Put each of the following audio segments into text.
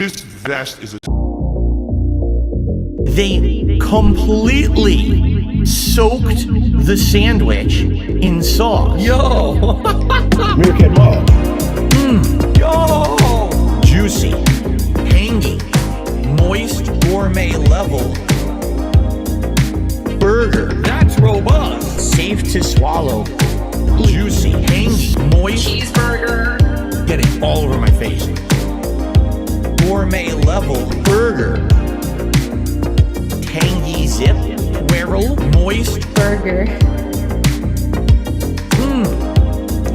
This vest is a... They completely soaked the sandwich in sauce. Yo! Meerkat Mall. Yo! Juicy, tangy, moist, gourmet level burger. That's robust. Safe to swallow. Juicy, tangy, moist Cheeseburger. Get it all over my face. Gourmet level burger. Tangy zip, whirl, moist burger.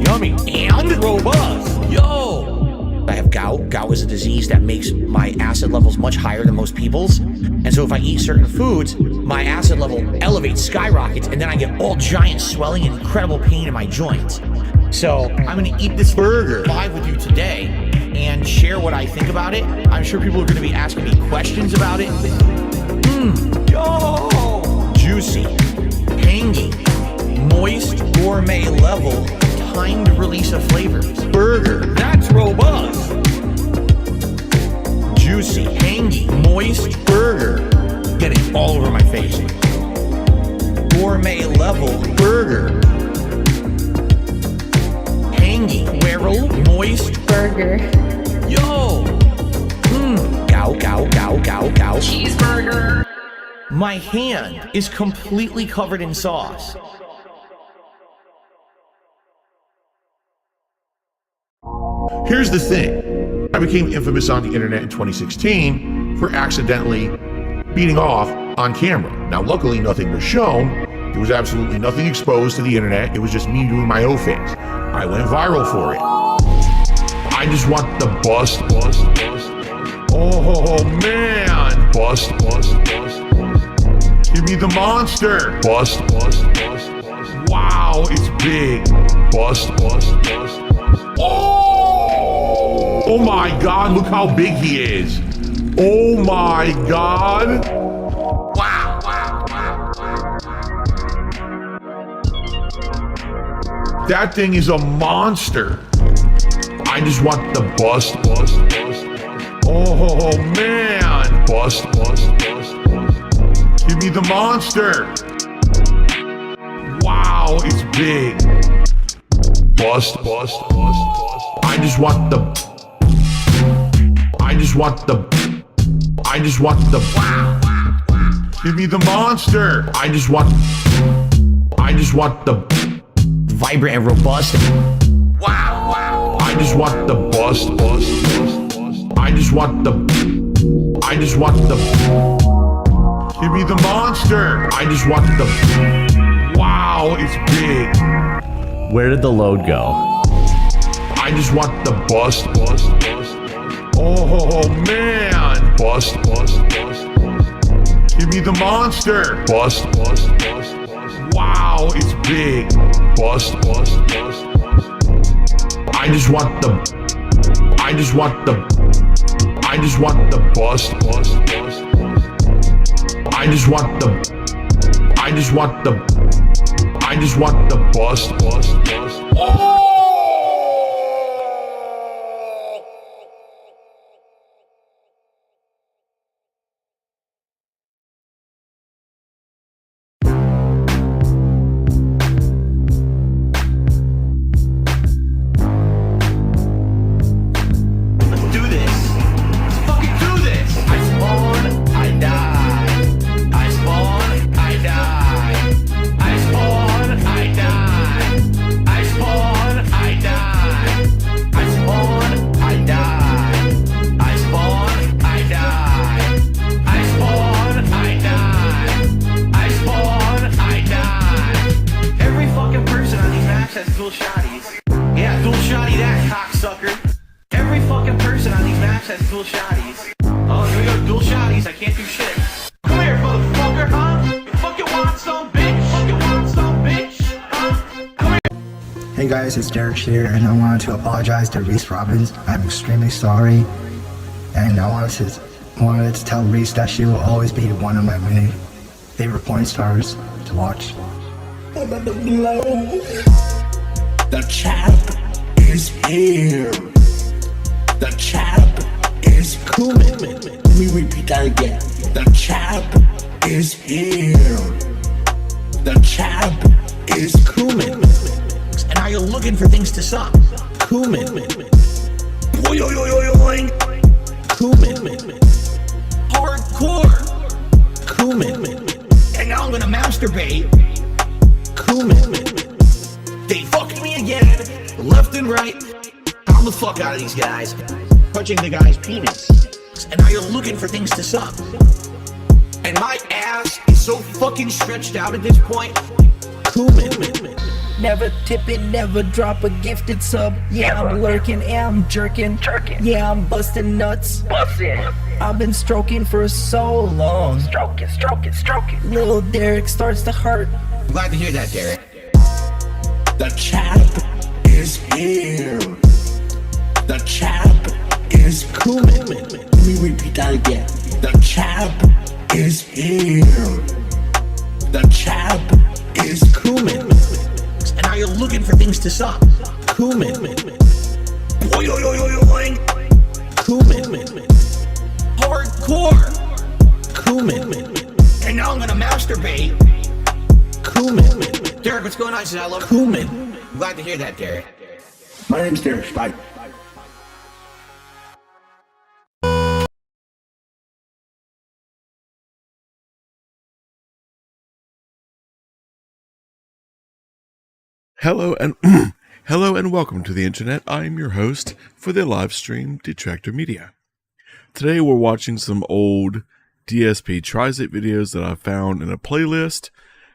Yummy and Robust. yo. I have gout. Gout is a disease that makes my acid levels much higher than most people's. And so if I eat certain foods, my acid level elevates, skyrockets, and then I get all giant swelling and incredible pain in my joints. So I'm gonna eat this burger live with you today and share what I think about it. I'm sure people are gonna be asking me questions about it. Yo! Juicy, tangy, moist, gourmet level, timed release of flavors. Burger. That's robust. Juicy, tangy, moist burger. Get it all over my face. Gourmet level burger. Tangy, whirl, moist Burger. yo. Gout, gout, gout, gout, gout. Cheeseburger. My hand is completely covered in sauce. Here's the thing. I became infamous on the internet in 2016 for accidentally beating off on camera. Now, luckily, nothing was shown. There was absolutely nothing exposed to the internet. It was just me doing my own things. I went viral for it. I just want the bust. Oh, man. Bust. Give me the monster. Bust. Wow, it's big. Bust. Oh my God, look how big he is. Oh my God. Wow. That thing is a monster. I just want the bust. Oh man. Bust. Give me the monster. Wow, it's big. Bust. I just want the give me the monster. I just want the Vibrant and robust. I just want the bust. I just want the give me the monster. I just want the wow, it's big. Where did the load go? I just want the bust. Oh man. Bust. Give me the monster. Bust. Wow, it's big. Bust. I just want the bust. I just want the bust. Oh! Hey guys, it's Derek here, and I wanted to apologize to Reese Robbins. I'm extremely sorry, and I wanted to tell Reese that she will always be one of my many favorite porn stars to watch. The champ is here. The champ is cumin. Let me repeat that again. The chap is here. The chap is cumin. And now you're looking for things to suck. Cumin. Oy, oy, oy, oy, oy. Cumin. Hardcore. Cumin. And now I'm gonna masturbate. Cumin. They fucked me again, left and right. I'm the fuck out of these guys. Touching the guy's penis. And now you're looking for things to suck. And my ass is so fucking stretched out at this point. Cumin. Never tipping, never drop a gifted sub. Yeah, I'm lurking, yeah, I'm jerking. Yeah, I'm busting nuts. I've been stroking for so long. Stroking. Little Derek starts to hurt. I'm glad to hear that, Derek. The chap is here. The chap is cumin. Let me repeat that again. The chap is here. The chap is cumin. And now you're looking for things to suck. Cumin. Oy, oy, oy, oy, oy. Cumin. Hardcore. Cumin. And now I'm gonna masturbate. Cumin. Derek, what's going on? I love Cumin. I'm glad to hear that, Derek. My name's Derek. Bye. Hello and welcome to the internet. I am your host for the live stream Detractor Media. Today we're watching some old DSP Tries It videos that I found in a playlist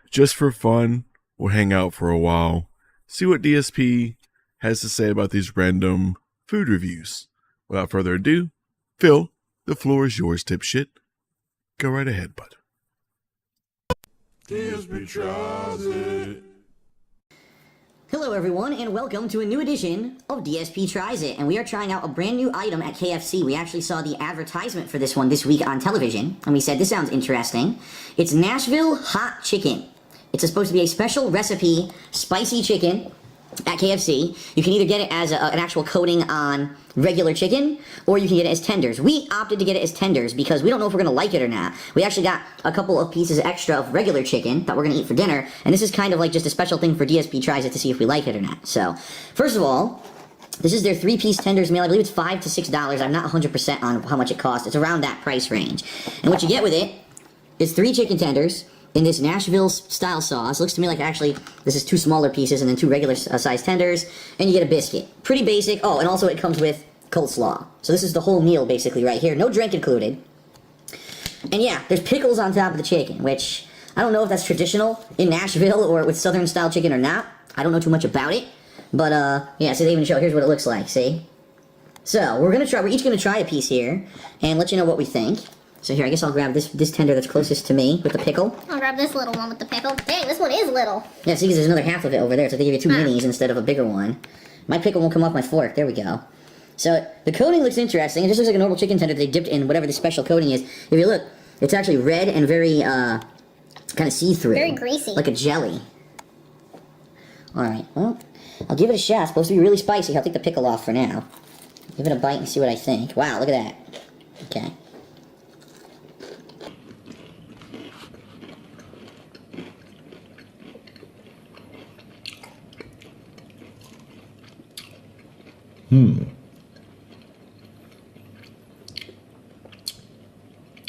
just for fun. We'll hang out for a while, see what DSP has to say about these random food reviews. Without further ado, Phil, the floor is yours, dipshit. Go right ahead, bud. DSP Tries It. Hello everyone, and welcome to a new edition of DSP Tries It, and we are trying out a brand new item at KFC. We actually saw the advertisement for this one this week on television, and we said, this sounds interesting. It's Nashville Hot Chicken. It's supposed to be a special recipe, spicy chicken at KFC. You can either get it as an actual coating on regular chicken, or you can get it as tenders. We opted to get it as tenders because we don't know if we're going to like it or not. We actually got a couple of pieces extra of regular chicken that we're going to eat for dinner, and this is kind of like just a special thing for DSP Tries It to see if we like it or not. So, first of all, this is their 3-piece tenders meal. I believe it's $5 to $6. I'm not 100% on how much it costs. It's around that price range. And what you get with it is 3 chicken tenders in this Nashville style sauce. Looks to me like actually this is 2 smaller pieces and then 2 regular size tenders, and you get a biscuit. Pretty basic. Oh, and also it comes with coleslaw. So this is the whole meal basically right here. No drink included. And yeah, there's pickles on top of the chicken, which I don't know if that's traditional in Nashville or with southern style chicken or not. I don't know too much about it. But yeah, so they even show, here's what it looks like, see? So we're each gonna try a piece here and let you know what we think. So here, I guess I'll grab this tender that's closest to me with the pickle. I'll grab this little one with the pickle. Dang, this one is little. Yeah, see, because there's another half of it over there, so they give you 2 minis instead of a bigger one. My pickle won't come off my fork. There we go. So the coating looks interesting. It just looks like a normal chicken tender that they dipped in whatever the special coating is. If you look, it's actually red and very kind of see-through. Very greasy. Like a jelly. Alright, well, I'll give it a shot. It's supposed to be really spicy. I'll take the pickle off for now. Give it a bite and see what I think. Wow, look at that. Okay.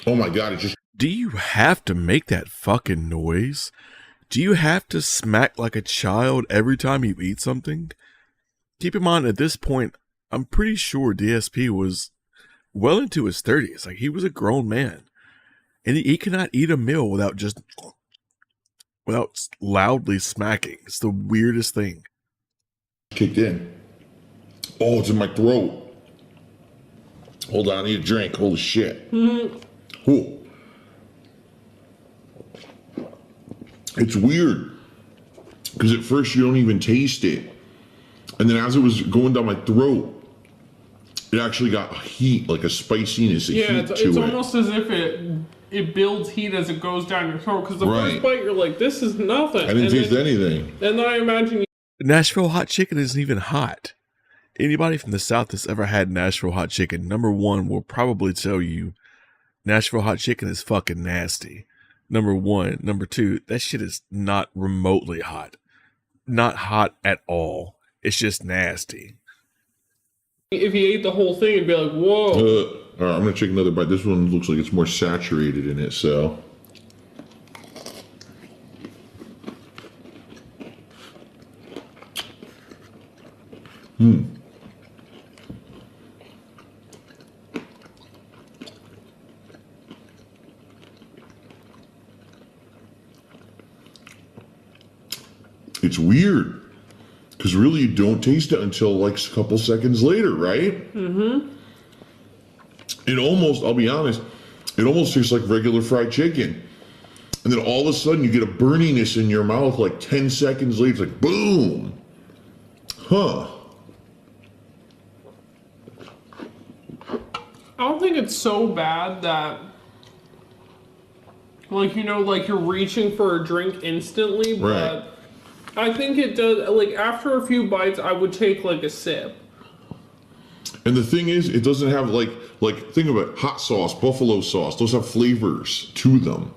Oh my god, it just... Do you have to make that fucking noise? Do you have to smack like a child every time you eat something? Keep in mind, at this point, I'm pretty sure DSP was well into his 30s. Like, he was a grown man. And he cannot eat a meal without loudly smacking. It's the weirdest thing. kicked in. Oh, it's in my throat. Hold on, I need a drink. Holy shit. Ooh. It's weird. Because at first you don't even taste it. And then as it was going down my throat, it actually got heat, like a spiciness, a heat to it. It's almost as if it builds heat as it goes down your throat. Because the first bite, you're like, this is nothing. I didn't taste anything. And then I imagine... Nashville hot chicken isn't even hot. Anybody from the South that's ever had Nashville hot chicken, number one, will probably tell you Nashville hot chicken is fucking nasty. Number one. Number two, that shit is not remotely hot. Not hot at all. It's just nasty. If you ate the whole thing, it'd be like, whoa. All right, I'm gonna take another bite. This one looks like it's more saturated in it, so. It's weird. Because really you don't taste it until like a couple seconds later, right? Mm-hmm. It almost, I'll be honest, it almost tastes like regular fried chicken. And then all of a sudden you get a burniness in your mouth like 10 seconds later. It's like, boom. Huh. I don't think it's so bad that, like, you know, like you're reaching for a drink instantly, but Right. I think it does, like, after a few bites, I would take, like, a sip. And the thing is, it doesn't have like think about it, hot sauce, buffalo sauce. Those have flavors to them.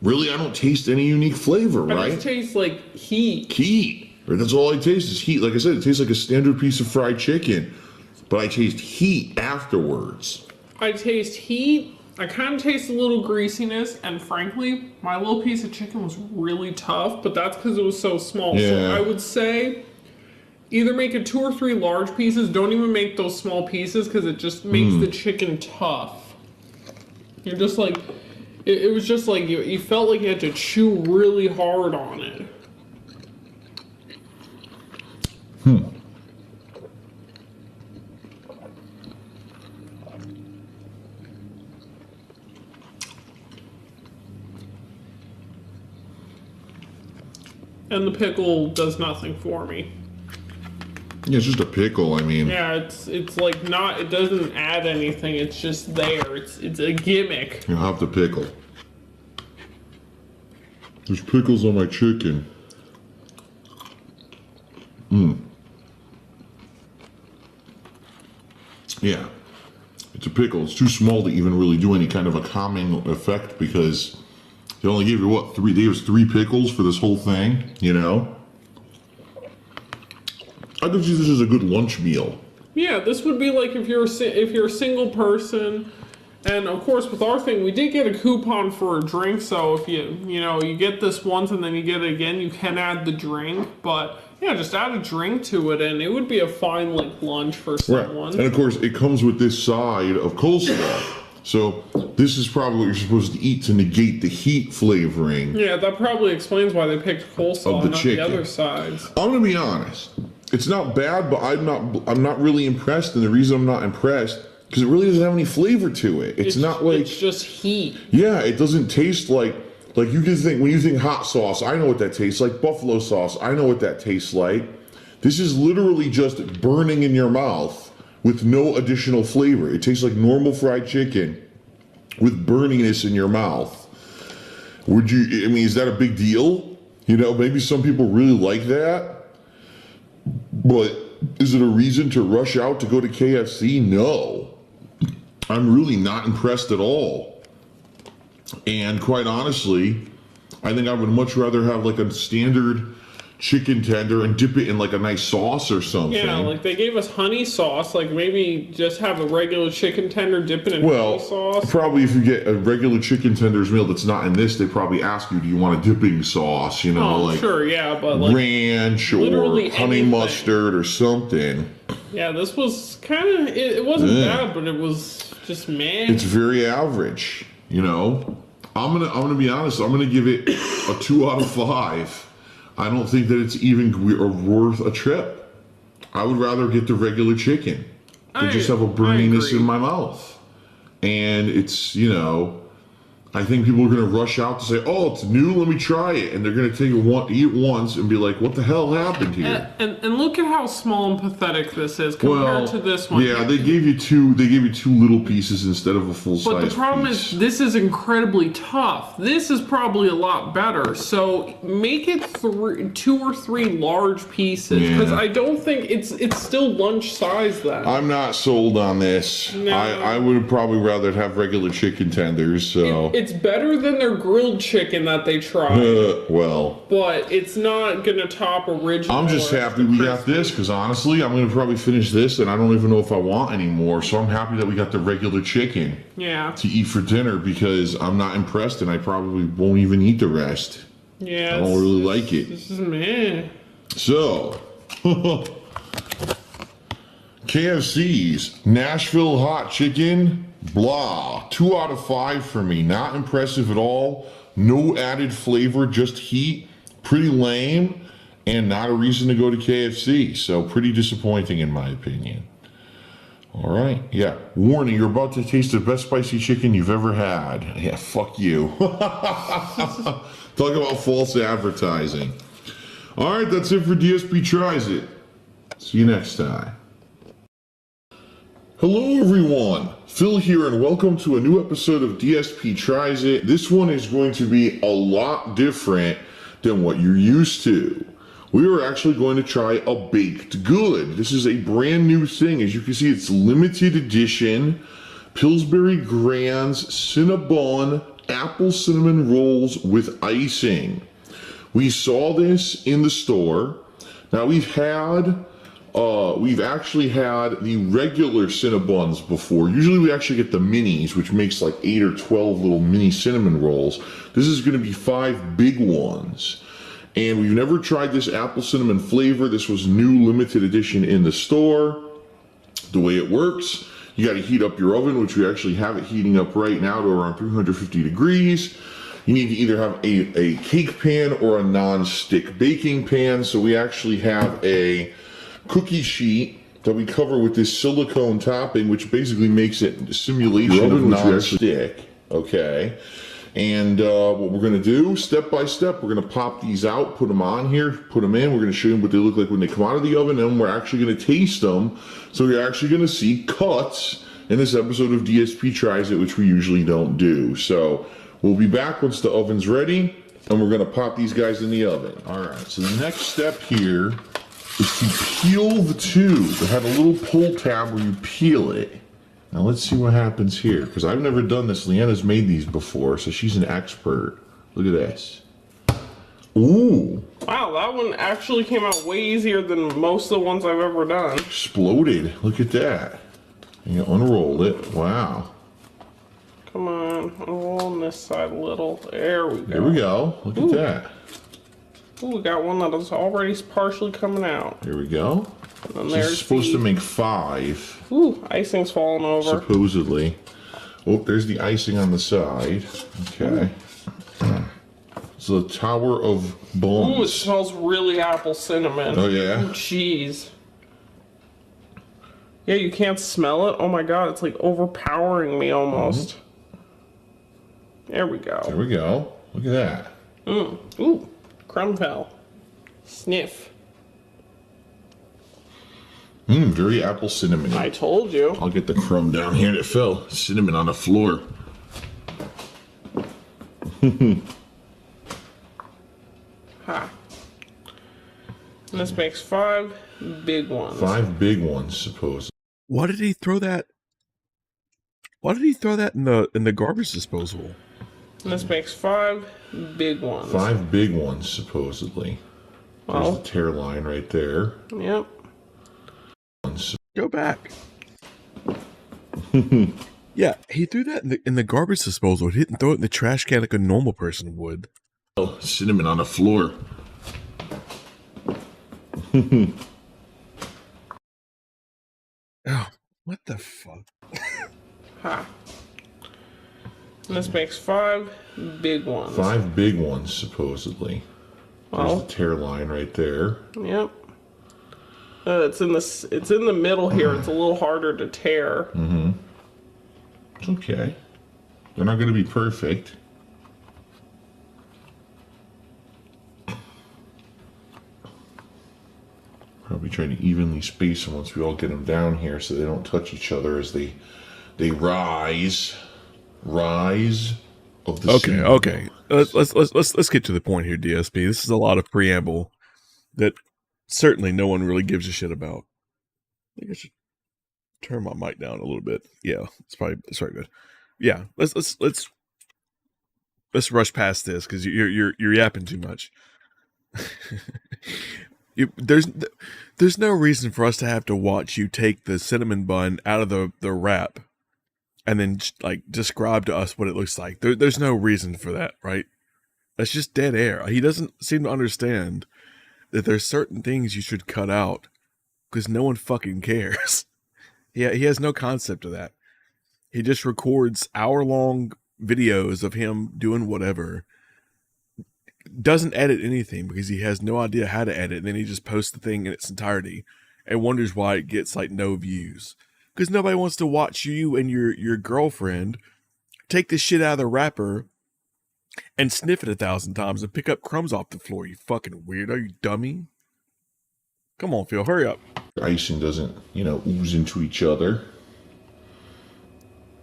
Really, I don't taste any unique flavor, I right? just taste, like, heat. Heat. Right? That's all I taste is heat. Like I said, it tastes like a standard piece of fried chicken, but I taste heat afterwards. I taste heat. I kind of taste a little greasiness, and frankly, my little piece of chicken was really tough, but that's because it was so small. Yeah. So I would say either make it 2 or 3 large pieces. Don't even make those small pieces because it just makes the chicken tough. You're just like, it was just like you felt like you had to chew really hard on it. And the pickle does nothing for me. Yeah, it's just a pickle. I mean, Yeah, it's like not. It doesn't add anything. It's just there. It's a gimmick. you'll have the pickle. There's pickles on my chicken. Yeah, it's a pickle. It's too small to even really do any kind of a calming effect because they only gave you what, 3? They gave us 3 pickles for this whole thing. You know, I could see this as a good lunch meal. Yeah, this would be like if you're a single person, and of course with our thing we did get a coupon for a drink. So if you get this once and then you get it again, you can add the drink. But yeah, just add a drink to it, and it would be a fine like lunch for someone. And of course, it comes with this side of coleslaw. So this is probably what you're supposed to eat to negate the heat flavoring. Yeah, that probably explains why they picked coleslaw, Of the not chicken. the other sides. I'm gonna be honest. It's not bad, but I'm not really impressed. And the reason I'm not impressed because it really doesn't have any flavor to it. It's not like it's just heat. Yeah, it doesn't taste like you can think when you think hot sauce. I know what that tastes like. Buffalo sauce. I know what that tastes like. This is literally just burning in your mouth with no additional flavor. It tastes like normal fried chicken with burniness in your mouth. Is that a big deal? You know, maybe some people really like that. But is it a reason to rush out to go to KFC? No. I'm really not impressed at all. And quite honestly, I think I would much rather have like a standard chicken tender and dip it in like a nice sauce or something. Yeah, like they gave us honey sauce. Like maybe just have a regular chicken tender, dip it in honey sauce. Probably if you get a regular chicken tenders meal that's not in this, they probably ask you, do you want a dipping sauce? You know, like sure, yeah, but like ranch or literally honey anything. mustard or something. Yeah, this was kind of, it wasn't bad, but it was just It's very average, you know. I'm gonna be honest. I'm gonna give it a 2 out of 5. I don't think that it's even worth a trip. I would rather get the regular chicken than just have a burniness in my mouth. And it's, you know, I think people are going to rush out to say, "Oh, it's new. Let me try it," and they're going to take it eat once and be like, "What the hell happened here?" And look at how small and pathetic this is compared to this one. Yeah, they gave you two. They gave you 2 little pieces instead of a full size. But the problem is, this is incredibly tough. This is probably a lot better. So make it 2 or 3 large pieces, because I don't think it's still lunch size then. I'm not sold on this. No. I would probably rather have regular chicken tenders. So it's better than their grilled chicken that they tried. Well, but it's not gonna top original. I'm just happy we got this, because honestly, I'm gonna probably finish this, and I don't even know if I want any more. So I'm happy that we got the regular chicken. Yeah. To eat for dinner, because I'm not impressed, and I probably won't even eat the rest. Yeah. I don't really like it. This is meh. So. KFC's Nashville hot chicken, blah. 2 out of 5 for me. Not impressive at all. No added flavor, just heat. Pretty lame, and not a reason to go to KFC. So pretty disappointing in my opinion. All right, yeah. Warning, you're about to taste the best spicy chicken you've ever had. Yeah, fuck you. Talk about false advertising. All right, that's it for DSP Tries It. See you next time. Hello everyone, Phil here, and welcome to a new episode of DSP Tries It. This one is going to be a lot different than what you're used to. We are actually going to try a baked good. This is a brand new thing. As you can see, it's limited edition Pillsbury Grands Cinnabon apple cinnamon rolls with icing. We saw this in the store. Now we've actually had the regular Cinnabons before. Usually we actually get the minis, which makes like 8 or 12 little mini cinnamon rolls. This is going to be 5 big ones. And we've never tried this apple cinnamon flavor. This was new limited edition in the store. The way it works, you got to heat up your oven, which we actually have it heating up right now to around 350 degrees. You need to either have a cake pan or a non-stick baking pan. So we actually have a cookie sheet that we cover with this silicone topping, which basically makes it a simulation of non-stick. Okay. And what we're going to do, step by step, we're going to pop these out, put them on here, put them in. We're going to show you what they look like when they come out of the oven, and we're actually going to taste them. So you're actually going to see cuts in this episode of DSP Tries It, which we usually don't do. So we'll be back once the oven's ready, and we're going to pop these guys in the oven. All right, so the next step here is to peel the tube. They have a little pull tab where you peel it. Now let's see what happens here, because I've never done this. Leanna's made these before, so she's an expert. Look at this. Ooh. Wow, that one actually came out way easier than most of the ones I've ever done. Exploded. Look at that. And you unroll it. Wow. Come on, unroll on this side a little. There we go. There we go. Look at that. Ooh, we got one that is already partially coming out. There we go. And then She's supposed to make 5. Ooh, icing's falling over. Supposedly. Oh, there's the icing on the side. Okay. It's the Tower of Bones. Ooh, it smells really apple cinnamon. Oh, yeah? Ooh, cheese. Yeah, you can't smell it? Oh my god, it's like overpowering me almost. There we go. There we go. Look at that. Ooh, crumb fell. Sniff. Very apple cinnamon. I told you. I'll get the crumb down here and it fell. Cinnamon on the floor. Ha. And this makes 5 big ones. 5 big ones, supposedly. Why did he throw that? Why did he throw that in the garbage disposal? And this makes 5 big ones. 5 big ones, supposedly. There's the tear line right there. Yep. Go back. Yeah, he threw that in the garbage disposal. He didn't throw it in the trash can like a normal person would. Oh, cinnamon on the floor. Oh, what the fuck? Ha. And this makes 5 big ones. 5 big ones, supposedly. There's the tear line right there. Yep. It's in the middle here. It's a little harder to tear. It's okay. They're not going to be perfect. Probably trying to evenly space them once we all get them down here so they don't touch each other as they rise of the Okay, cinnamon. okay. Let's get to the point here, DSP. This is a lot of preamble that certainly no one really gives a shit about. I think I should turn my mic down a little bit. Yeah, it's probably good. Yeah, let's rush past this because you're yapping too much. There's no reason for us to have to watch you take the cinnamon bun out of the wrap and then like describe to us what it looks like. There's no reason for that, right? That's just dead air. He doesn't seem to understand that there's certain things you should cut out because no one fucking cares. He has no concept of that. He just records hour-long videos of him doing whatever. Doesn't edit anything because he has no idea how to edit. And then he just posts the thing in its entirety and wonders why it gets like no views. Because nobody wants to watch you and your girlfriend take this shit out of the wrapper and sniff it 1,000 times and pick up crumbs off the floor. You fucking weirdo, you dummy. Come on, Phil, hurry up. Icing doesn't, ooze into each other.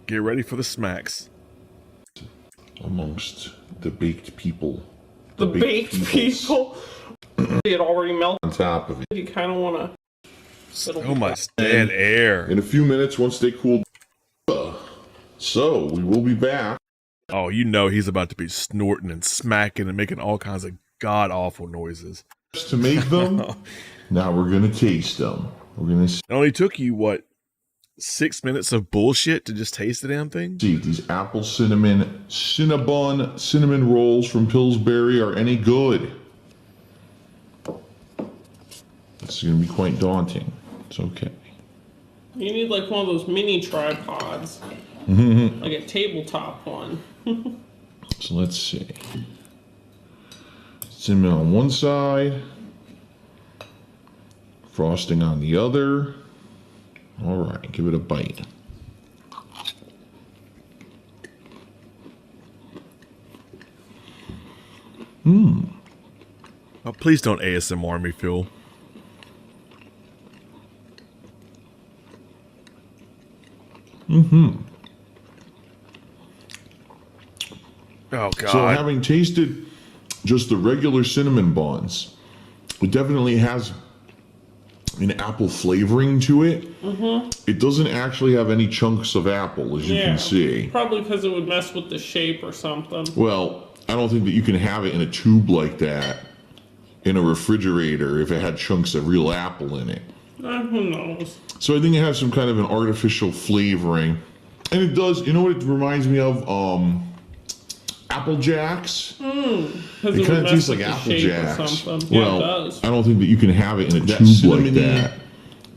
Get ready for the smacks. Amongst the baked people. The baked people? It already melted on top of it. You kind of want to... So much dead air. In a few minutes, once they cool... So, we will be back. Oh, he's about to be snorting and smacking and making all kinds of god-awful noises. To make them, now we're going to taste them. It only took you, what, 6 minutes of bullshit to just taste the damn thing? See if these apple cinnamon rolls from Pillsbury are any good. It's going to be quite daunting. It's okay. You need like one of those mini tripods. Like a tabletop one. So let's see. Cinnamon on one side. Frosting on the other. All right, give it a bite. Oh, please don't ASMR me, Phil. Oh, God. So having tasted just the regular cinnamon buns, it definitely has an apple flavoring to it. It doesn't actually have any chunks of apple, as you can see. Probably because it would mess with the shape or something. Well, I don't think that you can have it in a tube like that in a refrigerator if it had chunks of real apple in it. Who knows? So I think it has some kind of an artificial flavoring. And it does, you know what it reminds me of? Apple Jacks. It kind of tastes like Apple Jacks. Well, it does. I don't think that you can have it in a tube like that.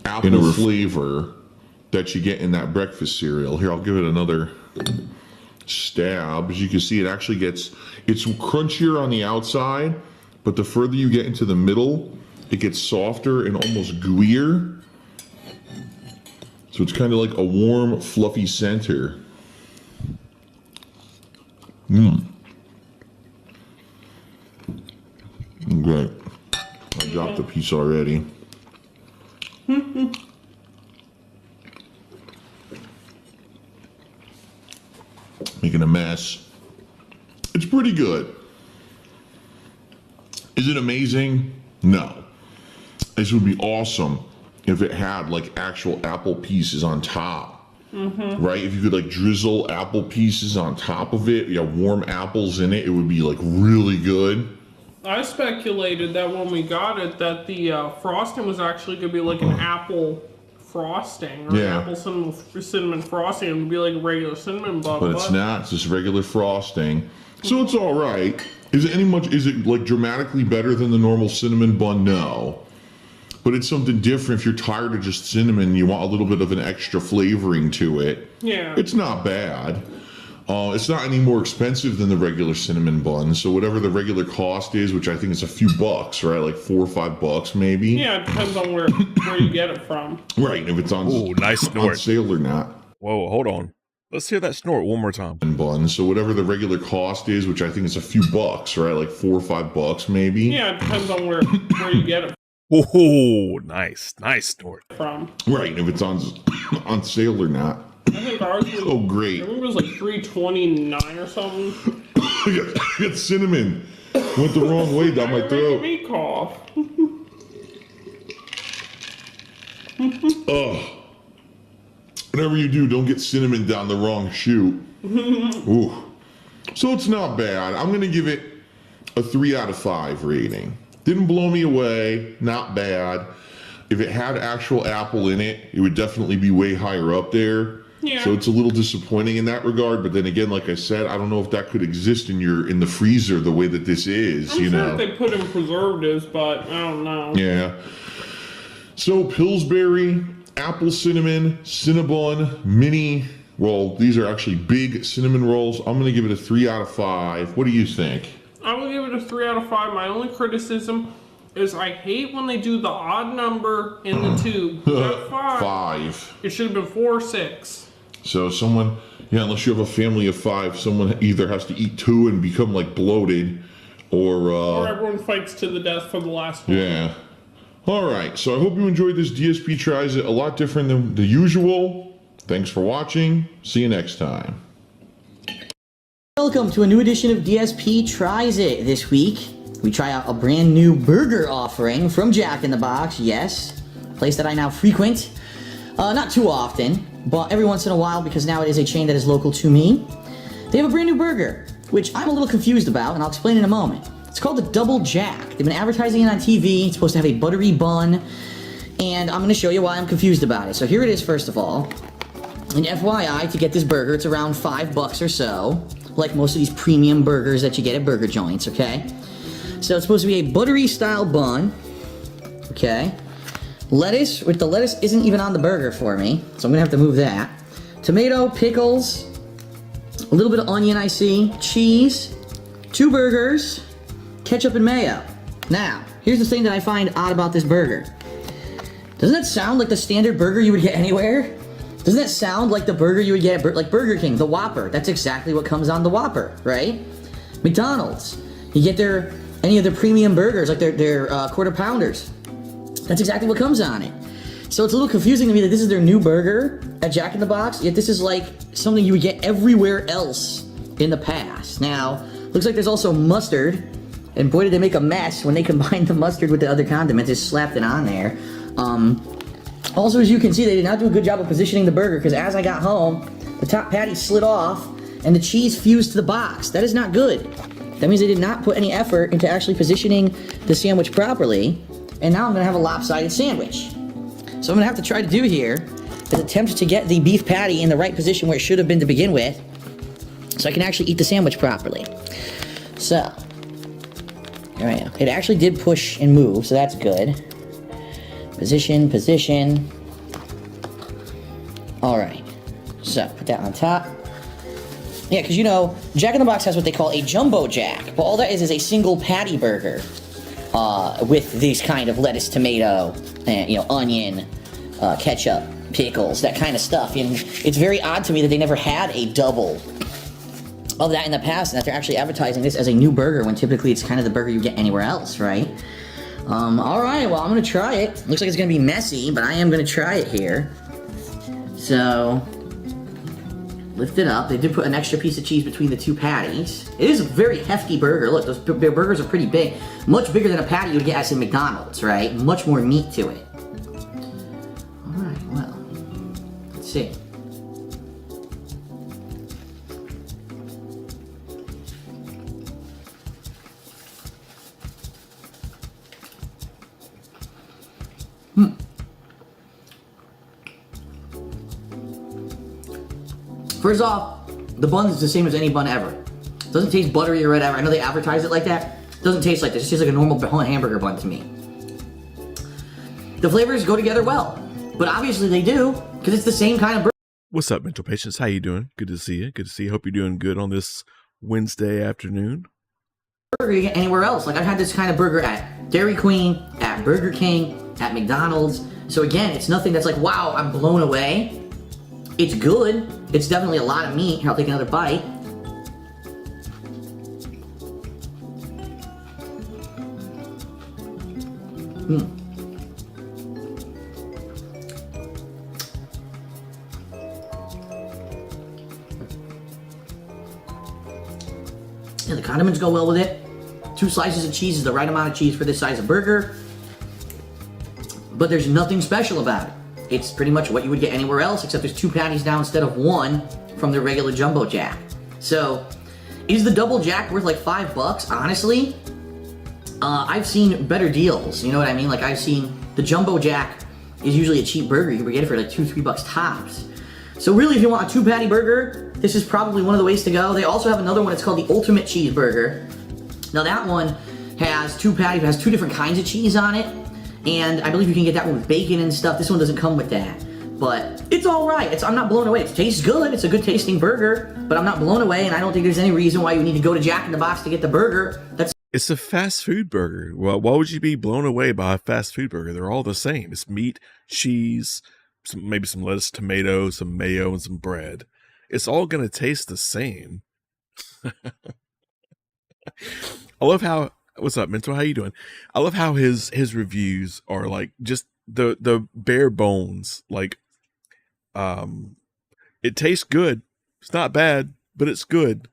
Apple flavor that you get in that breakfast cereal. Here, I'll give it another stab. As you can see, it's crunchier on the outside, but the further you get into the middle, it gets softer and almost gooier. So it's kind of like a warm, fluffy center. Great. I dropped a piece already. Making a mess. It's pretty good. Is it amazing? No. This would be awesome if it had like actual apple pieces on top. Right? If you could like drizzle apple pieces on top of it, warm apples in it, it would be like really good. I speculated that when we got it, that the frosting was actually going to be like an apple frosting, or an apple cinnamon frosting. It would be like a regular cinnamon bun. But it's not. It's just regular frosting. So it's all right. Is it like dramatically better than the normal cinnamon bun? No. But it's something different. If you're tired of just cinnamon, you want a little bit of an extra flavoring to it. Yeah. It's not bad. It's not any more expensive than the regular cinnamon bun. So whatever the regular cost is, which I think is a few bucks, right? Like $4 or $5 maybe. Yeah, it depends on where you get it from. Right. If it's on, nice snort. On sale or not. Whoa, hold on. Let's hear that snort one more time. Bun. So whatever the regular cost is, which I think is a few bucks, right? Like $4 or $5 maybe. Yeah, it depends on where you get it from. Oh, nice, North. From. Right, and if it's on on sale or not. I think ours was, Oh, great. I remember it was like $3.29 or something. I got cinnamon. Went the wrong way down my Making throat. me cough. Ugh. Whatever you do, don't get cinnamon down the wrong chute. Ooh. So it's not bad. I'm going to give it a 3 out of 5 rating. Didn't blow me away. Not bad. If it had actual apple in it, it would definitely be way higher up there. Yeah. So it's a little disappointing in that regard. But then again, like I said, I don't know if that could exist in the freezer the way that this is. I'm you sure know. they put in preservatives, but I don't know. Yeah. So Pillsbury, apple cinnamon, Cinnabon, mini. Well, these are actually big cinnamon rolls. I'm going to give it a 3 out of 5. What do you think? I will give it a 3 out of 5. My only criticism is I hate when they do the odd number in the tube. Not 5. 5. It should have been 4 or 6. So someone, unless you have a family of 5, someone either has to eat 2 and become like bloated, Or everyone fights to the death for the last one. Yeah. All right. So I hope you enjoyed this DSP Tries It. A lot different than the usual. Thanks for watching. See you next time. Welcome to a new edition of DSP Tries It. This week, we try out a brand new burger offering from Jack in the Box. Yes, a place that I now frequent. Not too often, but every once in a while because now it is a chain that is local to me. They have a brand new burger, which I'm a little confused about, and I'll explain in a moment. It's called the Double Jack. They've been advertising it on TV. It's supposed to have a buttery bun, and I'm going to show you why I'm confused about it. So here it is, first of all. And FYI, to get this burger, it's around $5 or so, like most of these premium burgers that you get at burger joints, okay? So it's supposed to be a buttery style bun, okay? Lettuce, which the lettuce isn't even on the burger for me, so I'm gonna have to move that. Tomato, pickles, a little bit of onion I see, cheese, 2 burgers, ketchup and mayo. Now, here's the thing that I find odd about this burger. Doesn't that sound like the standard burger you would get anywhere? Doesn't that sound like the burger you would get at like Burger King, the Whopper? That's exactly what comes on the Whopper, right? McDonald's, you get any of their premium burgers, like their quarter pounders. That's exactly what comes on it. So it's a little confusing to me that this is their new burger at Jack in the Box, yet this is like something you would get everywhere else in the past. Now, looks like there's also mustard, and boy did they make a mess when they combined the mustard with the other condiments, just slapped it on there. Also, as you can see, they did not do a good job of positioning the burger, because as I got home, the top patty slid off, and the cheese fused to the box. That is not good. That means they did not put any effort into actually positioning the sandwich properly, and now I'm going to have a lopsided sandwich. So I'm going to have to try to do here is attempt to get the beef patty in the right position where it should have been to begin with, so I can actually eat the sandwich properly. So, here I am. It actually did push and move, so that's good. Position, position. Alright. So, put that on top. Yeah, because you know, Jack in the Box has what they call a jumbo jack, but all that is a single patty burger with these kind of lettuce, tomato, and, you know, onion, ketchup, pickles, that kind of stuff. And it's very odd to me that they never had a double of that in the past, and that they're actually advertising this as a new burger when typically it's kind of the burger you get anywhere else, right? Alright, well, I'm gonna try it. Looks like it's gonna be messy, but I am gonna try it here. So, lift it up. They did put an extra piece of cheese between the 2 patties. It is a very hefty burger. Look, those burgers are pretty big. Much bigger than a patty you would get at, say, McDonald's, right? Much more meat to it. Alright, well, let's see. First off, the bun is the same as any bun ever. It doesn't taste buttery or whatever. I know they advertise it like that. It doesn't taste like this. It tastes like a normal hamburger bun to me. The flavors go together well, but obviously they do because it's the same kind of burger. What's up, mental patients? How you doing? Good to see you. Good to see you. Hope you're doing good on this Wednesday afternoon. Burger you get anywhere else. Like I've had this kind of burger at Dairy Queen, at Burger King, at McDonald's. So again, it's nothing that's like, wow, I'm blown away. It's good. It's definitely a lot of meat. Here, I'll take another bite. condiments go well with it. 2 slices of cheese is the right amount of cheese for this size of burger. But there's nothing special about it. It's pretty much what you would get anywhere else, except there's 2 patties now instead of 1 from the regular Jumbo Jack. So, is the Double Jack worth like $5? Honestly, I've seen better deals. You know what I mean? Like, I've seen the Jumbo Jack is usually a cheap burger. You can get it for like $2-3 tops. So really, if you want a 2-patty burger, this is probably one of the ways to go. They also have another one. It's called the Ultimate Cheeseburger. Now that one has 2 patties. It has 2 different kinds of cheese on it. And I believe you can get that one with bacon and stuff. This one doesn't come with that. But it's alright. I'm not blown away. It tastes good. It's a good tasting burger. But I'm not blown away, and I don't think there's any reason why you need to go to Jack in the Box to get the burger. It's a fast food burger. Well, why would you be blown away by a fast food burger? They're all the same. It's meat, cheese, maybe some lettuce, tomato, some mayo, and some bread. It's all going to taste the same. I love how... What's up, Mentor? How you doing? I love how his reviews are like just the bare bones. Like, it tastes good. It's not bad, but it's good.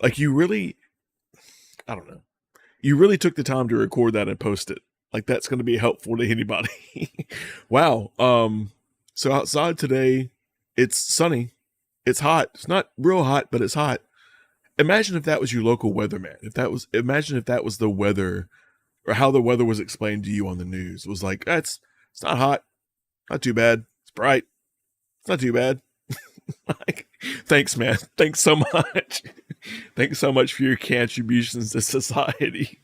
Like, you really, I don't know. You really took the time to record that and post it. Like, that's going to be helpful to anybody. Wow. So outside today, it's sunny. It's hot. It's not real hot, but it's hot. Imagine if that was your local weatherman. Imagine if that was the weather, or how the weather was explained to you on the news. It was like, it's not hot, not too bad. It's bright, it's not too bad. Like, thanks, man. Thanks so much. Thanks so much for your contributions to society.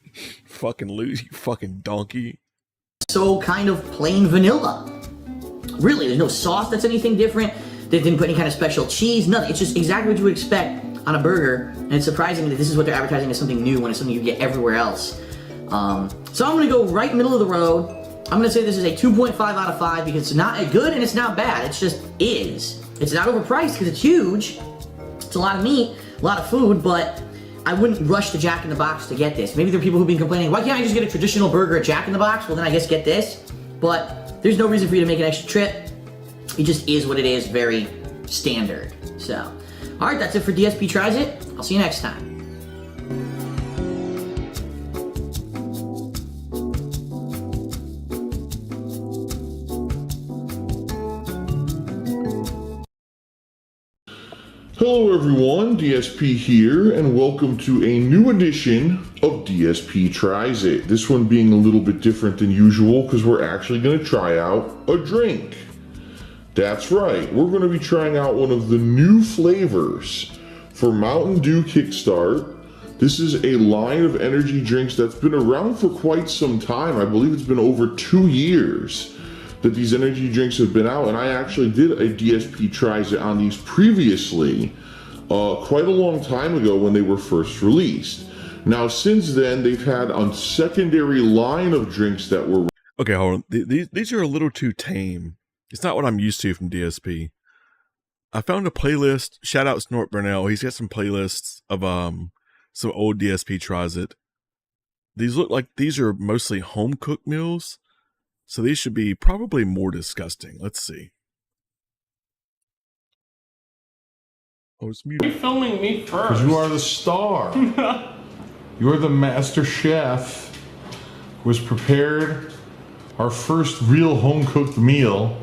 Fucking lose, you fucking donkey. So kind of plain vanilla. Really, there's no sauce that's anything different. They didn't put any kind of special cheese, nothing. It's just exactly what you would expect on a burger, and it's surprising me that this is what they're advertising as something new when it's something you get everywhere else. So I'm gonna go right middle of the road. I'm gonna say this is a 2.5 out of 5 because it's not good and it's not bad. It's just is. It's not overpriced because it's huge. It's a lot of meat, a lot of food, but I wouldn't rush to Jack in the Box to get this. Maybe there are people who've been complaining, why can't I just get a traditional burger at Jack in the Box? Well, then I guess get this. But there's no reason for you to make an extra trip. It just is what it is, very standard. So, alright, that's it for DSP Tries It. I'll see you next time. Hello everyone, DSP here, and welcome to a new edition of DSP Tries It. This one being a little bit different than usual because we're actually going to try out a drink. That's right, we're going to be trying out one of the new flavors for Mountain Dew Kickstart. This is a line of energy drinks that's been around for quite some time. I believe it's been over 2 years that these energy drinks have been out, and I actually did a DSP Tries It on these previously, quite a long time ago when they were first released. Now, since then, they've had a secondary line of drinks that were... Okay, hold on. These are a little too tame. It's not what I'm used to from DSP. I found a playlist. Shout out Snort Burnell. He's got some playlists of some old DSP Tries It. These look like these are mostly home cooked meals. So these should be probably more disgusting. Let's see. Oh, it's muted. You're filming me first. Because you are the star. You're the master chef who has prepared our first real home-cooked meal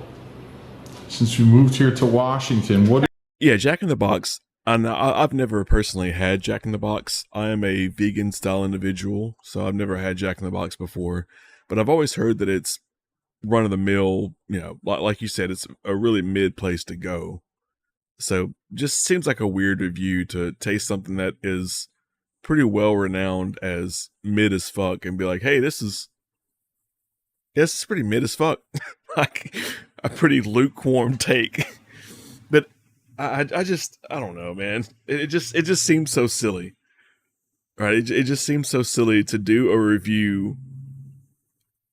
since we moved here to Washington. Yeah, Jack in the Box. I've never personally had Jack in the Box. I am a vegan style individual, so I've never had Jack in the Box before. But I've always heard that it's run of the mill, you know, like you said, it's a really mid place to go. So just seems like a weird review to taste something that is pretty well renowned as mid as fuck and be like, hey, this is pretty mid as fuck. Like a pretty lukewarm take. But I don't know, man. It just seems so silly. Right? It just seems so silly to do a review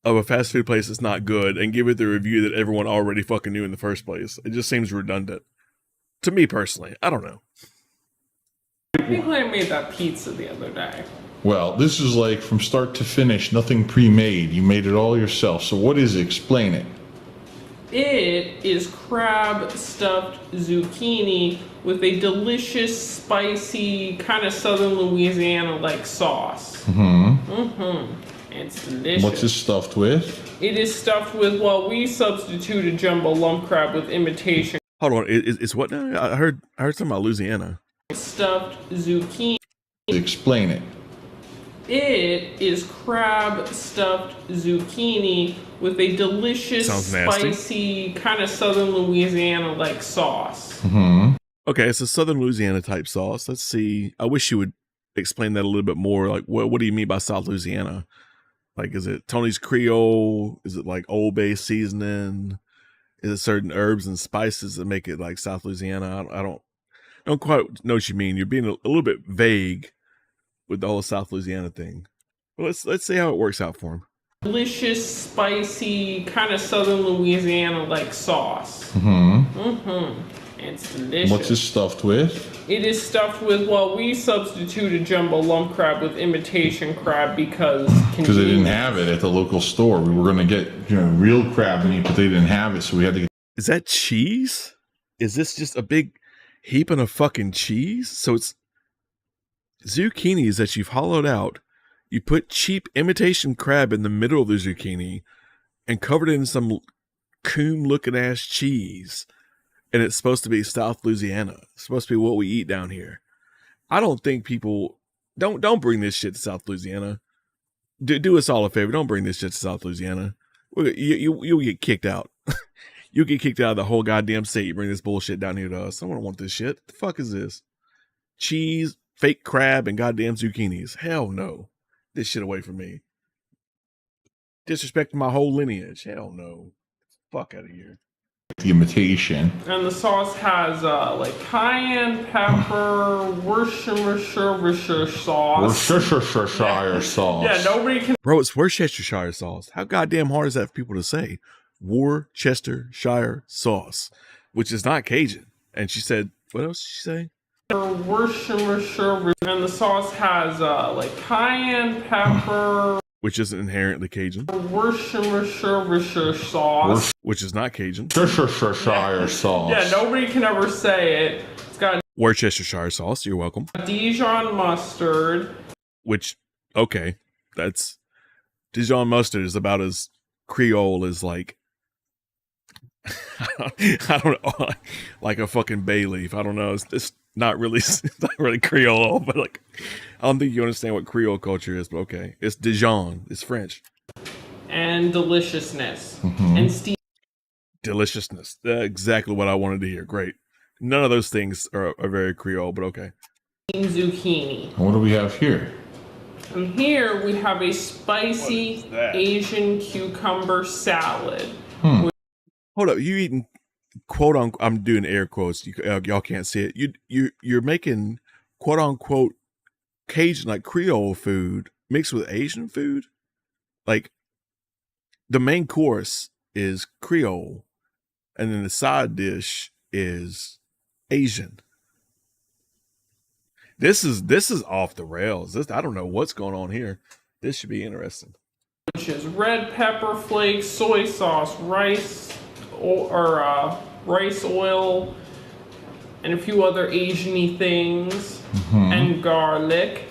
of a fast food place that's not good and give it the review that everyone already fucking knew in the first place. It just seems redundant. To me personally. I don't know. I think I made that pizza the other day. Well, this is like from start to finish, nothing pre-made. You made it all yourself. So what is it? Explain it. It is crab stuffed zucchini with a delicious, spicy, kind of southern Louisiana-like sauce. It's delicious. What's it stuffed with? It is stuffed with, well, we substituted jumbo lump crab with imitation. Hold on, it's what now? I heard something about Louisiana. Stuffed zucchini. Explain it. It is crab stuffed zucchini with a delicious, spicy, kind of southern Louisiana-like sauce. Okay, it's a southern Louisiana type sauce. Let's see. I wish you would explain that a little bit more. Like, what do you mean by South Louisiana? Like, is it Tony's Creole? Is it like Old Bay seasoning? Is it certain herbs and spices that make it like South Louisiana? I don't quite know what you mean. You're being a little bit vague with the whole South Louisiana thing. Well, let's see how it works out for him. Delicious, spicy, kind of southern Louisiana-like sauce. It's delicious. What's it stuffed with? It is stuffed with, well, we substituted jumbo lump crab with imitation crab because they didn't have it at the local store. We were going to get real crab meat, but they didn't have it, so we had to get. Is that cheese? Is this just a big heaping of fucking cheese? So it's zucchinis that you've hollowed out. You put cheap imitation crab in the middle of the zucchini and covered it in some coon-looking ass cheese. And it's supposed to be South Louisiana. It's supposed to be what we eat down here. I don't think people don't bring this shit to South Louisiana. Do us all a favor. Don't bring this shit to South Louisiana. You'll get kicked out. You'll get kicked out of the whole goddamn state. You bring this bullshit down here to us. I don't want this shit. The fuck is this? Cheese, fake crab, and goddamn zucchinis. Hell no. This shit away from me. Disrespecting my whole lineage. Hell no. Fuck out of here. The imitation. And the sauce has like cayenne pepper, Worcestershire sauce. Worcestershire sauce. Yeah, nobody can. Bro, it's Worcestershire sauce. How goddamn hard is that for people to say? Worcestershire sauce, which is not Cajun. And she said, what else did she say? Worcestershire, and the sauce has like cayenne pepper, which isn't inherently Cajun. Worcestershire sauce, which is not Cajun. Worcestershire sauce. Yeah, nobody can ever say it. It's got Worcestershire sauce. You're welcome. Dijon mustard. Which, okay, that's Dijon mustard is about as Creole as like I don't know, like a fucking bay leaf. I don't know. It's not really Creole, but like I don't think you understand what Creole culture is. But okay, it's Dijon. It's French. And deliciousness and deliciousness. Exactly what I wanted to hear. Great. None of those things are very Creole, but okay. Zucchini. What do we have here? And here we have a spicy Asian cucumber salad. Hold up, you eating quote unquote? I'm doing air quotes. Y'all can't see it. You're making quote unquote Cajun, like Creole food mixed with Asian food. Like the main course is Creole, and then the side dish is Asian. This is off the rails. I don't know what's going on here. This should be interesting. Which is red pepper flakes, soy sauce, rice oil, and a few other Asian-y things, and garlic.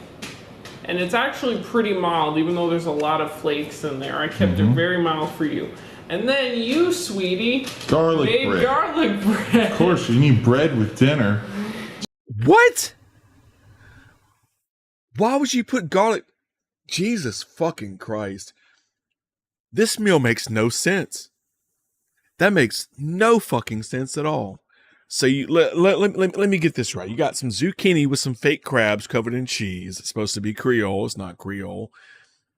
And it's actually pretty mild, even though there's a lot of flakes in there. I kept it very mild for you. And then you, sweetie, made garlic bread. Of course, you need bread with dinner. What? Why would you put garlic? Jesus fucking Christ. This meal makes no sense. That makes no fucking sense at all. So you let me get this right. You got some zucchini with some fake crabs covered in cheese. It's supposed to be Creole. It's not Creole.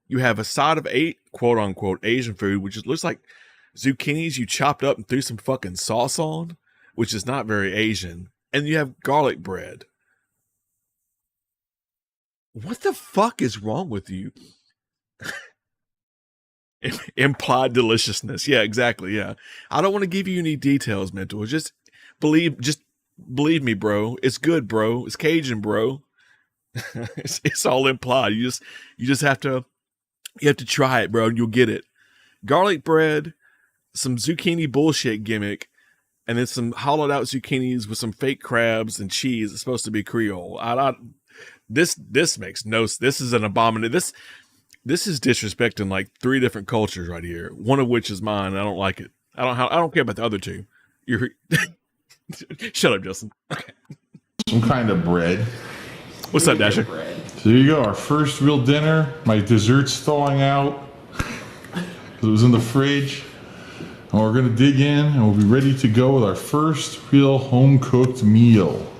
You have a side of quote unquote Asian food, which looks like zucchinis you chopped up and threw some fucking sauce on, which is not very Asian. And you have garlic bread. What the fuck is wrong with you? Implied deliciousness. Yeah, exactly. Yeah. I don't want to give you any details, Mental. Just believe me, bro. It's good, bro. It's Cajun, bro. it's all implied. You just have to try it, bro, and you'll get it. Garlic bread, some zucchini bullshit gimmick, and then some hollowed out zucchinis with some fake crabs and cheese. It's supposed to be Creole. This makes no. This is an abomination. This is disrespecting like 3 different cultures right here. One of which is mine. I don't like it. I don't care about the other 2. You're shut up, Justin. Okay. Some kind of bread. What's up, Dasher? So there you go. Our first real dinner. My dessert's thawing out. It was in the fridge. And we're gonna dig in, and we'll be ready to go with our first real home cooked meal.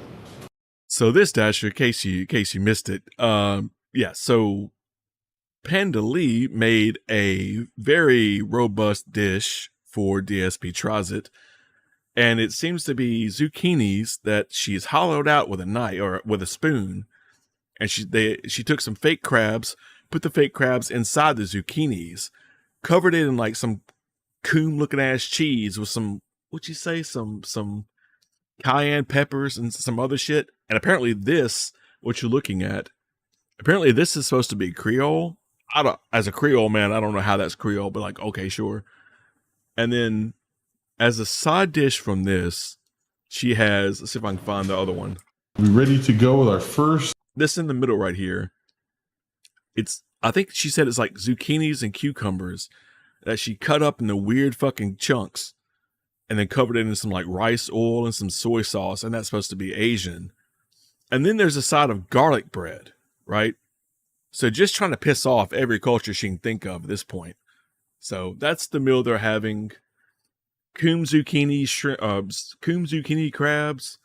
So this, Dasher, in case you missed it, yeah. So Panda Lee made a very robust dish for DSP Tries It, and it seems to be zucchinis that she's hollowed out with a knife or with a spoon, and she took some fake crabs, put the fake crabs inside the zucchinis, covered it in like some coon looking ass cheese with some, what'd you say, some cayenne peppers and some other shit. And apparently this, what you're looking at, apparently this is supposed to be Creole. As a Creole man, I don't know how that's Creole, but like, okay, sure. And then as a side dish from this, she has, let's see if I can find the other one. We're ready to go with our first. This in the middle right here. I think she said it's like zucchinis and cucumbers that she cut up into weird fucking chunks and then covered it in some like rice oil and some soy sauce. And that's supposed to be Asian. And then there's a side of garlic bread, right? So just trying to piss off every culture she can think of at this point. So that's the meal they're having. Coom zucchini crabs,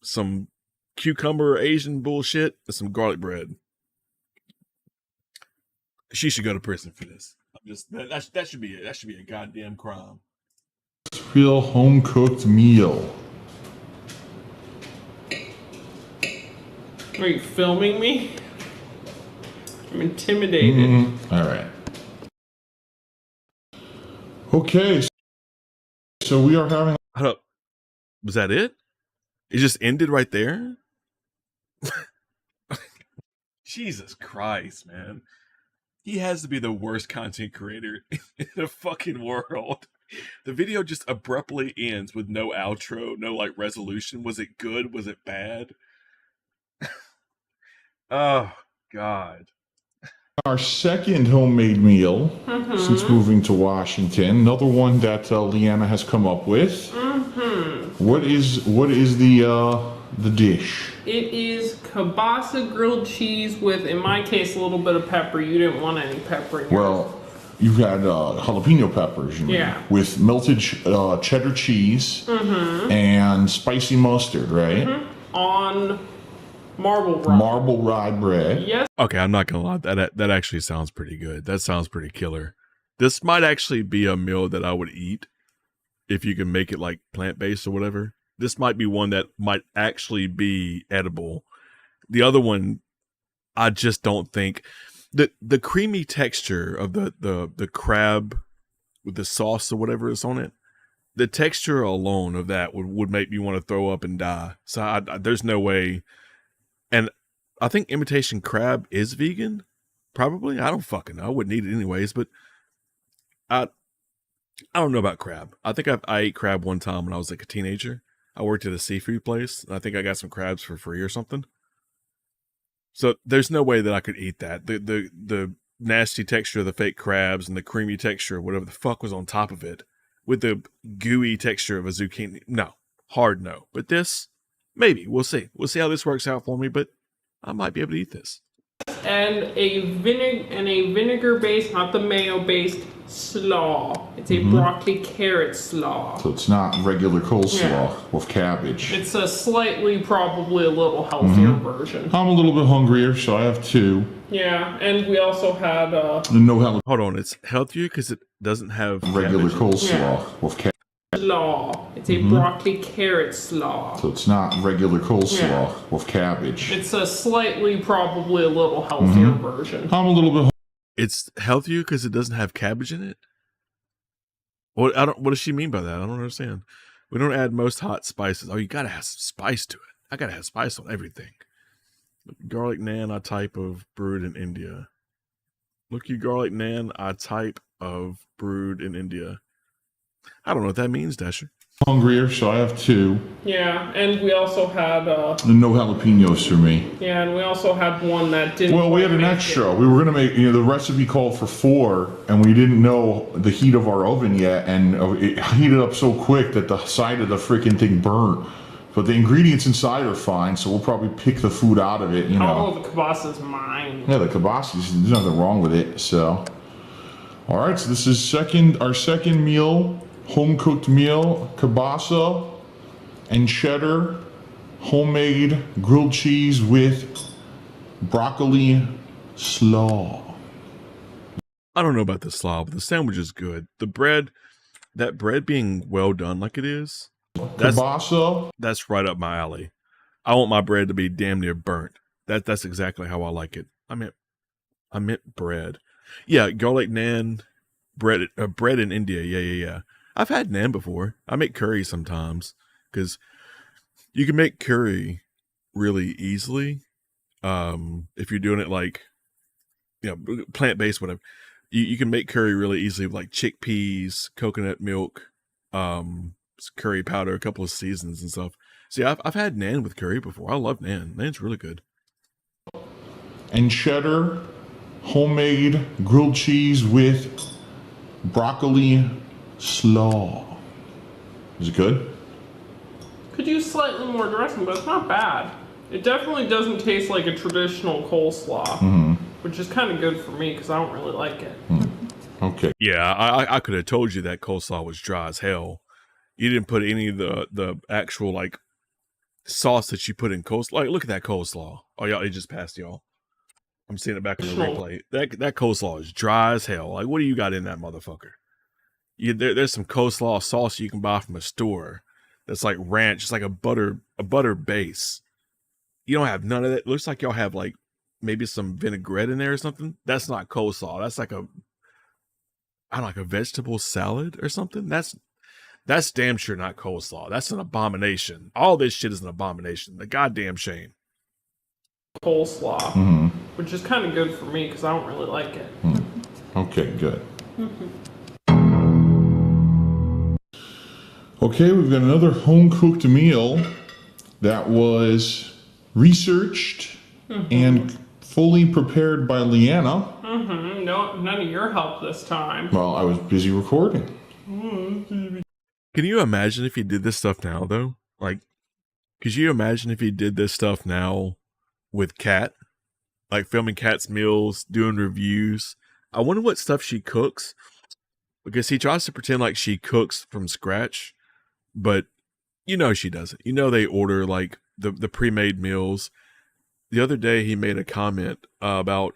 some cucumber Asian bullshit, and some garlic bread. She should go to prison for this. That should be it. That should be a goddamn crime. Real home cooked meal. Are you filming me? I'm intimidated. All right. Okay. So we are having. Hold up. Was that it? It just ended right there? Jesus Christ, man. He has to be the worst content creator in the fucking world. The video just abruptly ends with no outro, no like resolution. Was it good? Was it bad? Oh, God. Our second homemade meal since moving to Washington. Another one that Leanna has come up with. What is the dish? It is kielbasa grilled cheese with, in my case, a little bit of pepper. You didn't want any pepper in yours. Well, you've got jalapeno peppers, with melted cheddar cheese and spicy mustard, right? On marble rye. Marble rye bread. Yes. Okay, I'm not gonna lie. That actually sounds pretty good. That sounds pretty killer. This might actually be a meal that I would eat if you can make it like plant-based or whatever. This might be one that might actually be edible. The other one, I just don't think the creamy texture of the crab with the sauce or whatever is on it. The texture alone of that would make me want to throw up and die. So there's no way. And I think imitation crab is vegan. Probably. I don't fucking know. I wouldn't eat it anyways, but I don't know about crab. I think I ate crab one time when I was like a teenager. I worked at a seafood place. And I think I got some crabs for free or something. So there's no way that I could eat that. The nasty texture of the fake crabs and the creamy texture of whatever the fuck was on top of it with the gooey texture of a zucchini. No. Hard no. But this, maybe. We'll see. We'll see how this works out for me, but I might be able to eat this. And a vinegar-based, not the mayo-based, slaw. It's a broccoli carrot slaw. So it's not regular coleslaw with cabbage. It's a slightly, probably a little healthier version. I'm a little bit hungrier, so I have 2. Yeah, and we also had Hold on, it's healthier because it doesn't have regular cabbage. coleslaw with cabbage. slaw. It's a broccoli carrot slaw. So it's not regular coleslaw with cabbage. It's a slightly, probably a little healthier version. I'm a little bit. It's healthier because it doesn't have cabbage in it. What does she mean by that? I don't understand. We don't add most hot spices. Oh, you gotta have some spice to it. I gotta have spice on everything. Garlic naan, I type of brewed in India. Look, you garlic naan, I type of brewed in India. I don't know what that means, Dasher. hungrier, so I have 2. Yeah, and we also had And no jalapenos for me. yeah, and we also had one that didn't. Well, we had an make extra. it. We were gonna make, the recipe called for 4, and we didn't know the heat of our oven yet, and it heated up so quick that the side of the freaking thing burnt. But the ingredients inside are fine, so we'll probably pick the food out of it, Oh, the kielbasa's mine. Yeah, the kielbasa, there's nothing wrong with it, so. All right, so this is our second meal, home-cooked meal, kielbasa and cheddar, homemade grilled cheese with broccoli slaw. I don't know about the slaw, but the sandwich is good. The bread, that bread being well done like it is, that's right up my alley. I want my bread to be damn near burnt. That's exactly how I like it. I meant bread. Yeah, garlic naan, bread in India. Yeah. I've had naan before. I make curry sometimes because you can make curry really easily if you're doing it like, plant-based, whatever. You can make curry really easily with like chickpeas, coconut milk, curry powder, a couple of seasons and stuff. See, I've had naan with curry before. I love naan. Naan's really good. And cheddar, homemade grilled cheese with broccoli slaw. Is it good? Could use slightly more dressing, but it's not bad. It definitely doesn't taste like a traditional coleslaw, which is kind of good for me because I don't really like it. Okay. Yeah, I could have told you that coleslaw was dry as hell. You didn't put any of the actual like sauce that you put in coleslaw. Like, look at that coleslaw. Oh, y'all, it just passed y'all. I'm seeing it back on the replay. That coleslaw is dry as hell. Like, what do you got in that motherfucker? There's some coleslaw sauce you can buy from a store that's like ranch. It's like a butter base. You don't have none of that. It looks like y'all have like maybe some vinaigrette in there or something. That's not coleslaw. That's like a vegetable salad or something. That's damn sure not coleslaw. That's an abomination. All this shit is an abomination. The goddamn shame. Coleslaw, which is kind of good for me because I don't really like it. Okay, good. Okay, we've got another home-cooked meal that was researched and fully prepared by Leanna. No, none of your help this time. Well, I was busy recording. Can you imagine if you did this stuff now, though? Like, could you imagine if you did this stuff now with Kat? Like, filming Kat's meals, doing reviews. I wonder what stuff she cooks. Because he tries to pretend like she cooks from scratch. But, she doesn't. They order, like, the pre-made meals. The other day, he made a comment about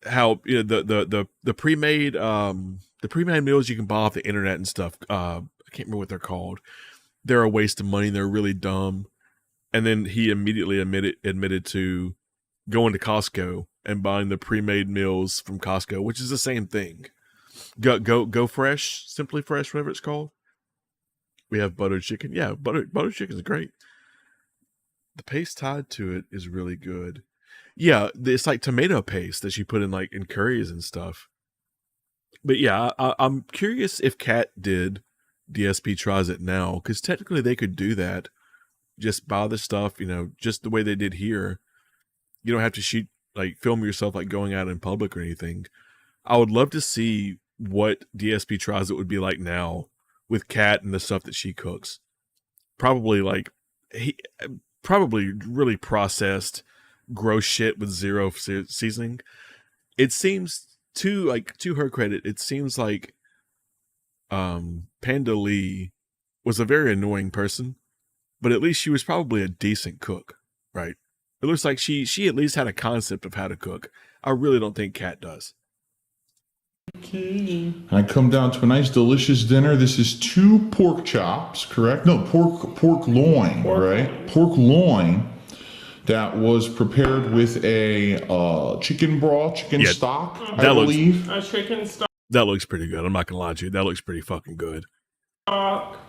how the pre-made meals you can buy off the internet and stuff. I can't remember what they're called. They're a waste of money. They're really dumb. And then he immediately admitted to going to Costco and buying the pre-made meals from Costco, which is the same thing. Go Fresh, Simply Fresh, whatever it's called. We have buttered chicken. Yeah, buttered chicken is great. The paste tied to it is really good. Yeah, it's like tomato paste that you put in like in curries and stuff. But yeah, I'm curious if Kat did DSP Tries It Now, because technically they could do that. Just buy the stuff, just the way they did here. You don't have to film yourself like going out in public or anything. I would love to see what DSP Tries It would be like now with Kat and the stuff that she cooks. Probably probably really processed gross shit with zero seasoning. It seems to her credit, it seems like Panda Lee was a very annoying person, but at least she was probably a decent cook, right? It looks like she at least had a concept of how to cook. I really don't think Kat does. I come down to a nice, delicious dinner. This is 2 pork chops, correct? No, pork loin, right? Pork loin that was prepared with a chicken broth, stock, I believe. A chicken stock That looks pretty good. I'm not gonna lie to you. That looks pretty fucking good.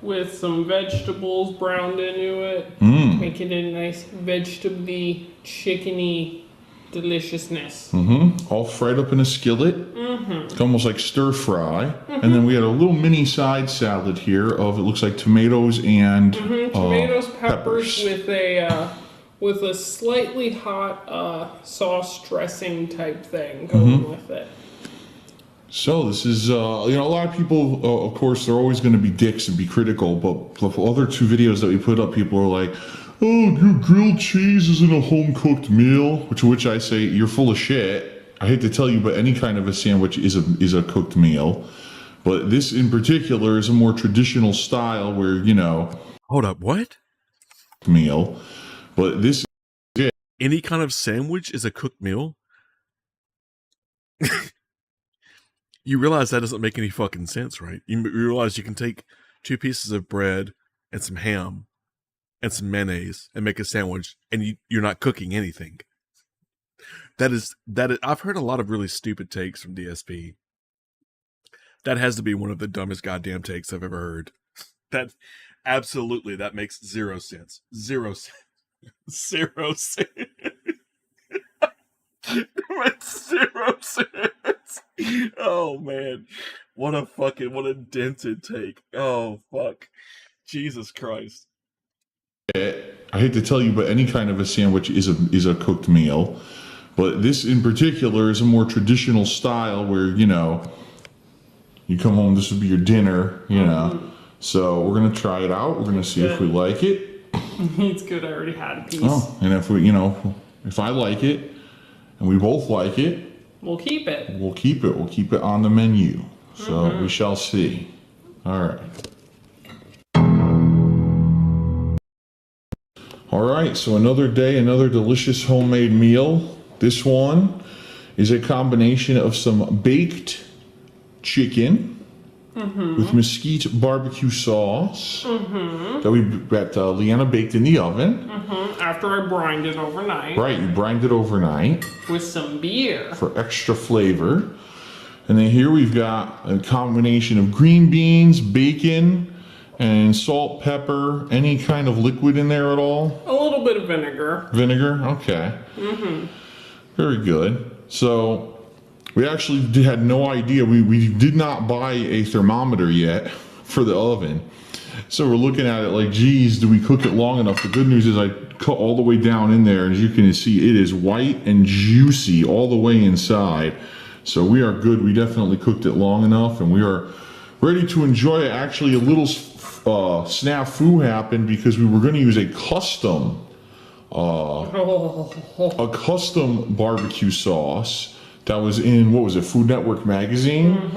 with some vegetables browned into it, making it a nice vegetable-y, chickeny deliciousness. All fried up in a skillet. It's almost like stir fry. And then we had a little mini side salad here of, it looks like tomatoes and tomatoes, peppers with a slightly hot sauce dressing type thing going with it. So this is, you know, a lot of people, of course, they're always going to be dicks and be critical, but the other two videos that we put up, people are like, oh, your grilled cheese isn't a home-cooked meal, which I say, you're full of shit. I hate to tell you, but any kind of a sandwich is a cooked meal. But this in particular is a more traditional style where, you know... Hold up, what? Meal. But this... Yeah. Any kind of sandwich is a cooked meal? You realize that doesn't make any fucking sense, right? You realize you can take 2 pieces of bread and some ham and some mayonnaise and make a sandwich, and you're not cooking anything. That is, I've heard a lot of really stupid takes from DSP. That has to be one of the dumbest goddamn takes I've ever heard. That absolutely, that makes 0 sense. 0 cents. 0 cents. It's 0 cents. Oh man, what a dented take. Oh fuck, Jesus Christ. I hate to tell you, but any kind of a sandwich is a cooked meal. But this in particular is a more traditional style where, you know, you come home, this would be your dinner, you know. So we're gonna try it out. We're gonna see if we like it. It's good. I already had a piece. Oh, and if we, you know, if I like it and we both like it, we'll keep it. We'll keep it. We'll keep it on the menu. So we shall see. All right. All right. So another day, another delicious homemade meal. This one is a combination of some baked chicken with mesquite barbecue sauce that Leanna baked in the oven. After I brined it overnight. Right, you brined it overnight. With some beer. For extra flavor. And then here we've got a combination of green beans, bacon, and salt, pepper. Any kind of liquid in there at all? A little bit of vinegar. Vinegar? Okay. Very good. So we actually had no idea. We did not buy a thermometer yet for the oven. So we're looking at it like, geez, do we cook it long enough? The good news is I cut all the way down in there, and as you can see, it is white and juicy all the way inside. So we are good. We definitely cooked it long enough, and we are ready to enjoy it. Actually, a little snafu happened because we were going to use a custom barbecue sauce that was in, what was it, Food Network magazine?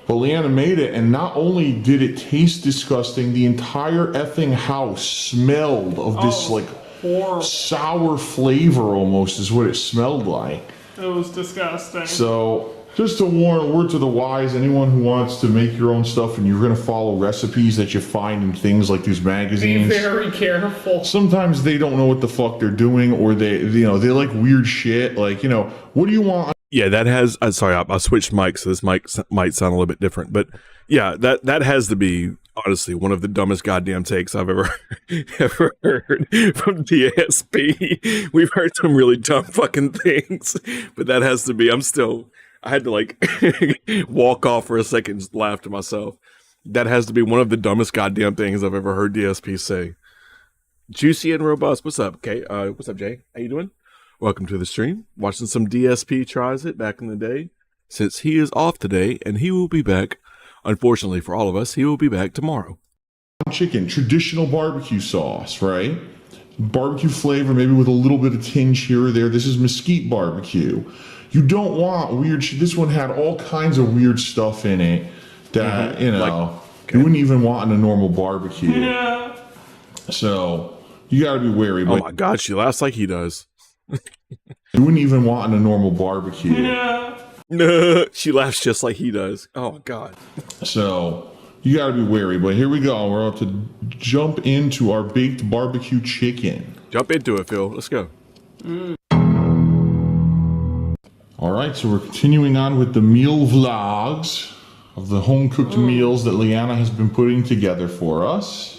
But Leanna made it, and not only did it taste disgusting, the entire effing house smelled of this horrible. Sour flavor almost is what it smelled like. It was disgusting. So, just a word to the wise, anyone who wants to make your own stuff and you're going to follow recipes that you find in things like these magazines. Be very careful. Sometimes they don't know what the fuck they're doing, or they like weird shit. Like, you know, what do you want? Yeah, that has. Sorry, I switched mics, so this mic might sound a little bit different. But yeah, that has to be honestly one of the dumbest goddamn takes I've ever heard from DSP. We've heard some really dumb fucking things, but that has to be. I had to like walk off for a second, and laugh to myself. That has to be one of the dumbest goddamn things I've ever heard DSP say. Juicy and robust. What's up, Kay? What's up, Jay? How you doing? Welcome to the stream. Watching some DSP tries it back in the day. Since he is off today, and he will be back, unfortunately for all of us, he will be back tomorrow. Chicken, traditional barbecue sauce, right? Barbecue flavor, maybe with a little bit of tinge here or there. This is mesquite barbecue. You don't want weird shit. This one had all kinds of weird stuff in it that, you know, you wouldn't even want in a normal barbecue. Yeah. So, you gotta be wary. Oh my God, she laughs like he does. You wouldn't even want in a normal barbecue. Yeah. No, she laughs just like he does. Oh my God. So, you gotta be wary. But here we go. We're about to jump into our baked barbecue chicken. Jump into it, Phil. Let's go. All right, so we're continuing on with the meal vlogs of the home-cooked meals that Leanna has been putting together for us.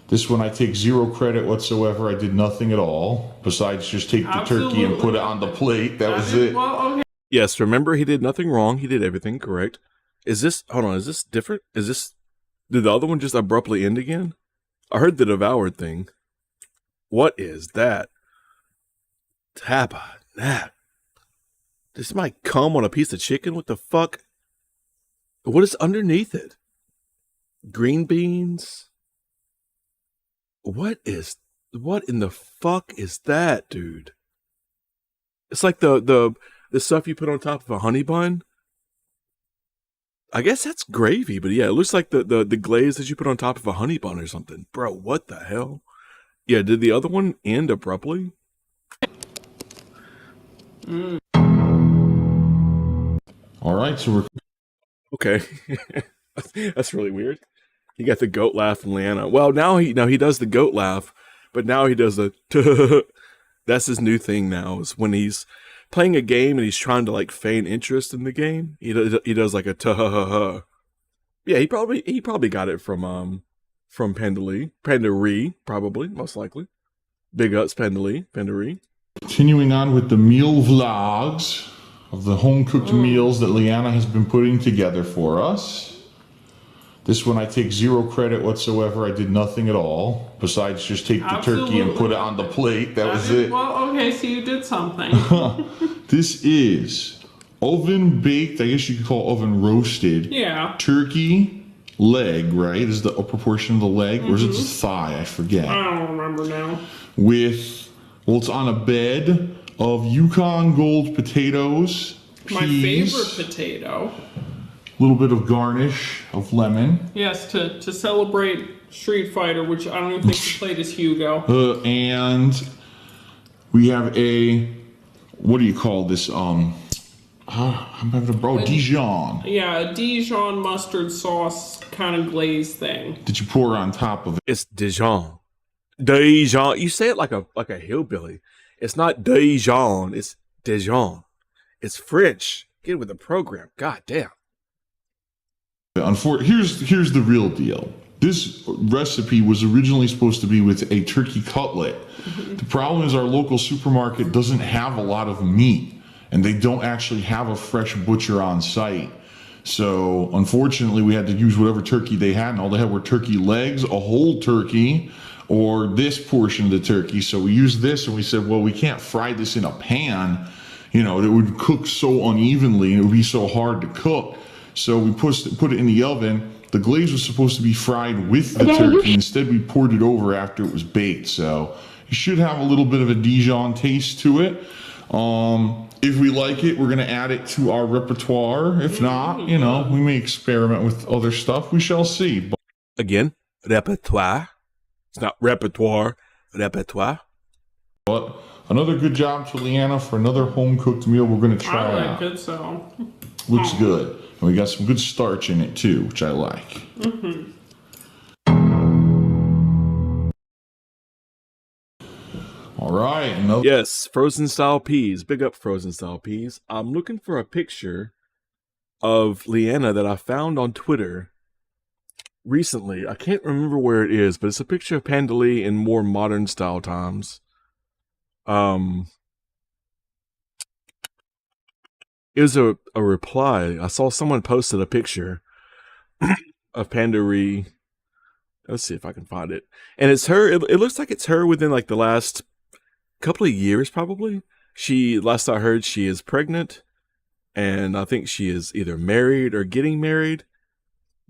This one I take 0 credit whatsoever. I did nothing at all besides just take the turkey and put it on the plate. That was it. Well, okay. Yes, remember he did nothing wrong. He did everything correct. Is this, hold on, is this different? Did the other one just abruptly end again? I heard the devoured thing. What is that? Tappa, that. This might come on a piece of chicken? What the fuck? What is underneath it? Green beans? What in the fuck is that, dude? It's like the stuff you put on top of a honey bun. I guess that's gravy, but yeah, it looks like the glaze that you put on top of a honey bun or something. Bro, what the hell? Yeah, did the other one end abruptly? All right, so we're Okay. That's really weird. He got the goat laugh from Leanna. Well, now he does the goat laugh, but now he does the that's his new thing now, is when he's playing a game and he's trying to like feign interest in the game. He does like a ta. Yeah, he probably got it from Pandaree, probably, most likely. Big ups, Pandaree. continuing on with the meal vlogs of the home-cooked meals that Leanna has been putting together for us. This one I take zero credit whatsoever. I did nothing at all besides just take the turkey and put it on the plate. That was it. Well, okay, so you did something. This is oven baked, I guess you could call oven roasted. Yeah. Turkey leg, right? Is the upper portion of the leg, or is it the thigh? I forget. I don't remember now. With, well, it's on a bed of Yukon Gold potatoes, My peas, favorite potato. a little bit of garnish of lemon, Yes, to celebrate Street Fighter, which I don't even think you played as Hugo. and we have a, what do you call this? I'm having a Dijon. Yeah, a Dijon mustard sauce kind of glaze thing. Did you pour on top of it? It's Dijon. Dijon. You say it like a hillbilly. It's not Dijon. It's Dijon. It's French. Get with the program. God damn. Here's the real deal. This recipe was originally supposed to be with a turkey cutlet. The problem is our local supermarket doesn't have a lot of meat, and they don't actually have a fresh butcher on site. So unfortunately, we had to use whatever turkey they had, and all they had were turkey legs, a whole turkey, or this portion of the turkey. So we used this, and we said, well, we can't fry this in a pan. You know, it would cook so unevenly, and it would be so hard to cook. So we put it in the oven. The glaze was supposed to be fried with the turkey. Instead, we poured it over after it was baked. So it should have a little bit of a Dijon taste to it. If we like it, we're going to add it to our repertoire. If not, you know, we may experiment with other stuff. We shall see. Again, repertoire. It's not repertoire, repertoire. But another good job to Leanna for another home-cooked meal we're going to try I out. like it, so. Looks good. And we got some good starch in it too, which I like. Mm-hmm. All right. Yes, frozen style peas. Big up frozen style peas. I'm looking for a picture of Leanna that I found on Twitter recently. I can't remember where it is, but it's a picture of Pandalea in more modern style times. It was a reply. I saw someone posted a picture of Pandalea. Let's see if I can find it. And it's her. It looks like it's her within like the last couple of years, probably. Last I heard, she is pregnant, and I think she is either married or getting married.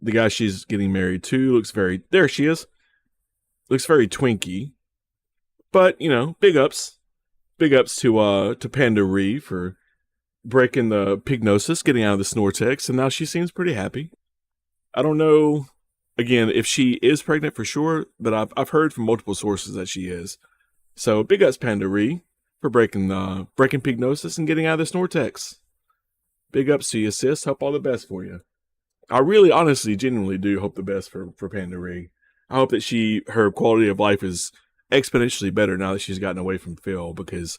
The guy she's getting married to looks there she is. Looks very twinky. But, you know, big ups. Big ups to Pandalea for breaking the pignosis, getting out of the Snortex, and now she seems pretty happy. I don't know, again, if she is pregnant for sure, but I've heard from multiple sources that she is. So big ups Pandalea for breaking pignosis and getting out of the Snortex. Big ups to you, sis. Hope all the best for you. I really, honestly, genuinely do hope the best for Pandalea. I hope that her quality of life is exponentially better now that she's gotten away from Phil, because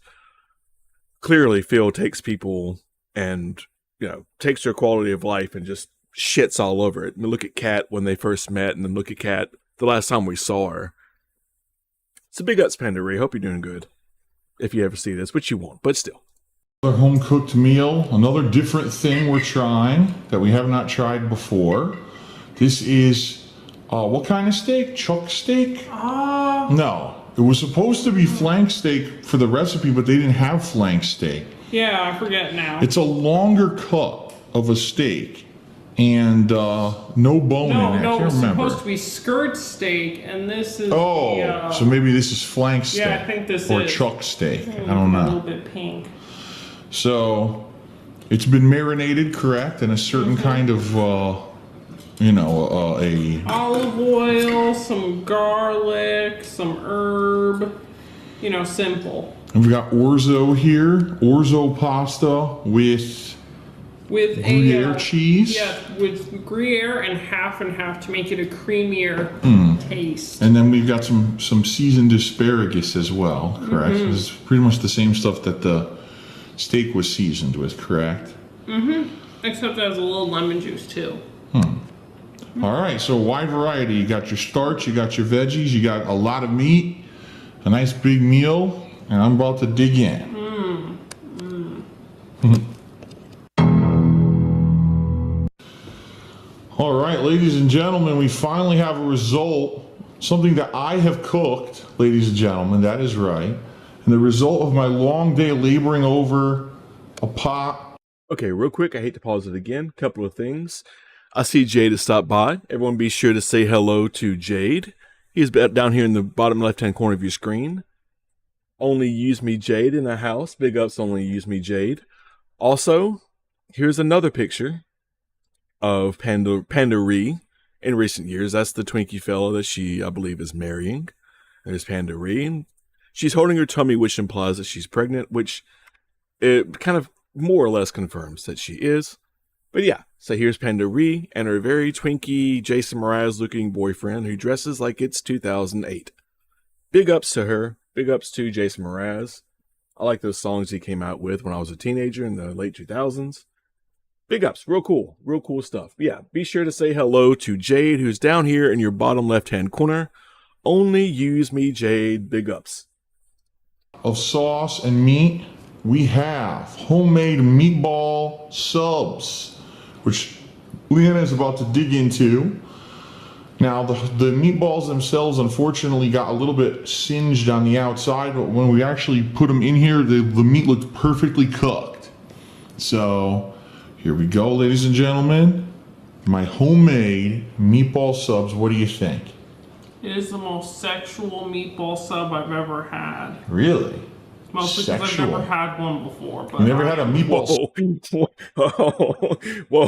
clearly Phil takes people and, you know, takes their quality of life and just shits all over it. I mean, look at Kat when they first met, and then look at Kat the last time we saw her. So big ups, Pandalea. Hope you're doing good. If you ever see this, which you won't, but still. Another home cooked meal, another different thing we're trying that we have not tried before. This is, what kind of steak? Chuck steak? No, it was supposed to be flank steak for the recipe, but they didn't have flank steak. Yeah, I forget now. It's a longer cut of a steak and no bone in it. I can't it's remember. supposed to be skirt steak, and this is so maybe this is flank steak. Yeah, I think this or is. chuck steak. I don't know. A little bit pink. So it's been marinated, correct, in a certain kind of, a Olive oil, some garlic, some herb, simple. And we've got orzo here, orzo pasta with Gruyere cheese. Yeah, with Gruyere and half to make it a creamier taste. And then we've got some seasoned asparagus as well, correct? Mm-hmm. It's pretty much the same stuff that the steak was seasoned with, correct? Except it has a little lemon juice too. All right, so wide variety. You got your starch, you got your veggies, you got a lot of meat, a nice big meal, and I'm about to dig in. All right, ladies and gentlemen, we finally have a result. Something that I have cooked, ladies and gentlemen, that is right. And the result of my long day laboring over a pot. Okay, real quick, I hate to pause it again. Couple of things. I see Jade has stopped by. Everyone be sure to say hello to Jade. He's down here in the bottom left-hand corner of your screen. Only Use Me Jade in the house. Big ups, Only Use Me Jade. Also, here's another picture of Pandaree in recent years. That's the Twinkie fella that she, I believe, is marrying. There's Pandaree. She's holding her tummy, which implies that she's pregnant, which it kind of more or less confirms that she is. But yeah, so here's Pandaree and her very Twinkie Jason Mraz looking boyfriend who dresses like it's 2008. Big ups to her. Big ups to Jason Mraz. I like those songs he came out with when I was a teenager in the late 2000s. Big ups. Real cool stuff. Yeah, be sure to say hello to Jade, who's down here in your bottom left-hand corner. Only Use Me Jade. Big ups. Of sauce and meat, we have homemade meatball subs, which Leanna is about to dig into. Now, the meatballs themselves, unfortunately, got a little bit singed on the outside, but when we actually put them in here, the meat looked perfectly cooked. So, here we go, ladies and gentlemen. My homemade meatball subs, what do you think? It is the most sexual meatball sub I've ever had. Really? Mostly because I've never had one before. But you never had a meatball sub? Whoa.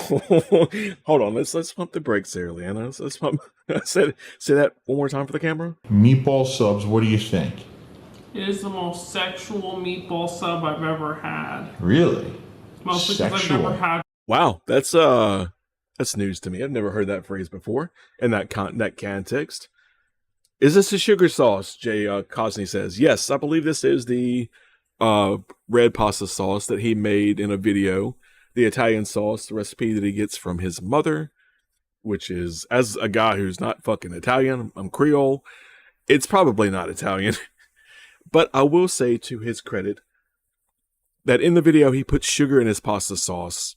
Hold on, let's pump the brakes there, Leanna. Let's pump. Say that one more time for the camera. Meatball subs, what do you think? It is the most sexual meatball sub I've ever had. Really? Mostly because I've never had. Wow, that's news to me. I've never heard that phrase before in that context. Is this a sugar sauce? Jay Cosney says. Yes, I believe this is the red pasta sauce that he made in a video. The Italian sauce, the recipe that he gets from his mother, which is, as a guy who's not fucking Italian, I'm Creole, it's probably not Italian. But I will say to his credit that in the video he put sugar in his pasta sauce.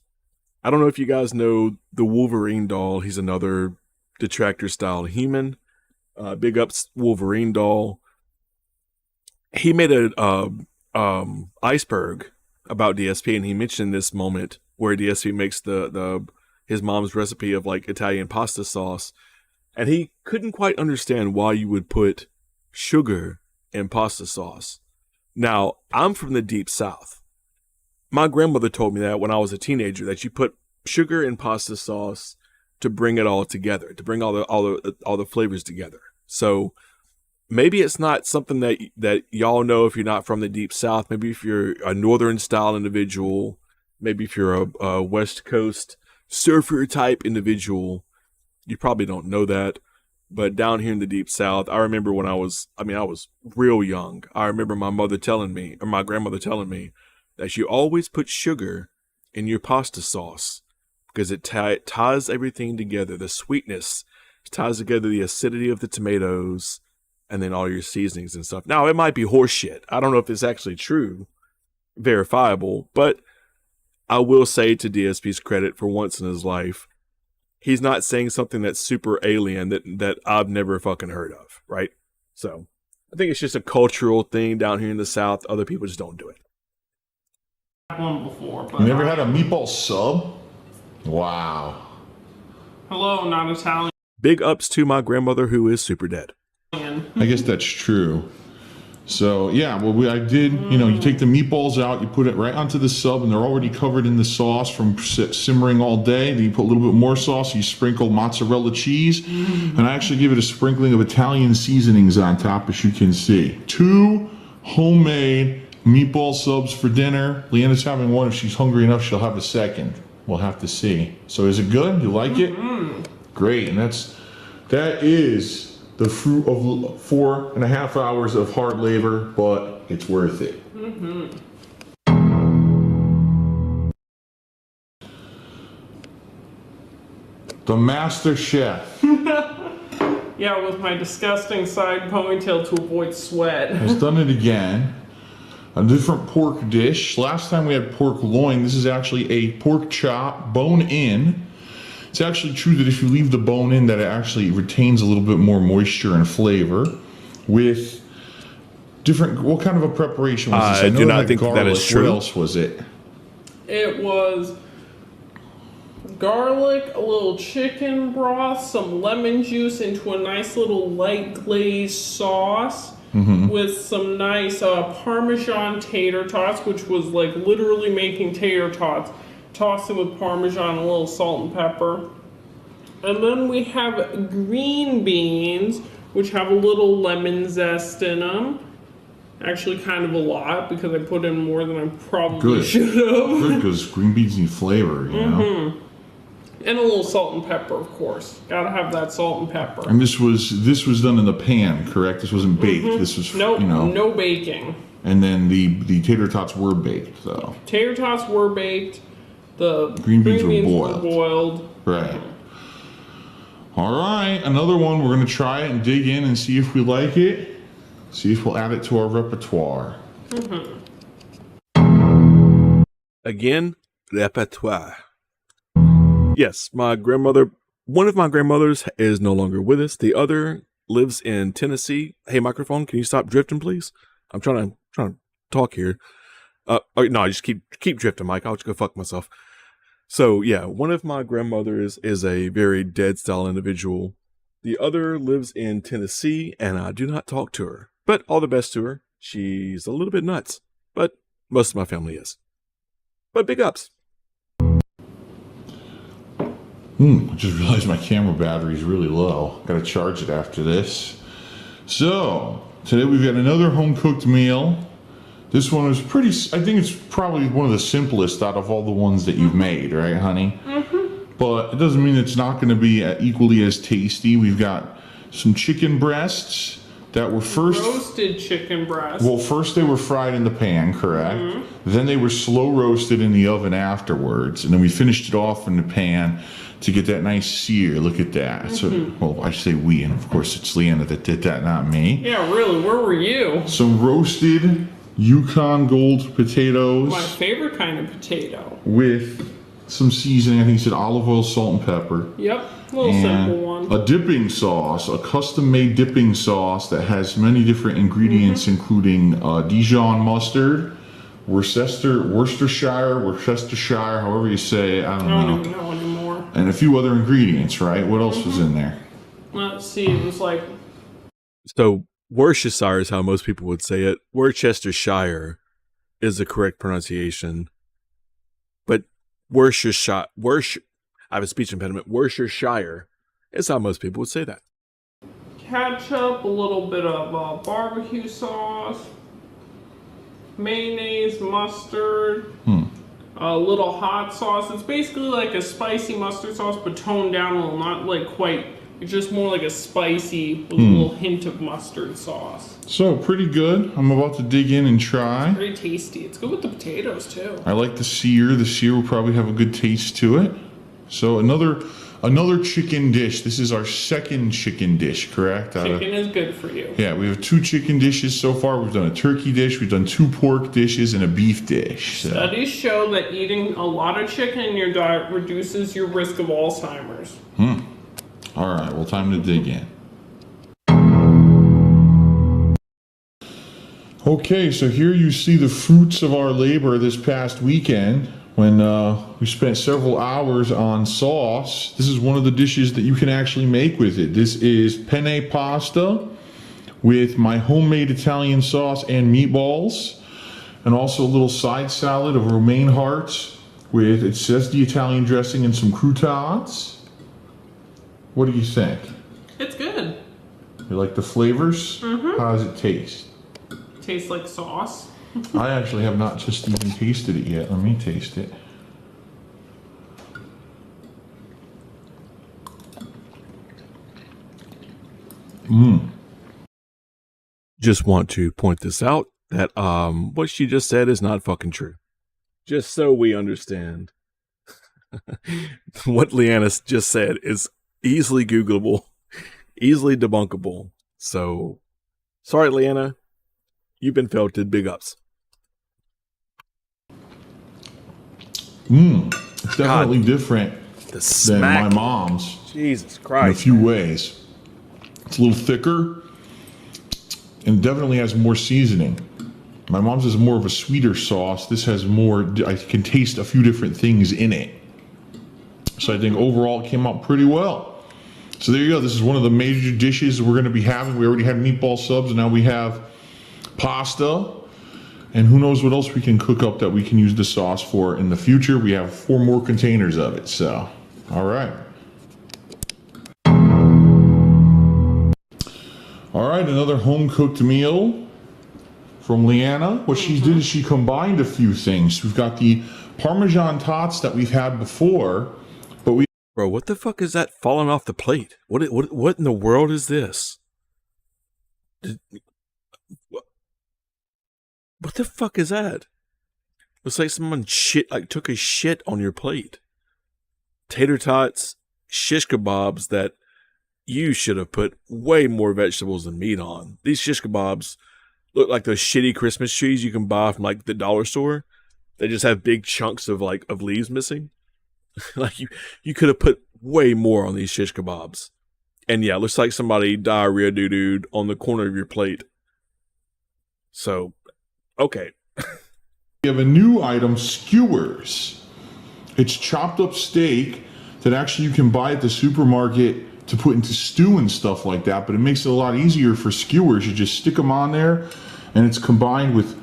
I don't know if you guys know the Wolverine doll. He's another Detractor style human. Big ups Wolverine doll. He made a iceberg about DSP, and he mentioned this moment where DSP makes his mom's recipe of like Italian pasta sauce, and he couldn't quite understand why you would put sugar in pasta sauce. Now, I'm from the deep south. My grandmother told me that when I was a teenager, that you put sugar in pasta sauce to bring it all together, to bring all the flavors together. So maybe it's not something that y'all know if you're not from the deep south. Maybe if you're a northern style individual, maybe if you're a West Coast surfer type individual, you probably don't know that. But down here in the deep south, I remember when I was real young. I remember my grandmother telling me that you always put sugar in your pasta sauce because it ties everything together. The sweetness ties together the acidity of the tomatoes and then all your seasonings and stuff. Now, it might be horse shit. I don't know if it's actually true, verifiable, but I will say to DSP's credit, for once in his life, he's not saying something that's super alien that I've never fucking heard of, right? So I think it's just a cultural thing down here in the South. Other people just don't do it. One before, but You never had a meatball sub? Wow. hello, not Italian. Big ups to my grandmother, who is super dead. I guess that's true. So yeah, well, I did. You know, you take the meatballs out, you put it right onto the sub, and they're already covered in the sauce from simmering all day. Then you put a little bit more sauce. You sprinkle mozzarella cheese, and I actually give it a sprinkling of Italian seasonings on top, as you can see. 2 homemade meatball subs for dinner. Leanna's having one. If she's hungry enough, she'll have a second. We'll have to see. So is it good? You like it? Great, and that is the fruit of 4.5 hours of hard labor, but it's worth it. The Master Chef Yeah, with my disgusting side ponytail to avoid sweat. has done it again. A different pork dish. Last time we had pork loin. This is actually a pork chop, bone in. It's actually true that if you leave the bone in, that it actually retains a little bit more moisture and flavor. With different, what kind of a preparation was this? I do know not it had think that is garlic. true. What else was it? It was garlic, a little chicken broth, some lemon juice into a nice little light glazed sauce with some nice Parmesan tater tots, which was like literally making tater tots. Toss them with Parmesan, a little salt and pepper. And then we have green beans, which have a little lemon zest in them. Actually, kind of a lot, because I put in more than I probably should have. Good, because green beans need flavor, you know? And a little salt and pepper, of course. Gotta have that salt and pepper. And this was done in the pan, correct? This wasn't baked. This was, Nope, you know. no baking. And then the tater tots were baked, though. Tater tots were baked. The Green beans were were boiled. Right. All right, another one. We're going to try it and dig in and see if we like it. See if we'll add it to our repertoire. Again, repertoire. Yes, my grandmother, one of my grandmothers is no longer with us. The other lives in Tennessee. Hey, microphone, can you stop drifting, please? I'm trying to talk here. No, just keep drifting, Mike. I'll just go fuck myself. So yeah, one of my grandmothers is a very dead style individual. The other lives in Tennessee, and I do not talk to her. But all the best to her. She's a little bit nuts, but most of my family is. But big ups. I just realized my camera battery is really low. Got to charge it after this. So today we've got another home cooked meal. This one is pretty, I think it's probably one of the simplest out of all the ones that you've made, right, honey? But it doesn't mean it's not going to be equally as tasty. We've got some chicken breasts that were first... Roasted chicken breasts. Well, first they were fried in the pan, correct? Then they were slow roasted in the oven afterwards. And then we finished it off in the pan to get that nice sear. Look at that. So, well, I say we, and of course it's Leanna that did that, not me. Yeah, really, where were you? Some roasted Yukon Gold potatoes. My favorite kind of potato. With some seasoning. I think it said olive oil, salt, and pepper. Yep, a little simple one. A dipping sauce, a custom-made dipping sauce that has many different ingredients, including Dijon mustard, Worcestershire, however you say it, I don't even know anymore. and a few other ingredients, right? What else was in there? Let's see, it was like... So Worcestershire is how most people would say it. Worcestershire is the correct pronunciation. But Worcestershire, I have a speech impediment. Worcestershire is how most people would say that. Ketchup, a little bit of barbecue sauce, mayonnaise, mustard, a little hot sauce. It's basically like a spicy mustard sauce, but toned down a little, not like quite. It's just more like a spicy with a little hint of mustard sauce. So, pretty good. I'm about to dig in and try. Pretty tasty. It's good with the potatoes too. I like the sear. The sear will probably have a good taste to it. So another another chicken dish. This is our second chicken dish, correct? Chicken is good for you. Yeah, we have 2 chicken dishes so far. We've done a turkey dish, we've done 2 pork dishes, and a beef dish. So. Studies show that eating a lot of chicken in your diet reduces your risk of Alzheimer's. All right, well, time to dig in. Okay, so here you see the fruits of our labor this past weekend when we spent several hours on sauce. This is one of the dishes that you can actually make with it. This is penne pasta with my homemade Italian sauce and meatballs, and also a little side salad of romaine hearts with, it says, the Italian dressing and some croutons. What do you think? It's good. You like the flavors? Mm-hmm. How does it taste? Tastes like sauce. I actually have not just even tasted it yet. Let me taste it. Just want to point this out that what she just said is not fucking true. Just so we understand. What Leanna just said is easily Googleable, easily debunkable. So, sorry, Leanna. You've been felted. Big ups. It's definitely God, different than my mom's. Jesus In a Christ. few ways. It's a little thicker and definitely has more seasoning. My mom's is more of a sweeter sauce. This has more, I can taste a few different things in it. So I think overall it came out pretty well. So there you go. This is one of the major dishes we're going to be having. We already had meatball subs, and now we have pasta, and who knows what else we can cook up that we can use the sauce for in the future. We have 4 more containers of it, so all right. All right, another home-cooked meal from Leanna. What she did is she combined a few things. We've got the Parmesan tots that we've had before, but we... Bro, what the fuck is that falling off the plate? What in the world is this? What the fuck is that? Looks like someone took a shit on your plate. Tater tots, shish kebabs that you should have put way more vegetables than meat on. These shish kebabs look like those shitty Christmas trees you can buy from like the dollar store. They just have big chunks of leaves missing. Like you could have put way more on these shish kebabs. And yeah, it looks like somebody diarrhea doo-dooed on the corner of your plate. So, okay. We have a new item, skewers. It's chopped up steak that actually you can buy at the supermarket to put into stew and stuff like that, but it makes it a lot easier for skewers. You just stick them on there, and it's combined with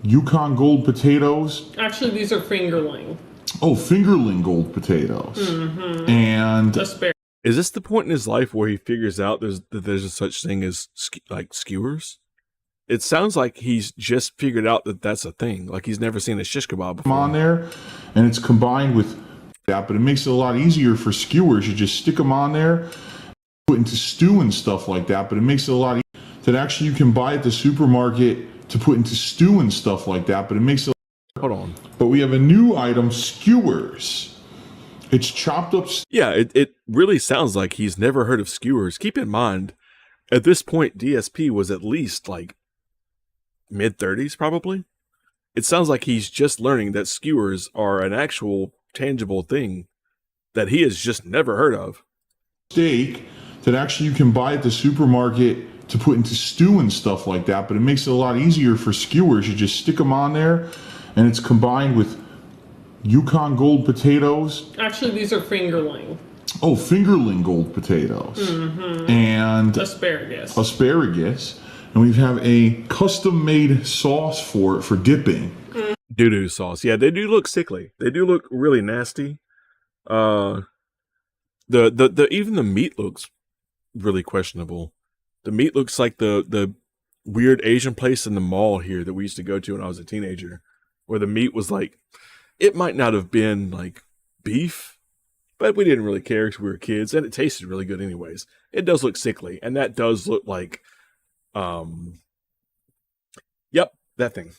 Yukon Gold potatoes. Actually, these are fingerling. Oh, fingerling gold potatoes. Mm-hmm. And asparagus. Is this the point in his life where he figures out that there's a such thing as skewers? It sounds like he's just figured out that that's a thing. Like he's never seen a shish kebab before. On there, and it's combined with that, but it makes it a lot easier for skewers. You just stick them on there, put into stew and stuff like that, but it makes it a lot easier. That actually you can buy at the supermarket to put into stew and stuff like that, but it makes it... Hold on. But we have a new item, skewers. It's chopped up... Yeah, it really sounds like he's never heard of skewers. Keep in mind, at this point, DSP was at least like mid-30s probably. It sounds like he's just learning that skewers are an actual tangible thing that he has just never heard of. Steak that actually you can buy at the supermarket to put into stew and stuff like that, but it makes it a lot easier for skewers. You just stick them on there, and it's combined with Yukon Gold potatoes. Actually, these are fingerling. Oh, fingerling gold potatoes. Mm-hmm. And asparagus. And we have a custom-made sauce for it for dipping. Doo-doo sauce. Yeah, they do look sickly. They do look really nasty. The even the meat looks really questionable. The meat looks like the weird Asian place in the mall here that we used to go to when I was a teenager, where the meat was like, it might not have been like beef, but we didn't really care because we were kids, and it tasted really good anyways. It does look sickly, and that does look like, yep, that thing.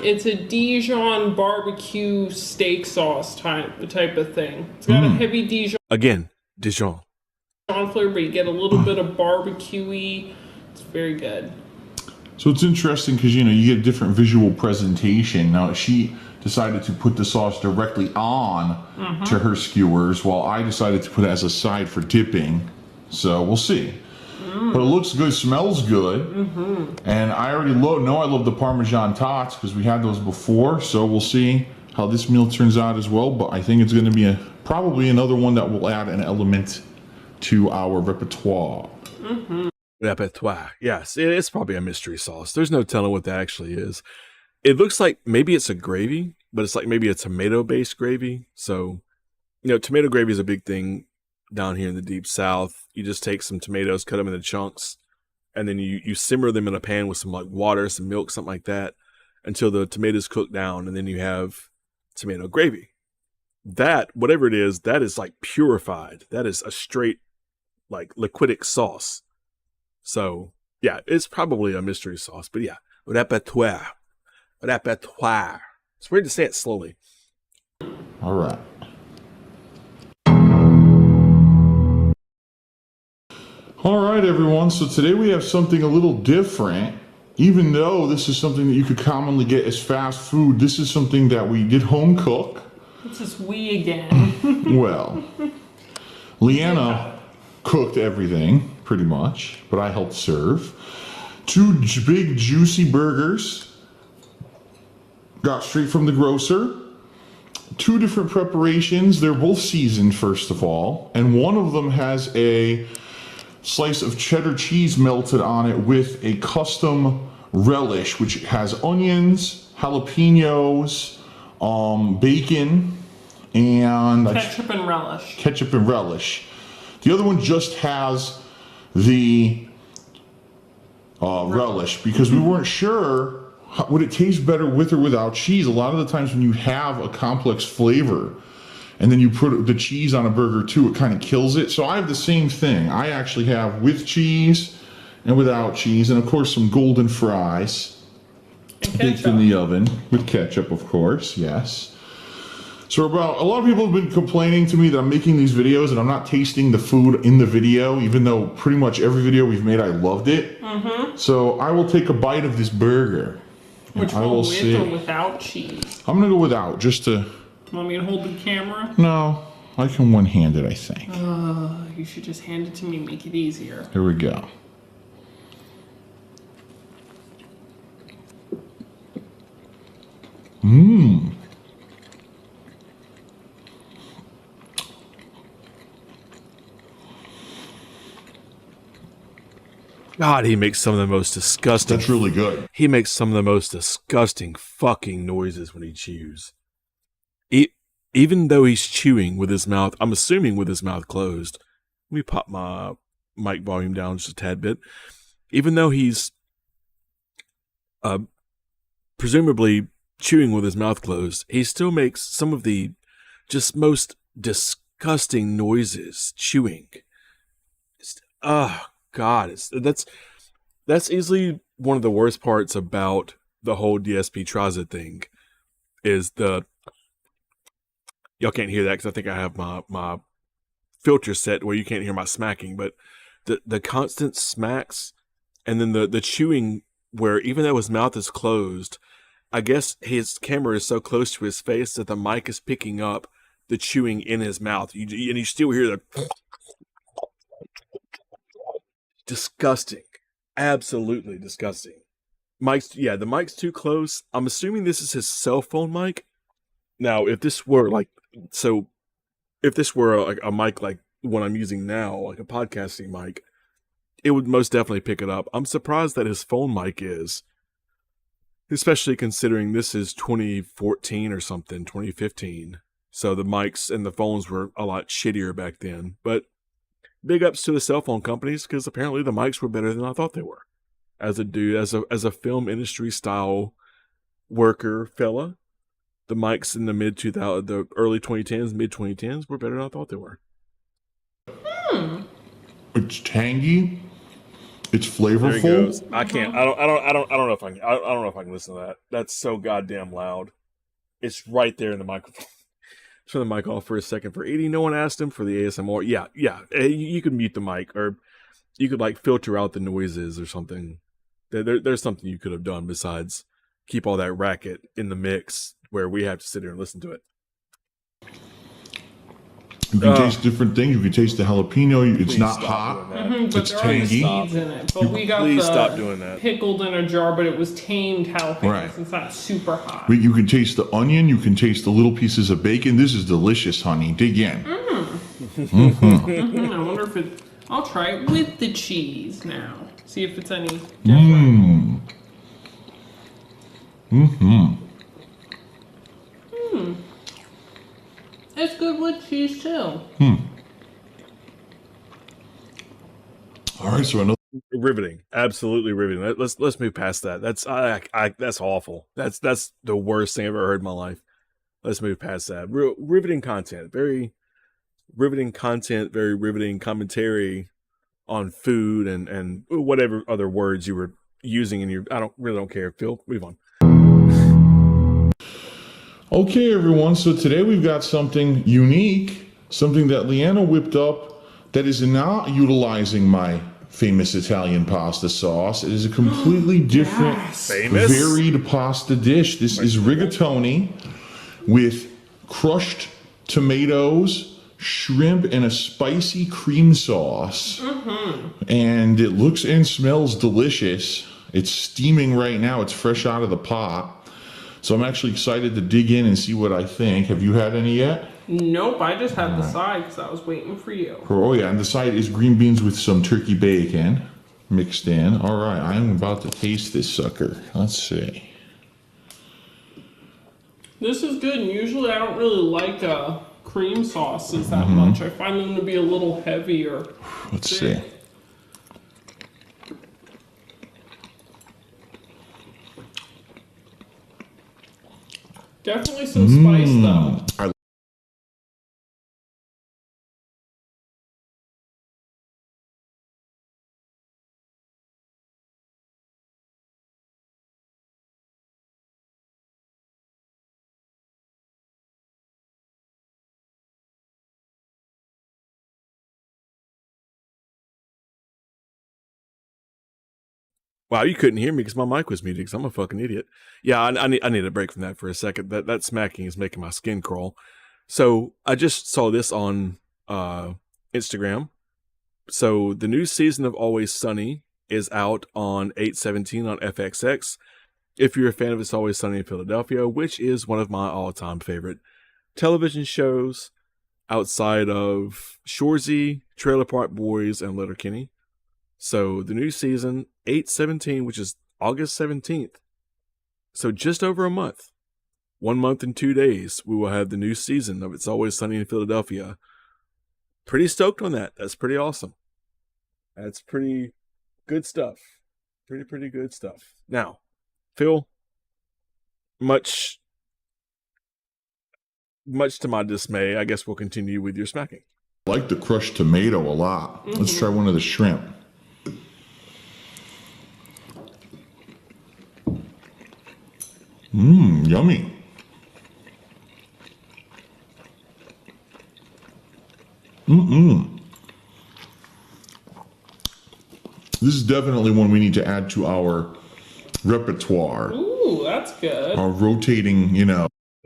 It's a Dijon barbecue steak sauce type of thing. It's got a heavy Dijon Again, Dijon. flavor, but you get a little bit of barbecue-y. It's very good. So it's interesting because, you know, you get a different visual presentation. Now, she decided to put the sauce directly on to her skewers, while I decided to put it as a side for dipping. So we'll see. But it looks good, smells good. And I already know I love the Parmesan tots because we had those before. So we'll see how this meal turns out as well. But I think it's going to be probably another one that will add an element to our repertoire. Repertoire. Yes, it's probably a mystery sauce. There's no telling what that actually is. It looks like maybe it's a gravy, but it's like maybe a tomato-based gravy. So, you know, tomato gravy is a big thing down here in the deep south. You just take some tomatoes, cut them into chunks, and then you simmer them in a pan with some like water, some milk, something like that, until the tomatoes cook down, and then you have tomato gravy. That, whatever it is, that is like purified. That is a straight like liquidic sauce. So, yeah, it's probably a mystery sauce. But yeah, repertoire. Repertoire. It's weird to say it slowly. All right. All right, everyone. So today we have something a little different. Even though this is something that you could commonly get as fast food, this is something that we did home cook. This is we again. Well, Leanna cooked everything, pretty much, but I helped serve. 2 big juicy burgers, got straight from the grocer. 2 different preparations. They're both seasoned, first of all, and one of them has a slice of cheddar cheese melted on it with a custom relish, which has onions, jalapenos, bacon, and Ketchup and relish. Ketchup and relish. The other one just has the relish, because we weren't sure would it taste better with or without cheese. A lot of the times when you have a complex flavor and then you put the cheese on a burger too, it kind of kills it. So I have the same thing. I actually have with cheese and without cheese, and of course some golden fries baked in the oven with ketchup, of course. Yes. So a lot of people have been complaining to me that I'm making these videos and I'm not tasting the food in the video, even though pretty much every video we've made I loved it. So I will take a bite of this burger. Which I one, will with see. or without cheese? I'm gonna go without, just to. Want me to hold the camera? No, I can one-hand it, I think. You should just hand it to me, make it easier. Here we go. God, he makes some of the most disgusting. That's really good. He makes some of the most disgusting fucking noises when he chews. Even though he's chewing with his mouth, I'm assuming with his mouth closed. Let me pop my mic volume down just a tad bit. Even though he's presumably chewing with his mouth closed, he still makes some of the just most disgusting noises chewing. God, that's easily one of the worst parts about the whole DSP Tries It thing. Is y'all can't hear that because I think I have my filter set where you can't hear my smacking, but the constant smacks and then the chewing where even though his mouth is closed, I guess his camera is so close to his face that the mic is picking up the chewing in his mouth. And you still hear the disgusting. Absolutely disgusting. The mic's too close. I'm assuming this is his cell phone mic. Now, if this were a mic like what I'm using now, like a podcasting mic, it would most definitely pick it up. I'm surprised that his phone mic is, especially considering this is 2014 or something, 2015. So the mics and the phones were a lot shittier back then. But big ups to the cell phone companies, because apparently the mics were better than I thought they were. As a film industry style worker fella, the mics in the early 2010s, mid 2010s were better than I thought they were. It's tangy. It's There he flavorful. goes. I can't. I don't know if I can. I don't know if I can listen to that. That's so goddamn loud. It's right there in the microphone. Turn the mic off for a second for 80. No one asked him for the ASMR. Yeah. You could mute the mic, or you could like filter out the noises or something. There's something you could have done besides keep all that racket in the mix where we have to sit here and listen to it. You can taste different things. You can taste the jalapeno. It's not stop hot. doing that. But It's there are the tangy. seeds in it. But we got Please the stop doing that. pickled in a jar, but it was tamed jalapenos. Right. It's not super hot. But you can taste the onion. You can taste the little pieces of bacon. This is delicious, honey. Dig in. I wonder if it. I'll try it with the cheese now. See if it's any different. It's good with cheese too. All right, so another. Riveting, absolutely riveting. Let's move past that. That's that's awful. That's the worst thing I've ever heard in my life. Let's move past that. Riveting content, very riveting content, very riveting commentary on food and whatever other words you were using in your. I really don't care. Phil, move on. Okay, everyone. So today we've got something unique, something that Leanna whipped up that is not utilizing my famous Italian pasta sauce. It is a completely different, Famous? varied pasta dish. This is rigatoni with crushed tomatoes, shrimp, and a spicy cream sauce. And it looks and smells delicious. It's steaming right now. It's fresh out of the pot. So I'm actually excited to dig in and see what I think. Have you had any yet? Nope, I just had the side because I was waiting for you. Oh yeah, and the side is green beans with some turkey bacon mixed in. All right, I'm about to taste this sucker. Let's see. This is good, and usually I don't really like cream sauces that much. I find them to be a little heavier. Let's see. Definitely some spice though. Wow, you couldn't hear me because my mic was muted because I'm a fucking idiot. Yeah, I need a break from that for a second. That smacking is making my skin crawl. So I just saw this on Instagram. So the new season of Always Sunny is out on 8/17 on FXX. If you're a fan of It's Always Sunny in Philadelphia, which is one of my all-time favorite television shows outside of Shoresy, Trailer Park Boys, and Letterkenny. So the new season, 8/17, which is August 17th. So just over a month. 1 month and 2 days, we will have the new season of It's Always Sunny in Philadelphia. Pretty stoked on that. That's pretty awesome. That's pretty good stuff. Pretty good stuff. Now, Phil, much to my dismay, I guess we'll continue with your smacking. I like the crushed tomato a lot. Let's try one of the shrimp. Yummy. This is definitely one we need to add to our repertoire. Ooh, that's good. Our rotating,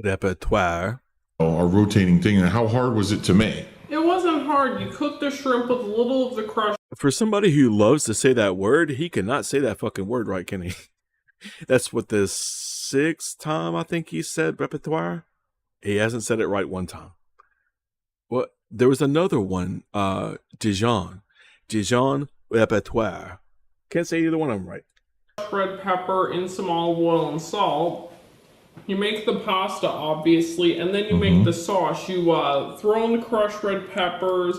Repertoire. our rotating thing. And how hard was it to make? It wasn't hard. You cook the shrimp with a little of the crushed. For somebody who loves to say that word, he cannot say that fucking word right, can he? That's what the 6th time I think he said repertoire. He hasn't said it right one time. Well, there was another one, Dijon repertoire. Can't say either one of them right. Red pepper in some olive oil and salt. You make the pasta, obviously, and then you make the sauce. You throw in the crushed red peppers,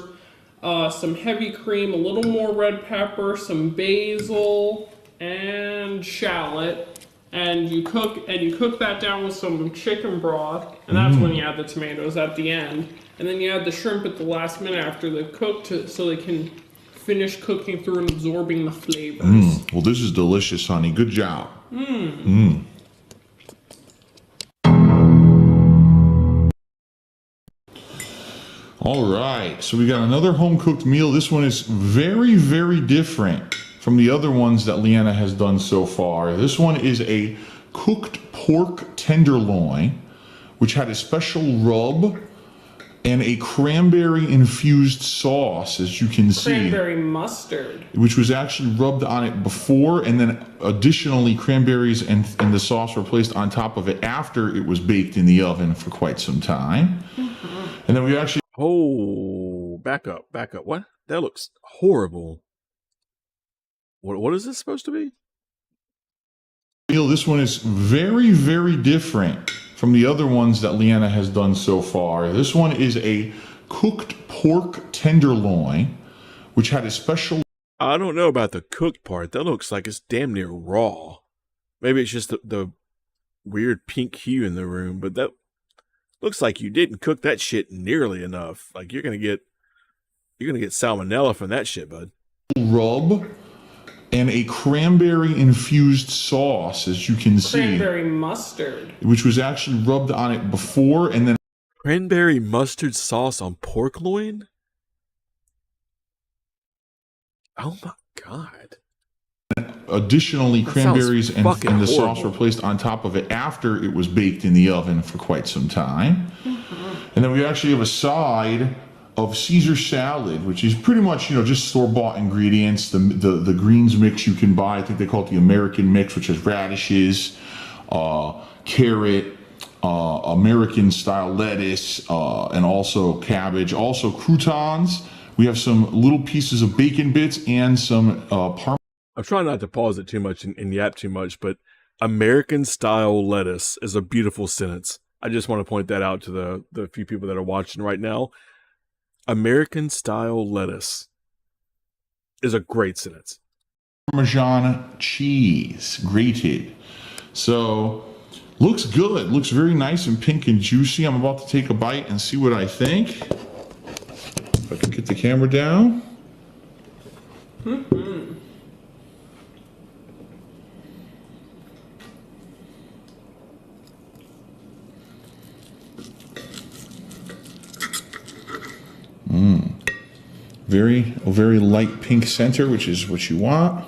some heavy cream, a little more red pepper, some basil, and shallot, and you cook that down with some chicken broth, and that's when you add the tomatoes at the end, and then you add the shrimp at the last minute after they've cooked so they can finish cooking through and absorbing the flavors. Well, this is delicious, honey. Good job. All right, so we got another home-cooked meal. This one is very, very different from the other ones that Leanna has done so far. This one is a cooked pork tenderloin, which had a special rub and a cranberry-infused sauce, as you can see. Cranberry mustard. Which was actually rubbed on it before, and then additionally cranberries and the sauce were placed on top of it after it was baked in the oven for quite some time. And then we actually... Oh, back up. What? That looks horrible. What is this supposed to be? This one is very, very different from the other ones that Leanna has done so far. This one is a cooked pork tenderloin, which had a special... I don't know about the cooked part. That looks like it's damn near raw. Maybe it's just the weird pink hue in the room, but that looks like you didn't cook that shit nearly enough. Like you're gonna get salmonella from that shit, bud. Rub and a cranberry-infused sauce, as you can see. Cranberry mustard. Which was actually rubbed on it before, and then... Cranberry mustard sauce on pork loin? Oh my god. Additionally, That cranberries sounds and fucking the sauce horrible. were placed on top of it after it was baked in the oven for quite some time. And then we actually have a side of Caesar salad, which is pretty much, just store-bought ingredients. The greens mix you can buy. I think they call it the American mix, which has radishes, carrot, American-style lettuce, and also cabbage. Also croutons. We have some little pieces of bacon bits and some Parmesan. I'm trying not to pause it too much and yap too much, but American-style lettuce is a beautiful sentence. I just want to point that out to the few people that are watching right now. American-style lettuce is a great sentence. Parmesan cheese, grated. So, looks good. Looks very nice and pink and juicy. I'm about to take a bite and see what I think. If I can get the camera down. A very light pink center, which is what you want.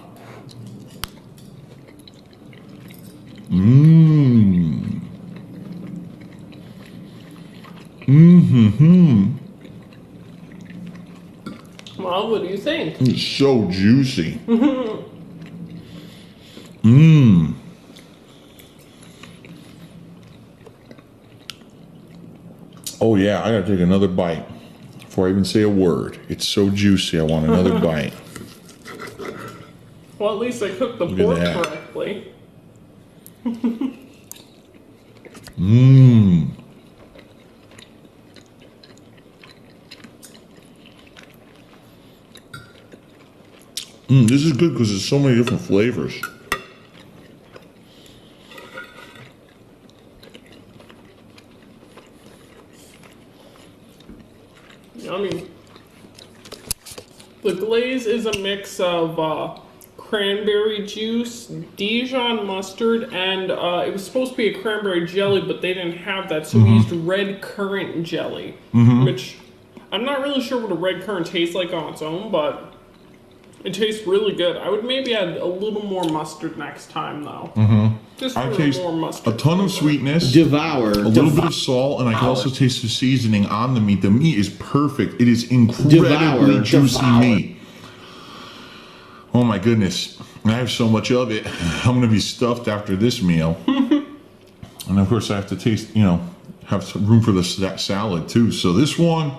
Well, what do you think? It's so juicy. Oh yeah, I gotta take another bite before I even say a word. It's so juicy, I want another bite. Well, at least I cooked the Look at pork that. correctly. This is good because there's so many different flavors. Yummy. The glaze is a mix of cranberry juice, Dijon mustard, and it was supposed to be a cranberry jelly, but they didn't have that, so we used red currant jelly, which I'm not really sure what a red currant tastes like on its own, but it tastes really good. I would maybe add a little more mustard next time, though. Just I for taste more mustard. a ton of sweetness, Devour. a little bit of salt, and I can also taste the seasoning on the meat. The meat is perfect. It is incredibly juicy meat. Oh my goodness. I have so much of it. I'm going to be stuffed after this meal. And of course I have to taste, have some room for the salad too. So this one,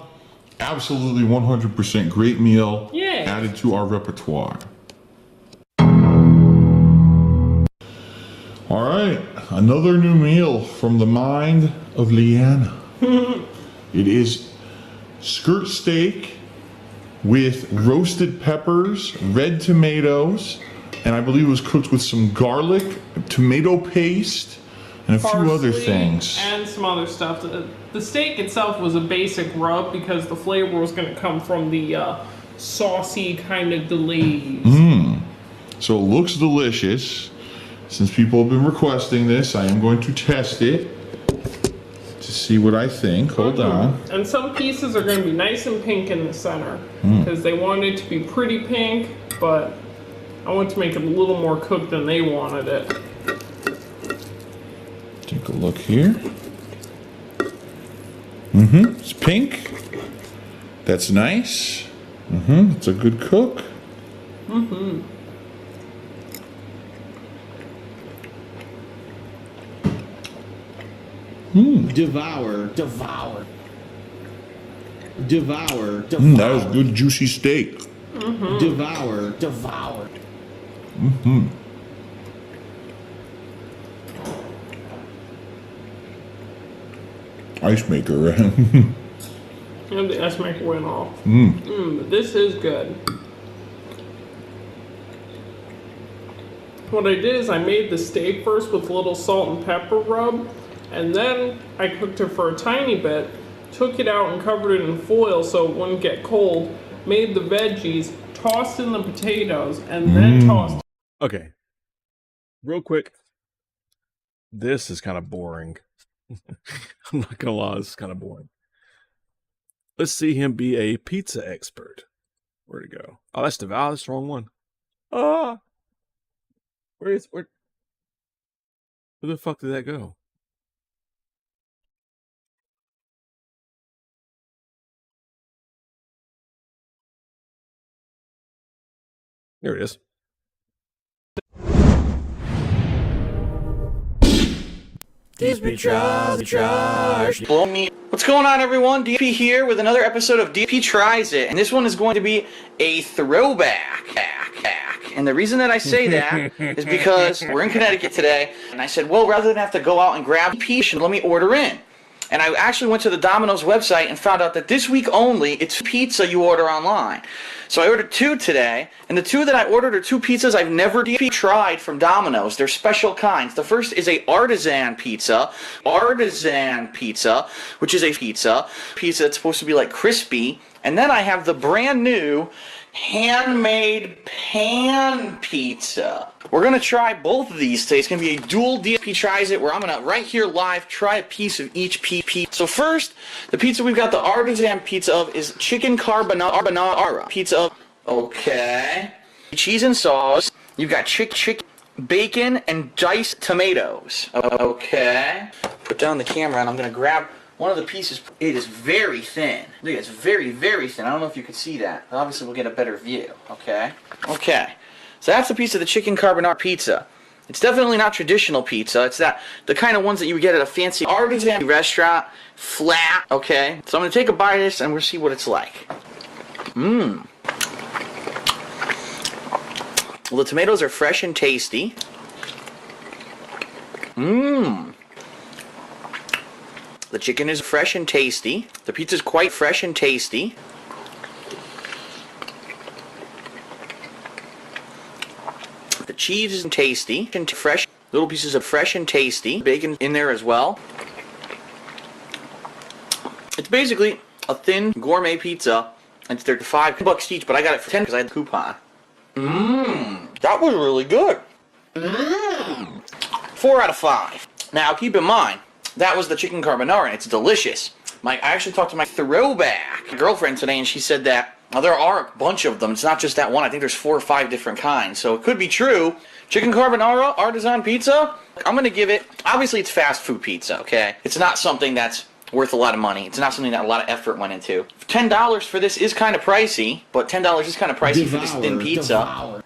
absolutely 100% great meal. Yay. Added to our repertoire. All right, another new meal from the mind of Leanna. It is skirt steak with roasted peppers, red tomatoes, and I believe it was cooked with some garlic, tomato paste, and a few other Parsley things. and some other stuff. The steak itself was a basic rub because the flavor was going to come from the saucy kind of glaze. So it looks delicious. Since people have been requesting this, I am going to test it to see what I think. Hold on. And some pieces are going to be nice and pink in the center because they wanted it to be pretty pink, but I want to make it a little more cooked than they wanted it. Take a look here. It's pink. That's nice. It's a good cook. Devour. Devour. Devour. That is good juicy steak. Devour. Devour. Ice maker. And the ice maker went off. But this is good. What I did is I made the steak first with a little salt and pepper rub, and then I cooked it for a tiny bit, took it out and covered it in foil so it wouldn't get cold, made the veggies, tossed in the potatoes, and then tossed. Okay. Real quick. This is kind of boring. I'm not gonna lie, this is kind of boring. Let's see him be a pizza expert. Where'd it go? Oh, that's the wrong one. Ah! Where the fuck did that go? There it is. What's going on, everyone? DP here with another episode of DP Tries It, and this one is going to be a throwback. And the reason that I say that is because we're in Connecticut today, and I said, well, rather than have to go out and grab pizza, let me order in. And I actually went to the Domino's website and found out that this week only, it's pizza you order online. So I ordered 2 today, and the 2 that I ordered are 2 pizzas I've never tried from Domino's. They're special kinds. The first is a artisan pizza, which is a pizza that's supposed to be like crispy. And then I have the brand new handmade pan pizza. We're going to try both of these today. It's going to be a dual DSP Tries It, where I'm going to, right here live, try a piece of each pizza. So first, the pizza we've got the artisan pizza of is chicken carbonara. Pizza of, okay. Cheese and sauce. You've got chicken, bacon, and diced tomatoes. Okay. Put down the camera, and I'm going to grab one of the pieces. It is very thin. Look, it's very, very thin. I don't know if you can see that. Obviously, we'll get a better view. Okay. So that's a piece of the chicken carbonara pizza. It's definitely not traditional pizza. It's the kind of ones that you would get at a fancy artisan restaurant, flat. Okay. So I'm gonna take a bite of this and we'll see what it's like. Well, the tomatoes are fresh and tasty. The chicken is fresh and tasty. The pizza is quite fresh and tasty. The cheese is tasty and fresh. Little pieces of fresh and tasty. Bacon in there as well. It's basically a thin gourmet pizza. And they're $5 each, but I got it for 10 because I had the coupon. That was really good. 4 out of 5. Now keep in mind, that was the chicken carbonara, and it's delicious. I actually talked to my throwback girlfriend today, and she said that there are a bunch of them. It's not just that one. I think there's 4 or 5 different kinds. So it could be true. Chicken carbonara, artisan pizza, I'm going to give it, obviously it's fast food pizza, okay? It's not something that's worth a lot of money. It's not something that a lot of effort went into. $10 for this is kind of pricey, but $10 is kind of pricey for this thin pizza.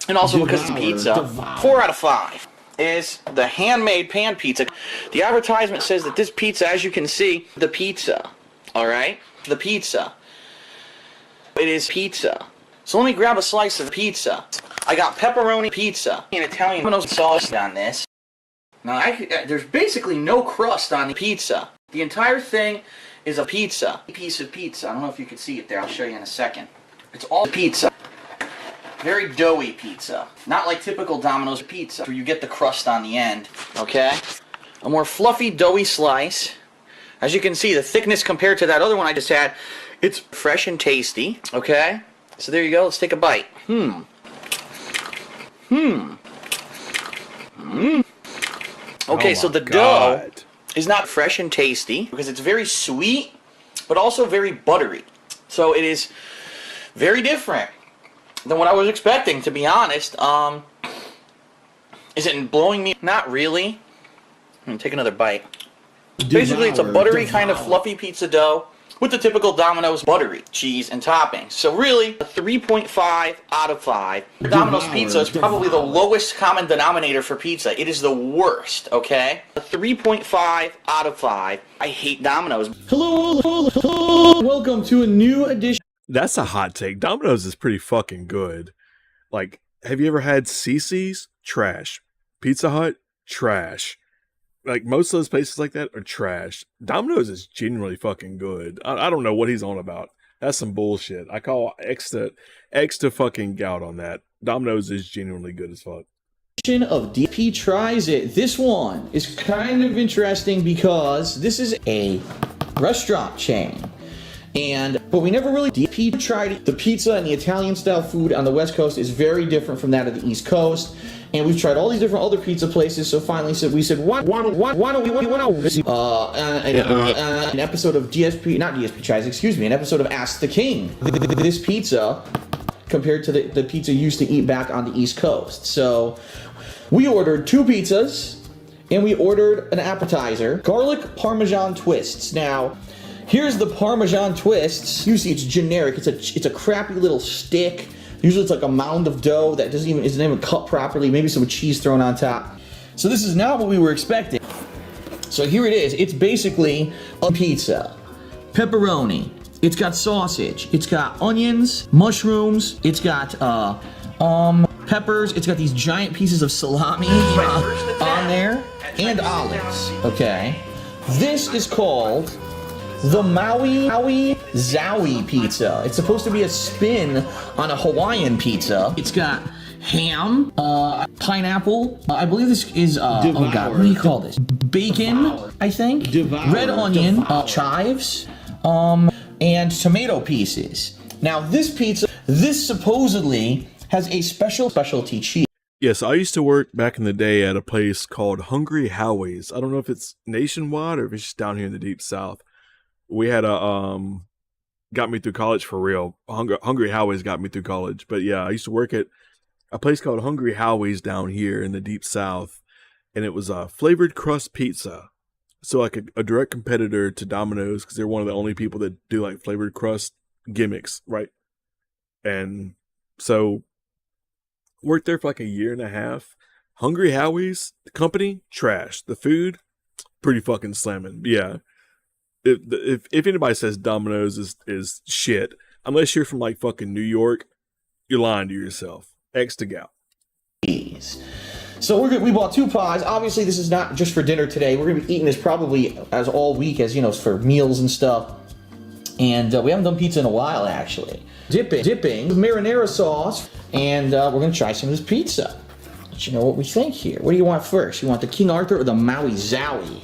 And also because it's pizza. 4 out of 5. Is the handmade pan pizza. The advertisement says that this pizza, as you can see, the pizza, alright? The pizza. It is pizza. So let me grab a slice of pizza. I got pepperoni pizza and Italian sauce on this. Now, there's basically no crust on the pizza. The entire thing is a pizza. A piece of pizza. I don't know if you can see it there. I'll show you in a second. It's all pizza. Very doughy pizza. Not like typical Domino's pizza, where you get the crust on the end, okay? A more fluffy, doughy slice. As you can see, the thickness compared to that other one I just had, it's fresh and tasty, okay? So there you go. Let's take a bite. Okay, so the dough is not fresh and tasty because it's very sweet, but also very buttery. So it is very different than what I was expecting, to be honest. Is it blowing me? Not really. I'm gonna take another bite. Basically, it's a buttery kind of fluffy pizza dough with the typical Domino's buttery cheese and toppings. So really, a 3.5 out of 5. Domino's pizza is probably the lowest common denominator for pizza. It is the worst, okay? A 3.5 out of 5. I hate Domino's. Hello. Welcome to a new edition. That's a hot take. Domino's is pretty fucking good. Like, have you ever had CC's? Trash. Pizza Hut? Trash. Like, most of those places like that are trash. Domino's is genuinely fucking good. I don't know what he's on about. That's some bullshit. I call extra fucking gout on that. Domino's is genuinely good as fuck. Of DP Tries It. This one is kind of interesting because this is a restaurant chain. But we never really DP tried it. The pizza and the Italian style food on the West Coast is very different from that of the East Coast. And we've tried all these different other pizza places, so finally we said, why don't we an episode of an episode of Ask the King. This pizza compared to the pizza used to eat back on the East Coast. So we ordered 2 pizzas, and we ordered an appetizer, garlic Parmesan twists. Now, here's the Parmesan twists. You see, it's generic. It's a crappy little stick. Usually it's like a mound of dough that isn't even cut properly. Maybe some cheese thrown on top. So this is not what we were expecting. So here it is. It's basically a pizza. Pepperoni. It's got sausage. It's got onions, mushrooms. It's got peppers. It's got these giant pieces of salami on there and olives. Okay. This is called the Maui Zowie pizza. It's supposed to be a spin on a Hawaiian pizza. It's got ham, pineapple. I believe this is oh god, what do you call this? Bacon, I think. Red onion, chives, and tomato pieces. Now this pizza, this supposedly has a specialty cheese. Yes, I used to work back in the day at a place called Hungry Howie's. I don't know if it's nationwide or if it's just down here in the deep south. We had got me through college for real. Hungry Howie's got me through college. But yeah, I used to work at a place called Hungry Howie's down here in the deep south. And it was a flavored crust pizza. So like a direct competitor to Domino's because they're one of the only people that do like flavored crust gimmicks, right? And so worked there for like a year and a half. Hungry Howie's, the company, trash. The food, pretty fucking slamming. Yeah. If anybody says Domino's is shit, unless you're from like fucking New York, you're lying to yourself. X to gout. So we bought 2 pies. Obviously, this is not just for dinner today. We're gonna be eating this probably as all week, as you know, for meals and stuff. And we haven't done pizza in a while, actually. Dipping marinara sauce, and we're gonna try some of this pizza. Let you know what we think here. What do you want first? You want the King Arthur or the Maui Zowie?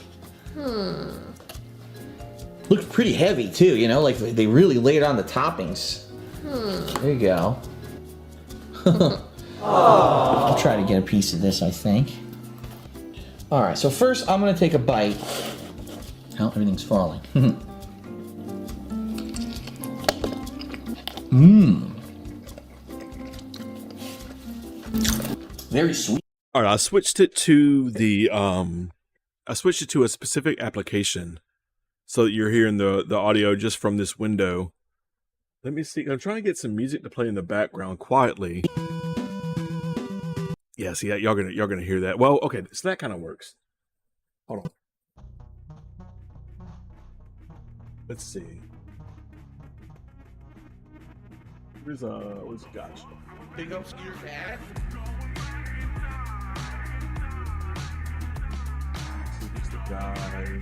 Looks pretty heavy too, you know, like they really laid on the toppings. There you go. I'll try to get a piece of this, I think. Alright, so first I'm gonna take a bite. Oh, everything's falling. Very sweet. Alright, I switched it to a specific application. So that you're hearing the audio just from this window. Let me see. I'm trying to get some music to play in the background quietly. Yeah, see, y'all gonna hear that. Well, okay, so that kind of works. Hold on. Let's see. Where's Josh? Pick up Skeeter's hat. Who's the guy?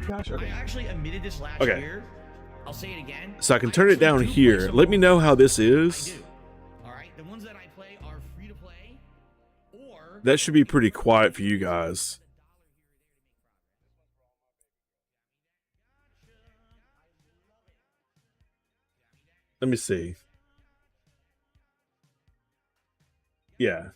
Gosh, okay. I actually admitted this last Okay. year. I'll say it again. So I can turn it down here. Let me know how this is. All right, the ones that I play are free to play, or That should be pretty quiet for you guys. Let me see. Yeah.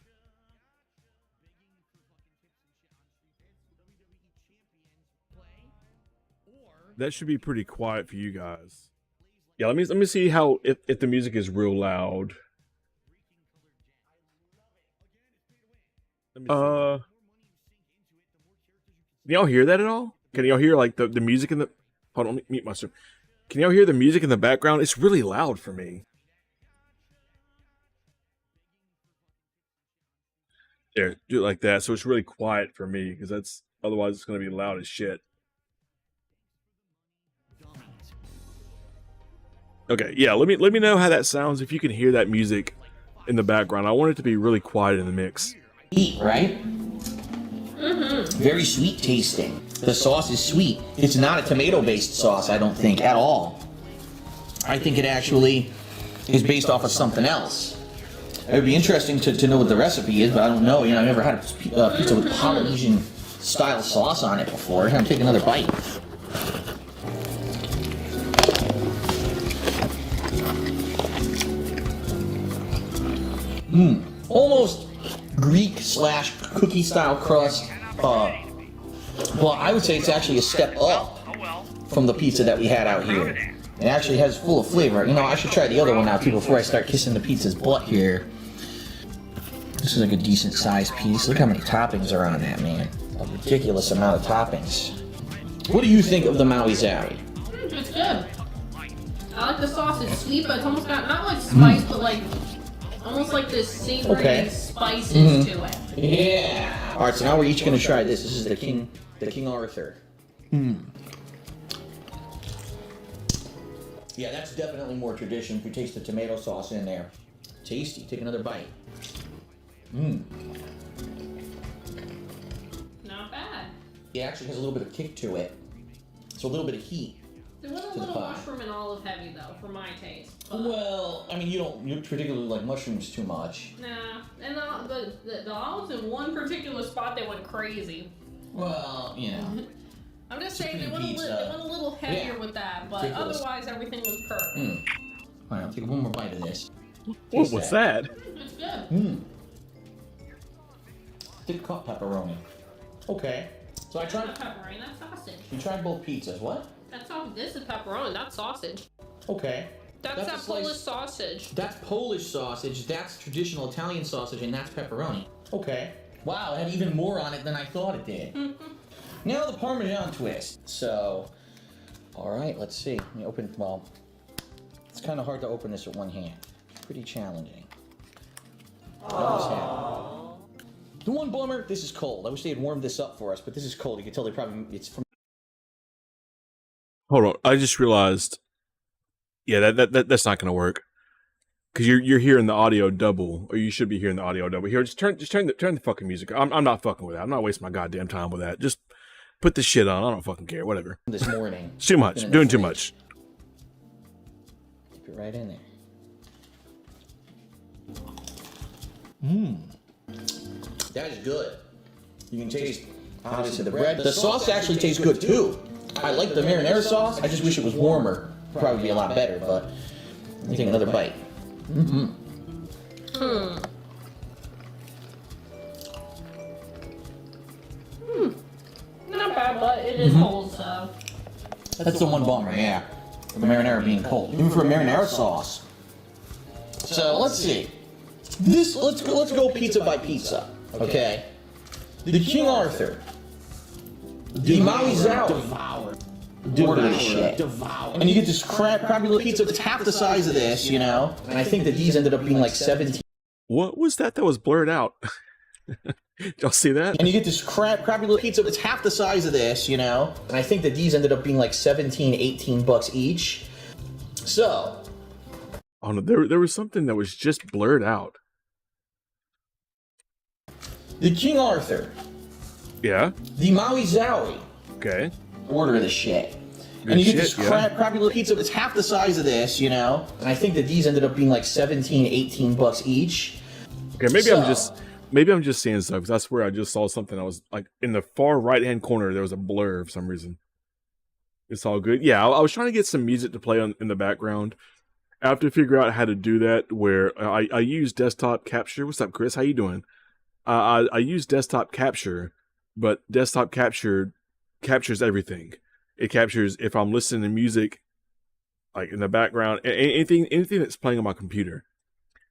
That should be pretty quiet for you guys. Yeah, let me see how if the music is real loud. Can y'all hear that at all? Can y'all hear like the music in the? Hold on, let me mute myself. Can y'all hear the music in the background? It's really loud for me. There, do it like that, so it's really quiet for me, because that's otherwise it's gonna be loud as shit. Okay, yeah, let me know how that sounds if you can hear that music in the background. I want it to be really quiet in the mix. Sweet, right? Very sweet tasting. The sauce is sweet. It's not a tomato-based sauce, I don't think, at all. I think it actually is based off of something else. It would be interesting to know what the recipe is, but I don't know. You know, I've never had a pizza with Polynesian-style sauce on it before. I'm gonna take another bite. Almost Greek/cookie style crust. Well, I would say it's actually a step up from the pizza that we had out here. It actually has full of flavor. You know, I should try the other one now too before I start kissing the pizza's butt here. This is like a decent sized piece. Look how many toppings are on that, man. A ridiculous amount of toppings. What do you think of the Maui Zowie? It's good. I like the sauce. It's sweet, but it's almost got not like spice, but like almost like this savory spices to it. Yeah. All right, so now we're each gonna try this. This is the King Arthur. Yeah, that's definitely more tradition. If you taste the tomato sauce in there, tasty. Take another bite. Not bad. It actually has a little bit of kick to it. So a little bit of heat. It was a little mushroom and olive heavy though, for my taste. But Well, I mean, you don't particularly like mushrooms too much. nah, and the olives in one particular spot they went crazy. Well, you know. I'm just saying they Supreme went, pizza. they went a little heavier with that, but Ridiculous. otherwise everything was perfect. All right, I'll take one more bite of this. What was that? It's good. Thick cut pepperoni. Okay. So I That's tried. not pepperoni, that's sausage. You tried both pizzas. What? That's all. This is pepperoni, not sausage. Okay. That's a that slice- Polish sausage. That's Polish sausage. That's traditional Italian sausage, and that's pepperoni. Okay. Wow, it had even more on it than I thought it did. Now the Parmesan twist. So, all right, let's see. Let me open. Well, it's kind of hard to open this with one hand. Pretty challenging. The one bummer, this is cold. I wish they had warmed this up for us, but this is cold. You can tell they probably it's from. Hold on, I just realized. Yeah, that's not gonna work. Because you're hearing the audio double, or you should be hearing the audio double. Here, just turn the fucking music. I'm not fucking with that. I'm not wasting my goddamn time with that. Just put this shit on. I don't fucking care. Whatever. This morning. It's too much. Been in the Doing too fridge. much. Keep it right in there. That is good. You can taste obviously the bread. The sauce actually tastes good too. I like the marinara sauce. I just wish it was warmer. Probably be a lot better, but let me take another bite. Not bad, but it is cold, so. That's the one bummer, yeah. The marinara being cold. Even for a marinara sauce. So let's see. Let's go pizza by pizza. Okay. The King Arthur. The Maui Zowie. Order this shit. And you get this crappy little pizza that's half the size of this, you know? And I think that these ended up being like 17. What was that was blurred out? Did y'all see that? And you get this crappy little pizza that's half the size of this, you know? And I think that these ended up being like 17, 18 bucks each. So. Oh no, there was something that was just blurred out. The King Arthur. Yeah. The Maui Zowie. Okay. Order this shit. Good And you get shit, this yeah. crappy little pizza that's half the size of this, you know? And I think that these ended up being like 17, 18 bucks each. Okay, maybe I'm just seeing stuff, because I swear I just saw something that was like in the far right hand corner. There was a blur for some reason. It's all good. Yeah, I was trying to get some music to play in the background, I have to figure out how to do that where I use desktop capture. What's up, Chris? How you doing? I use desktop capture, but desktop capture captures everything. It captures if I'm listening to music, like in the background, anything that's playing on my computer.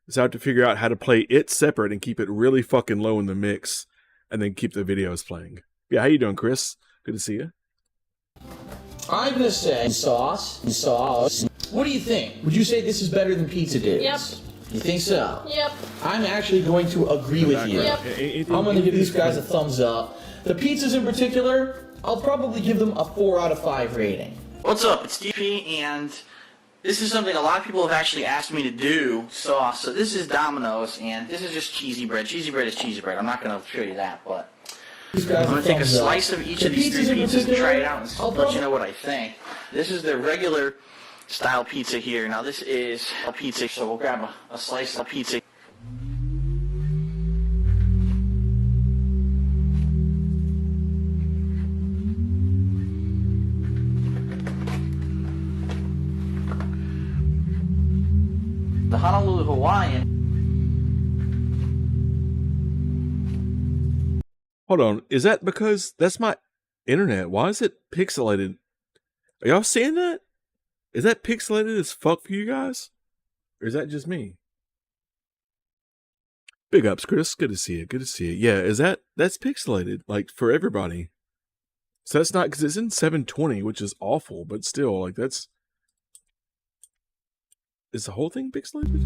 So I have to figure out how to play it separate and keep it really fucking low in the mix, and then keep the videos playing. Yeah, how you doing, Chris? Good to see you. I'm gonna say sauce. What do you think? Would you say this is better than pizza dips? Yep. You think so? Yep. I'm actually going to agree with you. Yep. I'm going to give these guys a thumbs up. The pizzas in particular, I'll probably give them a 4 out of 5 rating. What's up? It's DP, and this is something a lot of people have actually asked me to do, sauce. So this is Domino's, and this is just cheesy bread. Cheesy bread is cheesy bread. I'm not going to show you that, but I'm going to take a slice of each of these 3 pizzas and try it out and let you know what I think. This is the regular style pizza here. Now this is a pizza, so we'll grab a slice of pizza. The Honolulu Hawaiian. Hold on, is that because that's my internet? Why is it pixelated? Are y'all seeing that? Is that pixelated as fuck for you guys? Or is that just me? Big ups, Chris. Good to see you. Good to see you. Yeah, that's pixelated, like, for everybody. So that's not, because it's in 720, which is awful, but still, like, is the whole thing pixelated?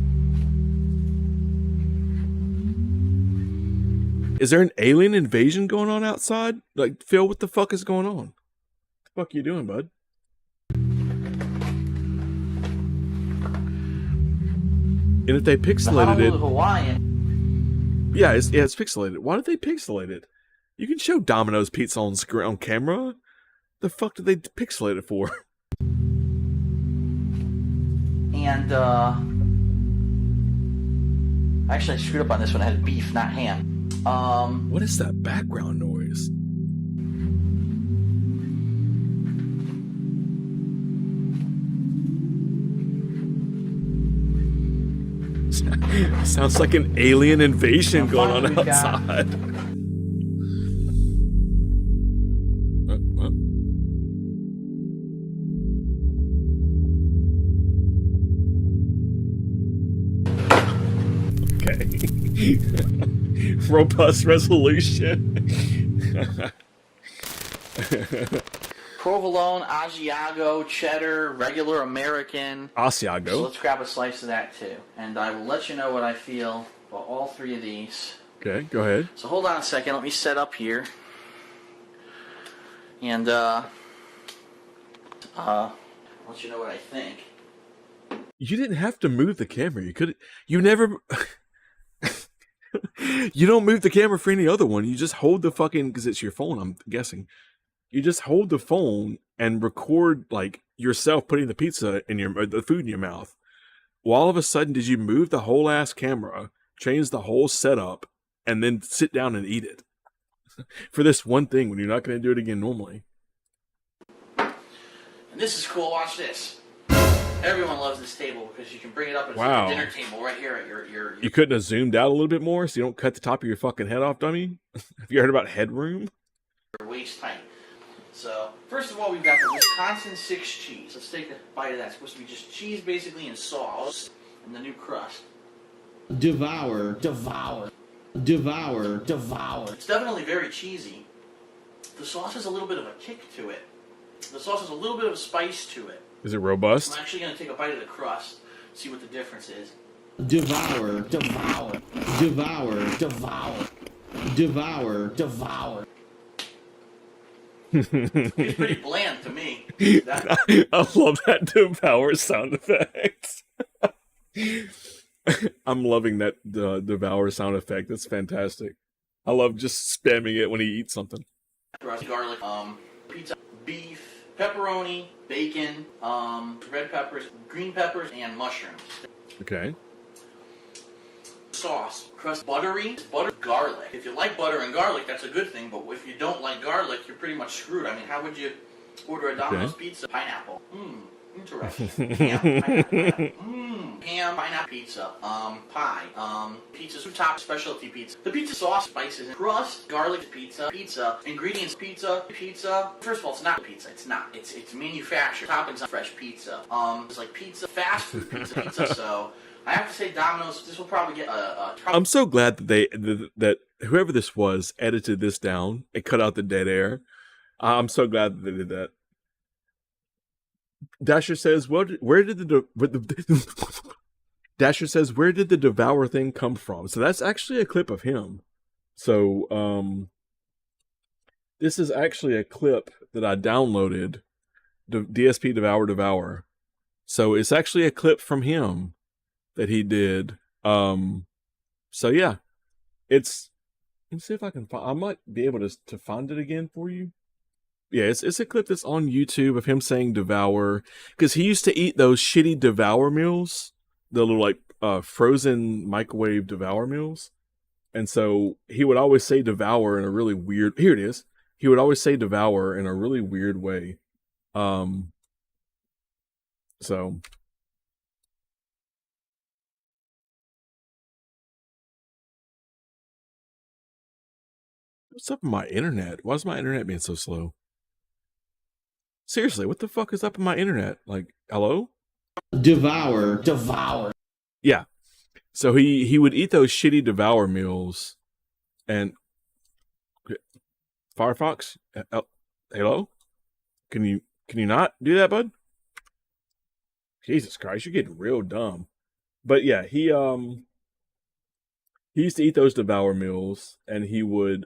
Is there an alien invasion going on outside? Like, Phil, what the fuck is going on? What the fuck are you doing, bud? And if they pixelated it, Hawaiian. yeah, it's pixelated. Why did they pixelate it? You can show Domino's pizza on camera. The fuck did they pixelate it for? And actually I screwed up on this one. I had beef, not ham. What is that background noise? Sounds like an alien invasion going on outside. Okay. Robust resolution. Provolone, Asiago, cheddar, regular American. Asiago. So let's grab a slice of that too. And I will let you know what I feel about all 3 of these. Okay, go ahead. So hold on a second, let me set up here. And let you know what I think. You didn't have to move the camera. You never you don't move the camera for any other one. You just hold the fucking, because it's your phone, I'm guessing. You just hold the phone and record, like, yourself putting the pizza in the food in your mouth. Well, all of a sudden, did you move the whole ass camera, change the whole setup, and then sit down and eat it? For this one thing, when you're not going to do it again normally. And this is cool, watch this. Everyone loves this table because you can bring it up as Wow. a dinner table right here at your You couldn't have zoomed out a little bit more so you don't cut the top of your fucking head off, dummy? Have you heard about headroom? waist height. So, first of all, we've got the Wisconsin 6 cheese. Let's take a bite of that. It's supposed to be just cheese, basically, and sauce, and the new crust. Devour. It's definitely very cheesy. The sauce has a little bit of a kick to it. The sauce has a little bit of spice to it. Is it robust? I'm actually going to take a bite of the crust, see what the difference is. Devour. It's pretty bland to me. I love that devour sound effect. I'm loving that devour sound effect. That's fantastic. I love just spamming it when he eats something. Garlic, pizza, beef, pepperoni, bacon, red peppers, green peppers, and mushrooms. Okay. Sauce, crust, buttery, butter, garlic. If you like butter and garlic, that's a good thing, but if you don't like garlic, you're pretty much screwed. I mean, how would you order a Domino's pizza? Pineapple. Interesting. Yeah, pineapple. ham, pineapple pizza, pie, pizza two top specialty pizza. The pizza sauce, spices, and crust, garlic pizza, ingredients, pizza. First of all, it's not pizza. It's not. It's manufactured. Toppings on fresh pizza. It's like pizza, fast food pizza. So I have to say, Domino's. This will probably get I'm so glad that that whoever this was edited this down and cut out the dead air. I'm so glad that they did that. Dasher says, where did the Dasher says, where did the Devour thing come from? So that's actually a clip of him. So this is actually a clip that I downloaded, DSP Devour. So it's actually a clip from him that he did. So yeah, let me see if I can find, I might be able to find it again for you. Yeah, it's a clip that's on YouTube of him saying Devour, because he used to eat those shitty Devour meals, the little like frozen microwave Devour meals, and so he would always say Devour in a really weird. Here it is. He would always say Devour in a really weird way. So. What's up with my internet? Why is my internet being so slow? Seriously, what the fuck is up with my internet? Like, hello? Devour. Yeah. So he would eat those shitty Devour meals, and Firefox, hello? Can you not do that, bud? Jesus Christ, you're getting real dumb. But yeah, he used to eat those Devour meals, and he would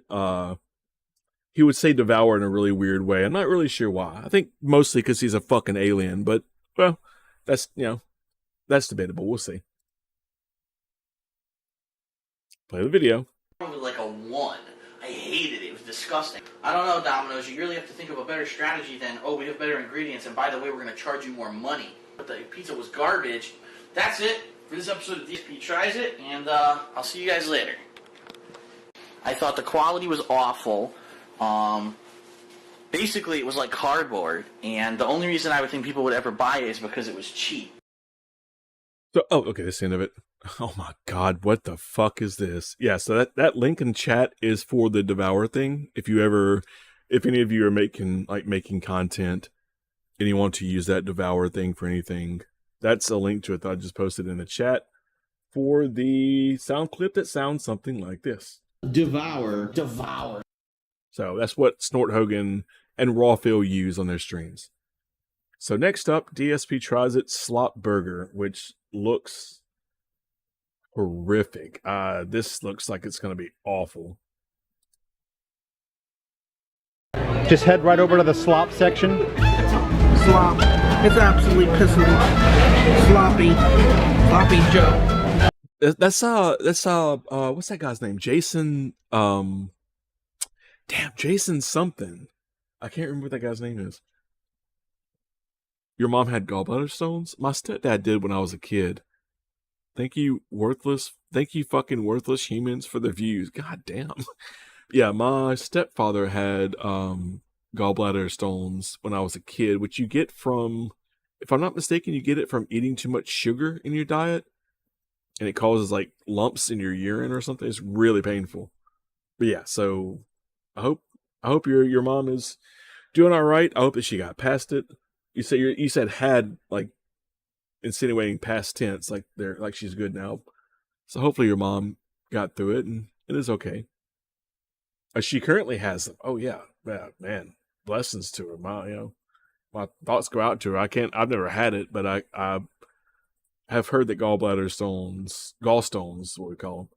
say Devour in a really weird way. I'm not really sure why. I think mostly because he's a fucking alien, but, well, that's debatable. We'll see. Play the video. Probably like a 1. I hated it. It was disgusting. I don't know, Domino's. You really have to think of a better strategy than, oh, we have better ingredients, and by the way, we're going to charge you more money. But the pizza was garbage. That's it for this episode of DSP Tries It, and I'll see you guys later. I thought the quality was awful. Basically, it was like cardboard, and the only reason I would think people would ever buy it is because it was cheap. So, okay, that's the end of it. Oh my God, what the fuck is this? Yeah, so that link in chat is for the Devour thing. If any of you are making content and you want to use that Devour thing for anything, that's a link to it that I just posted in the chat for the sound clip that sounds something like this. Devour. So that's what Snort Hogan and Rawfill use on their streams. So next up, DSP Tries It Slop Burger, which looks horrific. This looks like it's going to be awful. Just head right over to the slop section. Slop. It's absolutely pissing off. Sloppy Joe. What's that guy's name? Jason, Jason something. I can't remember what that guy's name is. Your mom had gallbladder stones? My stepdad did when I was a kid. Thank you fucking worthless humans for the views. God damn. Yeah, my stepfather had gallbladder stones when I was a kid, which you get from, if I'm not mistaken, you get it from eating too much sugar in your diet, and it causes like lumps in your urine or something. It's really painful. But yeah, so I hope your mom is doing all right. I hope that she got past it. You said had, like, insinuating past tense, like she's good now. So hopefully your mom got through it and it is okay. She currently has them. Oh yeah, man, blessings to her. My thoughts go out to her. I've never had it, but I have heard that gallstones, what we call them.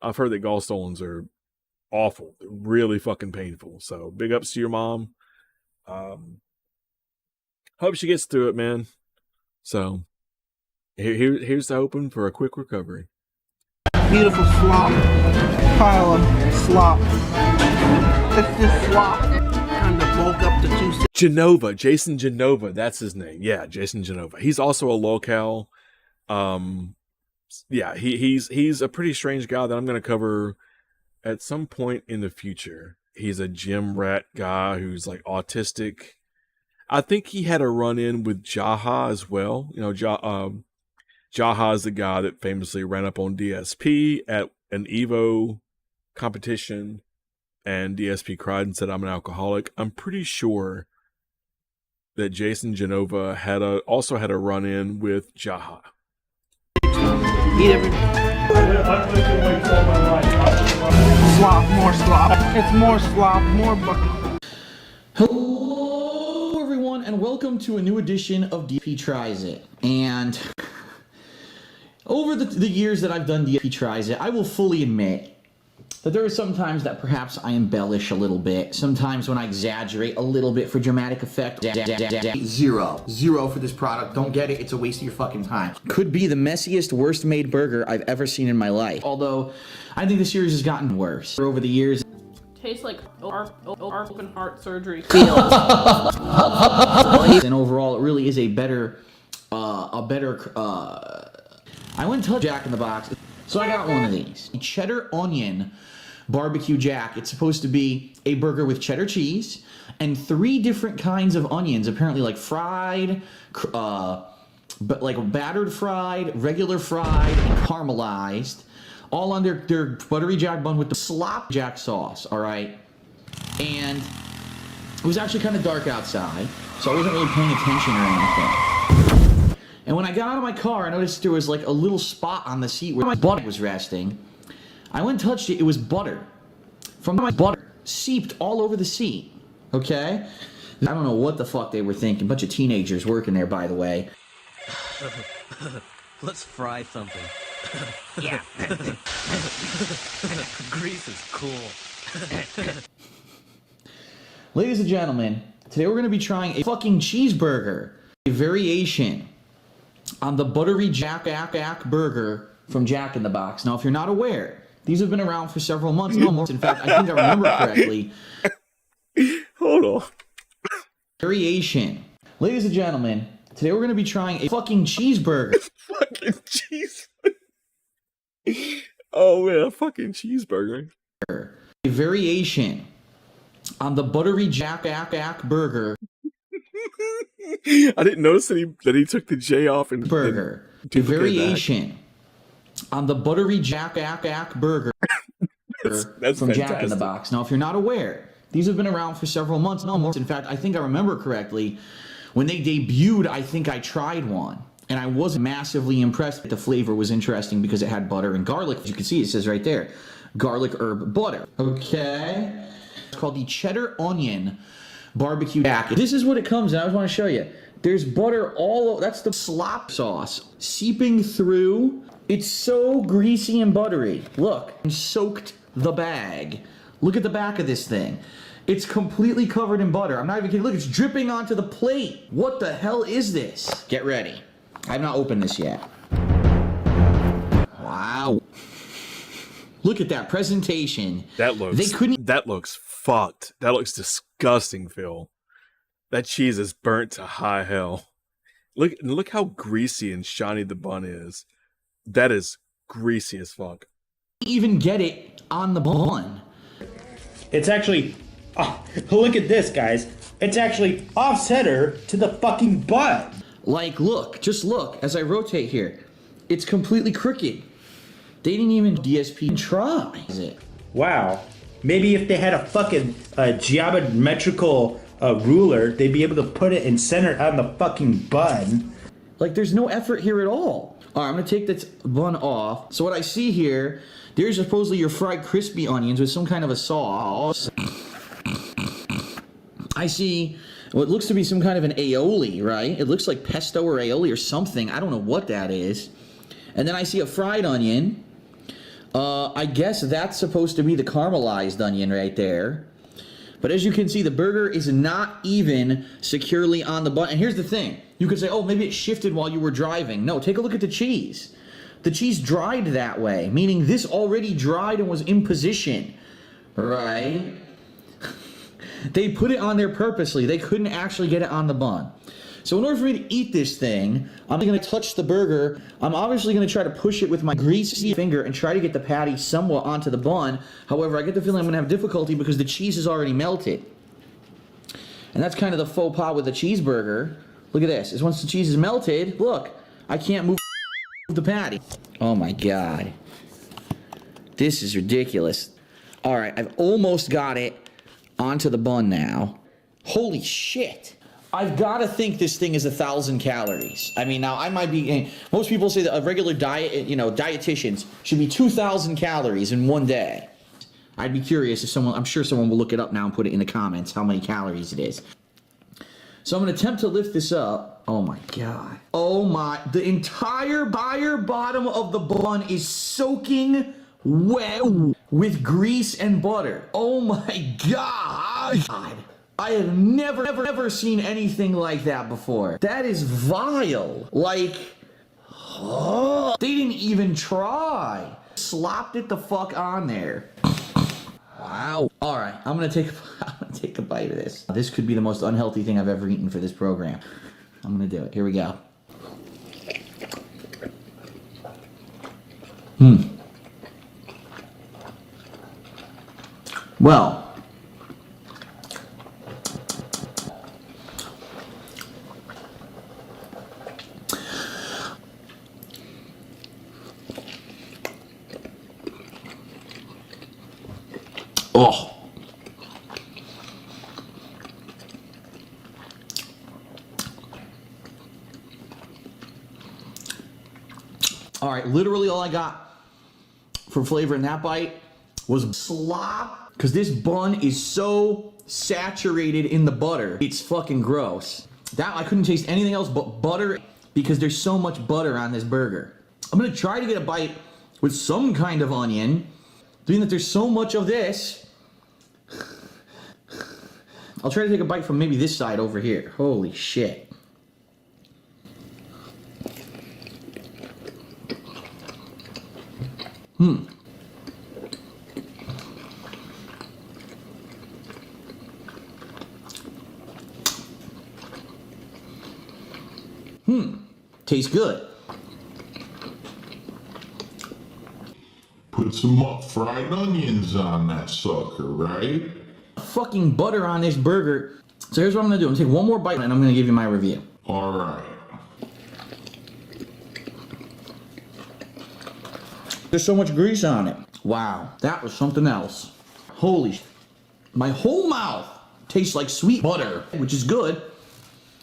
I've heard that gallstones are awful, really fucking painful. So big ups to your mom. Hope she gets through it, man. So here's the hoping for a quick recovery. Beautiful slop. Pile of slop. It's just slop. Kind of bulk up the two. Genova, Jason Genova, that's his name. Yeah, Jason Genova. He's also a locale. Yeah, he's a pretty strange guy that I'm going to cover at some point in the future. He's a gym rat guy who's like autistic. I think he had a run-in with Jaha as well. You know, Jaha is the guy that famously ran up on DSP at an Evo competition, and DSP cried and said, "I'm an alcoholic." I'm pretty sure that Jason Genova also had a run-in with Jaha. Eat every slop, more slop. It's more slop, more bucket. Hello, everyone, and welcome to a new edition of DSP Tries It. And over the years that I've done DSP Tries It, I will fully admit that there are some times that perhaps I embellish a little bit. Sometimes when I exaggerate a little bit for dramatic effect. Zero for this product. Don't get it. It's a waste of your fucking time. Could be the messiest, worst made burger I've ever seen in my life. Although, I think the series has gotten worse over the years. Tastes like open heart surgery. And overall, it really is a better, I went to Jack in the Box. So I got one of these. Cheddar onion barbecue jack. It's supposed to be a burger with cheddar cheese and 3 different kinds of onions, apparently like fried, but like battered fried, regular fried, and caramelized, all on their buttery jack bun with the slop jack sauce, all right? And it was actually kind of dark outside, so I wasn't really paying attention or anything. And when I got out of my car, I noticed there was like a little spot on the seat where my butt was resting. I went and touched it. It was butter. From my butter seeped all over the seat. Okay? I don't know what the fuck they were thinking. A bunch of teenagers working there, by the way. Let's fry something. Yeah. Grease is cool. Ladies and gentlemen, today we're going to be trying a fucking cheeseburger. A variation on the buttery Jack burger from Jack in the Box. Now, if you're not aware, these have been around for several months. Almost. In fact, I think I remember correctly. Hold on. Variation. Ladies and gentlemen, today we're going to be trying a fucking cheeseburger. Fucking cheeseburger. Oh, man, a fucking cheeseburger. A variation on the buttery Jack burger. I didn't notice that he took the J off and burger. A variation on the buttery Jack burger that's from fantastic. Jack in the Box. Now, if you're not aware, these have been around for several months. Almost. In fact, I think I remember correctly, when they debuted, I think I tried one. And I wasn't massively impressed. The flavor was interesting because it had butter and garlic. As you can see, it says right there, garlic, herb, butter. Okay? It's called the cheddar onion barbecue jack. This is what it comes in. I just want to show you. There's butter all over. That's the slop sauce seeping through. It's so greasy and buttery. Look, and soaked the bag. Look at the back of this thing. It's completely covered in butter. I'm not even kidding. Look, it's dripping onto the plate. What the hell is this? Get ready. I've not opened this yet. Wow. Look at that presentation. That looks fucked. That looks disgusting, Phil. That cheese is burnt to high hell. Look how greasy and shiny the bun is. That is greasy as fuck. Even get it on the bun. It's actually, look at this, guys. It's actually off-center to the fucking bun. Like, look, just look, as I rotate here. It's completely crooked. They didn't even DSP try. Is it? Wow. Maybe if they had a fucking geometrical ruler, they'd be able to put it and center it on the fucking bun. Like, there's no effort here at all. All right, I'm going to take this bun off. So what I see here, there's supposedly your fried crispy onions with some kind of a sauce. I see what looks to be some kind of an aioli, right? It looks like pesto or aioli or something. I don't know what that is. And then I see a fried onion. I guess that's supposed to be the caramelized onion right there. But as you can see, the burger is not even securely on the bun. And here's the thing. You could say, oh, maybe it shifted while you were driving. No, take a look at the cheese. The cheese dried that way, meaning this already dried and was in position, right? They put it on there purposely. They couldn't actually get it on the bun. So in order for me to eat this thing, I'm going to touch the burger. I'm obviously going to try to push it with my greasy finger and try to get the patty somewhat onto the bun. However, I get the feeling I'm going to have difficulty because the cheese is already melted. And that's kind of the faux pas with the cheeseburger. Look at this. Is once the cheese is melted, look, I can't move the patty. Oh my god. This is ridiculous. Alright, I've almost got it onto the bun now. Holy shit. I've got to think this thing is 1,000 calories. I mean, now I might be... Most people say that a regular diet, you know, dietitians should be 2,000 calories in one day. I'd be curious if someone... I'm sure someone will look it up now and put it in the comments how many calories it is. So I'm going to attempt to lift this up. Oh my god. Oh my... The entire bottom of the bun is soaking wet with grease and butter. Oh my god. I have never seen anything like that before. That is vile. Like, oh, they didn't even try. Slopped it the fuck on there. Wow. All right, I'm gonna take a bite of this. This could be the most unhealthy thing I've ever eaten for this program. I'm gonna do it. Here we go. Well. Oh. All right, literally all I got for flavor in that bite was slop, because this bun is so saturated in the butter. It's fucking gross. That I couldn't taste anything else but butter because there's so much butter on this burger. I'm gonna try to get a bite with some kind of onion, being that there's so much of this. I'll try to take a bite from maybe this side over here. Holy shit. Tastes good. Put some fried onions on that sucker, right? Fucking butter on this burger. So here's what I'm gonna do. I'm gonna take one more bite and I'm gonna give you my review. All right. There's so much grease on it. Wow, that was something else. Holy sh... My whole mouth tastes like sweet butter, which is good,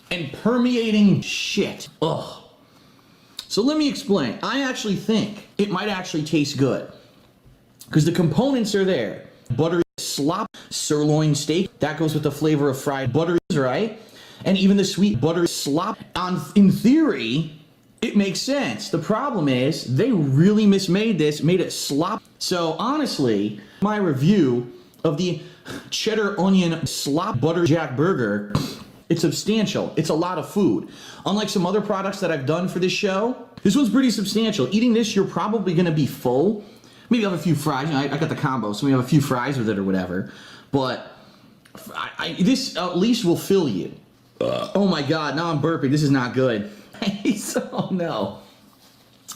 and permeating shit. Ugh. So let me explain. I actually think it might actually taste good, because the components are there. Buttery slop, sirloin steak, that goes with the flavor of fried butter, right? And even the sweet butter slop, in theory, it makes sense. The problem is, they really mismade this, made it slop. So honestly, my review of the cheddar onion slop butter jack burger, it's substantial. It's a lot of food. Unlike some other products that I've done for this show, this one's pretty substantial. Eating this, you're probably gonna be full. Maybe have a few fries. You know, I got the combo, so we have a few fries with it or whatever. But this at least will fill you. Oh my god, now I'm burping. This is not good. Oh no.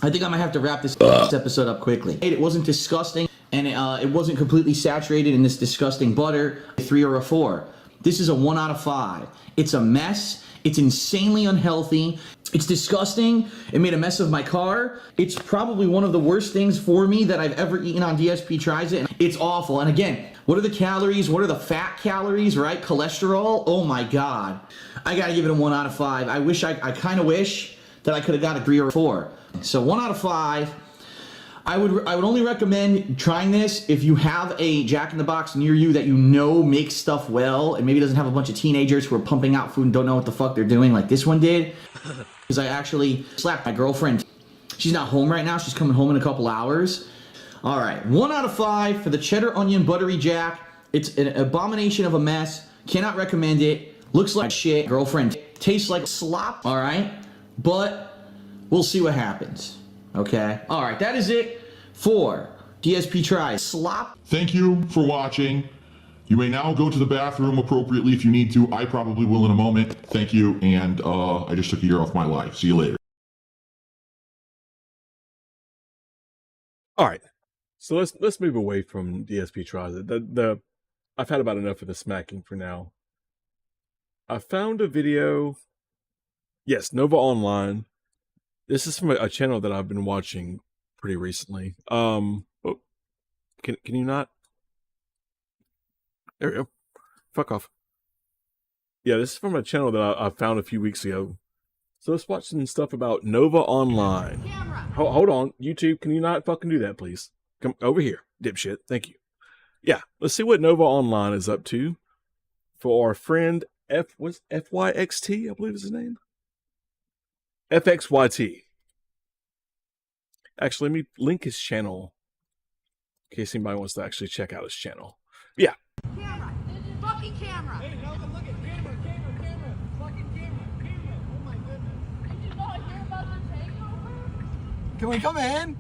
I think I might have to wrap this episode up quickly. It wasn't disgusting, and it wasn't completely saturated in this disgusting butter. A 3 or a 4. This is a 1 out of 5. It's a mess. It's insanely unhealthy. It's disgusting. It made a mess of my car. It's probably one of the worst things for me that I've ever eaten on DSP Tries It. It's awful. And again, what are the calories? What are the fat calories, right? Cholesterol? Oh my god. I gotta give it a 1 out of 5. I kind of wish that I could have got a 3 or a 4. So 1 out of 5. I would only recommend trying this if you have a Jack in the Box near you that you know makes stuff well and maybe doesn't have a bunch of teenagers who are pumping out food and don't know what the fuck they're doing like this one did. Because I actually slapped my girlfriend. She's not home right now. She's coming home in a couple hours. All right, 1 out of 5 for the cheddar onion buttery jack. It's an abomination of a mess. Cannot recommend it. Looks like shit. Girlfriend tastes like slop. All right, but we'll see what happens. Okay. All right, that is it for DSP Tries Slop. Thank you for watching. You may now go to the bathroom appropriately if you need to. I probably will in a moment. Thank you, and I just took a year off my life. See you later. All right, so let's move away from DSP Tries It. I've had about enough of the smacking for now. I found a video. Yes, Nova Online This is from a channel that I've been watching pretty recently. Oh, can you not? There we go. Fuck off. Yeah, this is from a channel that I found a few weeks ago. So let's watch some stuff about Nova Online. Hold on, YouTube, can you not fucking do that, please? Come over here, dipshit. Thank you. Yeah, let's see what Nova Online is up to for our friend FYXT, I believe is his name. FXYT. Actually, let me link his channel in case anybody wants to actually check out his channel. Yeah. Camera! Fucking camera! Hey, Nova, look at camera! Fucking camera! Oh my goodness. Did you not hear about the takeover? Can we come in?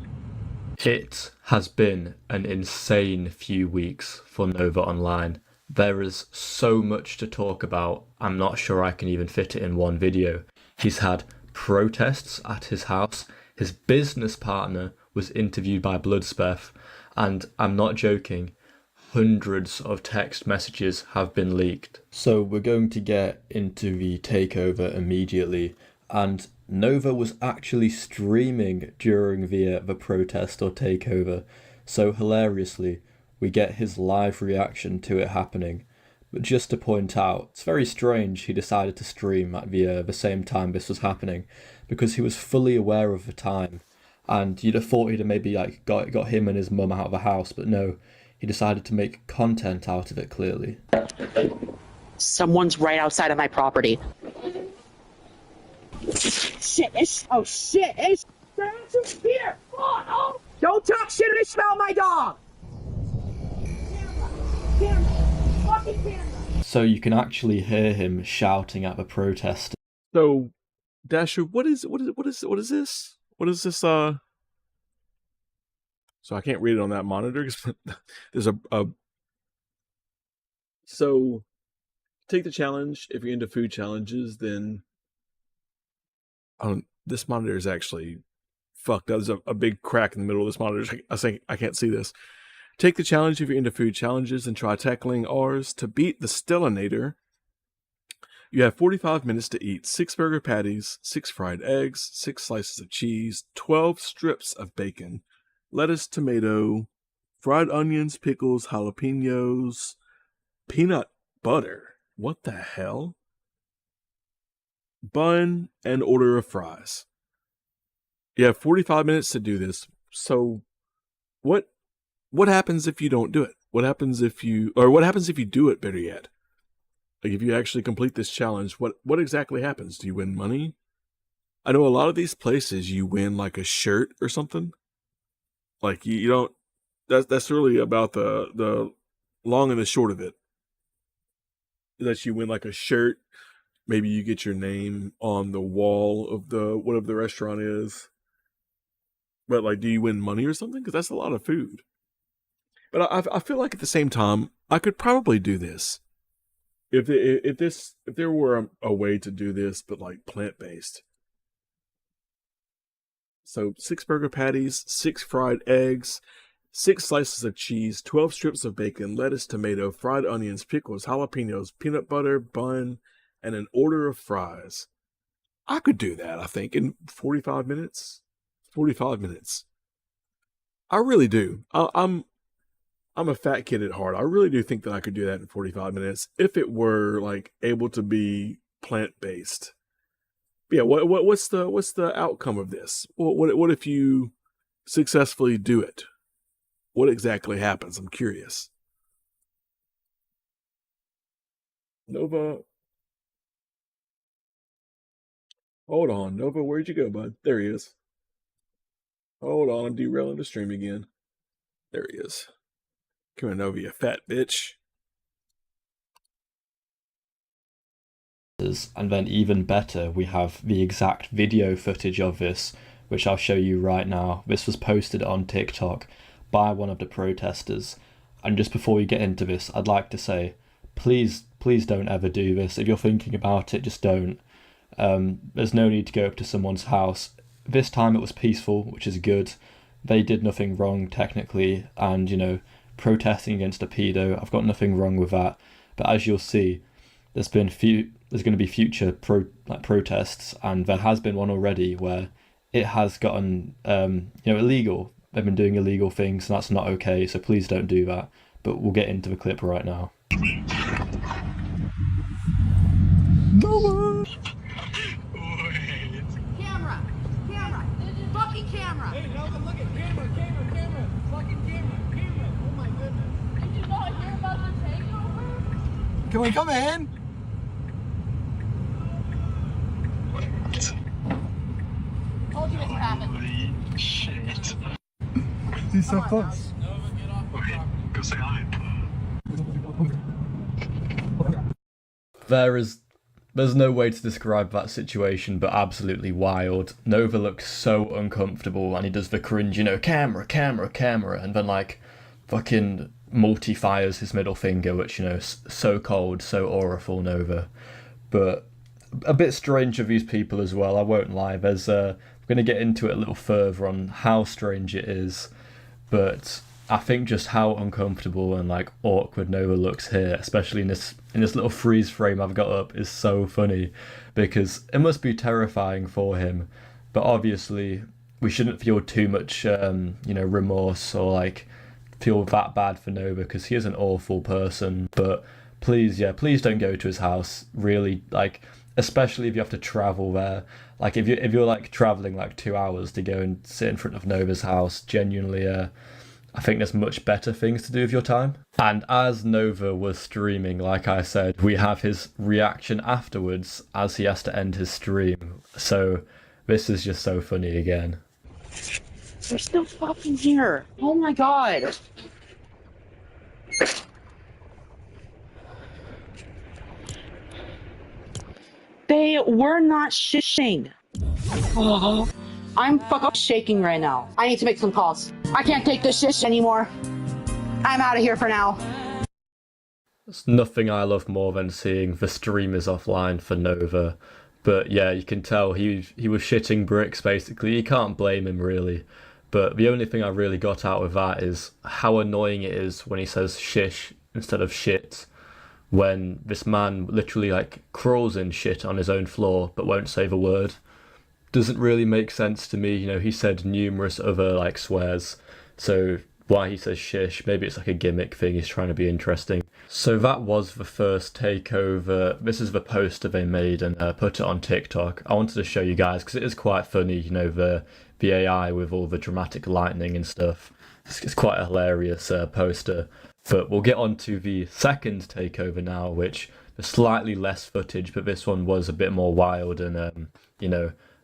It has been an insane few weeks for Nova Online. There is so much to talk about, I'm not sure I can even fit it in one video. He's had protests at his house, his business partner was interviewed by Bloodspeth, and I'm not joking, hundreds of text messages have been leaked. So we're going to get into the takeover immediately, and Nova was actually streaming during the protest or takeover, so hilariously, we get his live reaction to it happening. But just to point out, it's very strange he decided to stream at the same time this was happening, because he was fully aware of the time, and you'd have thought he'd have maybe like got him and his mum out of the house, but no, he decided to make content out of it, clearly. Someone's right outside of my property. Shit, oh shit, it's here! Oh. Don't talk shit or smell my dog! So you can actually hear him shouting at the protesters. So, Dasher, what is this? What is this? So I can't read it on that monitor because there's a. So, take the challenge. If you're into food challenges, then this monitor is actually fucked up. There's a big crack in the middle of this monitor. I think I can't see this. Take the challenge if you're into food challenges and try tackling ours. To beat the Stellinator, you have 45 minutes to eat 6 burger patties, 6 fried eggs, 6 slices of cheese, 12 strips of bacon, lettuce, tomato, fried onions, pickles, jalapenos, peanut butter. What the hell? Bun, and order of fries. You have 45 minutes to do this. So what happens if you don't do it? What happens if you do it, better yet? Like, if you actually complete this challenge, what exactly happens? Do you win money? I know a lot of these places you win like a shirt or something. Like, you don't, that's really about the long and the short of it. That you win like a shirt. Maybe you get your name on the wall of whatever the restaurant is. But like, do you win money or something? Because that's a lot of food. But I feel like at the same time, I could probably do this. If there were a way to do this, but like plant-based. So 6 burger patties, 6 fried eggs, 6 slices of cheese, 12 strips of bacon, lettuce, tomato, fried onions, pickles, jalapenos, peanut butter, bun, and an order of fries. I could do that, I think, in 45 minutes. 45 minutes. I really do. I'm a fat kid at heart. I really do think that I could do that in 45 minutes if it were like able to be plant-based. Yeah, what's the outcome of this? What if you successfully do it? What exactly happens? I'm curious. Nova. Hold on, Nova, where'd you go, bud? There he is. Hold on, I'm derailing the stream again. There he is. Come on over, you fat bitch. And then even better, we have the exact video footage of this, which I'll show you right now. This was posted on TikTok by one of the protesters. And just before we get into this, I'd like to say, please don't ever do this. If you're thinking about it, just don't. There's no need to go up to someone's house. This time it was peaceful, which is good. They did nothing wrong technically, and, you know, protesting against a pedo, I've got nothing wrong with that. But as you'll see, there's going to be future protests, and there has been one already where it has gotten illegal. They've been doing illegal things, and that's not okay. So please don't do that. But we'll get into the clip right now. Camera! Camera! Fucking camera! Hey, Nova, look at camera! Fucking camera! Oh my goodness. Did you not hear about the takeover? Can we come in? Told you this would happen. Holy shit. He's so close. Okay, go say hi. There's no way to describe that situation, but absolutely wild. Nova looks so uncomfortable, and he does the cringe, camera, and then like fucking multi-fires his middle finger, which, so cold, so awful, Nova. But a bit strange of these people as well, I won't lie. We're going to get into it a little further on how strange it is, but I think just how uncomfortable and like awkward Nova looks here, especially in this little freeze frame I've got up, is so funny, because it must be terrifying for him. But obviously we shouldn't feel too much remorse or like feel that bad for Nova, because he is an awful person. But please don't go to his house, really, like, especially if you have to travel there. Like if you're like traveling like 2 hours to go and sit in front of Nova's house, genuinely I think there's much better things to do with your time. And as Nova was streaming, like I said, we have his reaction afterwards as he has to end his stream. So this is just so funny again. They're still fucking here. Oh my god. They were not shishing. Oh. I'm fucking shaking right now. I need to make some calls. I can't take this shit anymore. I'm out of here for now. There's nothing I love more than seeing the streamers offline for Nova. But yeah, you can tell he was shitting bricks basically. You can't blame him really. But the only thing I really got out of that is how annoying it is when he says shish instead of shit, when this man literally like crawls in shit on his own floor but won't say the word. Doesn't really make sense to me. He said numerous other like swears, so why he says shish, maybe it's like a gimmick thing, he's trying to be interesting. So that was the first takeover. This is the poster they made and put it on TikTok. I wanted to show you guys because it is quite funny, the AI with all the dramatic lightning and stuff. It's quite a hilarious poster. But we'll get on to the second takeover now, which there's slightly less footage, but this one was a bit more wild and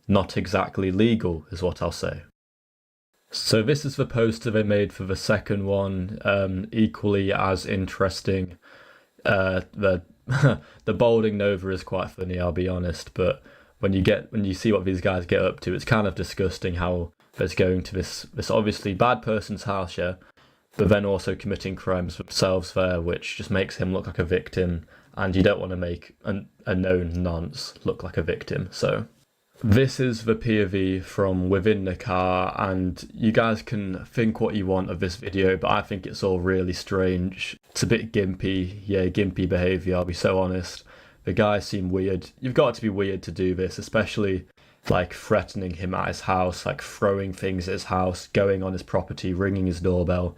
not exactly legal, is what I'll say. So this is the poster they made for the second one, equally as interesting. The balding Nova is quite funny, I'll be honest, but when you see what these guys get up to, it's kind of disgusting how they're going to this obviously bad person's house, yeah, but then also committing crimes themselves there, which just makes him look like a victim, and you don't want to make a known nonce look like a victim, so... This is the POV from within the car, and you guys can think what you want of this video, but I think it's all really strange. It's a bit gimpy, gimpy behaviour, I'll be so honest. The guys seem weird. You've got to be weird to do this, especially like threatening him at his house, like throwing things at his house, going on his property, ringing his doorbell.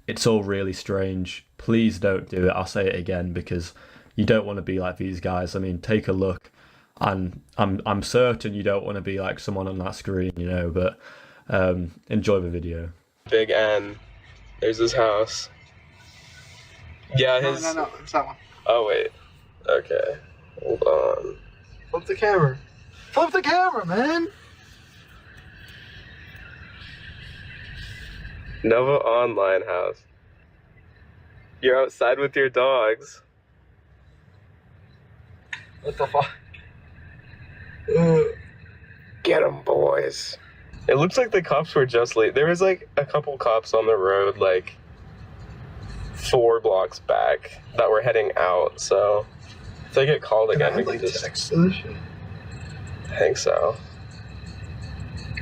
It's all really strange. Please don't do it, I'll say it again, because you don't want to be like these guys. I mean, take a look. And I'm certain you don't want to be like someone on that screen, but enjoy the video. Big N. There's his house. Yeah, his... No, it's that one. Oh, wait. Okay. Hold on. Flip the camera. Flip the camera, man! Nova Online house. You're outside with your dogs. What the fuck? Get 'em, boys. It looks like the cops were just late. There was like a couple cops on the road like 4 blocks back that were heading out, so if they get called again, we can just text this shit. I think so.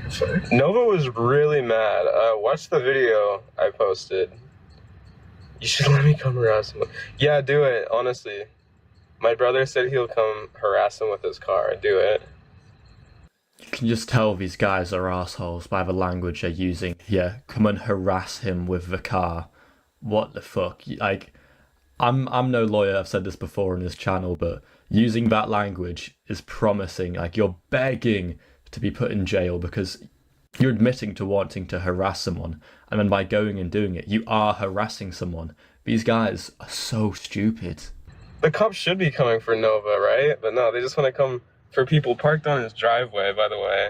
Sorry. Nova was really mad. Watch the video I posted. You should let me come harass him. Yeah, do it, honestly. My brother said he'll come harass him with his car. Do it. You can just tell these guys are assholes by the language they're using. Yeah, come and harass him with the car. What the fuck? Like, I'm no lawyer, I've said this before on this channel, but using that language is promising. Like, you're begging to be put in jail because you're admitting to wanting to harass someone, and then by going and doing it, you are harassing someone. These guys are so stupid. The cops should be coming for Nova, right? But no, they just want to come for people parked on his driveway, by the way.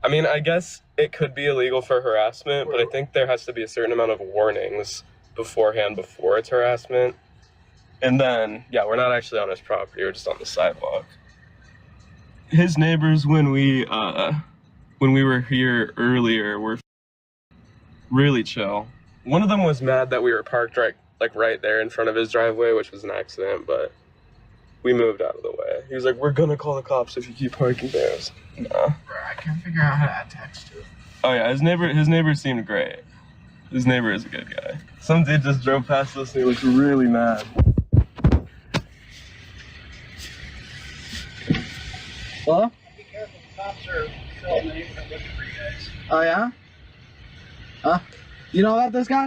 I mean, I guess it could be illegal for harassment, but I think there has to be a certain amount of warnings beforehand before it's harassment. And then, yeah, we're not actually on his property, we're just on the sidewalk. His neighbors, when we were here earlier, were really chill. One of them was mad that we were parked right there in front of his driveway, which was an accident, but we moved out of the way. He was like, we're gonna call the cops if you keep parking there. I was like, nah. Bro, I can't figure out how to add text to it. Oh yeah, his neighbor seemed great. His neighbor is a good guy. Some dude just drove past us and he looked really mad. Hello? Be careful, the cops are still in the neighborhood looking for you guys. Oh, yeah? You know about this guy?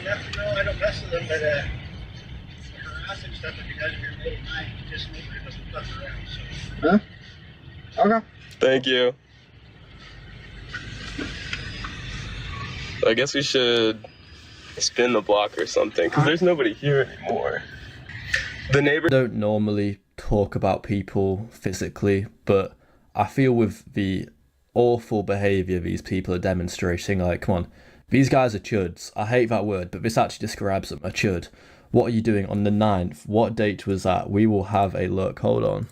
Not to know, I don't mess with them, but harassing stuff if you guys are here late at night, just make sure it doesn't fuck around, so. Okay. Thank you. I guess we should spin the block or something, because there's nobody here anymore. The neighbor don't normally talk about people physically, but I feel with the awful behaviour these people are demonstrating, like, come on, these guys are chuds. I hate that word, but this actually describes them, a chud. What are you doing on the 9th? What date was that? We will have a look. Hold on.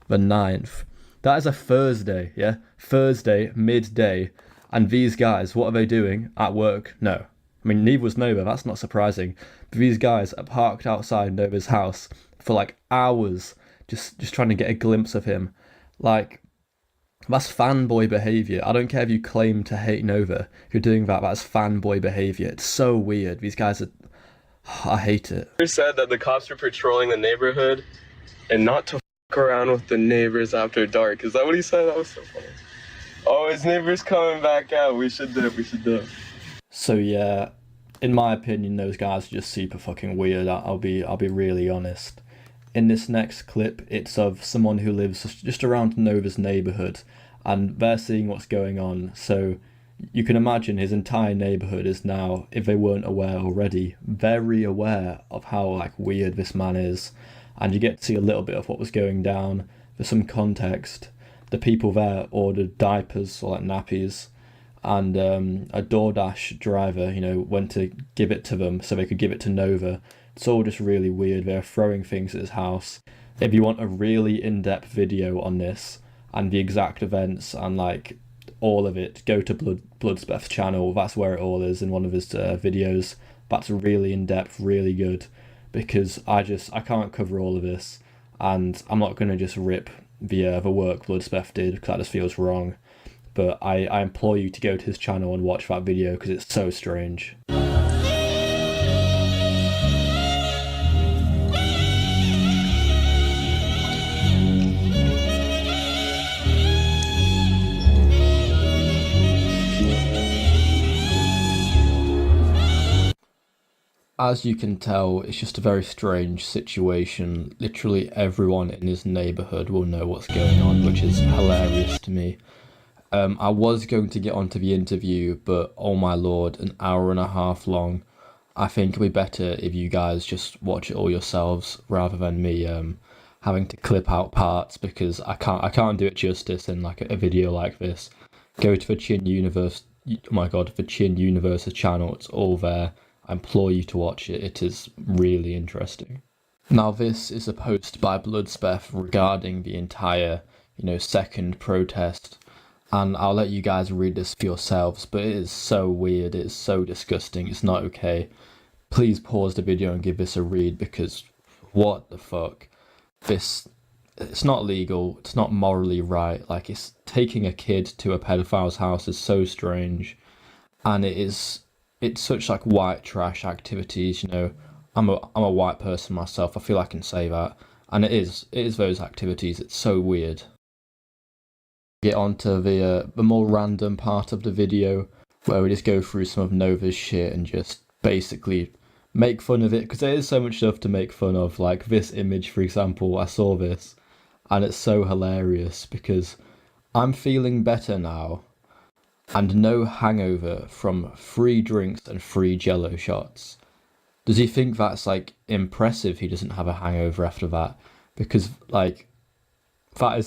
The 9th. That is a Thursday, yeah? Thursday, midday. And these guys, what are they doing? At work? No. I mean, neither was Nova, that's not surprising. But these guys are parked outside Nova's house for like hours, just trying to get a glimpse of him. Like, that's fanboy behaviour. I don't care if you claim to hate Nova. If you're doing that, that's fanboy behaviour. It's so weird. These guys are... I hate it. He said that the cops were patrolling the neighborhood and not to fuck around with the neighbors after dark. Is that what he said? That was so funny. Oh, his neighbor's coming back out. We should dip. So yeah, in my opinion, those guys are just super fucking weird. I'll be really honest. In this next clip, it's of someone who lives just around Nova's neighborhood, and they're seeing what's going on. So you can imagine his entire neighborhood is now, if they weren't aware already, very aware of how like weird this man is. And you get to see a little bit of what was going down. For some context, the people there ordered diapers or like nappies, and a DoorDash driver, went to give it to them so they could give it to Nova. It's all just really weird. They're throwing things at his house. If you want a really in-depth video on this and the exact events and like all of it, go to Bloodspeth's channel. That's where it all is in one of his videos. That's really in-depth, really good, because I can't cover all of this, and I'm not going to just rip the work Bloodspeth did, because that just feels wrong. But I implore you to go to his channel and watch that video, because it's so strange. As you can tell, it's just a very strange situation. Literally everyone in his neighbourhood will know what's going on, which is hilarious to me. I was going to get onto the interview, but oh my lord, an hour and a half long. I think it'll be better if you guys just watch it all yourselves rather than me having to clip out parts, because I can't do it justice in like a video like this. Go to the Chin Universe, oh my god, the Chin Universe's channel, it's all there. I implore you to watch it, it is really interesting. Now this is a post by Bloodspeth regarding the entire, second protest, and I'll let you guys read this for yourselves, but it is so weird, it is so disgusting, it's not okay. Please pause the video and give this a read, because what the fuck? It's not legal, it's not morally right, like it's taking a kid to a pedophile's house is so strange, and it's such like white trash activities, I'm a white person myself, I feel I can say that, and it is those activities, it's so weird. get onto the more random part of the video where we just go through some of Nova's shit and just basically make fun of it, because there is so much stuff to make fun of. Like this image, for example, I saw this and it's so hilarious because I'm feeling better now and no hangover from 3 drinks and 3 Jello shots. Does he think that's like impressive? He doesn't have a hangover after that, because like that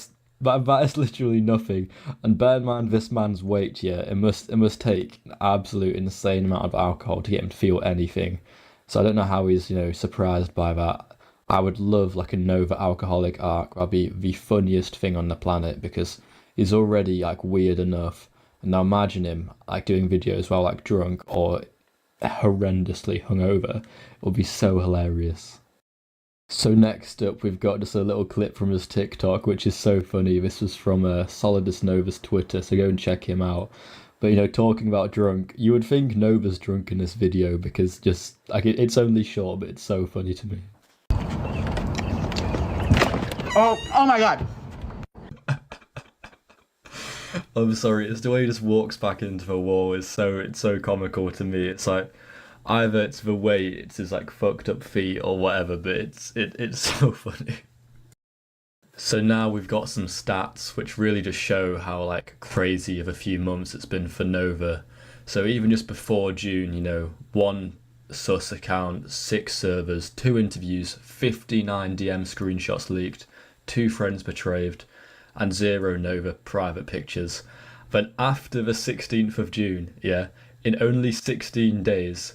is literally nothing. And bear in mind this man's weight. Yeah, it must take an absolute insane amount of alcohol to get him to feel anything. So I don't know how he's surprised by that. I would love like a Nova alcoholic arc. That'd be the funniest thing on the planet, because he's already like weird enough. And now imagine him like doing videos while like drunk or horrendously hungover. It would be so hilarious. So next up, we've got just a little clip from his TikTok, which is so funny. This was from Solidus Nova's Twitter, so go and check him out. But talking about drunk, you would think Nova's drunk in this video, because just like it's only short, but it's so funny to me. Oh my god. I'm sorry, it's the way he just walks back into the wall. It's so comical to me. It's like either it's the way it's his like fucked up feet or whatever, but it's so funny. So now we've got some stats which really just show how like crazy of a few months it's been for Nova. So even just before June, 1 sus account, 6 servers, 2 interviews, 59 DM screenshots leaked, 2 friends betrayed, and 0 Nova private pictures. Then after the 16th of June, in only 16 days,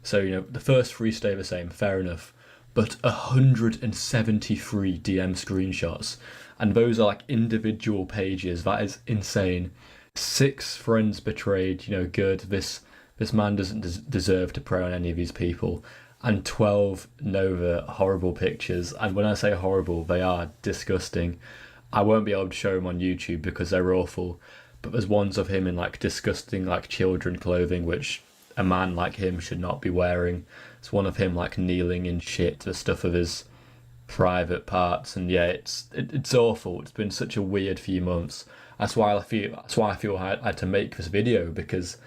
so the first 3 stay the same, fair enough, but 173 DM screenshots, and those are like individual pages. That is insane. 6 friends betrayed, good, this man doesn't deserve to prey on any of these people. And 12 Nova horrible pictures, and when I say horrible, they are disgusting. I won't be able to show them on YouTube because they're awful, but there's ones of him in like disgusting like children clothing, which a man like him should not be wearing. It's one of him like kneeling in shit, the stuff of his private parts, and it's awful. It's been such a weird few months. That's why I feel I had to make this video, because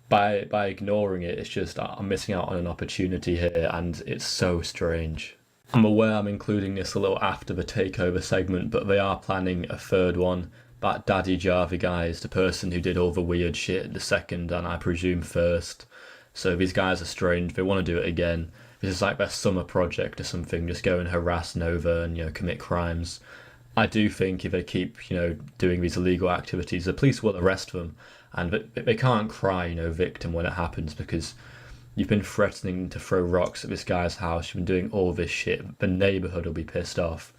by ignoring it, it's just I'm missing out on an opportunity here, and it's so strange. I'm aware I'm including this a little after the takeover segment, but they are planning a 3rd one. That Daddy Jarvie guy is the person who did all the weird shit the 2nd and I presume 1st. So these guys are strange. They want to do it again. This is like their summer project or something. Just go and harass Nova and commit crimes. I do think if they keep doing these illegal activities, the police will arrest them, and they can't cry victim when it happens, because you've been threatening to throw rocks at this guy's house. You've been doing all this shit. The neighbourhood will be pissed off.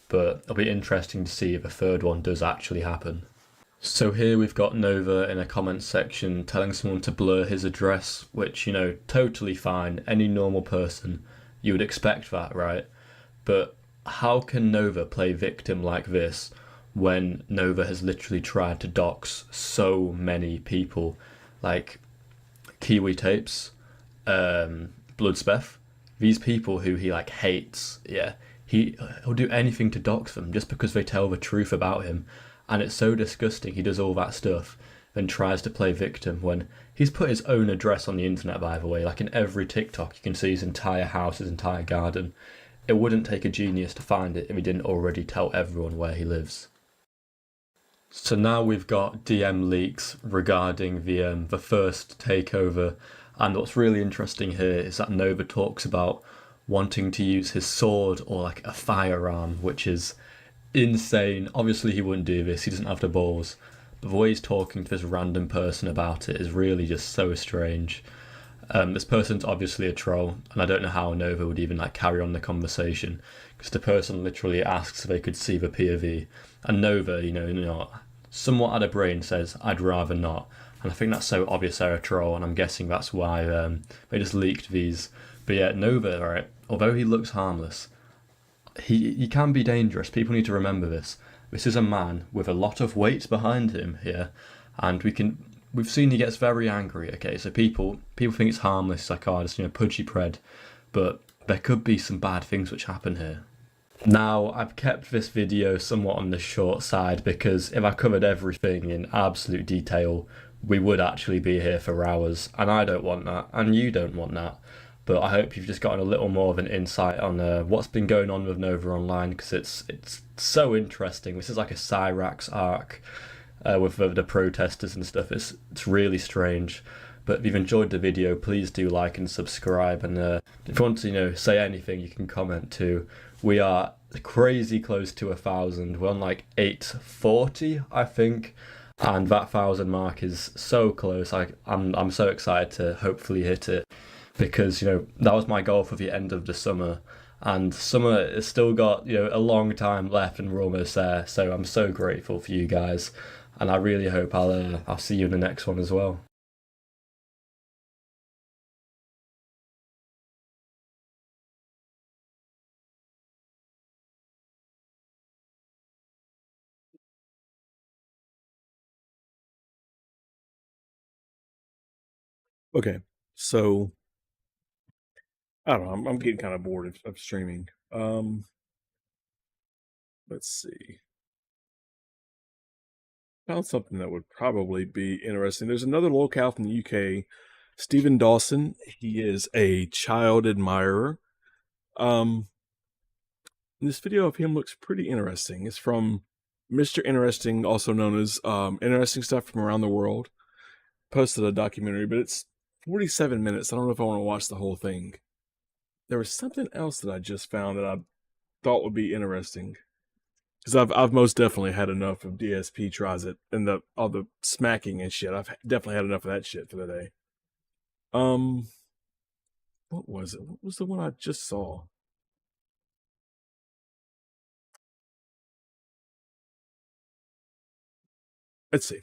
But it'll be interesting to see if a 3rd one does actually happen. So here we've got Nova in a comment section telling someone to blur his address, which, totally fine. Any normal person, you would expect that, right? But how can Nova play victim like this when Nova has literally tried to dox so many people? Like Kiwi Tapes, Bloodspeth, these people who he like hates, he'll do anything to dox them just because they tell the truth about him. And it's so disgusting. He does all that stuff, then tries to play victim when he's put his own address on the internet, by the way. Like in every TikTok, you can see his entire house, his entire garden. It wouldn't take a genius to find it if he didn't already tell everyone where he lives. So now we've got DM leaks regarding the first takeover. And what's really interesting here is that Nova talks about wanting to use his sword or like a firearm, which is insane. Obviously he wouldn't do this, he doesn't have the balls, but the way he's talking to this random person about it is really just so strange. This person's obviously a troll, and I don't know how Nova would even like carry on the conversation, because the person literally asks if they could see the POV, and Nova, somewhat out of brain says, I'd rather not. And I think that's so obvious they're a troll, and I'm guessing that's why they just leaked these. But Nova, right, although he looks harmless, he can be dangerous. People need to remember this. This is a man with a lot of weight behind him here, and we've seen he gets very angry. Okay, so people think it's harmless, like just pudgy pred, but there could be some bad things which happen here. Now, I've kept this video somewhat on the short side because if I covered everything in absolute detail, we would actually be here for hours, and I don't want that, and you don't want that. But I hope you've just gotten a little more of an insight on what's been going on with Nova Online, because it's so interesting. This is like a Cyrax arc with the protesters and stuff. It's really strange. But if you've enjoyed the video, please do like and subscribe. And if you want to, say anything, you can comment too. We are crazy close to 1,000. We're on like 840, I think. And that 1,000 mark is so close. I'm so excited to hopefully hit it, because that was my goal for the end of the summer, and summer has still got a long time left, and we're almost there. So I'm so grateful for you guys, and I really hope I'll see you in the next one as well. Okay, so I don't know. I'm getting kind of bored of streaming. Let's see. Found something that would probably be interesting. There's another locale from the UK, Stephen Dawson. He is a child admirer. This video of him looks pretty interesting. It's from Mr. Interesting, also known as Interesting Stuff from Around the World. Posted a documentary, but it's 47 minutes. I don't know if I want to watch the whole thing. There was something else that I just found that I thought would be interesting, because I've most definitely had enough of DSP Tries It and all the smacking and shit. I've definitely had enough of that shit for the day. What was it? What was the one I just saw? Let's see.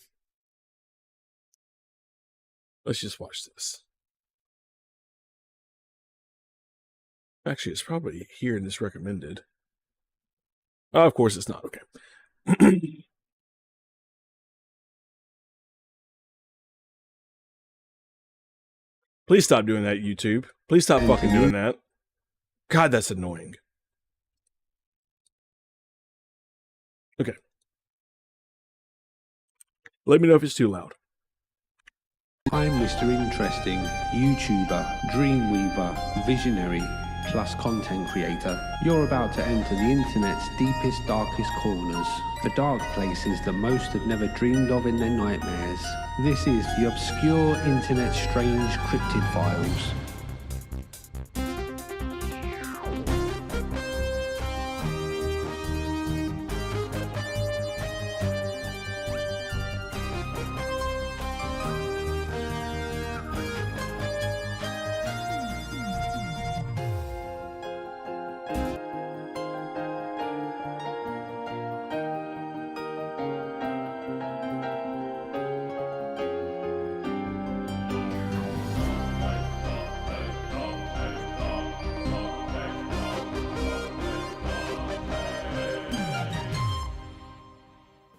Let's just watch this. Actually, it's probably here in this recommended. Oh, of course it's not. Okay. Please stop doing that, YouTube. Please stop fucking doing that. God, that's annoying. Okay. Let me know if it's too loud. I'm Mr. Interesting, YouTuber, Dreamweaver, Visionary, plus content creator. You're about to enter the internet's deepest, darkest corners, the dark places that most have never dreamed of in their nightmares. This is the obscure internet strange cryptid files.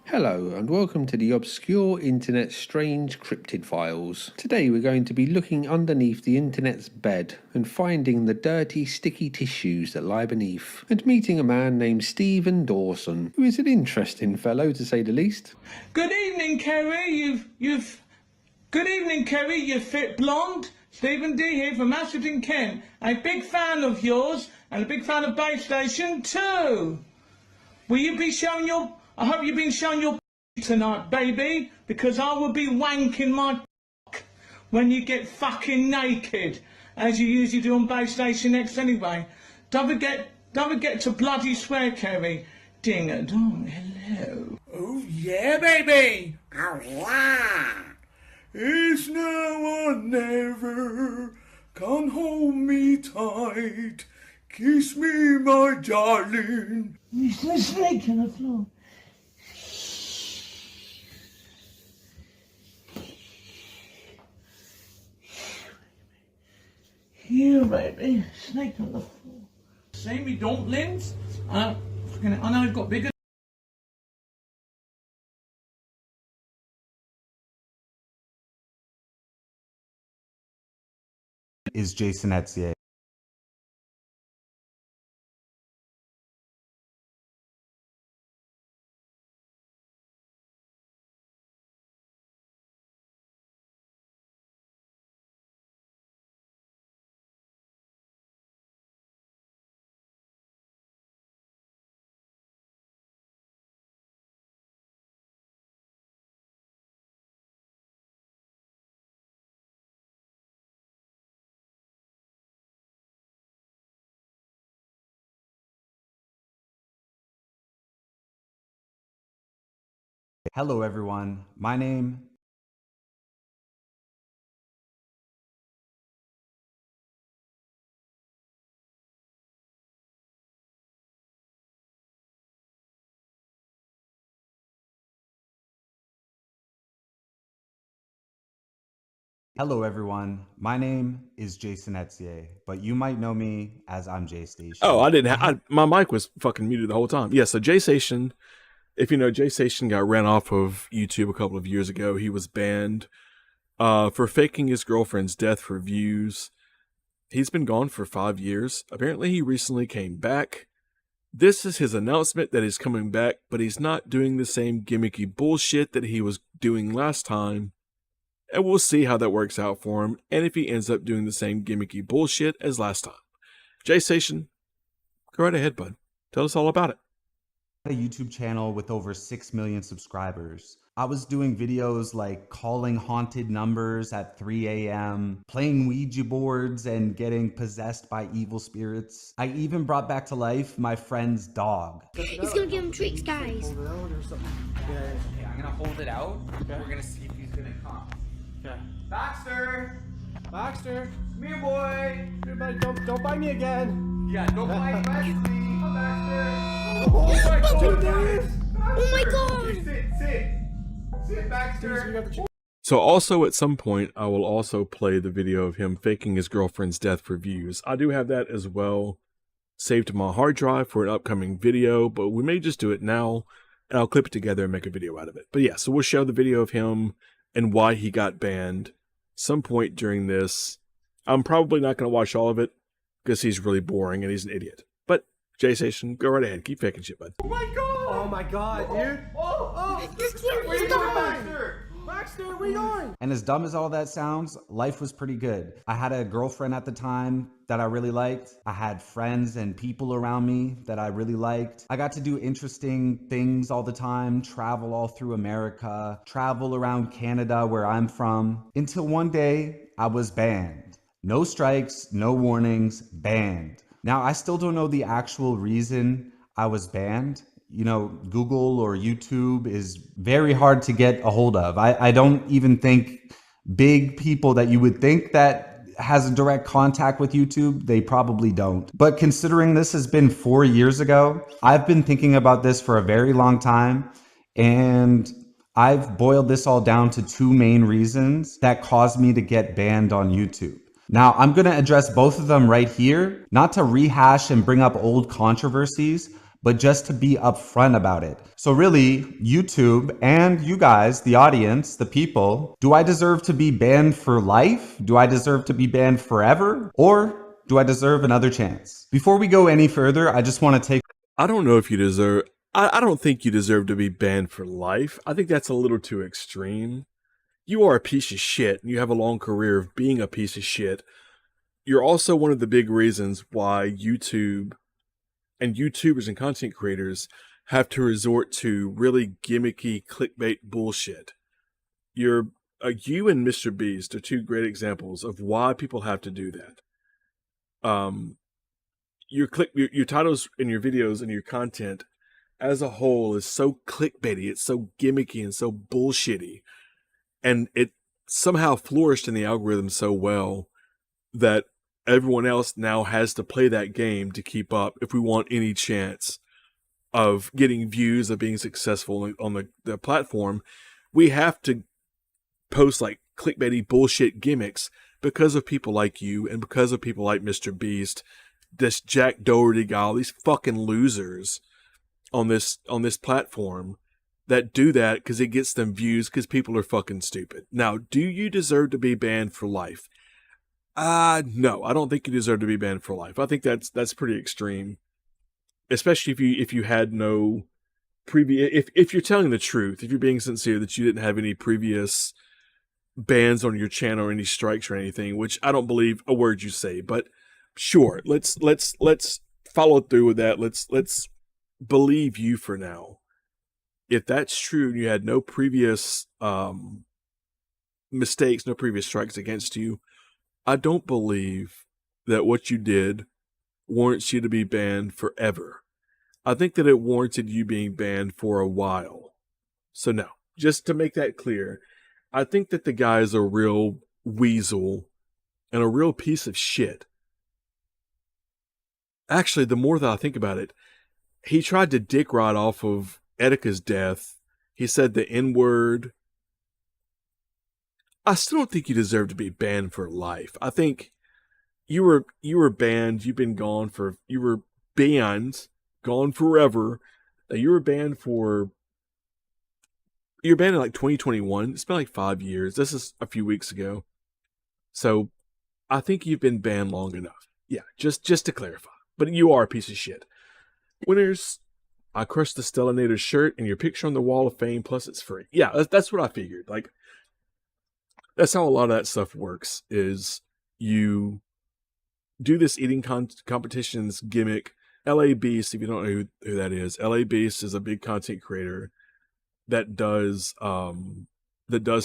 Hello and welcome to the obscure internet strange cryptid files. Today we're going to be looking underneath the internet's bed and finding the dirty sticky tissues that lie beneath, and meeting a man named Stephen Dawson, who is an interesting fellow to say the least. Good evening, Kerry. Good evening, Kerry. You fit blonde. Stephen D here from Ashton, Kent. A big fan of yours and a big fan of Base Station too. Will you be showing your? I hope you've been showing your tonight, baby, because I will be wanking my when you get fucking naked, as you usually do on Base Station X anyway. Don't forget to bloody swear, Kerry. Ding a dong, hello. Oh yeah, baby. Oh yeah. It's now or never. Come hold me tight. Kiss me, my darling. There's a snake on the floor. Here, baby. Snake on the floor. See me dumplings? I know I've got bigger. Is Jason Etier. Hello, everyone. My name Hello, everyone. My name is Jason Etier, but you might know me as IAMJAYSTATION. Oh, I didn't have my mic was fucking muted the whole time. Yeah, so JStation, if you know, JStation got ran off of YouTube a couple of years ago. He was banned for faking his girlfriend's death for views. He's been gone for 5 years. Apparently, he recently came back. This is his announcement that he's coming back, but he's not doing the same gimmicky bullshit that he was doing last time. And we'll see how that works out for him, and if he ends up doing the same gimmicky bullshit as last time. JStation, go right ahead, bud. Tell us all about it. A YouTube channel with over 6 million subscribers. I was doing videos like calling haunted numbers at 3 a.m., playing Ouija boards and getting possessed by evil spirits. I even brought back to life my friend's dog. He's gonna give him treats, guys. Okay, I'm gonna hold it out. Okay. We're gonna see if he's gonna come. Okay. Baxter! Baxter! Come here, boy! Here, buddy. Don't bite me again! Yeah, don't bite Wesley! Come, Baxter! Oh my god, guys! Oh my god! Sit! Sit, Baxter! So also at some point, I will also play the video of him faking his girlfriend's death for views. I do have that as well saved to my hard drive for an upcoming video, but we may just do it now, and I'll clip it together and make a video out of it. But yeah, so we'll show the video of him and why he got banned some point during this. I'm probably not going to watch all of it because he's really boring and he's an idiot. But JStation, go right ahead. Keep faking shit, bud. Oh my god! Oh my god, dude! Where you going, Baxter? Baxter, where you going? And as dumb as all that sounds, life was pretty good. I had a girlfriend at the time that I really liked. I had friends and people around me that I really liked. I got to do interesting things all the time, travel all through America, travel around Canada where I'm from, until one day I was banned. No strikes, no warnings, banned. Now, I still don't know the actual reason I was banned. You know, Google or YouTube is very hard to get a hold of. I don't even think big people that you would think that has a direct contact with YouTube, they probably don't. But considering this has been 4 years ago, I've been thinking about this for a very long time, and I've boiled this all down to 2 main reasons that caused me to get banned on YouTube. Now, I'm going to address both of them right here, not to rehash and bring up old controversies, but just to be upfront about it. So really, YouTube and you guys, the audience, the people, do I deserve to be banned for life? Do I deserve to be banned forever? Or do I deserve another chance? Before we go any further, I just want to take... I don't know if you deserve... I don't think you deserve to be banned for life. I think that's a little too extreme. You are a piece of shit, and you have a long career of being a piece of shit. You're also one of the big reasons why YouTube and YouTubers and content creators have to resort to really gimmicky clickbait bullshit. You and Mr. Beast are 2 great examples of why people have to do that. Your titles and your videos and your content as a whole is so clickbaity, it's so gimmicky and so bullshitty, and it somehow flourished in the algorithm so well that everyone else now has to play that game to keep up if we want any chance of getting views, of being successful on the platform. We have to post like clickbaity bullshit gimmicks because of people like you and because of people like Mr. Beast, this Jack Doherty guy, all these fucking losers on this platform that do that because it gets them views because people are fucking stupid. Now, do you deserve to be banned for life? No, I don't think you deserve to be banned for life. I think that's pretty extreme, especially if you had no previous. If you're telling the truth, if you're being sincere that you didn't have any previous bans on your channel or any strikes or anything, which I don't believe a word you say. But sure, let's follow through with that. Let's believe you for now. If that's true, and you had no previous mistakes, no previous strikes against you, I don't believe that what you did warrants you to be banned forever. I think that it warranted you being banned for a while. So no, just to make that clear, I think that the guy is a real weasel and a real piece of shit. Actually, the more that I think about it, he tried to dick ride off of Etika's death. He said the N-word. I still don't think you deserve to be banned for life. I think you were banned. You were banned, gone forever. You were banned in like 2021. It's been like 5 years. This is a few weeks ago. So I think you've been banned long enough. Yeah, just to clarify. But you are a piece of shit. Winners, I crushed the Stellanator shirt and your picture on the wall of fame, plus it's free. Yeah, that's what I figured. Like, that's how a lot of that stuff works, is you do this eating competitions gimmick. LA Beast, if you don't know who that is, LA Beast is a big content creator that does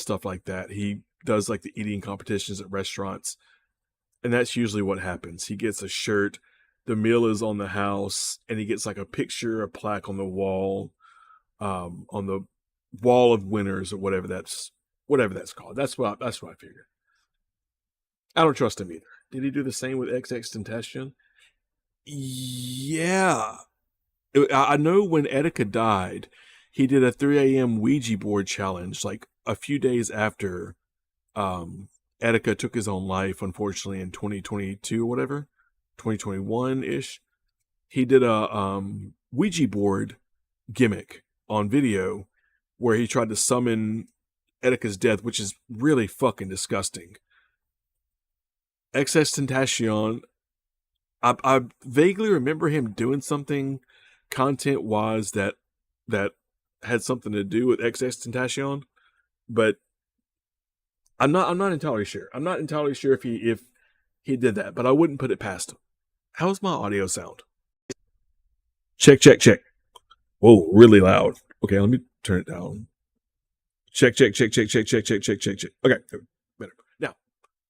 stuff like that. He does like the eating competitions at restaurants, and that's usually what happens. He gets a shirt, the meal is on the house, and he gets like a picture, a plaque on the wall of winners, or whatever that's called. That's what I figured. I don't trust him either. Did he do the same with XXXTentacion? Yeah. I know when Etika died, he did a 3 a.m. Ouija board challenge like a few days after Etika took his own life, unfortunately, in 2022 or whatever, 2021-ish. He did a Ouija board gimmick on video where he tried to summon Etika's death, which is really fucking disgusting. XXXTentacion, I vaguely remember him doing something content-wise that had something to do with XXXTentacion, but I'm not entirely sure. I'm not entirely sure if he did that, but I wouldn't put it past him. How's my audio sound? Check. Whoa, really loud. Okay, let me turn it down. Check. Okay, better. Now,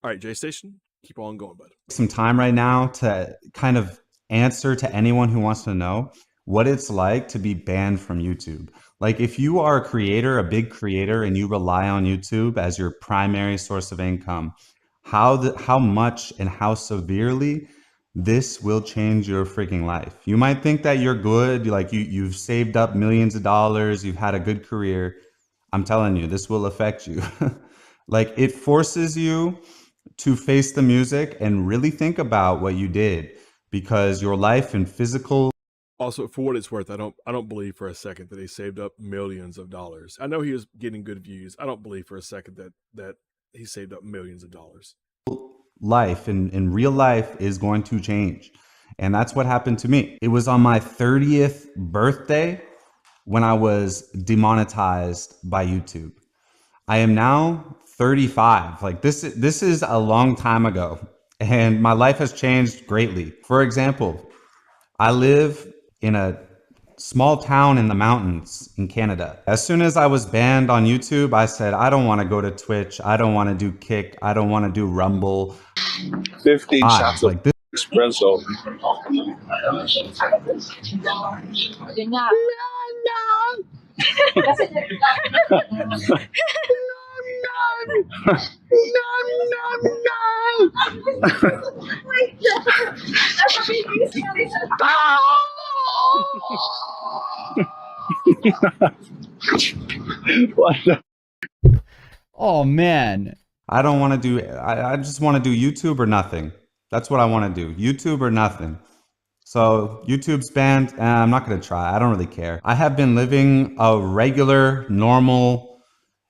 all right, JStation, keep on going, bud. Some time right now to kind of answer to anyone who wants to know what it's like to be banned from YouTube. Like, if you are a creator, a big creator, and you rely on YouTube as your primary source of income, how much and how severely this will change your freaking life. You might think that you're good, like you've saved up millions of dollars, you've had a good career. I'm telling you, this will affect you. Like, it forces you to face the music and really think about what you did, because your life and physical. Also, for what it's worth, I don't believe for a second that he saved up millions of dollars. I know he was getting good views. I don't believe for a second that he saved up millions of dollars. Life in real life is going to change. And that's what happened to me. It was on my 30th birthday when I was demonetized by YouTube. I am now 35. Like, this is a long time ago, and my life has changed greatly. For example, I live in a small town in the mountains in Canada. As soon as I was banned on YouTube, I said, I don't want to go to Twitch. I don't want to do Kick. I don't want to do Rumble. 15 shots of espresso. What the? Oh man. I don't want to do, I just want to do YouTube or nothing. That's what I want to do. YouTube or nothing. So YouTube's banned. I'm not going to try. I don't really care. I have been living a regular, normal,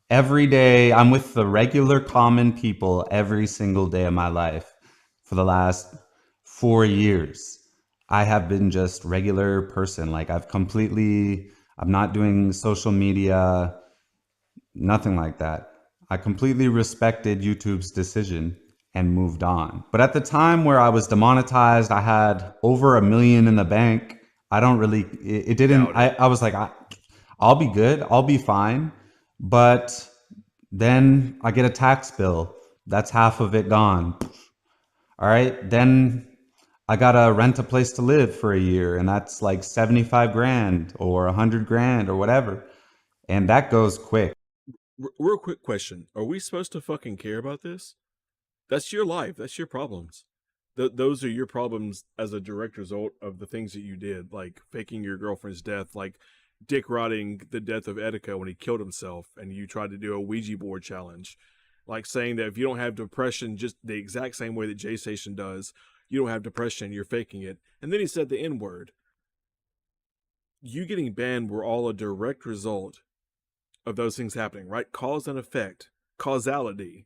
every day. I'm with the regular, common people every single day of my life for the last 4 years. I have been just regular person. Like, I'm not doing social media, nothing like that. I completely respected YouTube's decision and moved on. But at the time where I was demonetized, I had over $1 million in the bank. I don't really, it didn't, I was like, I'll be good, I'll be fine. But then I get a tax bill. That's half of it gone. All right, then I gotta rent a place to live for a year, and that's like 75 grand or 100 grand or whatever. And that goes quick. Real quick question: are we supposed to fucking care about this? That's your life. That's your problems. Those are your problems as a direct result of the things that you did, like faking your girlfriend's death, like dick rotting the death of Etika when he killed himself, and you tried to do a Ouija board challenge, like saying that if you don't have depression, just the exact same way that JStation does, you don't have depression, you're faking it. And then he said the N word. You getting banned were all a direct result of those things happening, right? Cause and effect, causality.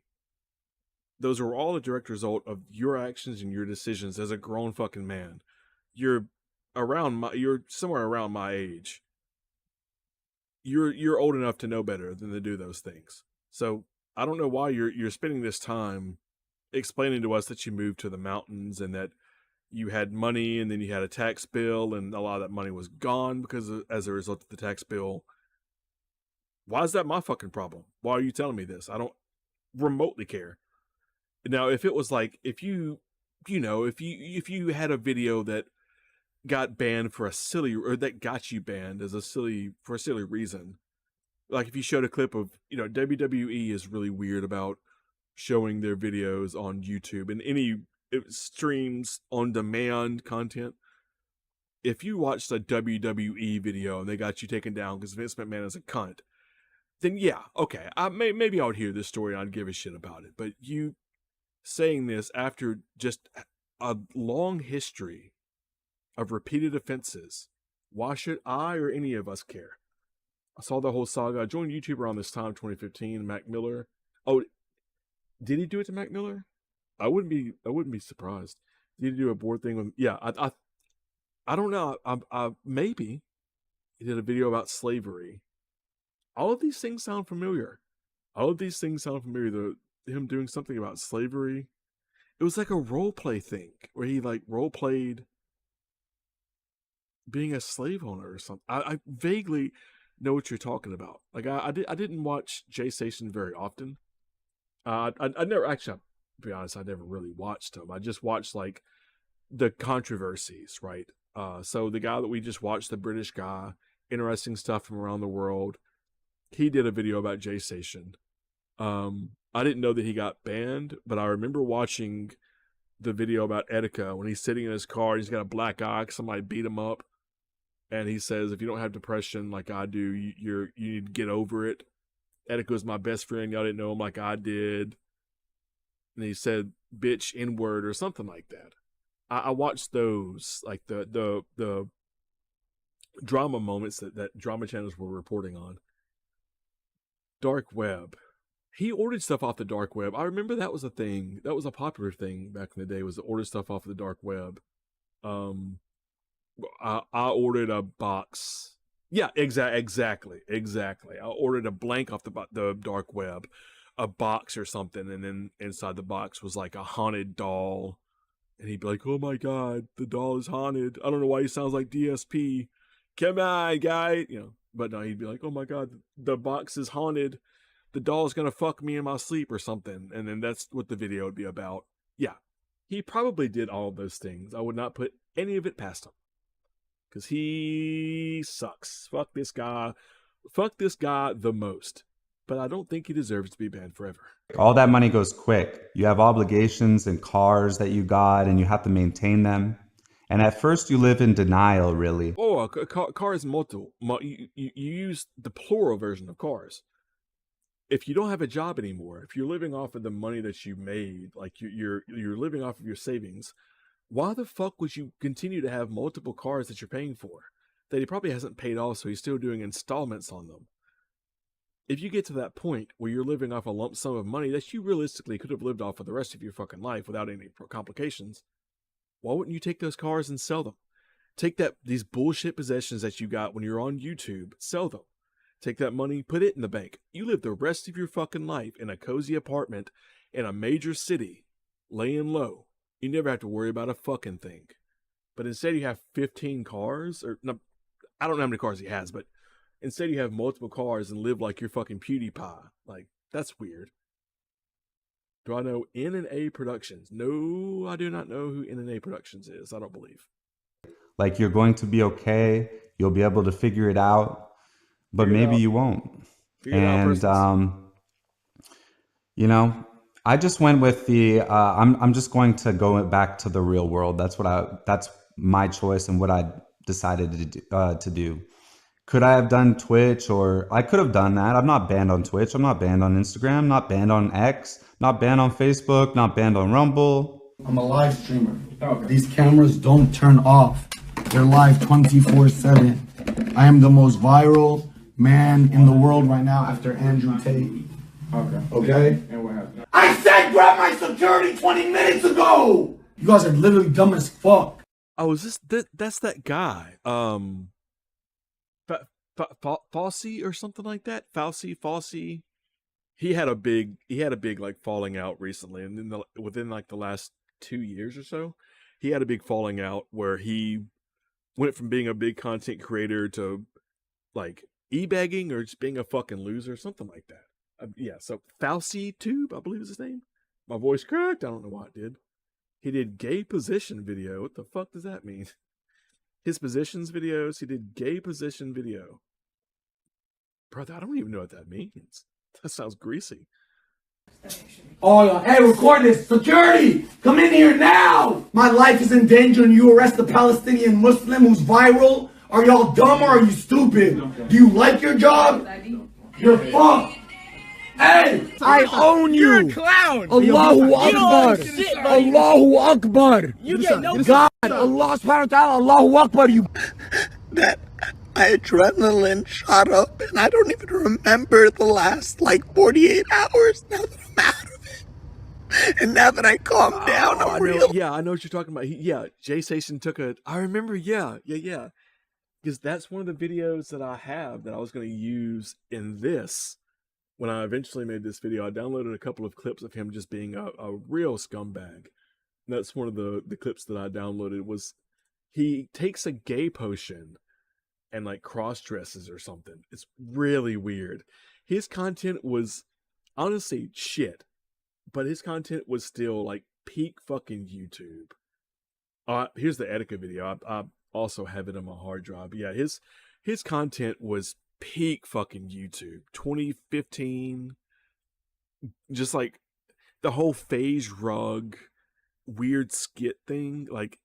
Those are all a direct result of your actions and your decisions as a grown fucking man. You're somewhere around my age. You're old enough to know better than to do those things. So I don't know why you're spending this time explaining to us that you moved to the mountains and that you had money and then you had a tax bill and a lot of that money was gone as a result of the tax bill. Why is that my fucking problem? Why are you telling me this? I don't remotely care. Now, if it was like, if you had a video that got banned for that got you banned for a silly reason, like if you showed a clip of, WWE is really weird about showing their videos on YouTube and any streams on demand content. If you watched a WWE video and they got you taken down because Vince McMahon is a cunt, then yeah, okay, maybe I would hear this story and I'd give a shit about it. But you saying this after just a long history of repeated offenses, why should I or any of us care? I saw the whole saga. I joined YouTube around this time, 2015. Mac Miller. Oh, did he do it to Mac Miller? I wouldn't be surprised. Did he do a board thing with? Yeah, I don't know. Maybe he did a video about slavery. All of these things sound familiar. Him doing something about slavery. It was like a role play thing where he like role played being a slave owner or something. I vaguely know what you're talking about. Like I didn't watch JStation very often. I never actually, to be honest, I never really watched him. I just watched like the controversies, right? So the guy that we just watched, the British guy, interesting stuff from around the world. He did a video about JStation. I didn't know that he got banned, but I remember watching the video about Etika when he's sitting in his car. He's got a black eye. Somebody beat him up, and he says, "If you don't have depression like I do, you need to get over it." Etika was my best friend. Y'all didn't know him like I did, and he said, "Bitch, N-word" or something like that. I watched those, like the drama moments that drama channels were reporting on. Dark web. He ordered stuff off the dark web. I remember that was a thing. That was a popular thing back in the day, was to order stuff off the dark web. I ordered a box. Yeah, exactly. I ordered a blank off the dark web, a box or something, and then inside the box was like a haunted doll. And he'd be like, "Oh my God, the doll is haunted. I don't know why he sounds like DSP. Come on, guy." But no, he'd be like, "Oh my God, the box is haunted. The doll's gonna fuck me in my sleep," or something. And then that's what the video would be about. Yeah, he probably did all of those things. I would not put any of it past him, because he sucks. Fuck this guy the most. But I don't think he deserves to be banned forever. All that money goes quick. You have obligations and cars that you got, and you have to maintain them. And at first you live in denial, really. Oh, a car is multiple. You use the plural version of cars. If you don't have a job anymore, if you're living off of the money that you made, like you're living off of your savings, why the fuck would you continue to have multiple cars that you're paying for that he probably hasn't paid off, so he's still doing installments on them? If you get to that point where you're living off a lump sum of money that you realistically could have lived off for the rest of your fucking life without any complications, why wouldn't you take those cars and sell them? Take these bullshit possessions that you got when you're on YouTube, sell them. Take that money, put it in the bank. You live the rest of your fucking life in a cozy apartment in a major city, laying low. You never have to worry about a fucking thing. But instead you have 15 cars, or no, I don't know how many cars he has, but instead you have multiple cars and live like you're fucking PewDiePie. Like, that's weird. Do I know N&A Productions? No, I do not know who N&A Productions is. I don't believe. Like, you're going to be okay. You'll be able to figure it out. But maybe you won't. And you know, I just went with the I'm just going to go back to the real world. That's my choice and what I decided to do. Could I have done Twitch, or I could have done that. I'm not banned on Twitch. I'm not banned on Instagram, not banned on X, not banned on Facebook, not banned on Rumble. I'm a live streamer. These cameras don't turn off. They're live 24/7. I am the most viral man in the world right now after Andrew Tate. Okay? And what happened? I said grab my security 20 minutes ago! You guys are literally dumb as fuck. Oh, is that's that guy. Fossey or something like that? Fossey. He had a big like falling out recently, and then within like the last 2 years or so, he had a big falling out where he went from being a big content creator to like e-bagging or just being a fucking loser, something like that. Yeah, so Fousey Tube, I believe is his name. My voice cracked. I don't know why it did. He did gay position video. What the fuck does that mean? His positions videos. He did gay position video. Brother, I don't even know what that means. That sounds greasy. Oh, hey, record this. Security! Come in here now! My life is in danger and you arrest a Palestinian Muslim who's viral? Are y'all dumb or are you stupid? Do you like your job? You're fucked! Hey! I own you! You're a clown! Allahu Akbar! Allahu Akbar! You get no God! Allah subhanahu wa ta'ala! Allahu Akbar! You... That my adrenaline shot up and I don't even remember the last like 48 hours now that I'm out of it. And now that I calmed down, I'm real. Yeah, I know what you're talking about. JayStation took I remember, yeah. Because that's one of the videos that I have that I was going to use in this. When I eventually made this video, I downloaded a couple of clips of him just being a real scumbag. And that's one of the clips that I downloaded was he takes a gay potion and like cross dresses or something. It's really weird. His content was honestly shit, but his content was still like peak fucking YouTube. Here's the Etika video. I also have it on my hard drive. But yeah, his content was peak fucking YouTube. 2015, just like the whole phase rug weird skit thing, like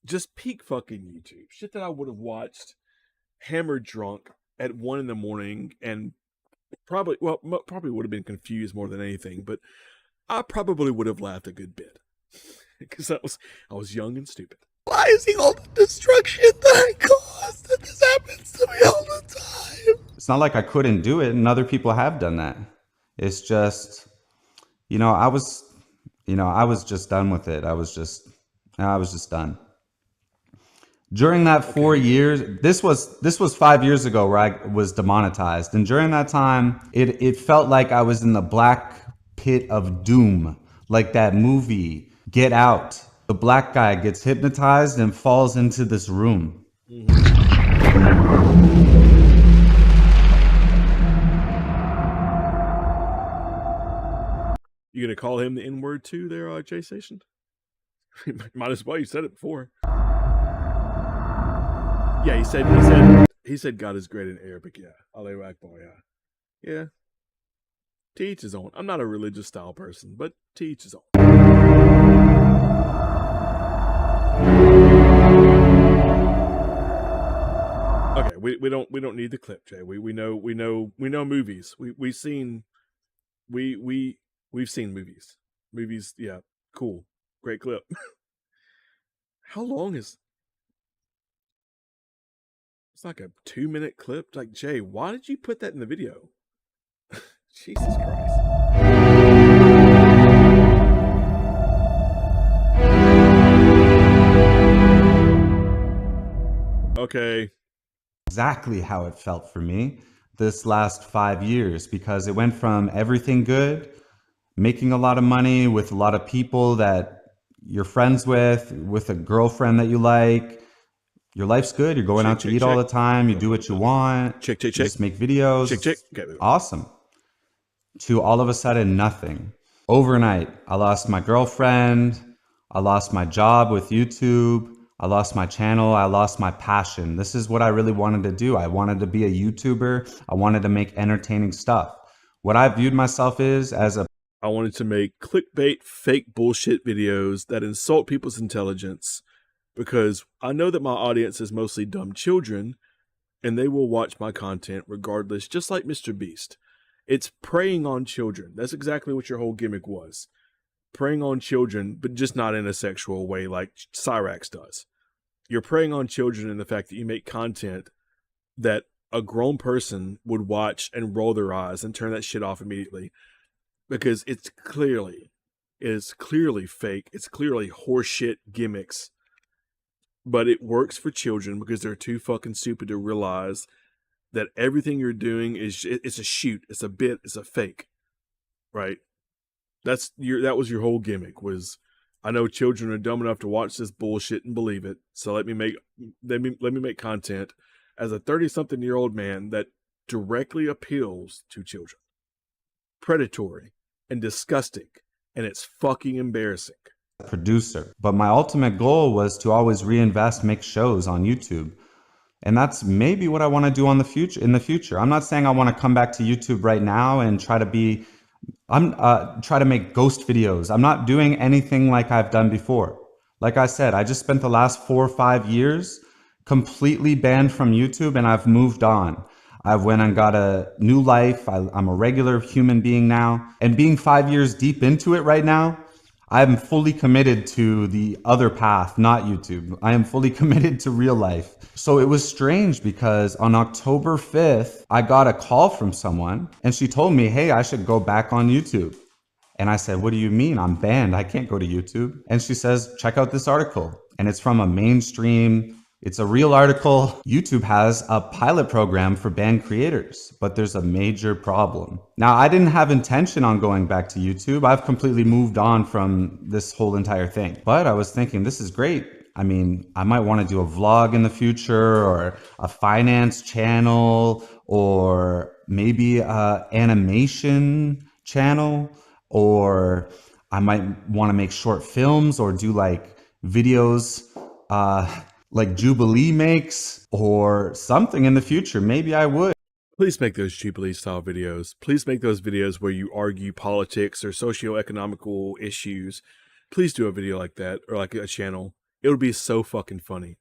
just peak fucking YouTube. Shit that I would have watched hammered drunk at 1 a.m. and probably would have been confused more than anything, but I probably would have laughed a good bit because I was young and stupid. Realizing all the destruction that I caused, and this happens to me all the time. It's not like I couldn't do it, and other people have done that. It's just, I was just done with it. I was just done. During that 4 years, this was 5 years ago where I was demonetized, and during that time, it felt like I was in the black pit of doom, like that movie Get Out. The black guy gets hypnotized and falls into this room. You gonna call him the N-word too there, JayStation? Might as well, you said it before. Yeah, he said God is great in Arabic, yeah. Allahu Akbar, yeah. Yeah. To each his own. I'm not a religious style person, but to each his own. Okay, we don't need the clip, Jay. We know movies. We've seen movies. Movies, yeah, cool. Great clip. How long is it's like a 2-minute clip? Like, Jay, why did you put that in the video? Jesus Christ. Okay. Exactly how it felt for me this last 5 years, because it went from everything good, making a lot of money with a lot of people that you're friends with a girlfriend that you like. Your life's good. You're going out to eat all the time. You do what you want. You just make videos. Okay. Awesome. To all of a sudden, nothing. Overnight, I lost my girlfriend. I lost my job with YouTube. I lost my channel. I lost my passion. This is what I really wanted to do. I wanted to be a YouTuber. I wanted to make entertaining stuff. What I viewed myself is as a I wanted to make clickbait, fake bullshit videos that insult people's intelligence because I know that my audience is mostly dumb children and they will watch my content regardless, just like Mr. Beast. It's preying on children. That's exactly what your whole gimmick was. Preying on children, but just not in a sexual way like Cyrax does. You're preying on children in the fact that you make content that a grown person would watch and roll their eyes and turn that shit off immediately. Because it is clearly fake. It's clearly horseshit gimmicks. But it works for children because they're too fucking stupid to realize that everything you're doing it's a shoot, it's a bit, it's a fake. Right? That was your whole gimmick was I know children are dumb enough to watch this bullshit and believe it. So let me make content as a 30-something-year-old man that directly appeals to children. Predatory and disgusting, and it's fucking embarrassing. producer. But my ultimate goal was to always reinvest, make shows on YouTube. And that's maybe what I want to do in the future. I'm not saying I want to come back to YouTube right now and try to make ghost videos. I'm not doing anything like I've done before. Like I said, I just spent the last 4 or 5 years completely banned from YouTube and I've moved on. I went and got a new life. I'm a regular human being now. And being 5 years deep into it right now, I'm fully committed to the other path, not YouTube. I am fully committed to real life. So it was strange because on October 5th, I got a call from someone and she told me, hey, I should go back on YouTube. And I said, what do you mean? I'm banned. I can't go to YouTube. And she says, check out this article. And it's from a mainstream, it's a real article. YouTube has a pilot program for banned creators, but there's a major problem. Now, I didn't have intention on going back to YouTube. I've completely moved on from this whole entire thing. But I was thinking, this is great. I mean, I might want to do a vlog in the future or a finance channel or maybe a animation channel, or I might want to make short films or do like videos like Jubilee makes or something in the future. Maybe I would. Please make those Jubilee style videos. Please make those videos where you argue politics or socio-economical issues. Please do a video like that or like a channel. It would be so fucking funny.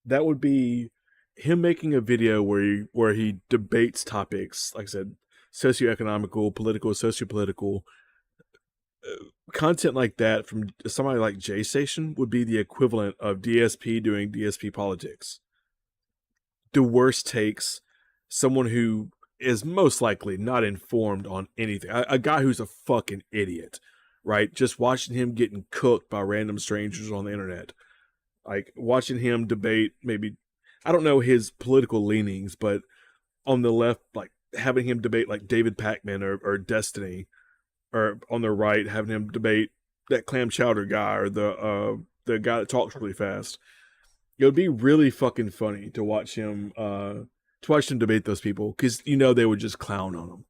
That would be him making a video where he debates topics, like I said, socio-economical, political, socio-political. Content like that from somebody like JStation would be the equivalent of DSP doing DSP politics. The worst takes, someone who is most likely not informed on anything. A guy who's a fucking idiot, right? Just watching him getting cooked by random strangers on the internet. Like watching him debate maybe, I don't know his political leanings, but on the left, like having him debate like David Pacman or Destiny, or on the right, having him debate that clam chowder guy or the guy that talks really fast. It would be really fucking funny to watch him debate those people, because you know they would just clown on him.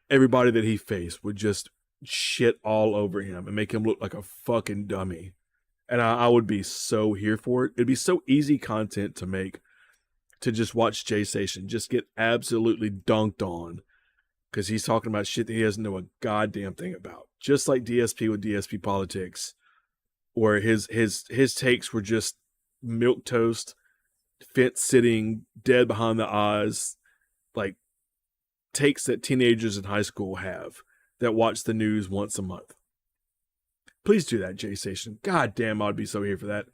Everybody that he faced would just shit all over him and make him look like a fucking dummy. And I would be so here for it. It'd be so easy content to make, to just watch JStation just get absolutely dunked on because he's talking about shit that he doesn't know a goddamn thing about. Just like DSP with DSP politics, where his takes were just milquetoast, fence sitting, dead behind the eyes, like takes that teenagers in high school have that watch the news once a month. Please do that, JStation. God damn, I'd be so here for that.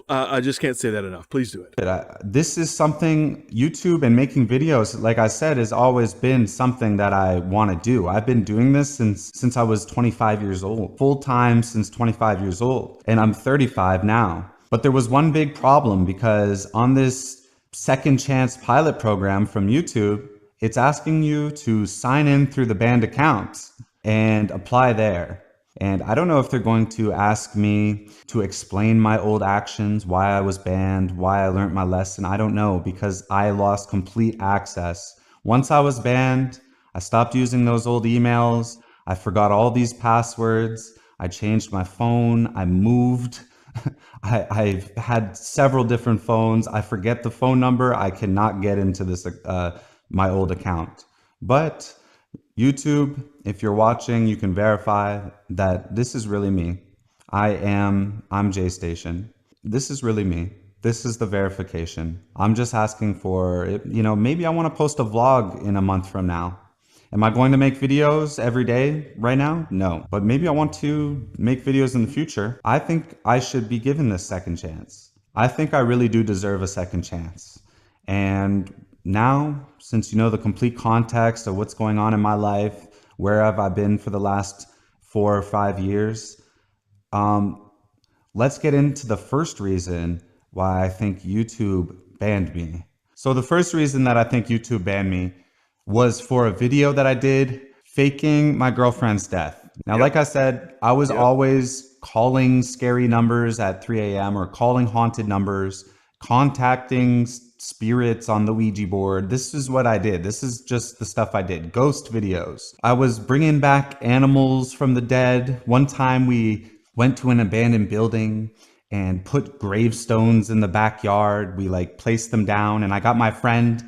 I just can't say that enough. Please do it. This is something, YouTube and making videos, like I said, has always been something that I want to do. I've been doing this since I was 25 years old, full time since 25 years old, and I'm 35 now. But there was one big problem, because on this second chance pilot program from YouTube, it's asking you to sign in through the banned accounts and apply there. And I don't know if they're going to ask me to explain my old actions, why I was banned, why I learned my lesson. I don't know, because I lost complete access. Once I was banned, I stopped using those old emails. I forgot all these passwords. I changed my phone. I moved. I've had several different phones. I forget the phone number. I cannot get into this my old account. But YouTube, if you're watching, you can verify that this is really me. I'm JStation. This is really me. This is the verification. I'm just asking for, maybe I want to post a vlog in a month from now. Am I going to make videos every day right now? No. But maybe I want to make videos in the future. I think I should be given this second chance. I think I really do deserve a second chance. And now, since you know the complete context of what's going on in my life, where have I been for the last 4 or 5 years, let's get into the first reason why I think YouTube banned me. So the first reason that I think YouTube banned me was for a video that I did faking my girlfriend's death. Now, like I said, I was always calling scary numbers at 3 a.m. or calling haunted numbers, contacting spirits on the Ouija board. This is what I did. This is just the stuff I did. Ghost videos. I was bringing back animals from the dead. One time we went to an abandoned building and put gravestones in the backyard. We placed them down, and I got my friend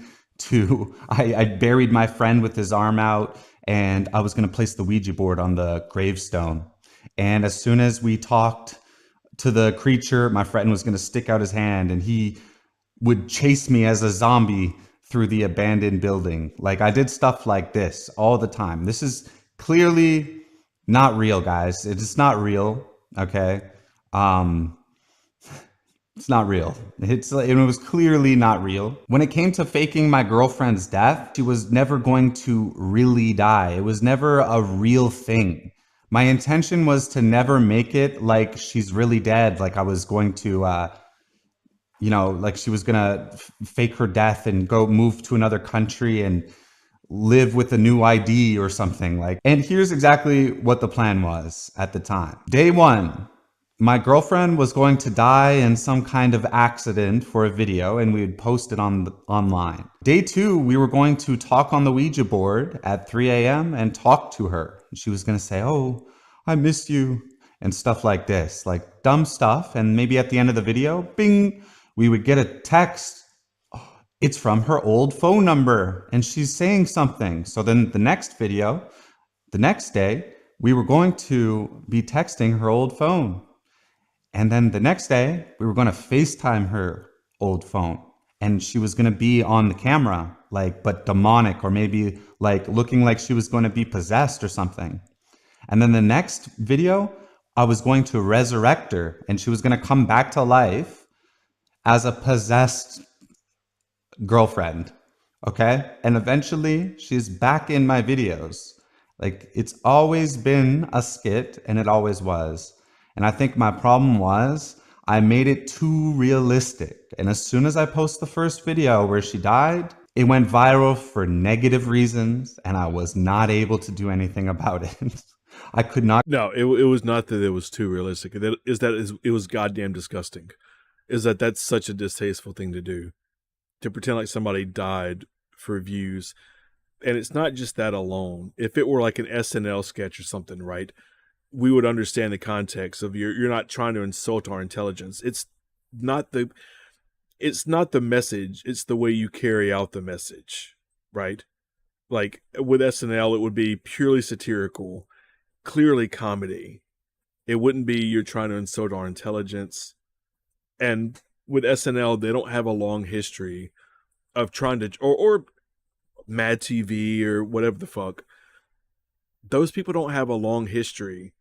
I buried my friend with his arm out, and I was going to place the Ouija board on the gravestone. And as soon as we talked to the creature, my friend was going to stick out his hand, and he would chase me as a zombie through the abandoned building. I did stuff like this all the time. This is clearly not real, guys. It's not real, okay? It's not real. It was clearly not real. When it came to faking my girlfriend's death, she was never going to really die. It was never a real thing. My intention was to never make it like she's really dead. Like I was going to, like she was going to fake her death and go move to another country and live with a new ID or something. And here's exactly what the plan was at the time. Day one, my girlfriend was going to die in some kind of accident for a video, and we would post it online. Day two, we were going to talk on the Ouija board at 3 a.m. and talk to her. She was going to say, "Oh, I miss you," and stuff like this, like dumb stuff. And maybe at the end of the video, bing, we would get a text. "Oh, it's from her old phone number, and she's saying something." So then the next video, the next day, we were going to be texting her old phone. And then the next day, we were going to FaceTime her old phone. And she was going to be on the camera, but demonic, or maybe looking like she was going to be possessed or something. And then the next video, I was going to resurrect her, and she was going to come back to life as a possessed girlfriend. Okay? And eventually, she's back in my videos. It's always been a skit, and it always was. And I think my problem was I made it too realistic. And as soon as I post the first video where she died, it went viral for negative reasons, and I was not able to do anything about it. I could not. No, it was not that it was too realistic. It was goddamn disgusting. That's such a distasteful thing to do, to pretend like somebody died for views. And it's not just that alone. If it were like an SNL sketch or something, right, we would understand the context of you're not trying to insult our intelligence. It's not the message, it's the way you carry out the message, right? Like with SNL, it would be purely satirical, clearly comedy. It wouldn't be you're trying to insult our intelligence. And with SNL, they don't have a long history of trying to, or Mad TV or whatever the fuck. Those people don't have a long history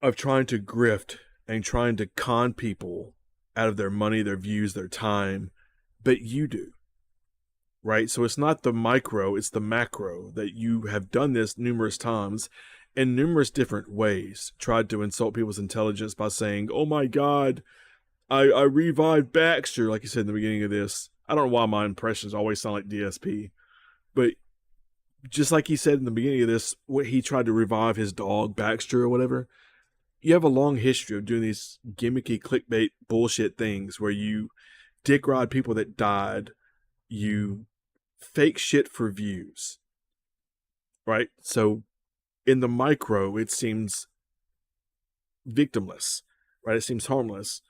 of trying to grift and trying to con people out of their money, their views, their time, but you do, right? So it's not the micro, it's the macro, that you have done this numerous times in numerous different ways, tried to insult people's intelligence by saying, "Oh my God, I revived Baxter," like you said in the beginning of this. I don't know why my impressions always sound like DSP, but just like he said in the beginning of this, what he tried to revive his dog Baxter or whatever. You have a long history of doing these gimmicky clickbait bullshit things where you dick ride people that died, you fake shit for views, right? So in the micro, it seems victimless. right? It seems harmless.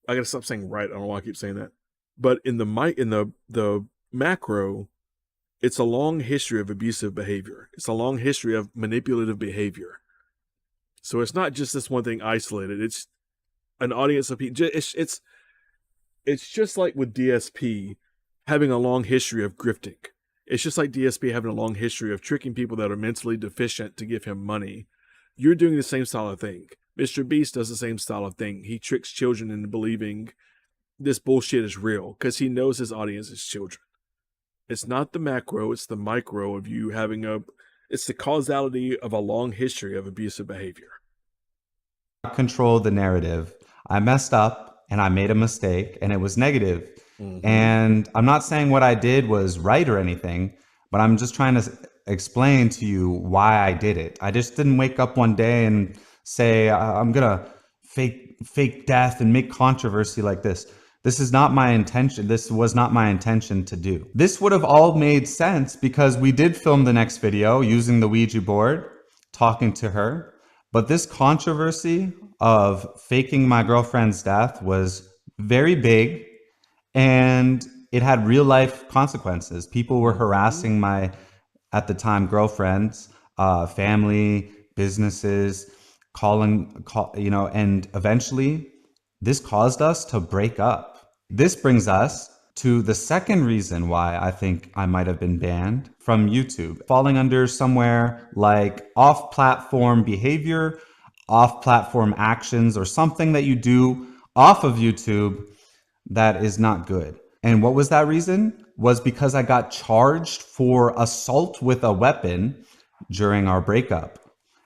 I gotta stop saying right. I don't know why I keep saying that. But in the macro, it's a long history of abusive behavior. It's a long history of manipulative behavior. So it's not just this one thing isolated. It's an audience of people. It's just like with DSP having a long history of grifting. It's just like DSP having a long history of tricking people that are mentally deficient to give him money. You're doing the same style of thing. Mr. Beast does the same style of thing. He tricks children into believing this bullshit is real because he knows his audience is children. It's not the macro, it's the micro of you having it's the causality of a long history of abusive behavior. Control the narrative. I messed up and I made a mistake and it was negative. And I'm not saying what I did was right or anything, but I'm just trying to explain to you why I did it. I just didn't wake up one day and say, I'm gonna fake death and make controversy like this. This is not my intention. This was not my intention to do. This would have all made sense because we did film the next video using the Ouija board, talking to her. But this controversy of faking my girlfriend's death was very big and it had real life consequences. People were harassing my, at the time, girlfriends, family, businesses, and eventually this caused us to break up. This brings us to the second reason why I think I might have been banned from YouTube, falling under somewhere like off-platform behavior, off-platform actions, or something that you do off of YouTube that is not good. And what was that reason? Was because I got charged for assault with a weapon during our breakup.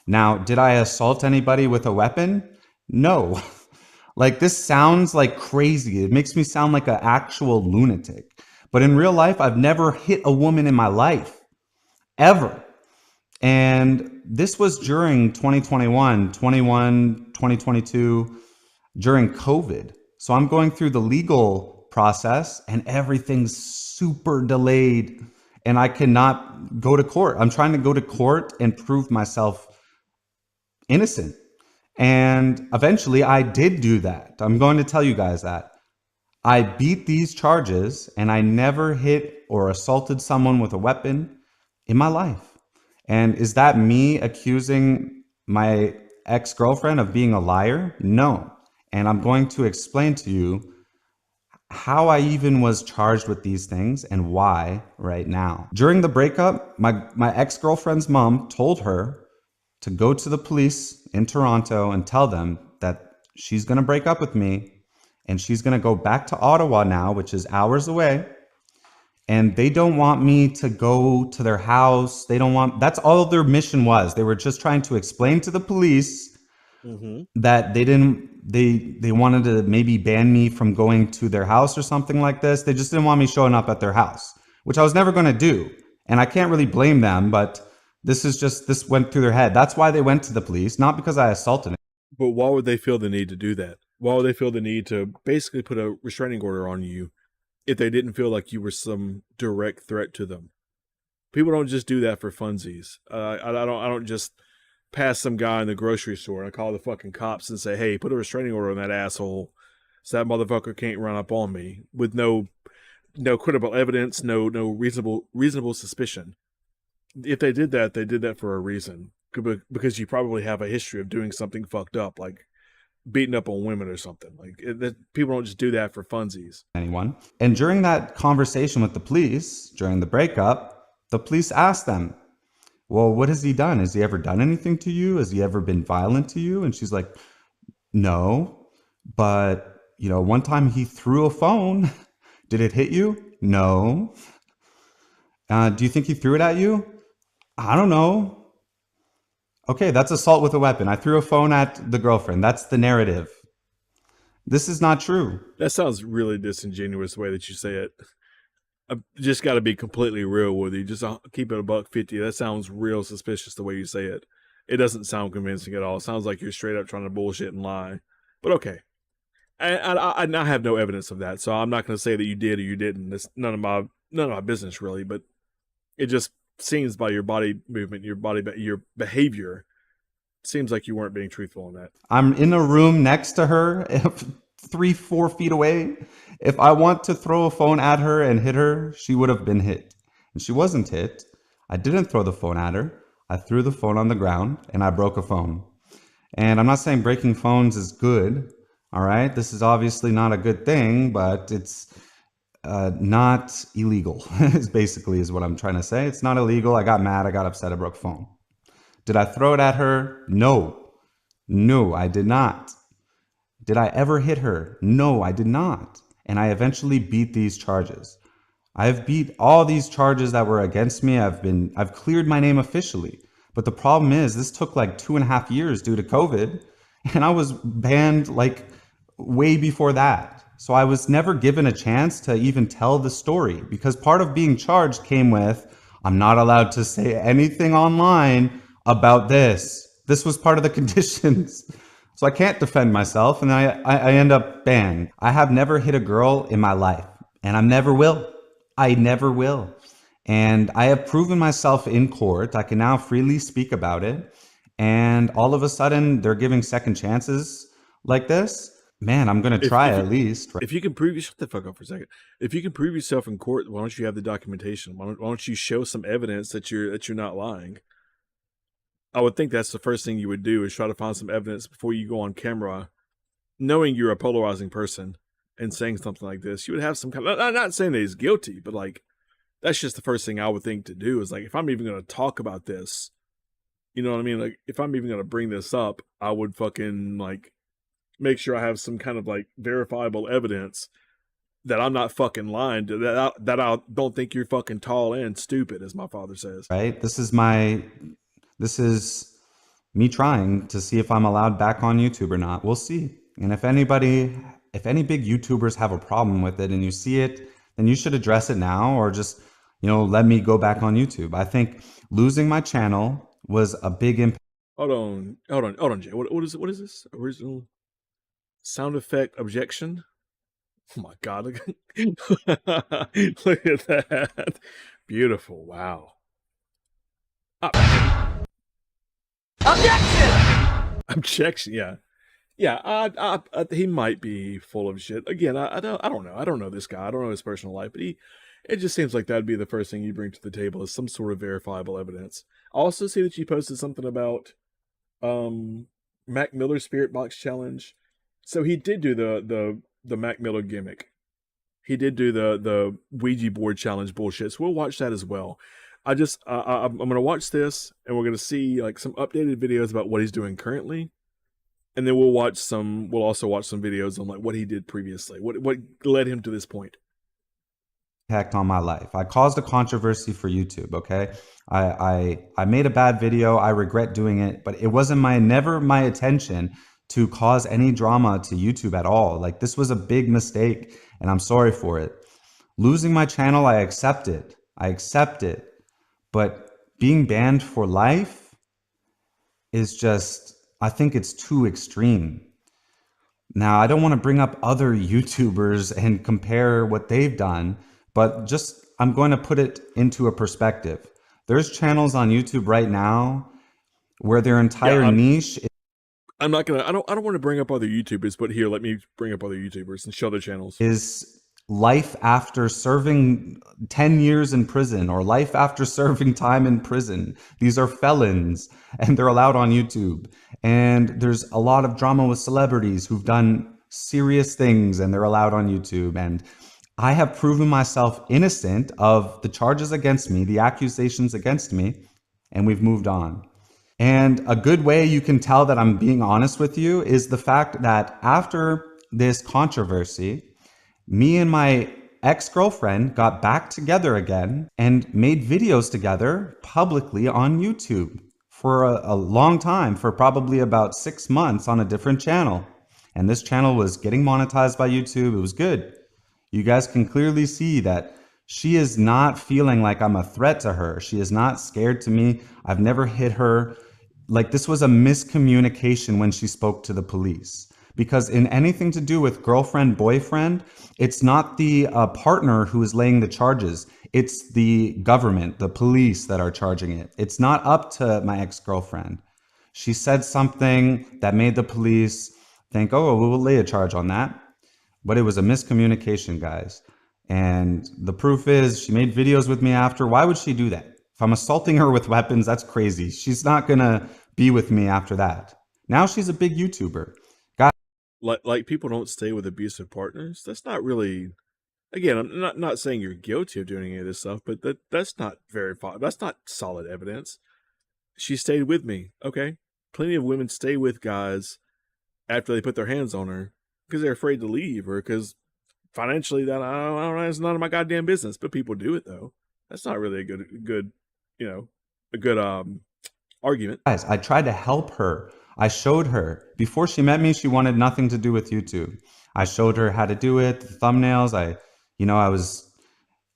Now, did I assault anybody with a weapon? No. Like, this sounds like crazy. It makes me sound like an actual lunatic. But in real life, I've never hit a woman in my life, ever. And this was during 2022, during COVID. So I'm going through the legal process and everything's super delayed and I cannot go to court. I'm trying to go to court and prove myself innocent. And eventually I did do that. I'm going to tell you guys that. I beat these charges and I never hit or assaulted someone with a weapon in my life. And is that me accusing my ex-girlfriend of being a liar? No. And I'm going to explain to you how I even was charged with these things and why right now. During the breakup, my ex-girlfriend's mom told her to go to the police in Toronto and tell them that she's going to break up with me and she's going to go back to Ottawa now, which is hours away. And they don't want me to go to their house. They don't want, that's all their mission was. They were just trying to explain to the police that they wanted to maybe ban me from going to their house or something like this. They just didn't want me showing up at their house, which I was never going to do. And I can't really blame them, but this went through their head. That's why they went to the police, not because I assaulted him. But why would they feel the need to do that? Why would they feel the need to basically put a restraining order on you if they didn't feel like you were some direct threat to them? People don't just do that for funsies. I don't just pass some guy in the grocery store and I call the fucking cops and say, hey, put a restraining order on that asshole so that motherfucker can't run up on me with no credible evidence, no reasonable suspicion. If they did that for a reason, because you probably have a history of doing something fucked up, like beating up on women or something. Like, people don't just do that for funsies. Anyone. And during that conversation with the police, during the breakup, the police asked them, well, what has he done? Has he ever done anything to you? Has he ever been violent to you? And she's like, no, but one time he threw a phone. Did it hit you? No. Do you think he threw it at you? I don't know. Okay, that's assault with a weapon. I threw a phone at the girlfriend. That's the narrative. This is not true. That sounds really disingenuous the way that you say it. I've just got to be completely real with you. Just keep it $1.50. That sounds real suspicious the way you say it. It doesn't sound convincing at all. It sounds like you're straight up trying to bullshit and lie. But okay. I have no evidence of that, so I'm not going to say that you did or you didn't. It's none of my business really, but it just seems by your body movement, your behavior, seems like you weren't being truthful on that. I'm in a room next to her, 3-4 feet away. If I want to throw a phone at her and hit her, she would have been hit. And she wasn't hit. I didn't throw the phone at her. I threw the phone on the ground and I broke a phone. And I'm not saying breaking phones is good. All right. This is obviously not a good thing, but it's not illegal, is basically is what I'm trying to say. It's not illegal. I got mad. I got upset. I broke a phone. Did I throw it at her? No. No, I did not. Did I ever hit her? No, I did not. And I eventually beat these charges. I've beat all these charges that were against me. I've cleared my name officially. But the problem is this took like 2.5 years due to COVID. And I was banned like way before that. So I was never given a chance to even tell the story because part of being charged came with, I'm not allowed to say anything online about this. This was part of the conditions. So I can't defend myself and I end up banned. I have never hit a girl in my life and I never will. I never will. And I have proven myself in court. I can now freely speak about it. And all of a sudden they're giving second chances like this. Man, I'm going to try at least. If you can prove, shut the fuck up for a second. If you can prove yourself in court, why don't you have the documentation? Why don't you show some evidence that you're not lying? I would think that's the first thing you would do is try to find some evidence before you go on camera, knowing you're a polarizing person and saying something like this. You would have some kind of, I'm not saying that he's guilty, but like, that's just the first thing I would think to do is like, if I'm even going to talk about this, you know what I mean? Like, if I'm even going to bring this up, I would fucking like make sure I have some kind of like verifiable evidence that I'm not fucking lying to, that I don't think you're fucking tall and stupid, as my father says. Right? This is me trying to see if I'm allowed back on YouTube or not. We'll see. And if any big YouTubers have a problem with it and you see it, then you should address it now or just, let me go back on YouTube. I think losing my channel was a big impact. Hold on, Jay. What is this? Original sound effect objection? Oh my God. Look at that. Beautiful. Wow. Objection. Yeah. Yeah. He might be full of shit. Again, I don't know. I don't know this guy. I don't know his personal life, but it just seems like that'd be the first thing you bring to the table is some sort of verifiable evidence. I also see that you posted something about Mac Miller's Spirit Box Challenge. So he did do the Mac Miller gimmick. He did do the Ouija board challenge bullshit. So we'll watch that as well. I'm going to watch this and we're going to see like some updated videos about what he's doing currently. And then we'll also watch some videos on like what he did previously. What led him to this point. Impact on my life. I caused a controversy for YouTube, okay? I made a bad video. I regret doing it, but it wasn't never my intention to cause any drama to YouTube at all. Like this was a big mistake and I'm sorry for it. Losing my channel, I accept it. But being banned for life is just, I think it's too extreme. Now, I don't want to bring up other YouTubers and compare what they've done, but I'm going to put it into a perspective. There's channels on YouTube right now where their entire niche I don't want to bring up other YouTubers, but here, let me bring up other YouTubers and show their channels. Is life after serving 10 years in prison or life after serving time in prison. These are felons and they're allowed on YouTube. And there's a lot of drama with celebrities who've done serious things and they're allowed on YouTube. And I have proven myself innocent of the charges against me, the accusations against me, and we've moved on. And a good way you can tell that I'm being honest with you is the fact that after this controversy, me and my ex-girlfriend got back together again and made videos together publicly on YouTube for a long time, for probably about 6 months on a different channel. And this channel was getting monetized by YouTube. It was good. You guys can clearly see that she is not feeling like I'm a threat to her. She is not scared to me. I've never hit her. Like this was a miscommunication when she spoke to the police. Because in anything to do with girlfriend, boyfriend, it's not the partner who is laying the charges. It's the government, the police that are charging it. It's not up to my ex-girlfriend. She said something that made the police think, oh, we'll lay a charge on that. But it was a miscommunication, guys. And the proof is she made videos with me after. Why would she do that? If I'm assaulting her with weapons, that's crazy. She's not going to be with me after that. Now she's a big YouTuber. Guys, Like people don't stay with abusive partners. That's not really. Again, I'm not saying you're guilty of doing any of this stuff, but that's not verified. That's not solid evidence. She stayed with me. Okay, plenty of women stay with guys after they put their hands on her because they're afraid to leave or because financially that I don't know, it's none of my goddamn business. But people do it though. That's not really a good argument. Guys, I tried to help her. I showed her. Before she met me, she wanted nothing to do with YouTube. I showed her how to do it, the thumbnails.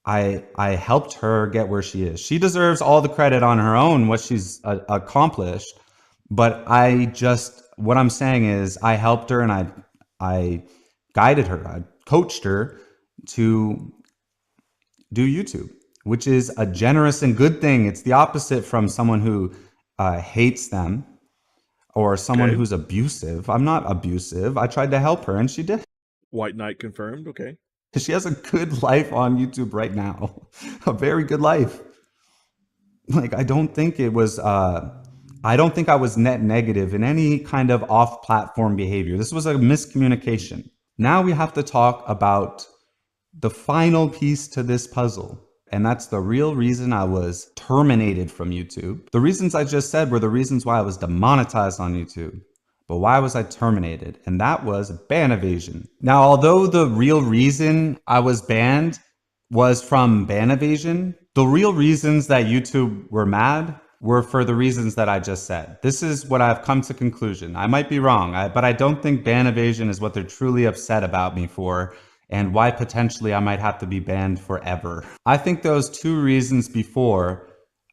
I helped her get where she is. She deserves all the credit on her own, what she's accomplished. But what I'm saying is I helped her and I guided her. I coached her to do YouTube, which is a generous and good thing. It's the opposite from someone who hates them or someone who's abusive. I'm not abusive. I tried to help her and she did. White Knight confirmed. Okay. She has a good life on YouTube right now. A very good life. Like, I don't think I was net negative in any kind of off-platform behavior. This was a miscommunication. Now we have to talk about the final piece to this puzzle. And that's the real reason I was terminated from YouTube. The reasons I just said were the reasons why I was demonetized on YouTube. But why was I terminated? And that was ban evasion. Now, although the real reason I was banned was from ban evasion, the real reasons that YouTube were mad were for the reasons that I just said. This is what I've come to conclusion. I might be wrong, but I don't think ban evasion is what they're truly upset about me for, and why potentially I might have to be banned forever. I think those two reasons before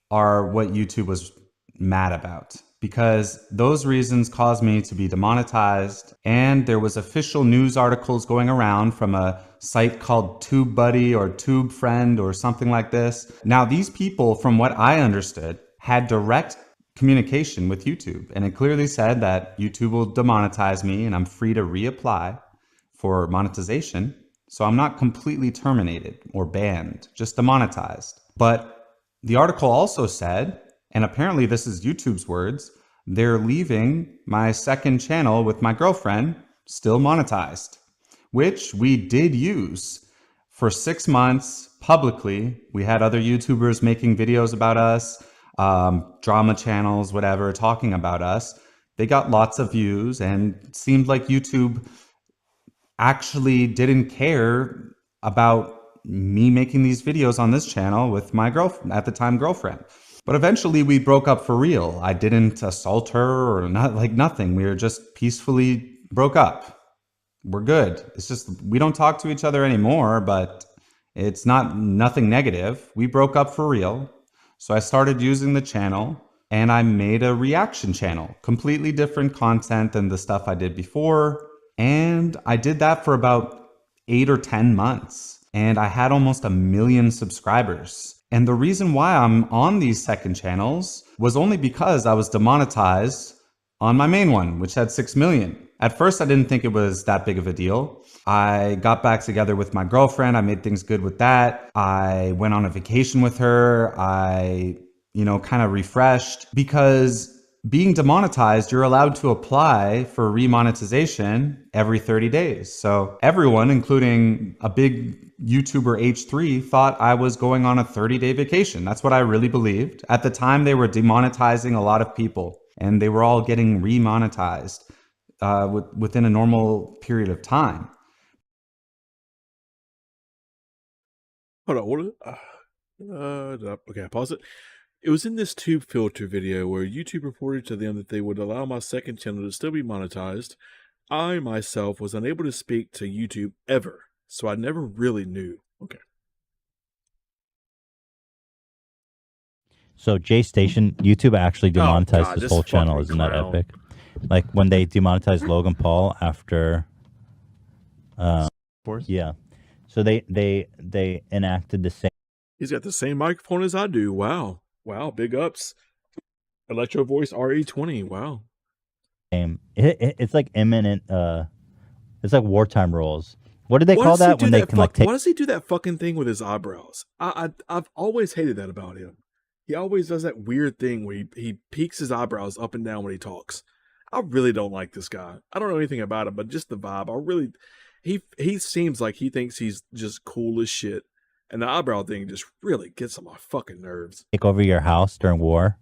are what YouTube was mad about, because those reasons caused me to be demonetized, and there was official news articles going around from a site called TubeBuddy or TubeFriend or something like this. Now, these people, from what I understood, had direct communication with YouTube, and it clearly said that YouTube will demonetize me and I'm free to reapply for monetization. So I'm not completely terminated or banned, just demonetized. But the article also said, and apparently this is YouTube's words, they're leaving my second channel with my girlfriend still monetized, which we did use for 6 months publicly. We had other YouTubers making videos about us, drama channels, whatever, talking about us. They got lots of views, and it seemed like YouTube actually didn't care about me making these videos on this channel with my girlfriend, at the time girlfriend. But eventually we broke up for real. I didn't assault her or nothing. We were just peacefully broke up. We're good. It's just, we don't talk to each other anymore, but it's nothing negative. We broke up for real. So I started using the channel and I made a reaction channel, completely different content than the stuff I did before. And I did that for about 8 or 10 months. And I had almost 1 million subscribers. And the reason why I'm on these second channels was only because I was demonetized on my main one, which had 6 million. At first, I didn't think it was that big of a deal. I got back together with my girlfriend. I made things good with that. I went on a vacation with her. I, kind of refreshed, because being demonetized, you're allowed to apply for remonetization every 30 days. So everyone, including a big YouTuber H3, thought I was going on a 30-day vacation. That's what I really believed. At the time, they were demonetizing a lot of people, and they were all getting remonetized within a normal period of time. Hold on. Okay, I pause it. It was in this tube filter video where YouTube reported to them that they would allow my second channel to still be monetized. I myself was unable to speak to YouTube ever, so I never really knew. Okay. So JStation, YouTube actually demonetized God, this whole channel. Isn't that epic? Like when they demonetized Logan Paul after, yeah. So they enacted the same. He's got the same microphone as I do. Wow, big ups. Electro Voice RE20. Wow. It's like imminent. It's like wartime roles. What do they call that when they can like take? Why does he do that fucking thing with his eyebrows? I've always hated that about him. He always does that weird thing where he peaks his eyebrows up and down when he talks. I really don't like this guy. I don't know anything about him, but just the vibe. He seems like he thinks he's just cool as shit. And the eyebrow thing just really gets on my fucking nerves. Take over your house during war.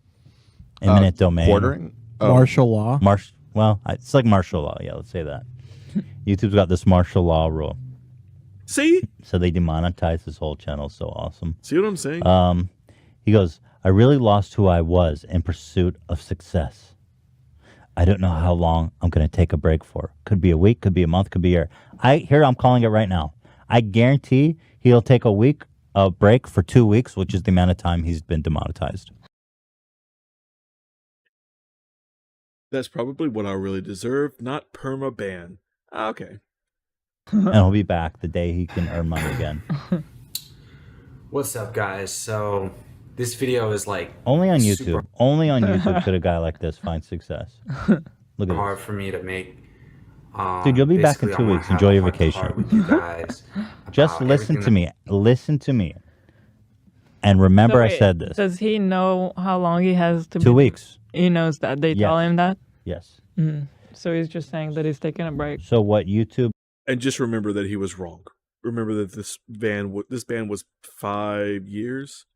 Eminent domain. Quartering? Oh. Martial law? Well, it's like martial law. Yeah, let's say that. YouTube's got this martial law rule. See? So they demonetize this whole channel. So awesome. See what I'm saying? He goes, I really lost who I was in pursuit of success. I don't know how long I'm going to take a break for. Could be a week, could be a month, could be a year. I'm calling it right now. I guarantee he'll take a break for 2 weeks, which is the amount of time he's been demonetized. That's probably what I really deserve, not perma-ban. Okay. And he'll be back the day he can earn money again. What's up, guys? So this video is like only on YouTube. Only on YouTube could a guy like this find success. Look at hard this. for me to make. Dude, you'll be back in 2 weeks. Enjoy your vacation. With you guys Just listen to me. Listen to me. And remember, I said this. Does he know how long he has to 2 weeks. He knows that. They tell him that? Yes. So he's just saying that he's taking a break. So what YouTube... And just remember that he was wrong. Remember that this ban was 5 years.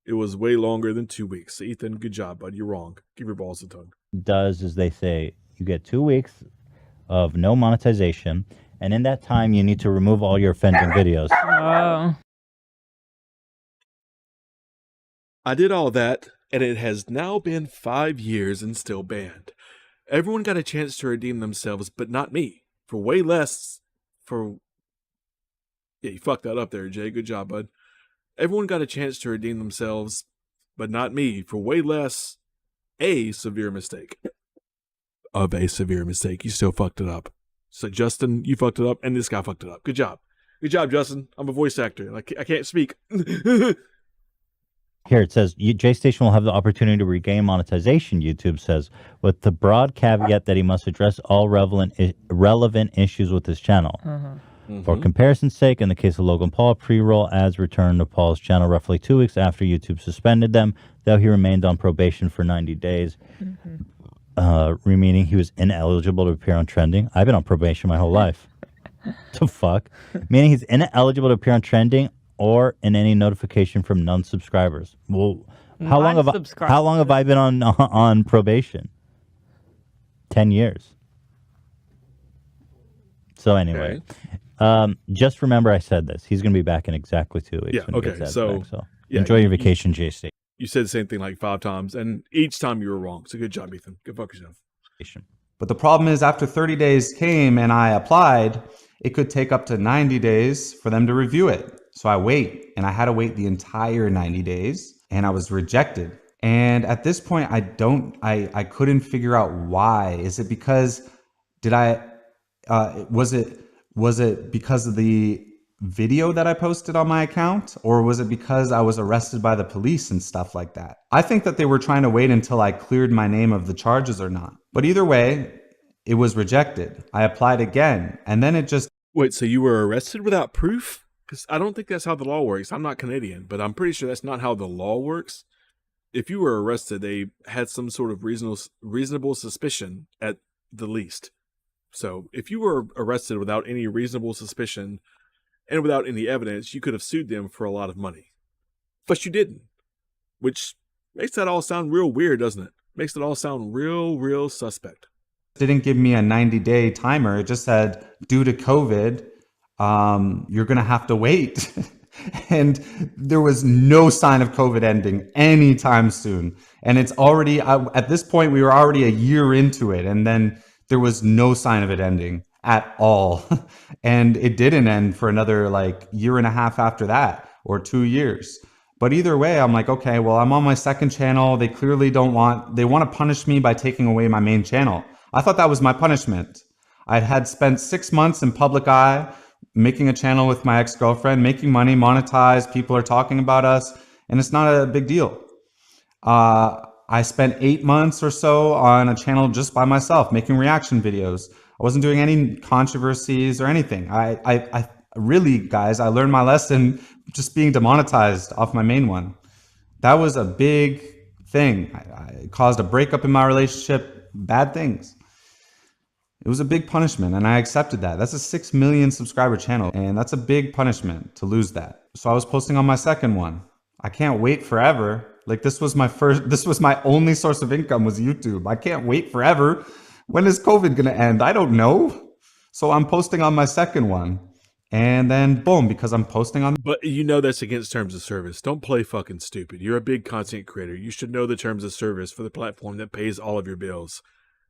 It was way longer than 2 weeks. So Ethan, good job, bud. You're wrong. Give your balls a tongue. Does is they say you get 2 weeks of no monetization, and in that time you need to remove all your offending videos. Oh. I did all that, and it has now been 5 years and still banned. Everyone got a chance to redeem themselves, but not me. For way less. Yeah, you fucked that up there, Jay. Good job, bud. Everyone got a chance to redeem themselves, but not me. For way less. A severe mistake. Of a severe mistake. You still fucked it up. So, Justin, you fucked it up, and this guy fucked it up. Good job. Good job, Justin. I'm a voice actor. I can't speak. Here it says, JStation will have the opportunity to regain monetization, YouTube says, with the broad caveat that he must address all relevant issues with his channel. For comparison's sake, in the case of Logan Paul, pre-roll ads returned to Paul's channel roughly 2 weeks after YouTube suspended them, though he remained on probation for 90 days, meaning he was ineligible to appear on trending. I've been on probation my whole life. The fuck? Meaning he's ineligible to appear on trending or in any notification from non-subscribers. Well, how long have I been on probation? 10 years. So anyway, just remember I said this. He's going to be back in exactly 2 weeks. Yeah. When he Okay. gets So, back, so yeah, enjoy your vacation, JStation. You said the same thing like 5 times, and each time you were wrong. So good job, Ethan. Go fuck yourself. But the problem is after 30 days came and I applied, it could take up to 90 days for them to review it. So I wait, and I had to wait the entire 90 days, and I was rejected. And at this point, I couldn't figure out why. Is it because was it because of the video that I posted on my account, or was it because I was arrested by the police and stuff like that? I think that they were trying to wait until I cleared my name of the charges or not. But either way, it was rejected. I applied again, and then it just... Wait, so you were arrested without proof? Because I don't think that's how the law works. I'm not Canadian, but I'm pretty sure that's not how the law works. If you were arrested, they had some sort of reasonable suspicion at the least. So if you were arrested without any reasonable suspicion and without any evidence, you could have sued them for a lot of money. But you didn't, which makes that all sound real weird, doesn't it? Makes it all sound real suspect. Didn't give me a 90-day timer. It just said, due to COVID, you're going to have to wait. And there was no sign of COVID ending anytime soon. And it's already, at this point, we were already a year into it. And then there was no sign of it ending at all. And it didn't end for another year and a half after that, or 2 years. But either way, I'm like, okay, well, I'm on my second channel. They clearly they want to punish me by taking away my main channel. I thought that was my punishment. I had spent 6 months in public eye, making a channel with my ex-girlfriend, making money, monetized, people are talking about us, and it's not a big deal. I I spent 8 months or so on a channel just by myself, making reaction videos. I wasn't doing any controversies or anything. I really, guys, I learned my lesson just being demonetized off my main one. That was a big thing. I caused a breakup in my relationship, bad things. It was a big punishment, and I accepted that. That's a 6 million subscriber channel, and that's a big punishment to lose that. So I was posting on my second one. I can't wait forever. Like, this was my only source of income was YouTube. I can't wait forever. When is COVID gonna end? I don't know. So I'm posting on my second one. And then boom, because I'm posting on. But you know that's against terms of service. Don't play fucking stupid. You're a big content creator. You should know the terms of service for the platform that pays all of your bills.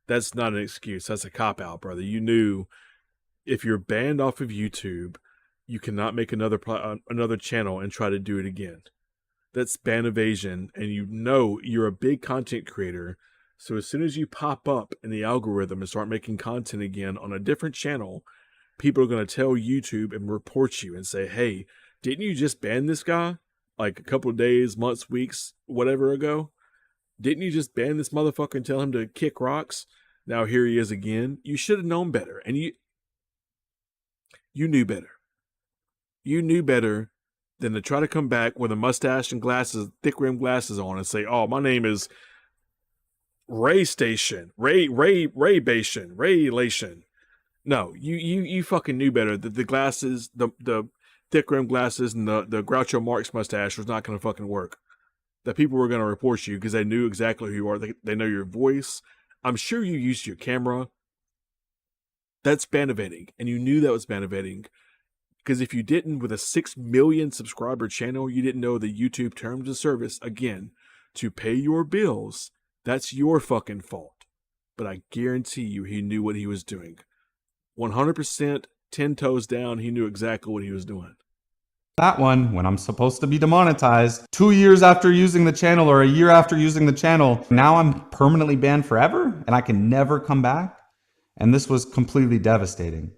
That's not an excuse. That's a cop-out, brother. You knew if you're banned off of YouTube, you cannot make another channel and try to do it again. That's ban evasion, and you know you're a big content creator. So as soon as you pop up in the algorithm and start making content again on a different channel, people are going to tell YouTube and report you and say, hey, didn't you just ban this guy like a couple of days, months, weeks, whatever ago? Didn't you just ban this motherfucker and tell him to kick rocks? Now here he is again. You should have known better. And you knew better. You knew better than to try to come back with a mustache and glasses, thick rimmed glasses on and say, oh, my name is Ray Station, Ray Lation. No, you fucking knew better that the glasses, the thick rimmed glasses and the Groucho Marx mustache was not going to fucking work. That people were going to report you because they knew exactly who you are. They know your voice. I'm sure you used your camera. That's ban evading. And you knew that was ban evading. Because if you didn't, with a 6 million subscriber channel, you didn't know the YouTube terms of service, again, to pay your bills, that's your fucking fault. But I guarantee you he knew what he was doing. 100%, 10 toes down, he knew exactly what he was doing. That one, when I'm supposed to be demonetized, 2 years after using the channel or a year after using the channel, now I'm permanently banned forever and I can never come back. And this was completely devastating.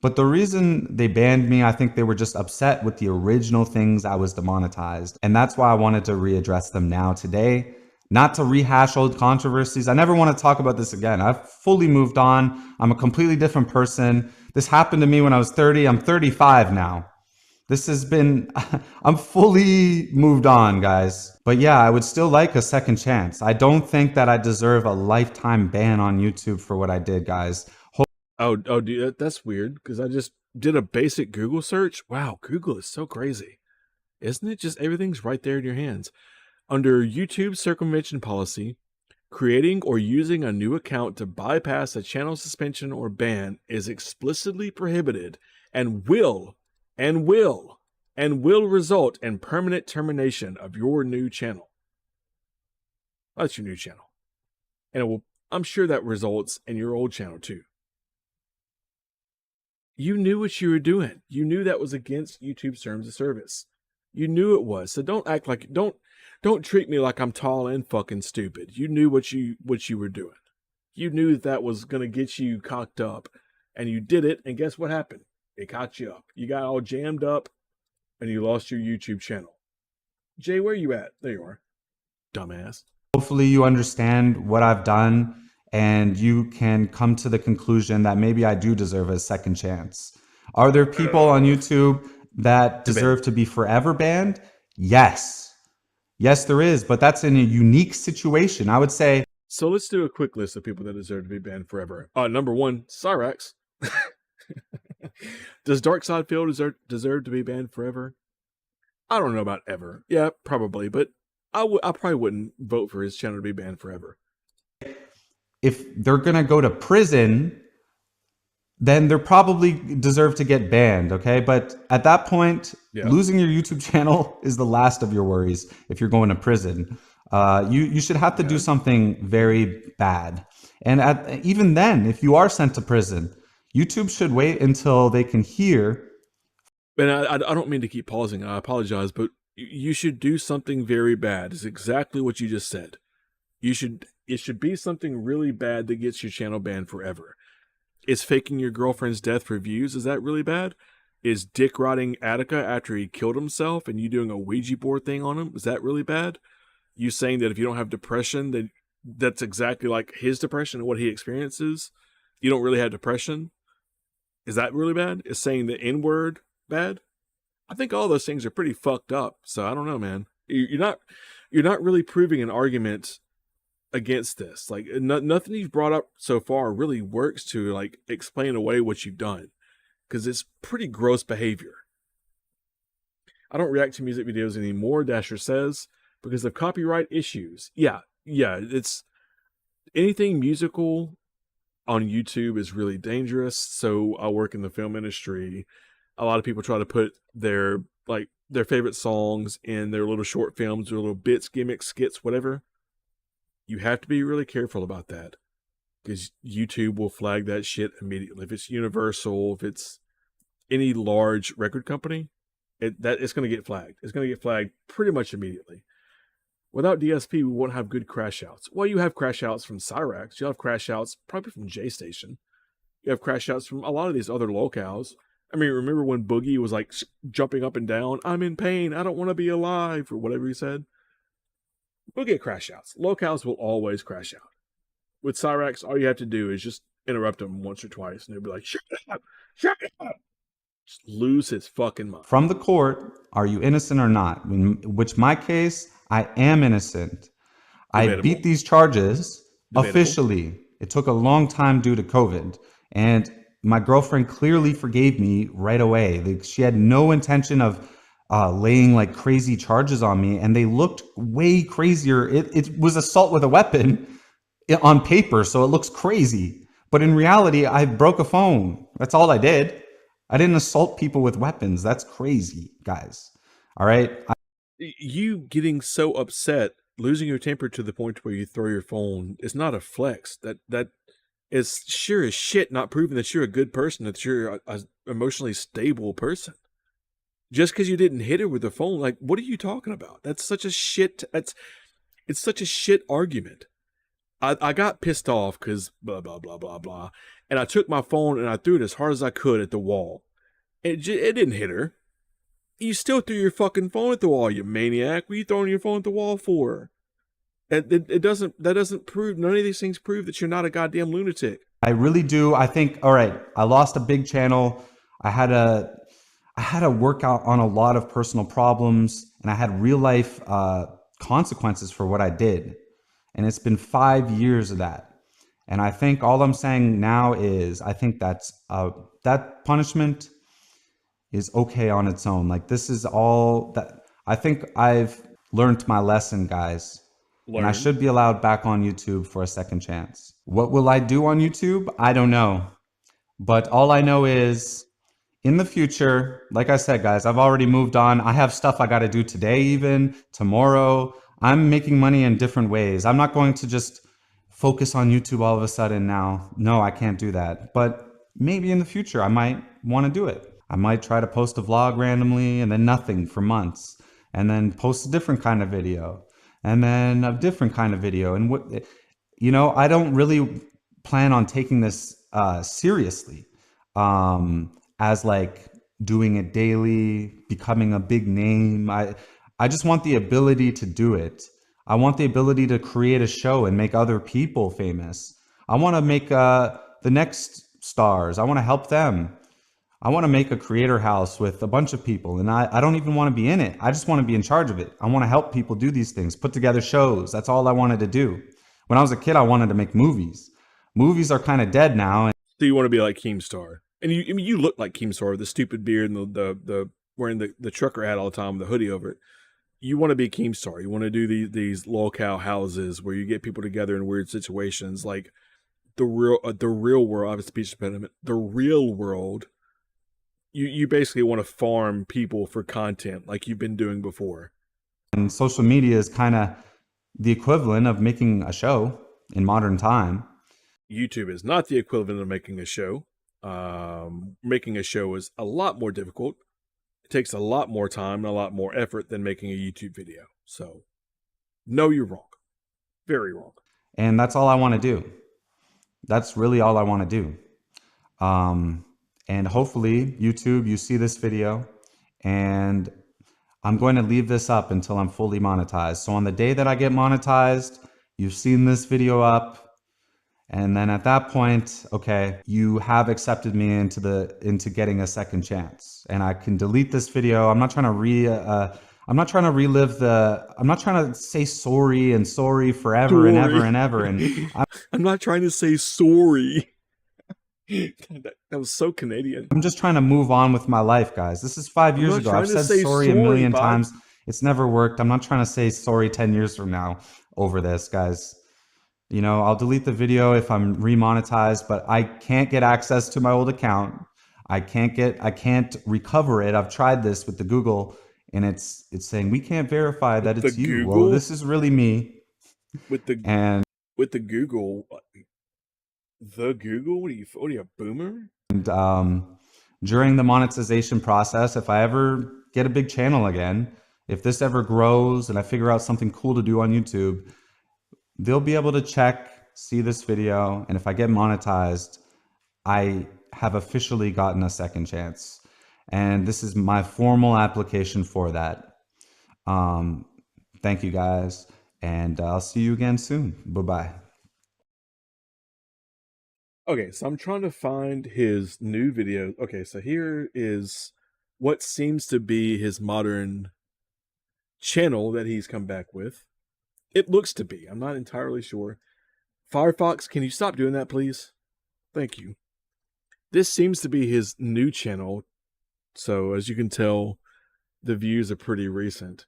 But the reason they banned me, I think they were just upset with the original things I was demonetized. And that's why I wanted to readdress them now today. Not to rehash old controversies. I never want to talk about this again. I've fully moved on. I'm a completely different person. This happened to me when I was 30. I'm 35 now. This has been, I'm fully moved on, guys. But yeah, I would still like a second chance. I don't think that I deserve a lifetime ban on YouTube for what I did, guys. Oh, dude, that's weird because I just did a basic Google search. Wow, Google is so crazy. Isn't it? Just everything's right there in your hands. Under YouTube circumvention policy, creating or using a new account to bypass a channel suspension or ban is explicitly prohibited and will result in permanent termination of your new channel. That's your new channel. And I'm sure that results in your old channel too. You knew what you were doing. You knew that was against YouTube's terms of service. You knew it was. So don't act like, don't treat me like I'm tall and fucking stupid. You knew what you were doing. You knew that was going to get you cocked up, and you did it. And guess what happened? It caught you up. You got all jammed up and you lost your YouTube channel. Jay, where you at? There you are. Dumbass. Hopefully you understand what I've done and you can come to the conclusion that maybe I do deserve a second chance. Are there people on YouTube that deserve to be forever banned? Yes. Yes, there is, but that's in a unique situation. I would say. So let's do a quick list of people that deserve to be banned forever. Number 1, Cyrax. Does Darksidefield deserve to be banned forever? I don't know about ever. Yeah, probably, but I probably wouldn't vote for his channel to be banned forever. If they're going to go to prison, then they're probably deserve to get banned, okay? But at that point, losing your YouTube channel is the last of your worries if you're going to prison. You should have to do something very bad. And even then, if you are sent to prison, YouTube should wait until they can hear. And I don't mean to keep pausing. I apologize, but you should do something very bad. It's exactly what you just said. It should be something really bad that gets your channel banned forever. Is faking your girlfriend's death for views, is that really bad? Is dick rotting Attica after he killed himself and you doing a Ouija board thing on him, is that really bad? You saying that if you don't have depression, then that's exactly like his depression and what he experiences. You don't really have depression. Is that really bad? Is saying the N-word bad? I think all those things are pretty fucked up. So I don't know, man. You're not really proving an argument against this. Like nothing you've brought up so far really works to like explain away what you've done, because it's pretty gross behavior. I don't react to music videos anymore, Dasher says, because of copyright issues. Yeah, it's anything musical on YouTube is really dangerous. So I work in the film industry. A lot of people try to put their favorite songs in their little short films or little bits, gimmicks, skits, whatever. You have to be really careful about that, because YouTube will flag that shit immediately. If it's Universal, if it's any large record company, it's going to get flagged. It's going to get flagged pretty much immediately. Without DSP, we won't have good crash outs. Well, you have crash outs from Cyrax. You'll have crash outs probably from JStation. You have crash outs from a lot of these other locales. I mean, remember when Boogie was like jumping up and down, "I'm in pain, I don't want to be alive," or whatever he said? We'll get crash outs. Locales will always crash out. With Cyrax, all you have to do is just interrupt them once or twice, and they'll be like, "Shut up! Shut up!" Just lose his fucking mind. From the court, are you innocent or not? In which my case, I am innocent. I beat these charges officially. It took a long time due to COVID, and my girlfriend clearly forgave me right away. Like, she had no intention of laying like crazy charges on me, and they looked way crazier. It was assault with a weapon on paper, so it looks crazy. But in reality, I broke a phone. That's all I did. I didn't assault people with weapons. That's crazy, guys. All right? You getting so upset, losing your temper to the point where you throw your phone is not a flex. That is sure as shit not proving that you're a good person, that you're a emotionally stable person. Just because you didn't hit her with the phone, like, what are you talking about? That's such a shit. It's such a shit argument. I got pissed off because blah, blah, blah, blah, blah. And I took my phone and I threw it as hard as I could at the wall. It didn't hit her. You still threw your fucking phone at the wall, you maniac. What are you throwing your phone at the wall for? That doesn't prove, none of these things prove that you're not a goddamn lunatic. I really do. I think, all right, I lost a big channel. I had to work out on a lot of personal problems, and I had real life consequences for what I did. And it's been 5 years of that. And I think all I'm saying now is I think that punishment is okay on its own. Like, this is all that I think I've learned my lesson, guys. And I should be allowed back on YouTube for a second chance. What will I do on YouTube? I don't know. But all I know is in the future, like I said, guys, I've already moved on. I have stuff I got to do today, even tomorrow. I'm making money in different ways. I'm not going to just focus on YouTube all of a sudden now. No, I can't do that. But maybe in the future, I might want to do it. I might try to post a vlog randomly and then nothing for months, and then post a different kind of video, and then a different kind of video. And what, you know, I don't really plan on taking this seriously as like doing it daily, becoming a big name. I just want the ability to do it. I want the ability to create a show and make other people famous. I want to make the next stars. I want to help them. I want to make a creator house with a bunch of people, and I don't even want to be in it. I just want to be in charge of it. I want to help people do these things, put together shows. That's all I wanted to do. When I was a kid, I wanted to make movies. Movies are kind of dead now. So you want to be like Keemstar. And you look like Keemstar with the stupid beard and the wearing the trucker hat all the time with the hoodie over it. You want to be Keemstar. You want to do these locale houses where you get people together in weird situations, like the real world. I have a speech impediment. The real world. You basically want to farm people for content like you've been doing before. And social media is kind of the equivalent of making a show in modern time. YouTube is not the equivalent of making a show. Making a show is a lot more difficult. It takes a lot more time and a lot more effort than making a YouTube video. So, no, you're wrong. Very wrong. And that's all I want to do. That's really all I want to do. And hopefully, YouTube, you see this video, and I'm going to leave this up until I'm fully monetized. So on the day that I get monetized, you've seen this video up. And then at that point, okay, you have accepted me into getting a second chance. And I can delete this video. I'm not trying to say sorry and sorry forever and ever and ever. And I'm not trying to say sorry. that was so Canadian. I'm just trying to move on with my life, guys. This is 5 years ago. I've said sorry a million times. It's never worked. I'm not trying to say sorry 10 years from now over this, guys. You know, I'll delete the video if I'm remonetized, but I can't get access to my old account. I can't recover it. I've tried this with the Google, and it's saying we can't verify that it's you. Well, this is really me. With the Google, the Google. What are you, a boomer? And during the monetization process, if I ever get a big channel again, if this ever grows and I figure out something cool to do on YouTube, they'll be able to see this video, and if I get monetized, I have officially gotten a second chance. And this is my formal application for that. Thank you guys, and I'll see you again soon. Bye-bye. Okay, so I'm trying to find his new video. Okay, so here is what seems to be his modern channel that he's come back with. It looks to be. I'm not entirely sure. Firefox, can you stop doing that, please? Thank you. This seems to be his new channel. So, as you can tell, the views are pretty recent.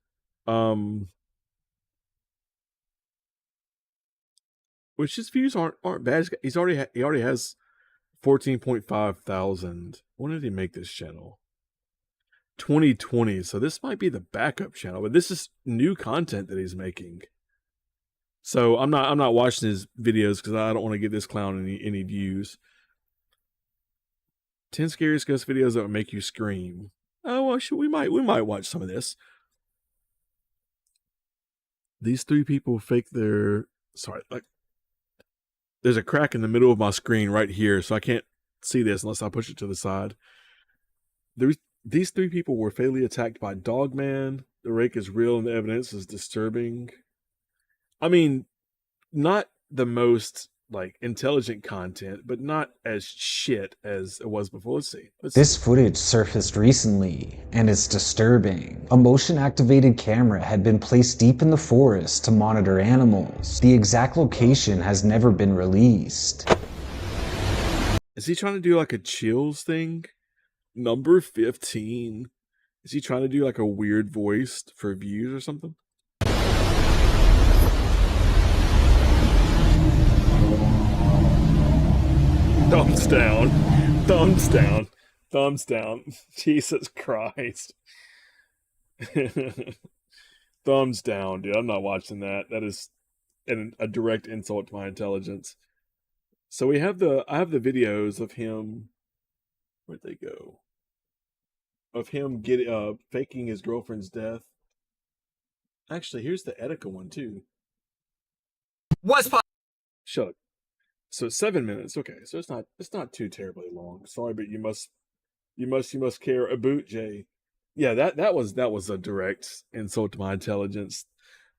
Which his views aren't bad. He already has 14.5 thousand. When did he make this channel? 2020. So this might be the backup channel, but this is new content that he's making. So I'm not watching his videos because I don't want to give this clown any views. 10 scariest ghost videos that would make you scream. Oh well, we might watch some of this. These three people fake their there's a crack in the middle of my screen right here, so I can't see this unless I push it to the side. These three people were fatally attacked by Dogman. The rake is real and the evidence is disturbing. I mean, not the most intelligent content, but not as shit as it was before. Let's see. This footage surfaced recently, and it's disturbing. A motion-activated camera had been placed deep in the forest to monitor animals. The exact location has never been released. Is he trying to do like a chills thing? Number 15. Is he trying to do like a weird voice for views or something? Thumbs down. Thumbs down. Thumbs down. Jesus Christ. Thumbs down, dude. I'm not watching that. That is a direct insult to my intelligence. So I have the videos of him. Where'd they go? Of him faking his girlfriend's death. Actually, here's the Etika one too. Shut up. So 7 minutes. Okay, so it's not too terribly long. Sorry, but you must care about Jay. Yeah, that was a direct insult to my intelligence.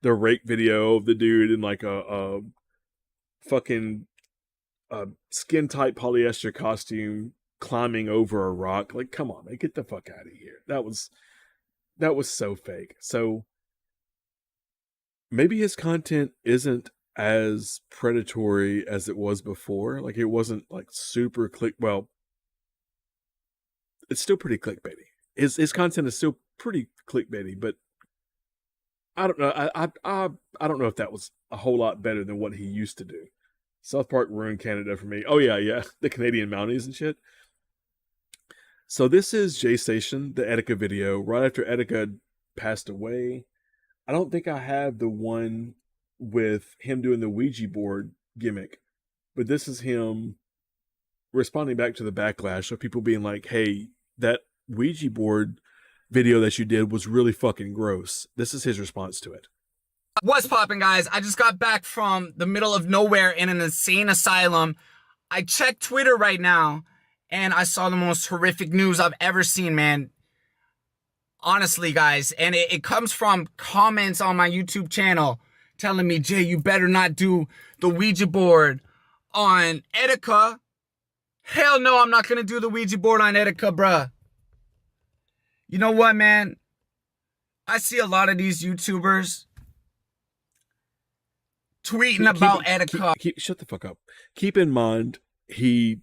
The rake video of the dude in like a fucking skin tight polyester costume climbing over a rock. Like, come on, man, get the fuck out of here. That was so fake. So maybe his content isn't as predatory as it was before. Like, it wasn't like super well, it's still pretty clickbaity. His content is still pretty clickbaity, but I don't know. I don't know if that was a whole lot better than what he used to do. South Park ruined Canada for me. Oh yeah, the Canadian Mounties and shit. So this is JStation, the Etika video, right after Etika passed away. I don't think I have the one with him doing the Ouija board gimmick, but this is him responding back to the backlash of people being like, hey, that Ouija board video that you did was really fucking gross. This is his response to it. What's poppin', guys? I just got back from the middle of nowhere in an insane asylum. I checked Twitter right now, and I saw the most horrific news I've ever seen, man. Honestly, guys, and it comes from comments on my YouTube channel telling me, Jay, you better not do the Ouija board on Etika. Hell no, I'm not going to do the Ouija board on Etika, bruh. You know what, man? I see a lot of these YouTubers tweeting about Etika. Shut the fuck up. Keep in mind, he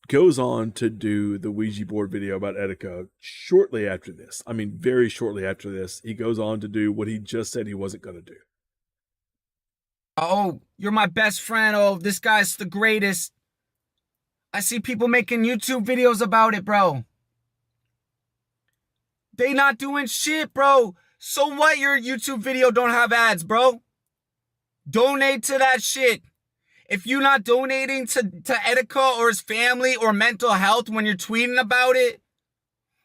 goes on to do the Ouija board video about Etika shortly after this. I mean, very shortly after this, he goes on to do what he just said he wasn't going to do. Oh, you're my best friend. Oh, this guy's the greatest. I see people making YouTube videos about it, bro. They not doing shit, bro. So what your YouTube video don't have ads, bro? Donate to that shit. If you're not donating to Etika or his family or mental health when you're tweeting about it,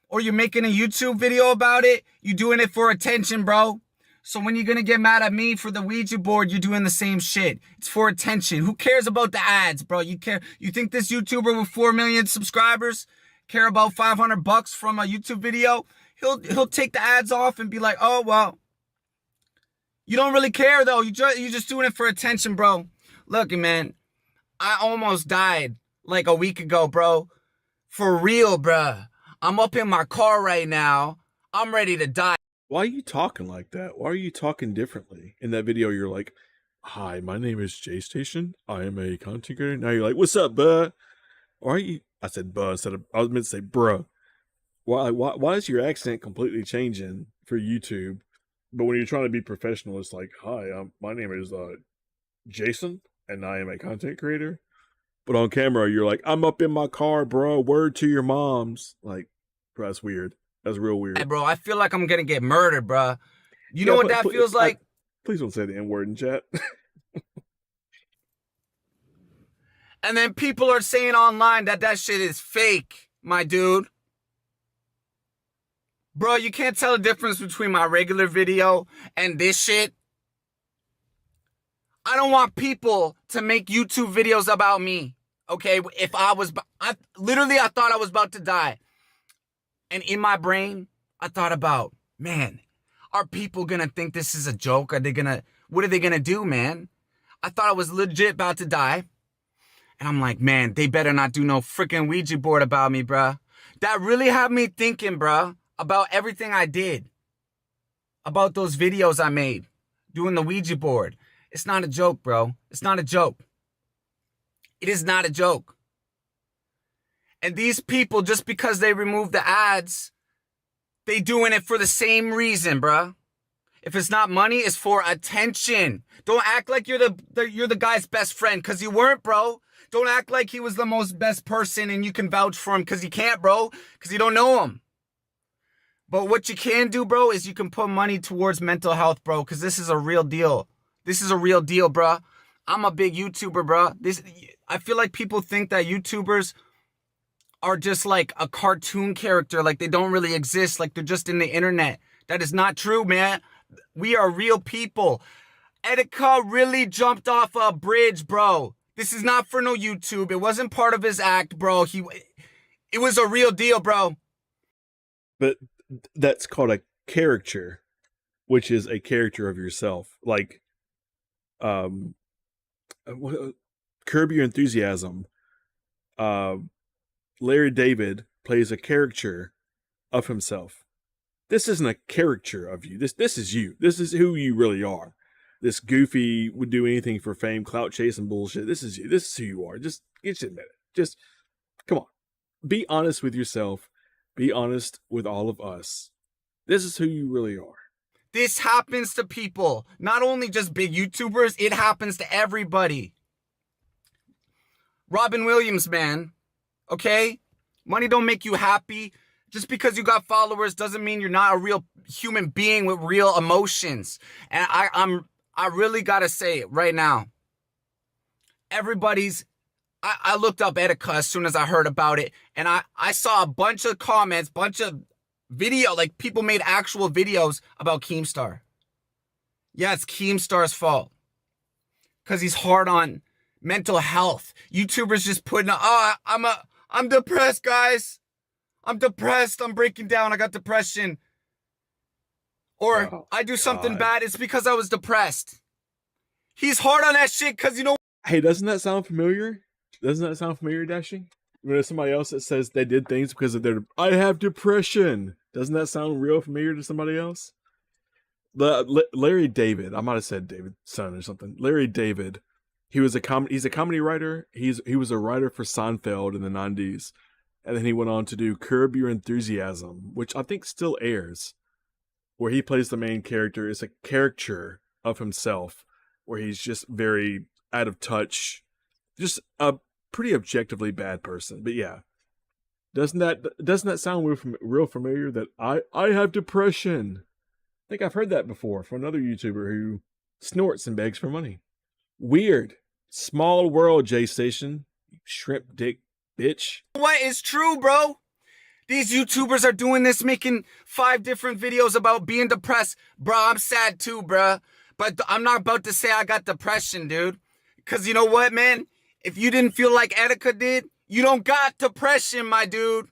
or you're making a YouTube video about it, you're doing it for attention, bro. So when you're going to get mad at me for the Ouija board, you're doing the same shit. It's for attention. Who cares about the ads, bro? You think this YouTuber with 4 million subscribers care about $500 from a YouTube video? He'll take the ads off and be like, oh, well, you don't really care, though. You're just doing it for attention, bro. Look, man, I almost died like a week ago, bro. For real, bruh. I'm up in my car right now. I'm ready to die. Why are you talking like that? Why are you talking differently? In that video, you're like, hi, my name is JStation. I am a content creator. Now you're like, what's up, buh? Why are you... I said buh instead of... I was meant to say bruh. Why is your accent completely changing for YouTube? But when you're trying to be professional, it's like, hi, my name is Jason, and I am a content creator. But on camera, you're like, I'm up in my car, bro. Word to your moms. Like, bro, that's weird. That's real weird. Hey, bro, I feel like I'm going to get murdered, bro. You know what that feels like? Please don't say the N-word in chat. And then people are saying online that shit is fake, my dude. Bro, you can't tell the difference between my regular video and this shit. I don't want people to make YouTube videos about me. Okay, if I thought I was about to die. And in my brain, I thought about, man, are people gonna think this is a joke? What are they gonna do, man? I thought I was legit about to die. And I'm like, man, they better not do no freaking Ouija board about me, bruh. That really had me thinking, bruh, about everything I did. About those videos I made, doing the Ouija board. It's not a joke, bro. It's not a joke. It is not a joke. And these people, just because they remove the ads, they doing it for the same reason, bruh. If it's not money, it's for attention. Don't act like you're the guy's best friend, because you weren't, bro. Don't act like he was the most best person and you can vouch for him, because you can't, bro, because you don't know him. But what you can do, bro, is you can put money towards mental health, bro, because this is a real deal. This is a real deal, bruh. I'm a big YouTuber, bruh. I feel like people think that YouTubers are just like a cartoon character, like they don't really exist, like they're just in the internet. That is not true, man. We are real people. Etika really jumped off a bridge, bro. This is not for no YouTube. It wasn't part of his act, bro. It was a real deal, bro. But that's called a caricature, which is a character of yourself. Like, Curb Your Enthusiasm. Larry David plays a caricature of himself. This isn't a caricature of you. This is you. This is who you really are. This goofy, would do anything for fame, clout chasing bullshit. This is you. This is who you are. Just admit it. Just come on. Be honest with yourself. Be honest with all of us. This is who you really are. This happens to people. Not only just big YouTubers, it happens to everybody. Robin Williams, man. Okay? Money don't make you happy. Just because you got followers doesn't mean you're not a real human being with real emotions. And I really gotta say it right now. I looked up Etika as soon as I heard about it, and I saw a bunch of comments, bunch of video, like people made actual videos about Keemstar. Yeah, it's Keemstar's fault. Because he's hard on mental health. YouTubers just putting, I'm depressed, guys. I'm depressed. I'm breaking down. I got depression. Or I do something bad, it's because I was depressed. He's hard on that shit because, you know. Hey, doesn't that sound familiar? Doesn't that sound familiar, Dashing? When there's somebody else that says they did things because of their, I have depression. Doesn't that sound real familiar to somebody else? Larry David, I might have said David's son or something. Larry David, he's a comedy writer. He was a writer for Seinfeld in the 90s. And then he went on to do Curb Your Enthusiasm, which I think still airs, where he plays the main character. It's a caricature of himself, where he's just very out of touch, just a pretty objectively bad person. But yeah, doesn't that sound real familiar? That I have depression. I think I've heard that before from another YouTuber who snorts and begs for money. Weird. Small world, J-Station. Shrimp dick bitch. What is true, bro? These YouTubers are doing this, making 5 different videos about being depressed. Bro, I'm sad too, bro. But I'm not about to say I got depression, dude. Because you know what, man? If you didn't feel like Etika did, you don't got depression, my dude.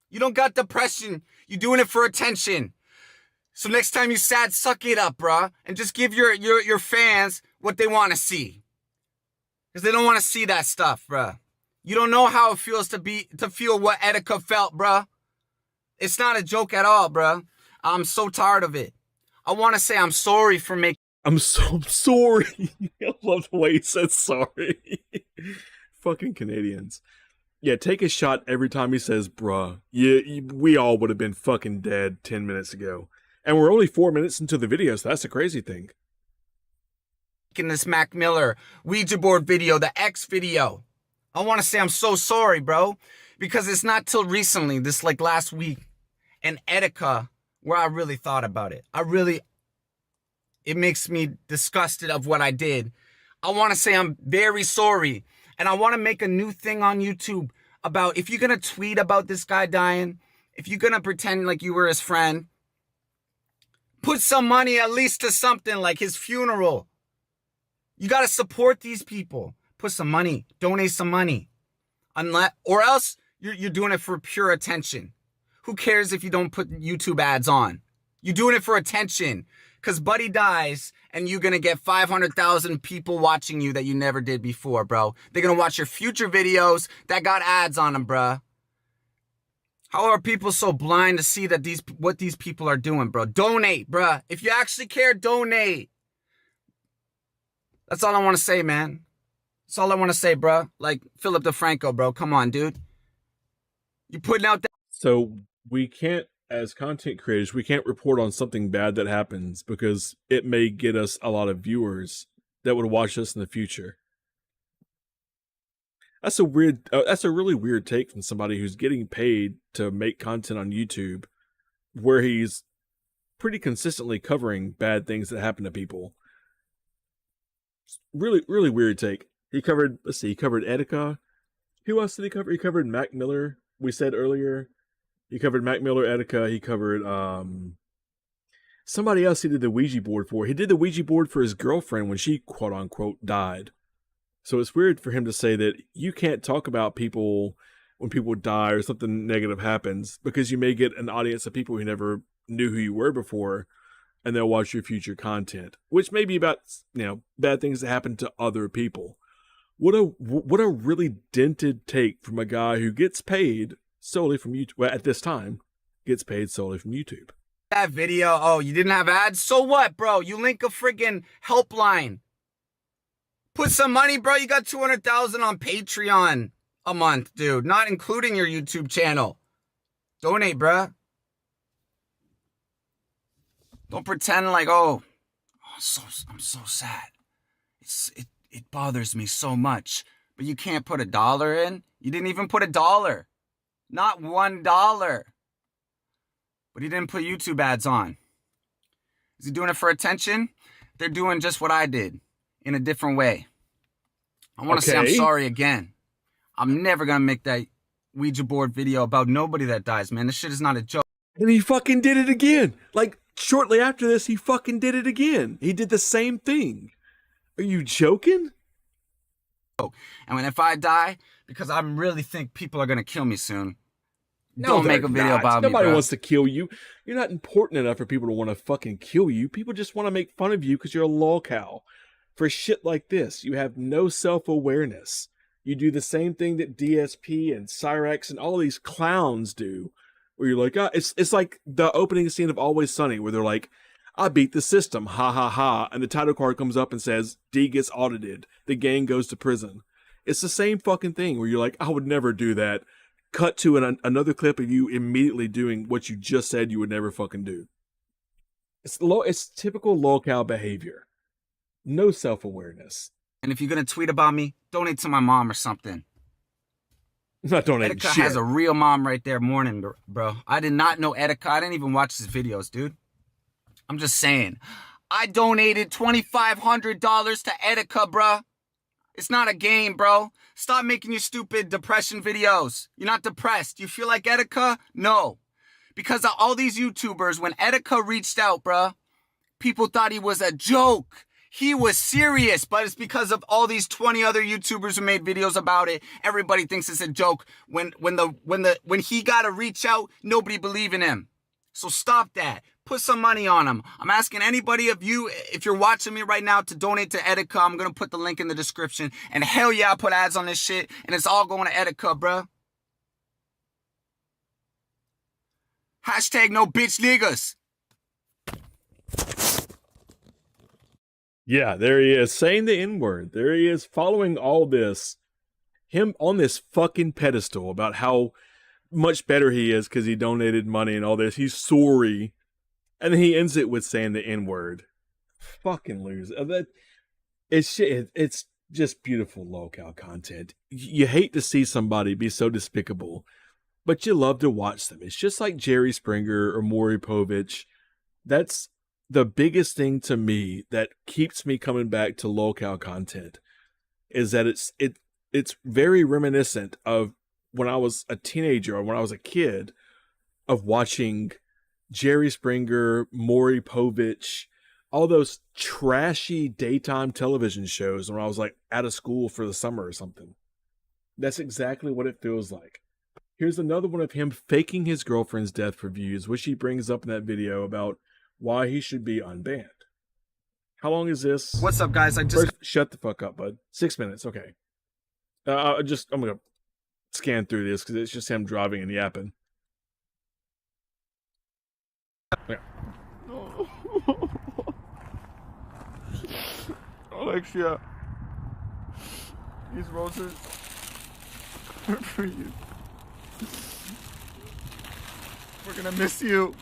You don't got depression. You're doing it for attention. So next time you're sad, suck it up, bro. And just give your fans what they want to see. Because they don't want to see that stuff, bro. You don't know how it feels to feel what Etika felt, bro. It's not a joke at all, bro. I'm so tired of it. I want to say I'm sorry for making... I'm so sorry. I love the way he said sorry. Fucking Canadians. Yeah, take a shot every time he says, bruh. Yeah, we all would have been fucking dead 10 minutes ago. And we're only 4 minutes into the video, so that's a crazy thing. In this Mac Miller Ouija board video, the X video. I want to say I'm so sorry, bro. Because it's not till recently, this like last week, and Etika, where I really thought about it. It makes me disgusted of what I did. I want to say I'm very sorry. And I want to make a new thing on YouTube about if you're going to tweet about this guy dying, if you're going to pretend like you were his friend, put some money at least to something like his funeral. You got to support these people. Put some money. Donate some money. Or else you're doing it for pure attention. Who cares if you don't put YouTube ads on? You're doing it for attention. Because Buddy dies and you're going to get 500,000 people watching you that you never did before, bro. They're going to watch your future videos that got ads on them, bro. How are people so blind to see that what these people are doing, bro? Donate, bro. If you actually care, donate. That's all I want to say, man. That's all I want to say, bro. Like Philip DeFranco, bro. Come on, dude. You're putting out that. So we can't, as content creators, we can't report on something bad that happens because it may get us a lot of viewers that would watch us in the future. That's a really weird take from somebody who's getting paid to make content on YouTube, where he's pretty consistently covering bad things that happen to people. Really, really weird take. He covered, he covered Etika. Who else did he cover? He covered Mac Miller, we said earlier. He covered Mac Miller, Etika. He covered somebody else he did the Ouija board for. He did the Ouija board for his girlfriend when she, quote unquote, died. So it's weird for him to say that you can't talk about people when people die or something negative happens, because you may get an audience of people who never knew who you were before, and they'll watch your future content, which may be about, bad things that happen to other people. What a really dented take from a guy who gets paid solely from YouTube. Well, at this time, gets paid solely from YouTube. That video, oh, you didn't have ads? So what, bro? You link a friggin' helpline. Put some money, bro. You got 200,000 on Patreon a month, dude. Not including your YouTube channel. Donate, bro. Don't pretend like, I'm so sad. It bothers me so much. But you can't put $1 in? You didn't even put $1. Not $1. But he didn't put YouTube ads on. Is he doing it for attention? They're doing just what I did, in a different way. I want to say I'm sorry again. I'm never going to make that Ouija board video about nobody that dies, man. This shit is not a joke. And he fucking did it again. Like, shortly after this, he fucking did it again. He did the same thing. Are you joking? And if I die, because I really think people are going to kill me soon, No, Don't make a they're video not. about me, Nobody bro. wants to kill you. You're not important enough for people to want to fucking kill you. People just want to make fun of you because you're a lolcow. For shit like this, you have no self-awareness. You do the same thing that DSP and Cyrex and all these clowns do, where you're like, it's like the opening scene of Always Sunny, where they're like, I beat the system, ha ha ha, and the title card comes up and says, D gets audited, the gang goes to prison. It's the same fucking thing, where you're like, I would never do that. Cut to another clip of you immediately doing what you just said you would never fucking do. It's typical lolcow behavior. No self-awareness. And if you're gonna tweet about me, donate to my mom or something. Not donating Etika shit. has a real mom right there mourning, bro. I did not know Etika. I didn't even watch his videos, dude. I'm just saying. I donated $2,500 to Etika, bro. It's not a game, bro. Stop making your stupid depression videos. You're not depressed. You feel like Etika? No. Because of all these YouTubers, when Etika reached out, bro, people thought he was a joke. He was serious, but it's because of all these 20 other YouTubers who made videos about it. Everybody thinks it's a joke. When he got to reach out, nobody believed in him. So stop that. Put some money on him. I'm asking anybody of you, if you're watching me right now, to donate to Etika. I'm going to put the link in the description. And hell yeah, I put ads on this shit. And it's all going to Etika, bruh. Hashtag no bitch niggas. Yeah, there he is, saying the N-word. There he is, following all this. Him on this fucking pedestal about how much better he is because he donated money and all this. He's sorry. And then he ends it with saying the N-word. Fucking loser. It's just beautiful lolcow content. You hate to see somebody be so despicable, but you love to watch them. It's just like Jerry Springer or Maury Povich. That's the biggest thing to me that keeps me coming back to lolcow content, is that it's very reminiscent of when I was a teenager or when I was a kid, of watching Jerry Springer, Maury Povich, all those trashy daytime television shows when I was like out of school for the summer or something. That's exactly what it feels like. Here's another one of him faking his girlfriend's death for views, which he brings up in that video about why he should be unbanned. How long is this? What's up, guys? First, shut the fuck up, bud. 6 minutes, okay. I'm gonna scan through this because it's just him driving and yapping. Yeah. Alexia, these roses are for you. We're gonna miss you.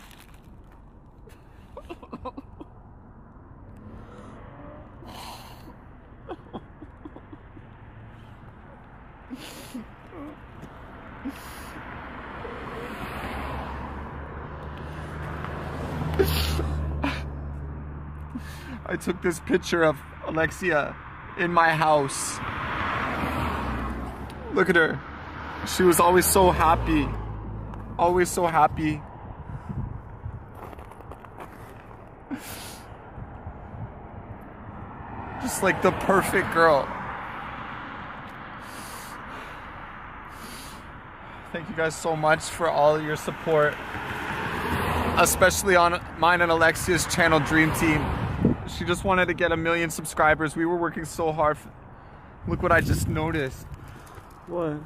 I took this picture of Alexia in my house. Look at her. She was always so happy. Always so happy. Just like the perfect girl. Thank you guys so much for all of your support. Especially on mine and Alexia's channel, Dream Team. She just wanted to get 1 million subscribers. We were working so hard. Look what I just noticed. What?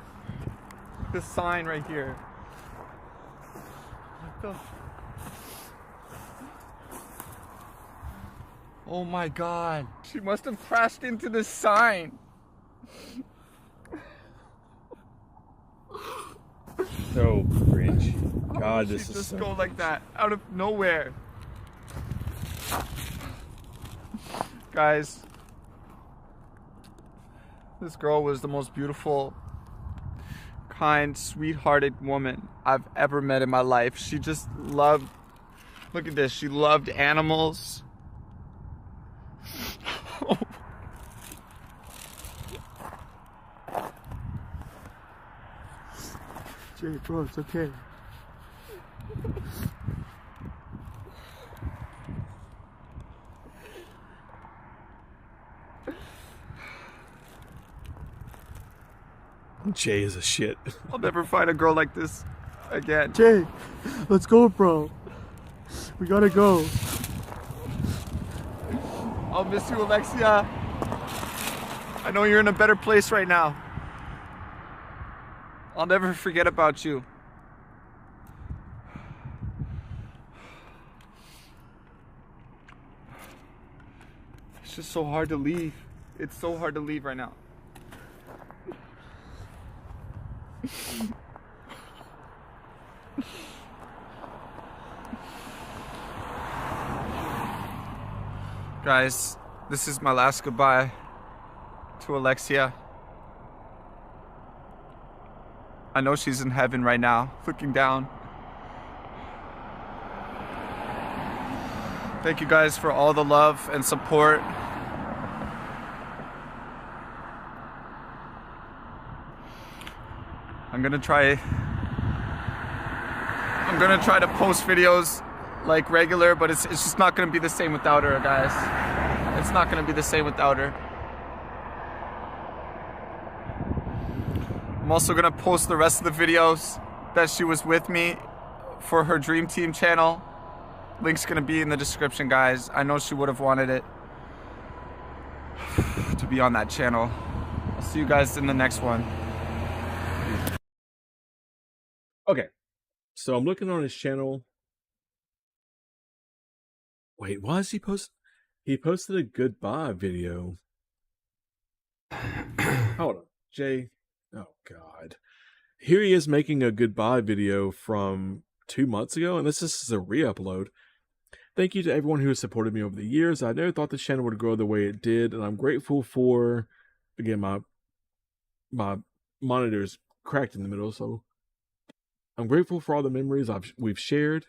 This sign right here. Oh my God. She must have crashed into this sign. So cringe. God, this She is just so go like that out of nowhere. Guys, this girl was the most beautiful, kind, sweet-hearted woman I've ever met in my life. She just loved, look at this, she loved animals. Jay, bro, it's okay. Jay is a shit. I'll never find a girl like this Again. Jay, let's go, bro. We gotta go. I'll miss you, Alexia. I know you're in a better place right now. I'll never forget about you. It's just so hard to leave. It's so hard to leave right now. Guys, this is my last goodbye to Alexia. I know she's in heaven right now, looking down. Thank you guys for all the love and support. I'm gonna try to post videos like regular, but it's just not gonna be the same without her, guys. It's not gonna be the same without her. I'm also gonna post the rest of the videos that she was with me for her Dream Team channel. Link's gonna be in the description, guys. I know she would have wanted it to be on that channel. I'll see you guys in the next one. Okay, so I'm looking on his channel. Wait, why is he post? He posted a goodbye video. Hold on, Jay. Oh God, here he is making a goodbye video from 2 months ago, and this is a re-upload. Thank you to everyone who has supported me over the years. I never thought the channel would grow the way it did, and I'm grateful for. Again, my monitor's cracked in the middle, so I'm grateful for all the memories we've shared.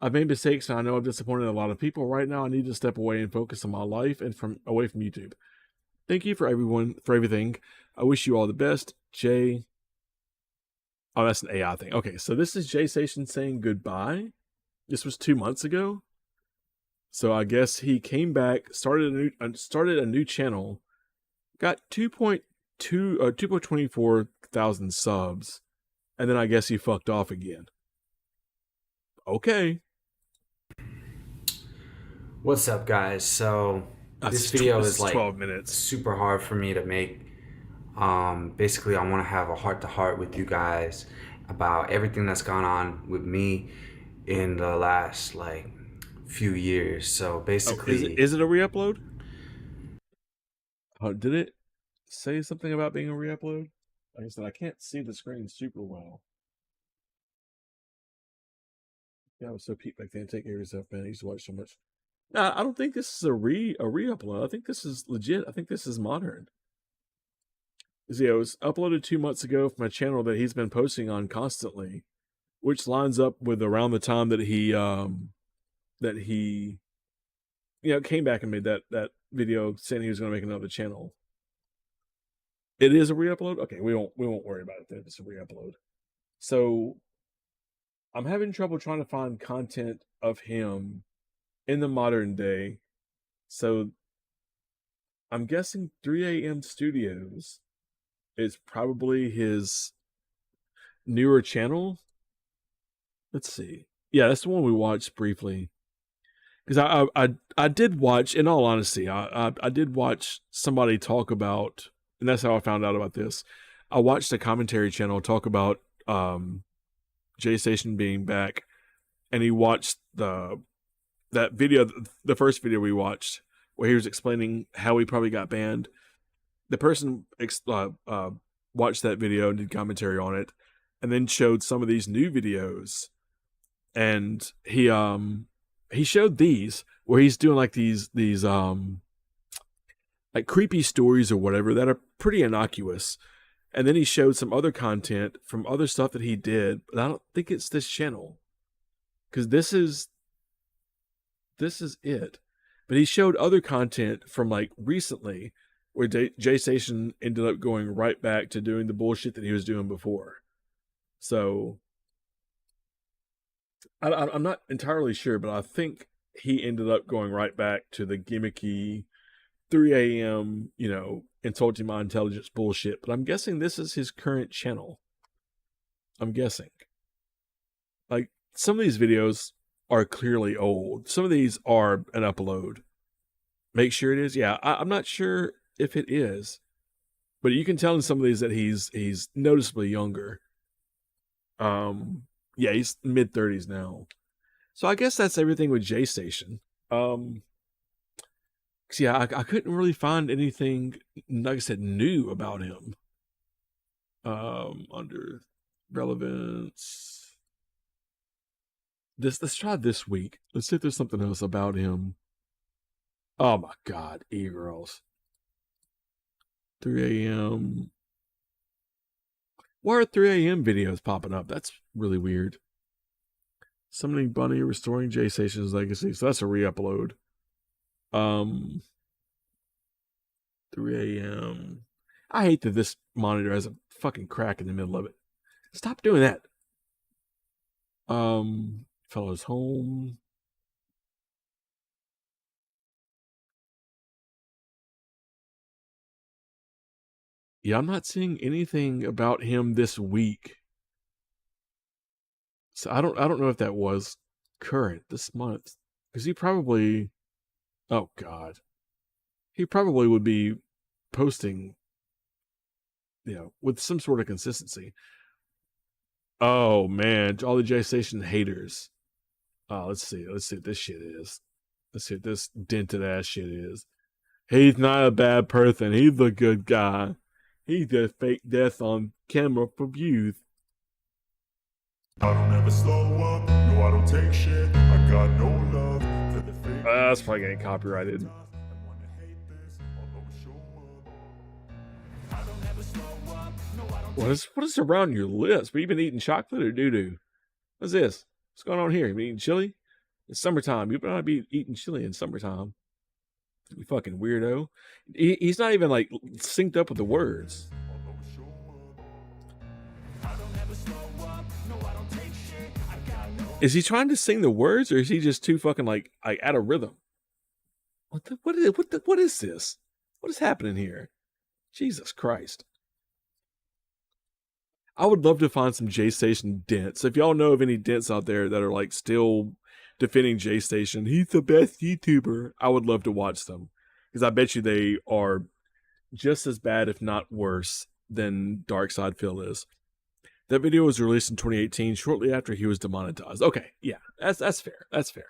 I've made mistakes, and I know I've disappointed a lot of people. Right now, I need to step away and focus on my life and away from YouTube. Thank you for everything. I wish you all the best, Jay. Oh, that's an AI thing. Okay, so this is JStation saying goodbye. This was 2 months ago. So I guess he came back, started a new channel, got 2.24 thousand subs, and then I guess he fucked off again. Okay. What's up, guys? So this video is like 12 minutes. Super hard for me to make. Basically, I want to have a heart-to-heart with you guys about everything that's gone on with me in the last like few years. So basically, is it a re-upload? Oh, did it say something about being a re-upload? Like I said, I can't see the screen super well. Yeah, I was so peaked back then. Take care of yourself, man. I used to watch so much. Nah, I don't think this is a re-upload. I think this is legit. I think this is modern. See, it was uploaded 2 months ago from a channel that he's been posting on constantly, which lines up with around the time that he came back and made that video saying he was going to make another channel. It is a re-upload? Okay, we won't worry about it then. It's a re-upload. So I'm having trouble trying to find content of him in the modern day. So I'm guessing 3 AM Studios is probably his newer channel. Let's see. Yeah, that's the one we watched briefly. Because I did watch, in all honesty, I did watch somebody talk about, and that's how I found out about this. I watched a commentary channel talk about JStation being back, and he watched that video, the first video we watched, where he was explaining how he probably got banned. The person watched that video and did commentary on it, and then showed some of these new videos, and he showed these where he's doing like these like creepy stories or whatever that are pretty innocuous, and then he showed some other content from other stuff that he did, but I don't think it's this channel, because this is it. But he showed other content from like recently where JStation ended up going right back to doing the bullshit that he was doing before. So I'm not entirely sure, but I think he ended up going right back to the gimmicky 3 AM, insulting my intelligence bullshit. But I'm guessing this is his current channel. I'm guessing. Like, some of these videos are clearly old. Some of these are an upload. Make sure it is. Yeah, I'm not sure if it is, but you can tell in some of these that he's noticeably younger. Yeah, he's mid-30s now. So I guess that's everything with JStation. Yeah, I couldn't really find anything, like I said, new about him. Under relevance. Let's try this week. Let's see if there's something else about him. Oh my God, e-girls. 3 a.m. Why are 3 a.m. videos popping up? That's really weird. Summoning Bunny, restoring JStation's legacy. So that's a re-upload. 3 a.m. I hate that this monitor has a fucking crack in the middle of it. Stop doing that. Fellows home. Yeah, I'm not seeing anything about him this week. So I don't know if that was current this month. Because he probably, oh God. He probably would be posting, with some sort of consistency. Oh man, all the JStation haters. Oh, let's see what this shit is. Let's see what this dented ass shit is. He's not a bad person. He's a good guy. He did fake death on camera for views. I don't ever slow up. No, I don't take shit. I got no love for the fake. That's probably getting copyrighted. What is around your lips? Have you been eating chocolate or doo-doo? What's this? What's going on here? You been eating chili? It's summertime. You better not be eating chili in summertime. You fucking weirdo. He's not even like synced up with the words. Is he trying to sing the words, or is he just too fucking like out of rhythm? What is this? What is happening here? Jesus Christ. I would love to find some JStation dents. If y'all know of any dents out there that are like still defending JStation, he's the best YouTuber, I would love to watch them. Because I bet you they are just as bad, if not worse, than Darkside Phil is. That video was released in 2018, shortly after he was demonetized. Okay, yeah, that's fair. That's fair.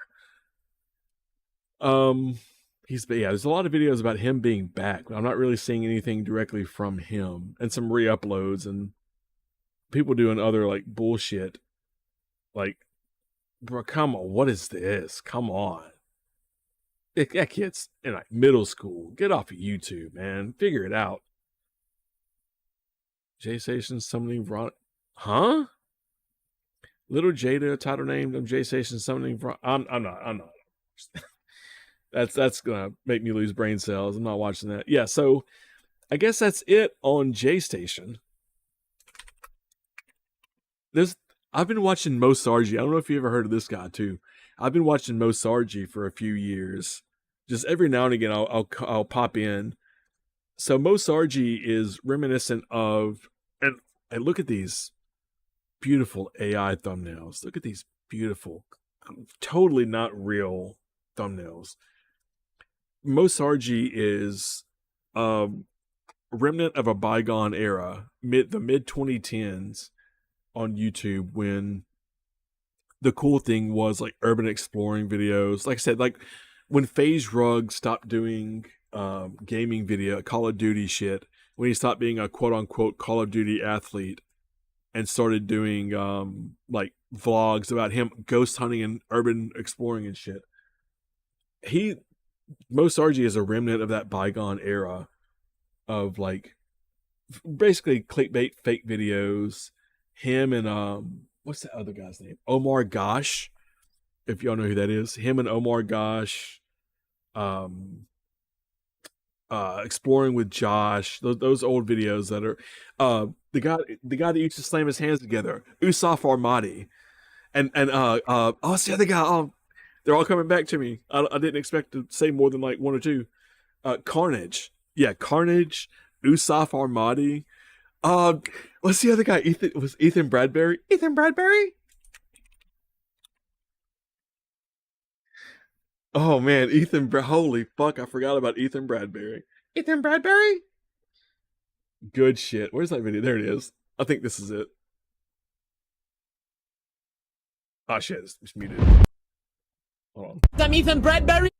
There's a lot of videos about him being back, but I'm not really seeing anything directly from him. And some re-uploads and people doing other like bullshit. Like, bro, come on, what is this? Come on. That kid's in like middle school. Get off of YouTube, man. Figure it out. JStation summoning Ron. Huh? Little Jada, title named him JStation summoning. I'm not. That's gonna make me lose brain cells. I'm not watching that. Yeah, so I guess that's it on JStation. I've been watching Mo Sargi. I don't know if you ever heard of this guy too. I've been watching Mo Sargi for a few years. Just every now and again, I'll pop in. So Mo Sargi is reminiscent of, and look at these beautiful AI thumbnails. Look at these beautiful, totally not real thumbnails. Mo Sargi is a remnant of a bygone era, the mid 2010s on YouTube, when the cool thing was like urban exploring videos. Like I said, like when FaZe Rug stopped doing gaming video, Call of Duty shit, when he stopped being a quote unquote Call of Duty athlete and started doing like vlogs about him ghost hunting and urban exploring and shit. Mo Sargi is a remnant of that bygone era of like basically clickbait fake videos. Him and what's that other guy's name? Omar Gosh. If y'all know who that is. Him and Omar Gosh. Exploring with Josh. Those old videos that are the guy that used to slam his hands together. Usaf Armadi. And it's the other guy. Oh, they're all coming back to me. I didn't expect to say more than like one or two. Carnage. Yeah, Carnage, Usaf Armadi. What's the other guy? Ethan Bradbury? Ethan Bradbury? Oh man, holy fuck, I forgot about Ethan Bradbury. Ethan Bradbury? Good shit. Where's that video? There it is. I think this is it. Oh shit, it's muted. Hold on. I'm Ethan Bradbury.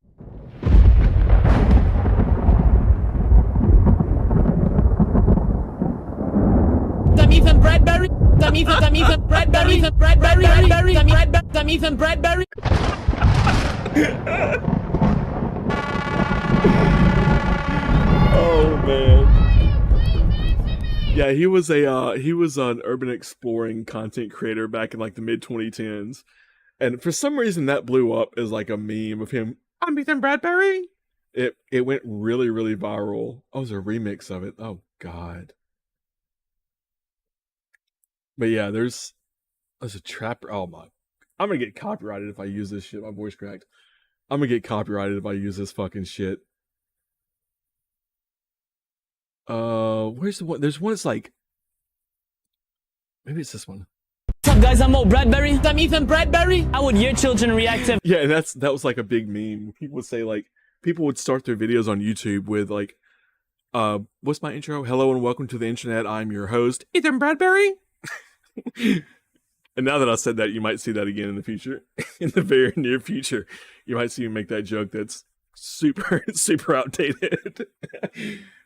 I'm Ethan Bradbury. I'm Ethan Bradbury. Ethan Bradbury. I'm Ethan Bradbury. Oh man. Yeah, he was an urban exploring content creator back in like the mid 2010s. And for some reason that blew up as like a meme of him. I'm Ethan Bradbury. It went really, really viral. Oh, it was a remix of it. Oh god. But yeah, there's a trapper. Oh my. I'm gonna get copyrighted if I use this shit. My voice cracked. I'm gonna get copyrighted if I use this fucking shit. Where's the one? There's one that's like, maybe it's this one. What's up, guys? I'm Mo Bradbury. I'm Ethan Bradbury. How would your children react to? Yeah, and that was like a big meme. People would say like, people would start their videos on YouTube with like, what's my intro? Hello and welcome to the internet. I'm your host, Ethan Bradbury. And now that I said that, you might see that again in the future. In the very near future, you might see me make that joke that's super, super outdated.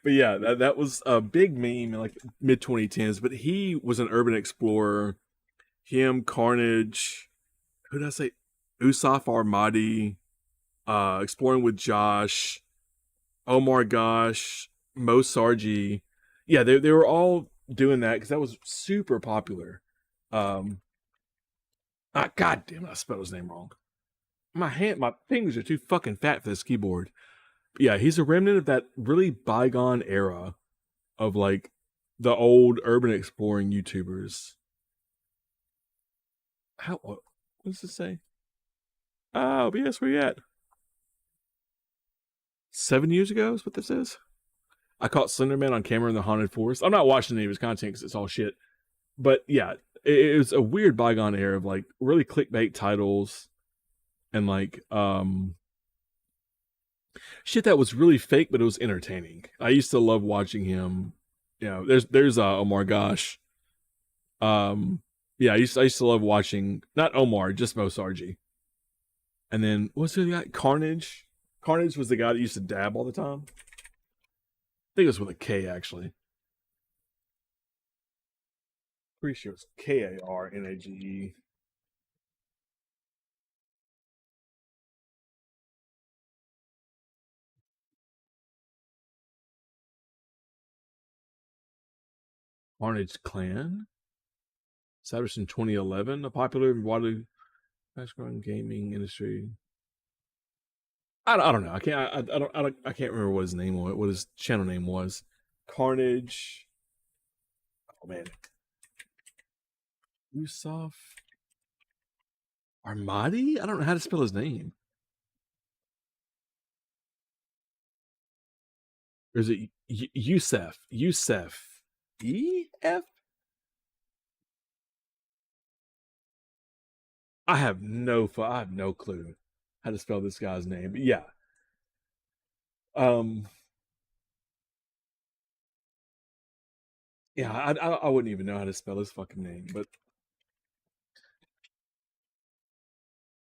But yeah, that was a big meme in like mid 2010s. But he was an urban explorer. Him, Carnage, who did I say? Usaf Armadi, Exploring with Josh, Omar Gosh, Mo Sargi. Yeah, they were all doing that because that was super popular. God damn it, I spelled his name wrong. My fingers are too fucking fat for this keyboard. But yeah, he's a remnant of that really bygone era of like the old urban exploring YouTubers. What does this say? Oh, yes, where you at? 7 years ago is what this is. I caught Slenderman on camera in the haunted forest. I'm not watching any of his content because it's all shit. But yeah, it was a weird bygone era of like really clickbait titles and like shit that was really fake, but it was entertaining. I used to love watching him. You know, there's Omar Gosh. Yeah, I used to love watching not Omar, just Mo Sargi. And then what's the guy? Carnage. Carnage was the guy that used to dab all the time. I think it was with a K actually. Pretty sure it's Karnage. Carnage Clan, established in 2011, a popular and widely fast-growing gaming industry. I don't know. I can't remember what his name was. What his channel name was. Carnage. Oh man. Yusuf Armadi? I don't know how to spell his name. Or is it Yusef? Yusef. E-F? I have no clue how to spell this guy's name. But yeah. Yeah, I wouldn't even know how to spell his fucking name, but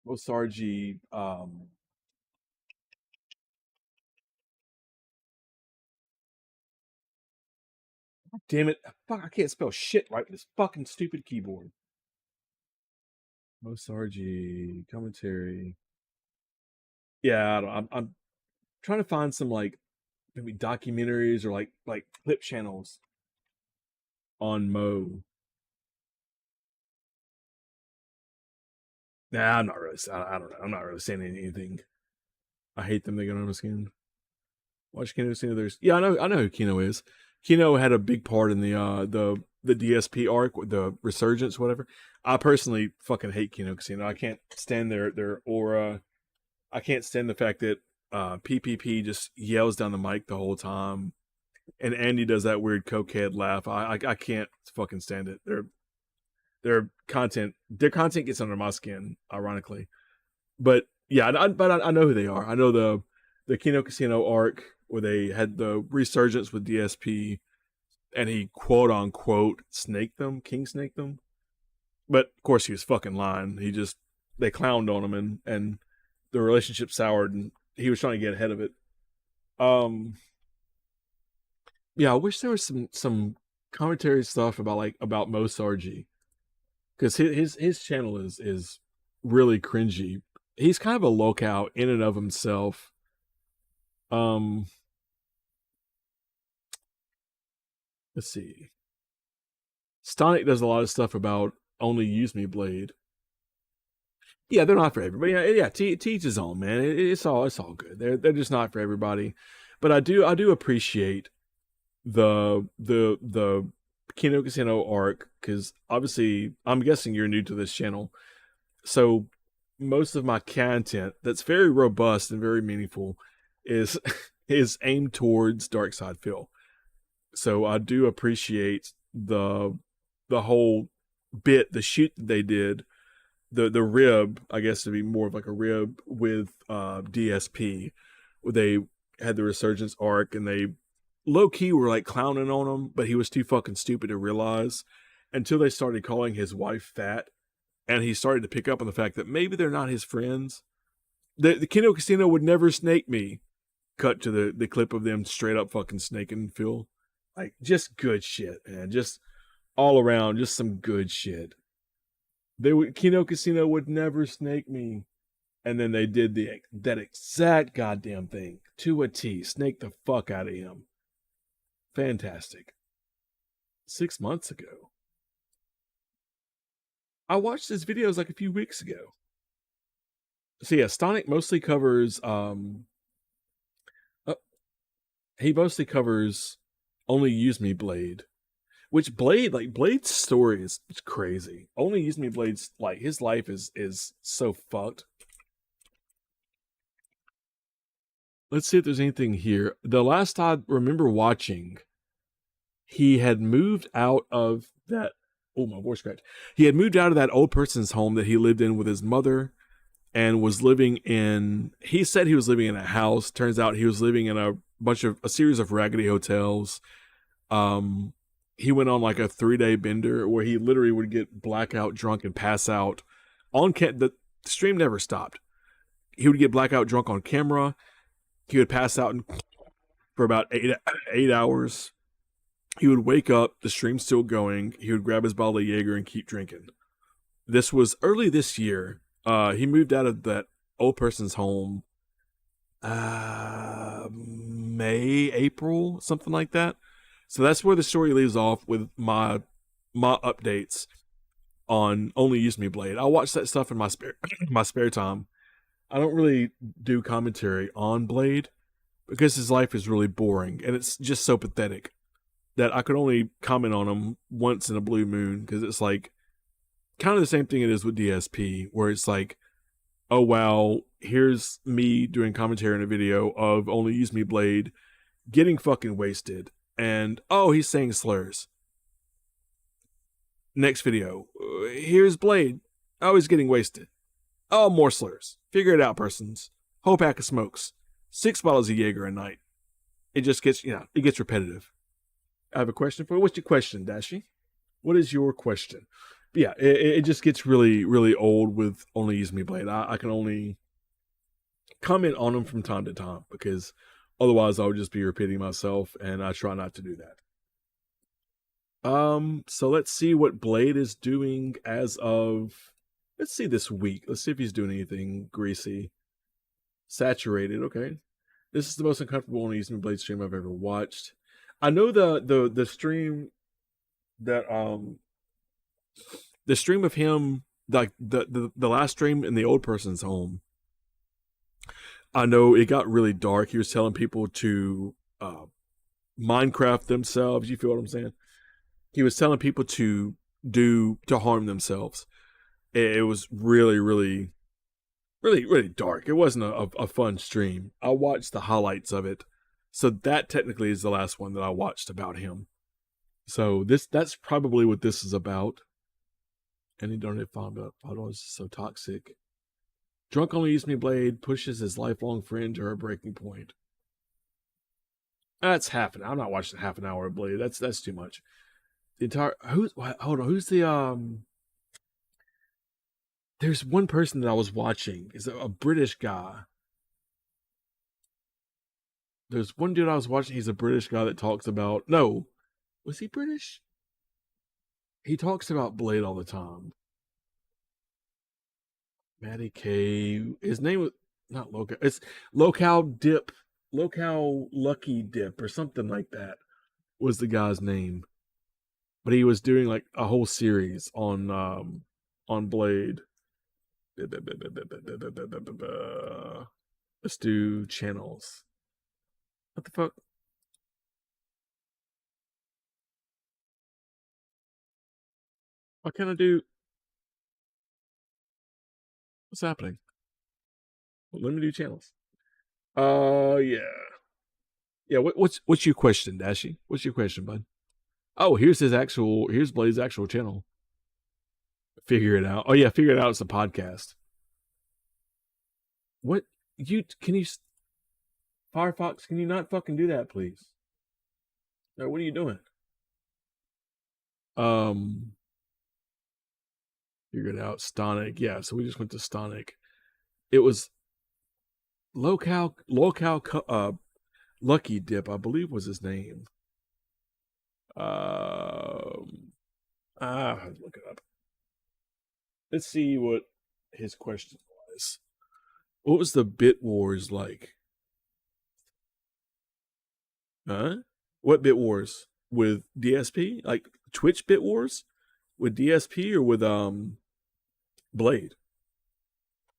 Osargi, damn it. Fuck, I can't spell shit right with this fucking stupid keyboard. Osargi, commentary. Yeah, I'm trying to find some like maybe documentaries or like clip channels on Mo. Nah, I'm not really. I don't know. I'm not really saying anything. I hate them. They get on my skin. Watch Kino see others. Yeah, I know who Kino is. Kino had a big part in the DSP arc, the resurgence, whatever. I personally fucking hate Kino Casino. I can't stand their aura. I can't stand the fact that PPP just yells down the mic the whole time. and Andy does that weird cokehead laugh. I can't fucking stand it. Their content gets under my skin, ironically. But yeah, I know who they are. I know the Kino Casino arc where they had the resurgence with DSP, and he quote unquote king snaked them. But of course he was fucking lying. They clowned on him and the relationship soured, and he was trying to get ahead of it. Yeah, I wish there was some commentary stuff about Mo Sargi, because his channel is really cringy. He's kind of a locale in and of himself. Let's see. Stonic does a lot of stuff about Only Use Me Blade. Yeah, they're not for everybody. Yeah, teach his own, man. It's all good. They're just not for everybody. But I do appreciate the Kino Casino arc, because obviously I'm guessing you're new to this channel, so most of my content that's very robust and very meaningful is aimed towards Dark Side Phil. So I do appreciate the whole bit, the shoot that they did, the rib, I guess to be more of like a rib with DSP, where they had the resurgence arc and they low key were like clowning on him, but he was too fucking stupid to realize until they started calling his wife fat, and he started to pick up on the fact that maybe they're not his friends. The Kino Casino would never snake me. Cut to the clip of them straight up fucking snaking Phil. Like, just good shit, man. Just all around, just some good shit. Kino Casino would never snake me. And then they did that exact goddamn thing to a T. Snake the fuck out of him. Fantastic. 6 months ago. I watched his videos like a few weeks ago. So yeah, Stonic mostly covers he mostly covers Only Use Me Blade. Which Blade's story is crazy. Only Use Me Blade's his life is so fucked. Let's see if there's anything here. The last I remember watching, he had moved out of that. Oh, my voice cracked. He had moved out of that old person's home that he lived in with his mother, and was living in. He said he was living in a house. Turns out he was living in a series of raggedy hotels. He went on like a 3-day bender where he literally would get blackout drunk and pass out on the stream never stopped. He would get blackout drunk on camera. He would pass out for about 8 hours. He would wake up, the stream's still going. He would grab his bottle of Jaeger and keep drinking. This was early this year. He moved out of that old person's home May, April, something like that. So that's where the story leaves off with my updates on Only Use Me Blade. I watch that stuff in my spare time. I don't really do commentary on Blade because his life is really boring and it's just so pathetic that I could only comment on him once in a blue moon, because it's like kind of the same thing it is with DSP, where it's like, oh wow, here's me doing commentary in a video of Only Use Me Blade getting fucking wasted, and oh, he's saying slurs. Next video, here's Blade, oh, he's getting wasted. Oh, more slurs. Figure it out, persons. Whole pack of smokes. 6 bottles of Jaeger a night. It just gets, it gets repetitive. I have a question for you. What's your question, Dashi? What is your question? But yeah, it just gets really, really old with Only Use Me Blade. I can only comment on them from time to time, because otherwise I would just be repeating myself, and I try not to do that. So let's see what Blade is doing as of, let's see this week. Let's see if he's doing anything greasy. Saturated, okay. This is the most uncomfortable Only Use Me Blade stream I've ever watched. I know the stream that the stream of him, like the last stream in the old person's home, I know it got really dark. He was telling people to Minecraft themselves. You feel what I'm saying? He was telling people to harm themselves. It was really, really, really, really dark. It wasn't a fun stream. I watched the highlights of it So that technically is the last one that I watched about him. So that's probably what this is about. And he donated $5 is so toxic. Drunk only use me blade pushes his lifelong friend to her breaking point. That's half an hour. I'm not watching half an hour of Blade. That's too much. The entire who's the there's one person that I was watching. Is a British guy. There's one dude I was watching. He's a British guy that talks about. No, was he British? He talks about Blade all the time. Matty K. His name was not Local. It's Local Lucky Dip, or something like that. Was the guy's name? But he was doing like a whole series on Blade. Let's do channels. What the fuck? What can I do? What's happening? Well, let me do channels. Yeah. Yeah, what's your question, Dashy? What's your question, bud? Oh, here's Blade's actual channel. Figure it out. Oh yeah, figure it out. It's a podcast. What Firefox, can you not fucking do that, please? No, what are you doing? Figured out Stonic. Yeah, so we just went to Stonic. It was Local Lucky Dip, I believe was his name. Look it up. Let's see what his question was. What was the Bit Wars like? Huh? What Bit Wars? With DSP? Like Twitch Bit Wars? With DSP or with Blade?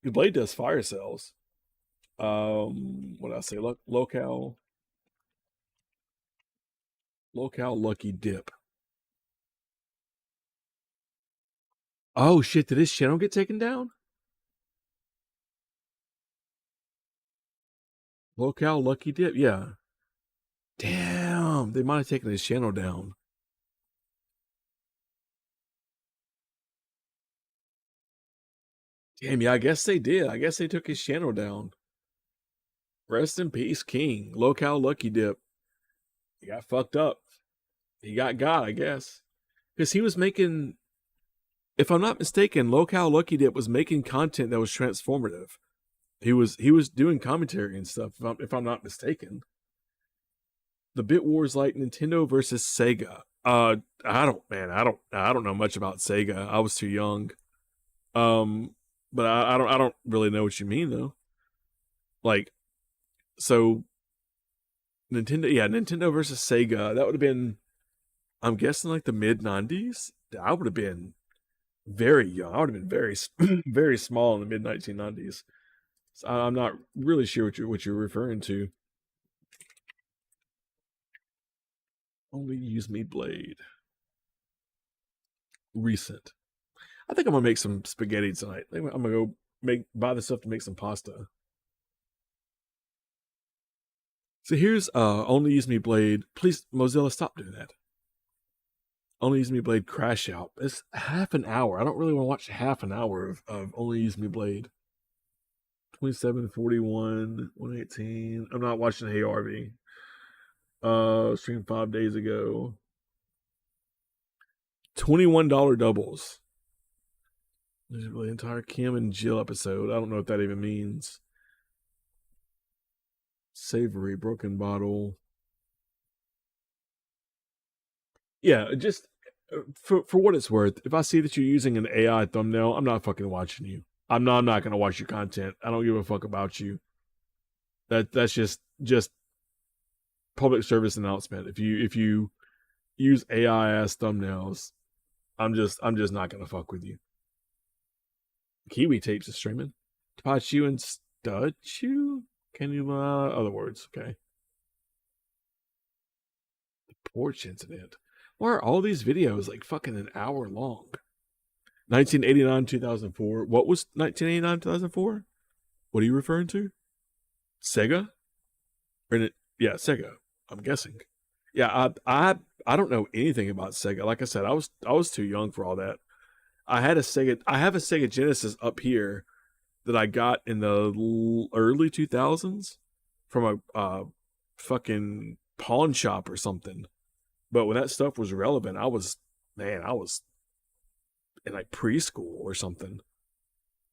Blade does fire cells. What did I say? Local Lucky Dip. Oh shit, did his channel get taken down? Local Lucky Dip, yeah. Damn, they might have taken his channel down. Damn, yeah, I guess they did. I guess they took his channel down. Rest in peace, King. Local Lucky Dip. He got fucked up. He got I guess. Because he was making, if I'm not mistaken, Local Lucky Dip was making content that was transformative. He was doing commentary and stuff, if I'm not mistaken. The Bit Wars like Nintendo versus Sega. I don't know much about Sega. I was too young. But I don't really know what you mean though. Like, so Nintendo versus Sega. That would have been, I'm guessing, like the mid-90s. I would have been very young. I would have been very very small in the mid-1990s. So I'm not really sure what you're referring to. Only use me Blade. Recent. I think I'm gonna make some spaghetti tonight. I'm gonna go buy the stuff to make some pasta. So here's Only Use Me Blade. Please, Mozilla, stop doing that. Only Use Me Blade crash out. It's half an hour. I don't really want to watch half an hour of Only Use Me Blade. 2741, 118. I'm not watching Hey Arby. Streamed 5 days ago. $21 doubles. This is really entire Kim and Jill episode. I don't know what that even means. Savory, broken bottle. Yeah, just for what it's worth, if I see that you're using an AI thumbnail, I'm not fucking watching you. I'm not gonna watch your content. I don't give a fuck about you. That's just public service announcement. If you use AI ass thumbnails, I'm just not gonna fuck with you. Kiwi Tapes is streaming. Tapachu and Studchu? Can you other words? Okay. The porch incident. Why are all these videos like fucking an hour long? 1989, 2004. What was 1989, 2004? What are you referring to? Sega? Yeah, Sega. I'm guessing. Yeah, I don't know anything about Sega. Like I said, I was too young for all that. I have a Sega Genesis up here that I got in the early 2000s from a fucking pawn shop or something. But when that stuff was relevant, I was in like preschool or something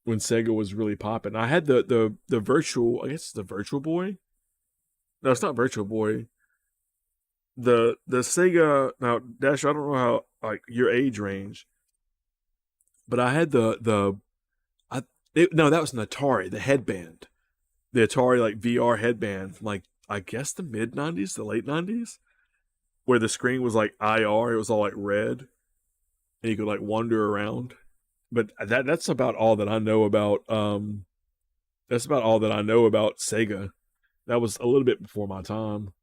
when Sega was really popping. I had the virtual, I guess it's the Virtual Boy. No, it's not Virtual Boy. The Sega, now Dash, I don't know how like your age range, but I had no, that was an Atari, the headband, the Atari like VR headband from like I guess the mid 90s, the late 90s, where the screen was like IR, it was all like red, and you could like wander around. But that's about all that I know about. That's about all that I know about Sega. That was a little bit before my time.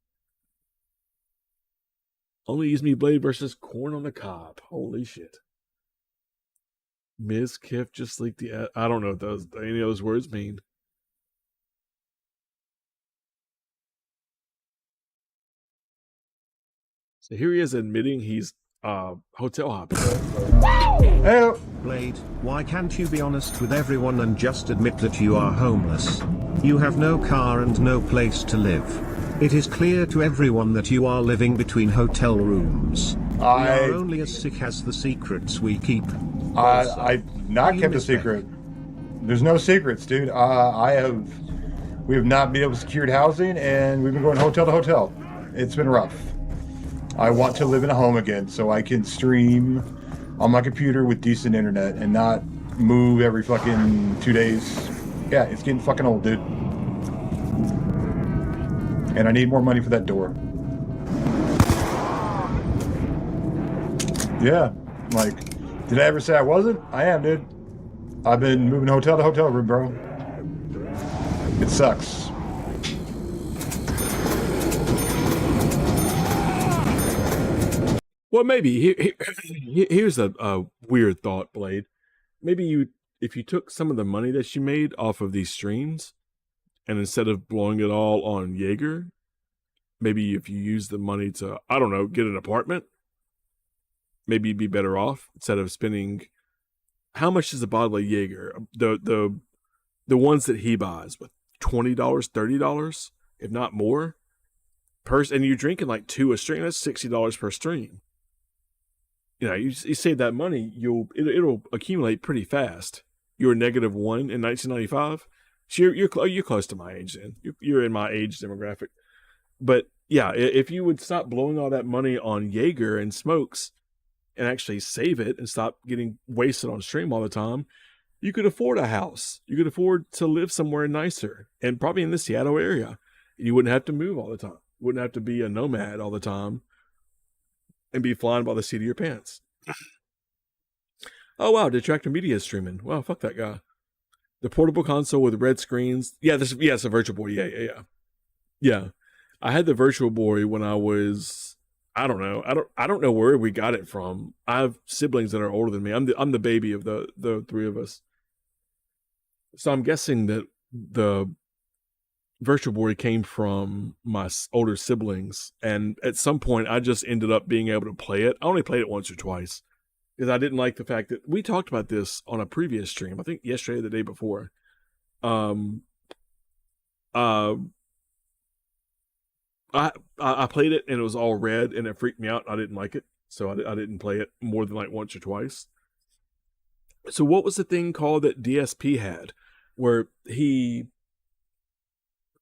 Only use me blade versus corn on the cob. Holy shit. Ms. Kiff just leaked the. I don't know what any of those words mean. So here he is admitting he's hotel hopping. Hey, Blade, why can't you be honest with everyone and just admit that you are homeless? You have no car and no place to live. It is clear to everyone that you are living between hotel rooms. We are only as sick as the secrets we keep. I not kept a secret. There's no secrets, dude. We have not been able to secure housing, and we've been going hotel to hotel. It's been rough. I want to live in a home again so I can stream on my computer with decent internet and not move every fucking 2 days. Yeah, it's getting fucking old, dude. And I need more money for that door. Yeah, like, did I ever say I wasn't? I am, dude. I've been moving hotel to hotel room, bro. It sucks. Well, maybe here's a weird thought, Blade. Maybe if you took some of the money that you made off of these streams, and instead of blowing it all on Jaeger, maybe if you use the money to, I don't know, get an apartment, maybe you'd be better off instead of spending. How much is a bottle of Jaeger? The ones that he buys with $20, $30, if not more, and you're drinking like 2 a stream. That's $60 per stream. You know, you save that money, it'll accumulate pretty fast. You're -1 in 1995, so you're close to my age then. You're in my age demographic. But yeah, if you would stop blowing all that money on Jaeger and smokes, and actually save it and stop getting wasted on stream all the time, you could afford a house. You could afford to live somewhere nicer, and probably in the Seattle area. You wouldn't have to move all the time. Wouldn't have to be a nomad all the time and be flying by the seat of your pants. Oh wow, Detractor Media is streaming. Wow, fuck that guy. The portable console with red screens. Yeah, it's a Virtual Boy. Yeah. I had the Virtual Boy when I was, I don't know where we got it from. I have siblings that are older than me. I'm the baby of the three of us. So I'm guessing that the Virtual Boy came from my older siblings, and at some point I just ended up being able to play it. I only played it once or twice because I didn't like the fact that we talked about this on a previous stream, I think yesterday or the day before. I played it and it was all red and it freaked me out. I didn't like it, so I didn't play it more than like once or twice. So what was the thing called that DSP had where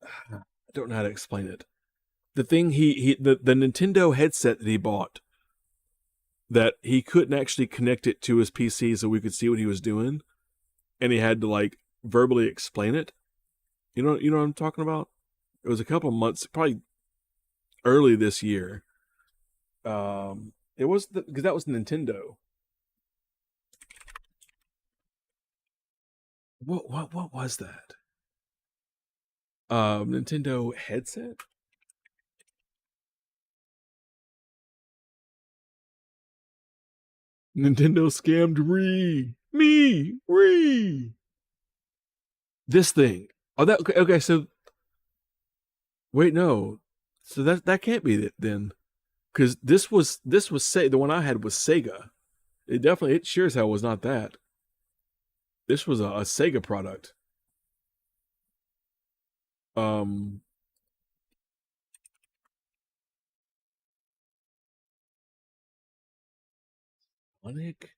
I don't know how to explain it. The thing the Nintendo headset that he bought, that he couldn't actually connect it to his PC so we could see what he was doing, and he had to like verbally explain it. You know what I'm talking about? It was a couple months, probably early this year. It was because that was Nintendo. What was that? Nintendo headset? Nintendo scammed me. This thing. Oh, that okay. So wait, no. So that can't be it then, because this was the one I had was Sega. It sure as hell was not that. This was a Sega product. Sonic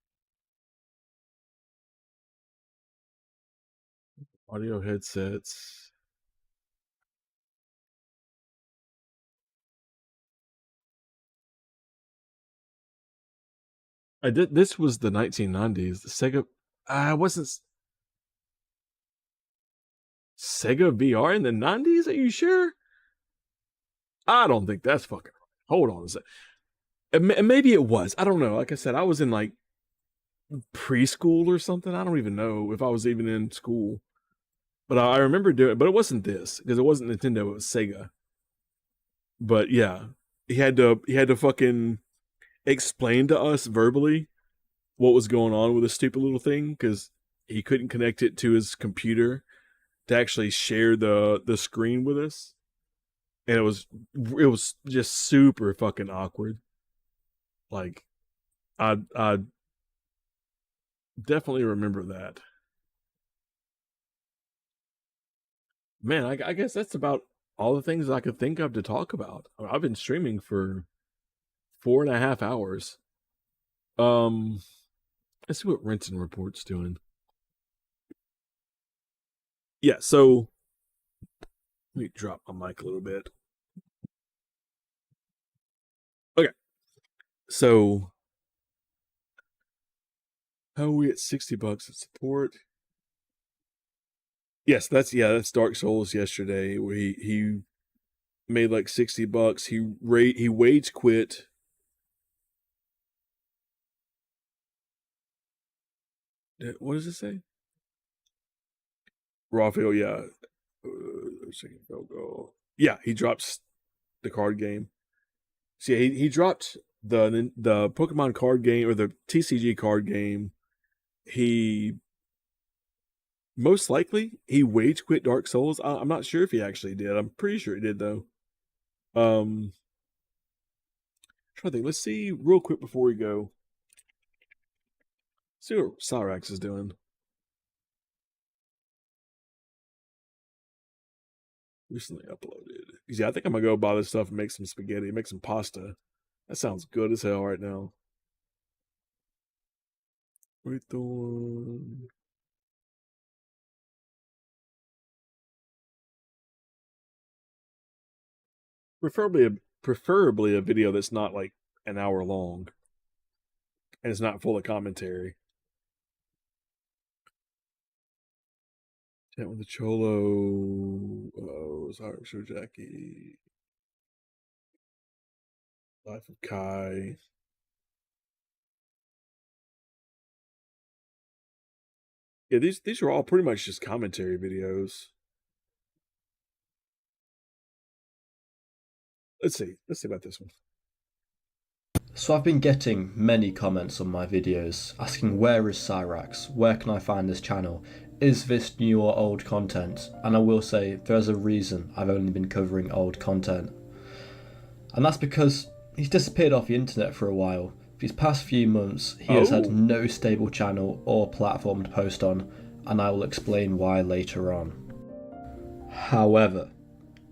audio headsets. This was the 1990s. The Sega. Wasn't Sega VR in the 90s? Are you sure? I don't think that's fucking right. Hold on a sec. Maybe it was. I don't know. Like I said, I was in like preschool or something. I don't even know if I was even in school. But I remember doing it. But it wasn't this, because it wasn't Nintendo. It was Sega. But yeah, he had to fucking explain to us verbally what was going on with this stupid little thing, because he couldn't connect it to his computer to actually share the screen with us. And it was just super fucking awkward. Like, I definitely remember that. Man, I guess that's about all the things I could think of to talk about. I've been streaming for 4.5 hours. Let's see what Renton Report's doing. Yeah, so let me drop my mic a little bit. Okay. So how are we at $60 at support? Yes, that's Dark Souls yesterday, where he made like $60. He wage quit. What does it say? Raw field, yeah. Second field goal. Yeah, he drops the card game. See, he dropped the Pokemon card game, or the TCG card game. He most likely he wage quit Dark Souls. I'm not sure if he actually did. I'm pretty sure he did though. Trying to think. Let's see real quick before we go. See what Cyrax is doing. Recently uploaded. Yeah, I think I'm gonna go buy this stuff and make some spaghetti, make some pasta. That sounds good as hell right now. Preferably a video that's not like an hour long and it's not full of commentary. Chat with the Cholo. Oh, sorry, Show Jackie. Life of Kai. Yeah, these are all pretty much just commentary videos. Let's see about this one. So I've been getting many comments on my videos asking, where is Cyrax? Where can I find this channel? Is this new or old content? And I will say there's a reason I've only been covering old content. And that's because he's disappeared off the internet for a while. These past few months he has had no stable channel or platform to post on, and I will explain why later on. However,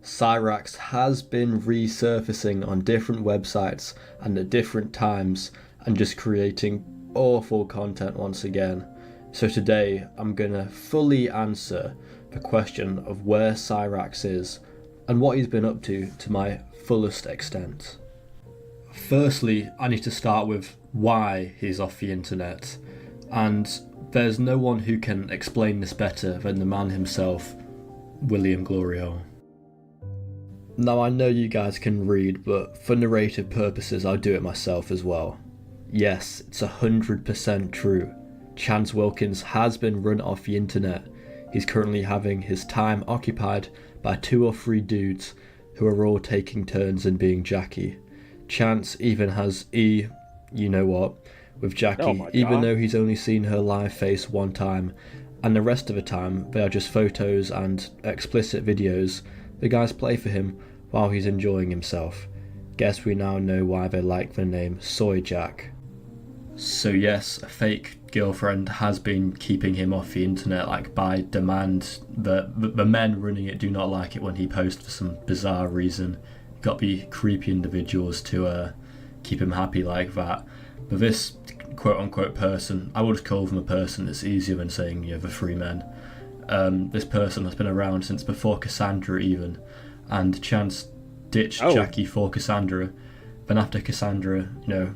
Cyrax has been resurfacing on different websites and at different times and just creating awful content once again. So today I'm gonna fully answer the question of where Cyrax is and what he's been up to my fullest extent. Firstly, I need to start with why he's off the internet, and there's no one who can explain this better than the man himself, William Glorio. Now I know you guys can read, but for narrative purposes I'll do it myself as well. Yes, it's 100% true. Chance Wilkins has been run off the internet. He's currently having his time occupied by 2 or 3 dudes who are all taking turns in being Jackie. Chance even has you know what, with Jackie, even though he's only seen her live face 1 time, and the rest of the time they are just photos and explicit videos the guys play for him while he's enjoying himself. Guess we now know why they like the name Soy Jack. So yes, a fake girlfriend has been keeping him off the internet, like by demand. The men running it do not like it when he posts for some bizarre reason. Got to be creepy individuals to keep him happy like that. But this quote-unquote person, I will just call them a person, it's easier than saying, you know, the three men. This person has been around since before Cassandra even, and Chance ditched Jackie for Cassandra. Then after Cassandra, you know,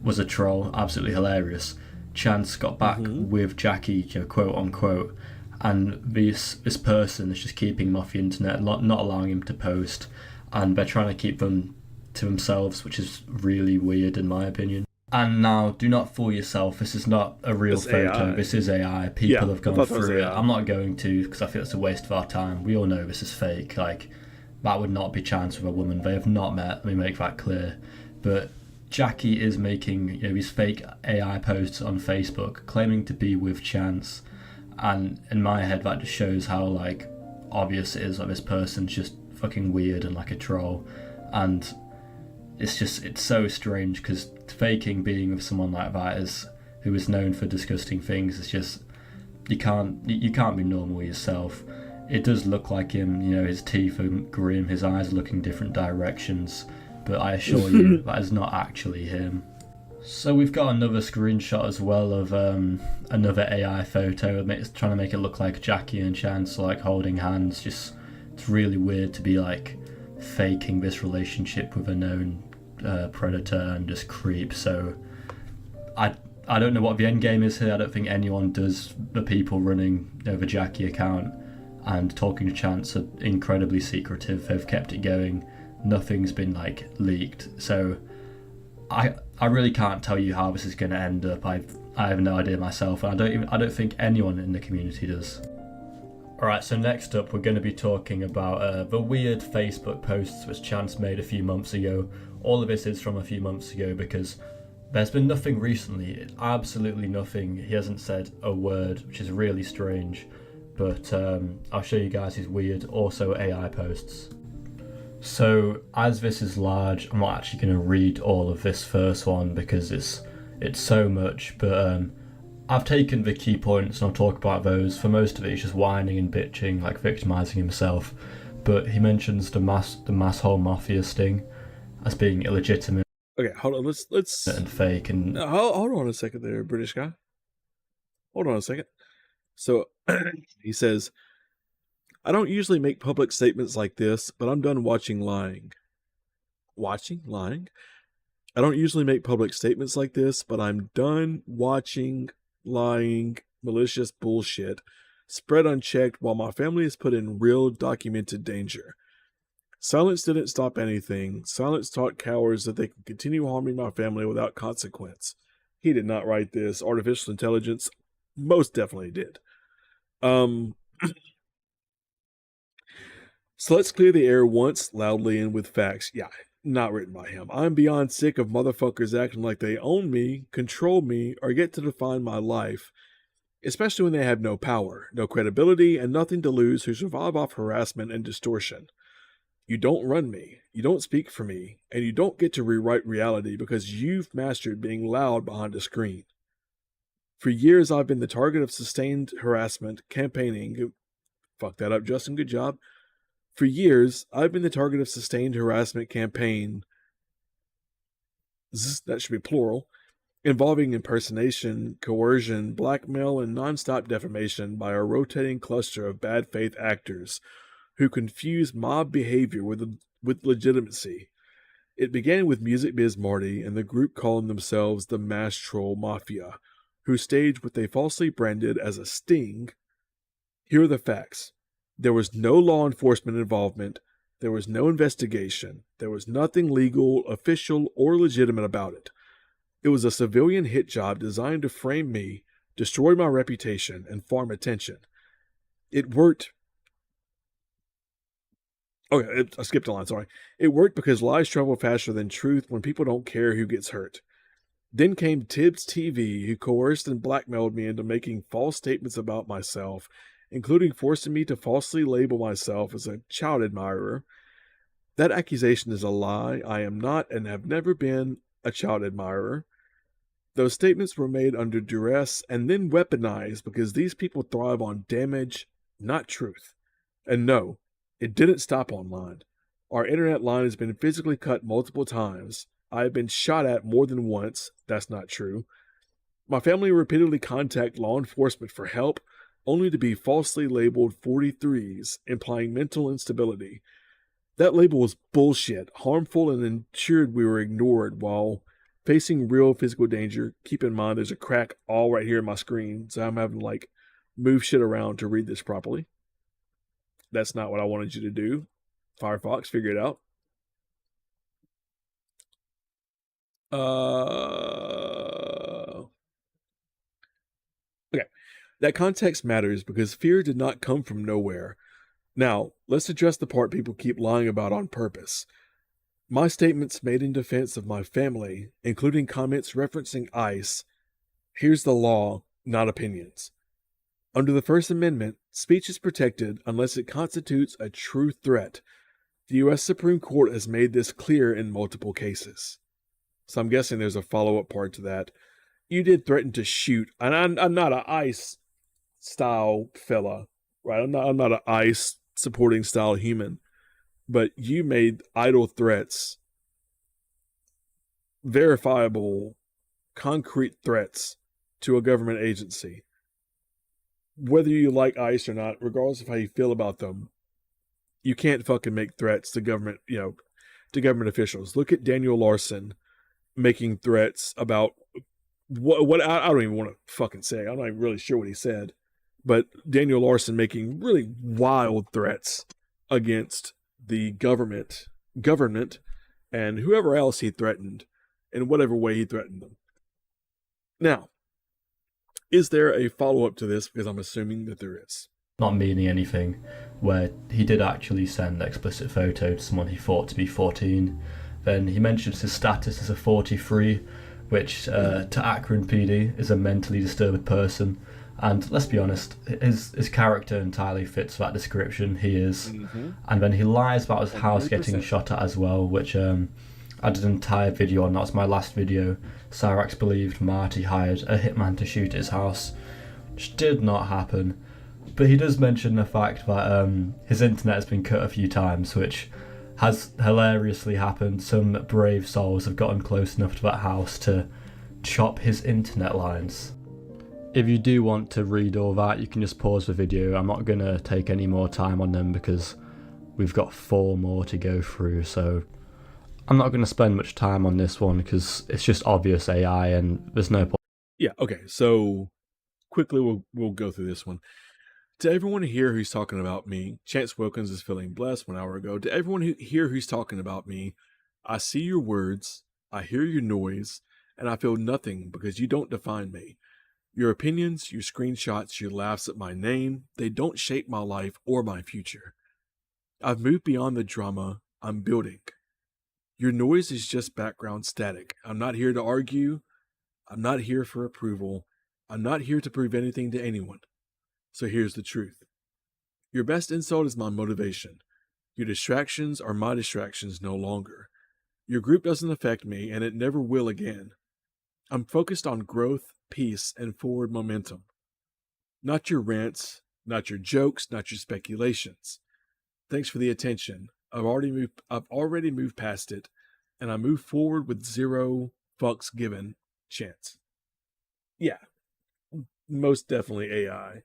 was a troll, absolutely hilarious, Chance got back with Jackie, you know, quote-unquote, and this person is just keeping him off the internet, not allowing him to post, and they're trying to keep them to themselves, which is really weird in my opinion. And now, do not fool yourself. This is not a real photo. AI. This is AI. People have gone through it. I'm not going to, because I feel it's a waste of our time. We all know this is fake. Like, that would not be Chance with a woman. They have not met. Let me make that clear. But Jackie is making, you know, these fake AI posts on Facebook, claiming to be with Chance. And in my head, that just shows how, like, obvious it is that this person's just fucking weird and like a troll. And it's so strange, because faking being with someone like that who is known for disgusting things is just, you can't be normal yourself. It does look like him, you know, his teeth are grim, his eyes are looking different directions, but I assure you that is not actually him. So we've got another screenshot as well of another AI photo, trying to make it look like Jackie and Chance like holding hands. It's really weird to be like faking this relationship with a known predator and just creep. So I don't know what the end game is here. I don't think anyone does. The people running the Jackie account and talking to Chance are incredibly secretive. They've kept it going. Nothing's been like leaked. So I really can't tell you how this is going to end up. I have no idea myself, and I don't think anyone in the community does. Alright, so next up we're going to be talking about the weird Facebook posts which Chance made a few months ago. All of this is from a few months ago because there's been nothing recently, absolutely nothing. He hasn't said a word, which is really strange. But I'll show you guys his weird, also AI posts. So as this is large, I'm not actually going to read all of this first one because it's so much, but I've taken the key points and I'll talk about those. For most of it, he's just whining and bitching, like victimizing himself. But he mentions the mass whole mafia sting as being illegitimate. Okay, hold on. Let's and fake and hold on a second there, British guy. Hold on a second. So he says, "I don't usually make public statements like this, but I'm done watching lying. Lying? I don't usually make public statements like this, but I'm done watching lying, malicious bullshit spread unchecked while my family is put in real documented danger. Silence didn't stop anything. Silence taught cowards that they can continue harming my family without consequence." He did not write this. Artificial intelligence most definitely did. So let's clear the air once, loudly and with facts. Yeah, not written by him. I'm beyond sick of motherfuckers acting like they own me, control me, or get to define my life, especially when they have no power, no credibility, and nothing to lose, who survive off harassment and distortion. You don't run me, you don't speak for me, and you don't get to rewrite reality because you've mastered being loud behind a screen. For years, I've been the target of sustained harassment, campaigning. Fuck that up, Justin, good job. For years, I've been the target of sustained harassment campaign, that should be plural, involving impersonation, coercion, blackmail, and nonstop defamation by a rotating cluster of bad faith actors who confuse mob behavior with legitimacy. It began with Music Biz Marty and the group calling themselves the Mass Troll Mafia, who staged what they falsely branded as a sting. Here are the facts. There was no law enforcement involvement. There was no investigation. There was nothing legal, official, or legitimate about it. It was a civilian hit job designed to frame me, destroy my reputation, and farm attention. It worked. Okay, I skipped a line, sorry. It worked because lies travel faster than truth when people don't care who gets hurt. Then came Tibbs TV, who coerced and blackmailed me into making false statements about myself, including forcing me to falsely label myself as a child admirer. That accusation is a lie. I am not and have never been a child admirer. Those statements were made under duress and then weaponized because these people thrive on damage, not truth. And no, it didn't stop online. Our internet line has been physically cut multiple times. I have been shot at more than once. That's not true. My family repeatedly contact law enforcement for help, only to be falsely labeled 43s, implying mental instability. That label was bullshit, harmful, and ensured we were ignored while facing real physical danger. Keep in mind there's a crack all right here in my screen, so I'm having to like move shit around to read this properly. That's not what I wanted you to do. Firefox, figure it out. Okay. That context matters because fear did not come from nowhere. Now, let's address the part people keep lying about on purpose. My statements made in defense of my family, including comments referencing ICE, here's the law, not opinions. Under the First Amendment, speech is protected unless it constitutes a true threat. The U.S. Supreme Court has made this clear in multiple cases. So I'm guessing there's a follow-up part to that. You did threaten to shoot, and I'm not an ICE style fella, right? I'm not an ICE supporting style human, but you made idle threats, verifiable, concrete threats to a government agency. Whether you like ICE or not, regardless of how you feel about them, you can't fucking make threats to government, to government officials. Look at Daniel Larson making threats about what I don't even want to fucking say. I'm not even really sure what he said, but Daniel Larson making really wild threats against the government, and whoever else he threatened in whatever way he threatened them. Now, is there a follow-up to this? Because I'm assuming that there is. Not meaning anything, where he did actually send an explicit photo to someone he thought to be 14. Then he mentions his status as a 43, which to Akron PD is a mentally disturbed person. And let's be honest, his character entirely fits that description. He is. Mm-hmm. And then he lies about his 100%. House getting shot at as well, which I did an entire video on. That's my last video. Cyrax believed Marty hired a hitman to shoot his house, which did not happen. But he does mention the fact that his internet has been cut a few times, which has hilariously happened. Some brave souls have gotten close enough to that house to chop his internet lines. If you do want to read all that, you can just pause the video. I'm not going to take any more time on them because we've got 4 more to go through, so I'm not going to spend much time on this one because it's just obvious AI and there's no point. Yeah, okay, so quickly we'll go through this one. To everyone here who's talking about me, Chance Wilkins is feeling blessed 1 hour ago. To everyone here who's talking about me, I see your words, I hear your noise, and I feel nothing because you don't define me. Your opinions, your screenshots, your laughs at my name, they don't shape my life or my future. I've moved beyond the drama, I'm building. Your noise is just background static. I'm not here to argue. I'm not here for approval. I'm not here to prove anything to anyone. So here's the truth. Your best insult is my motivation. Your distractions are my distractions no longer. Your group doesn't affect me, and it never will again. I'm focused on growth, peace, and forward momentum. Not your rants, not your jokes, not your speculations. Thanks for the attention. I've already moved past it, and I move forward with 0 fucks given chance. Yeah, most definitely AI.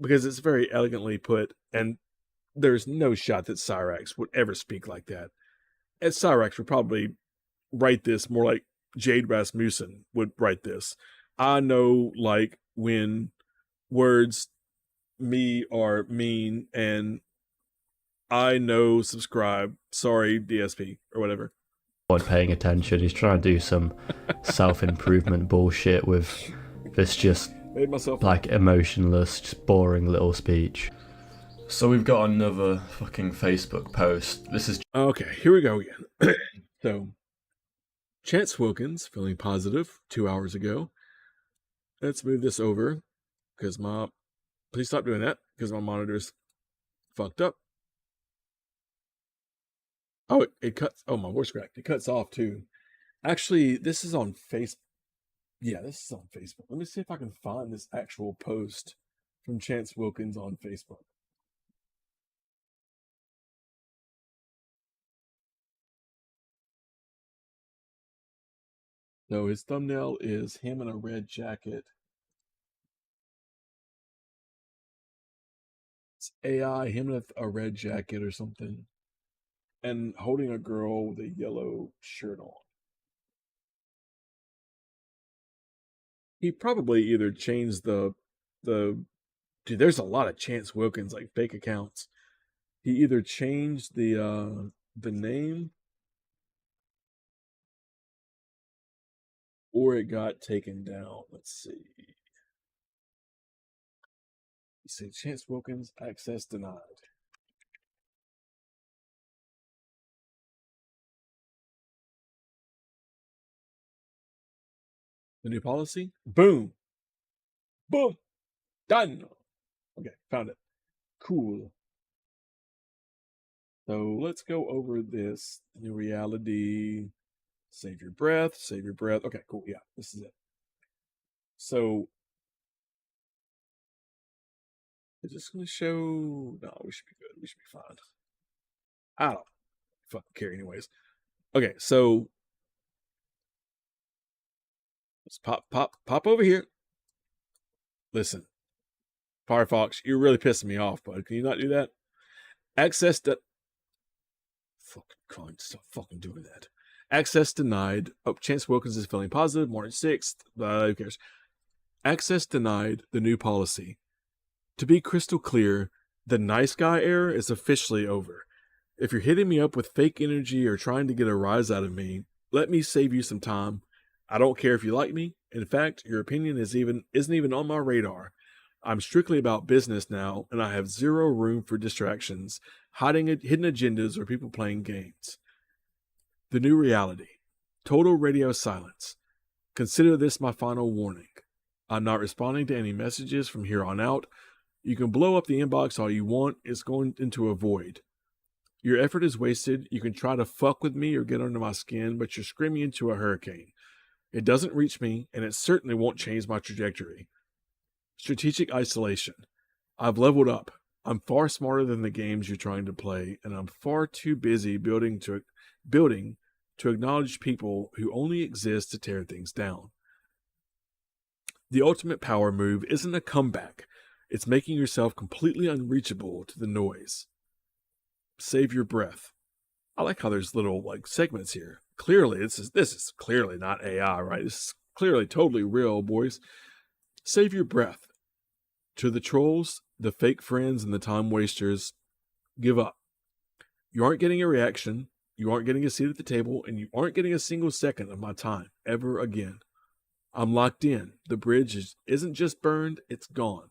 Because it's very elegantly put, and there's no shot that Cyrax would ever speak like that. And Cyrax would probably write this more like Jade Rasmussen would write this. I know, like, when words me are mean, and I know subscribe, sorry, DSP, or whatever. Paying attention, he's trying to do some self-improvement bullshit with this just like emotionless, just boring little speech. So we've got another fucking Facebook post. This is okay. Here we go again. So, Chance Wilkins feeling positive 2 hours ago. Let's move this over because please stop doing that because my monitor's fucked up. Oh, it cuts. Oh, my voice cracked. It cuts off too. Actually, this is on Facebook. Yeah, this is on Facebook. Let me see if I can find this actual post from Chance Wilkins on Facebook. So his thumbnail is him in a red jacket. It's AI, him in a red jacket or something, and holding a girl with a yellow shirt on. He probably either changed the dude, there's a lot of Chance Wilkins like fake accounts. He either changed the name or it got taken down. Let's see. You see Chance Wilkins, access denied. The new policy? Boom. Boom. Done. Okay, found it. Cool. So let's go over this. The new reality. Save your breath. Save your breath. Okay, cool. Yeah, this is it. So is this going to show? No, we should be good. We should be fine. I don't fucking care anyways. Okay, so let's pop over here. Listen, Firefox, you're really pissing me off, bud. Can you not do that? Access to fucking con, stop fucking doing that. Access denied. Oh, Chance Wilkins is feeling positive. March 6th. Who cares? Access denied. The new policy. To be crystal clear, the nice guy era is officially over. If you're hitting me up with fake energy or trying to get a rise out of me, let me save you some time. I don't care if you like me. In fact, your opinion isn't even on my radar. I'm strictly about business now, and I have zero room for distractions, hidden agendas, or people playing games. The new reality. Total radio silence. Consider this my final warning. I'm not responding to any messages from here on out. You can blow up the inbox all you want. It's going into a void. Your effort is wasted. You can try to fuck with me or get under my skin, but you're screaming into a hurricane. It doesn't reach me, and it certainly won't change my trajectory. Strategic isolation. I've leveled up. I'm far smarter than the games you're trying to play, and I'm far too busy building to acknowledge people who only exist to tear things down. The ultimate power move isn't a comeback. It's making yourself completely unreachable to the noise. Save your breath. I like how there's little like segments here. Clearly, this is clearly not AI, right? This is clearly totally real, boys. Save your breath. To the trolls, the fake friends, and the time wasters, give up. You aren't getting a reaction, you aren't getting a seat at the table, and you aren't getting a single second of my time ever again. I'm locked in. The bridge isn't just burned, it's gone.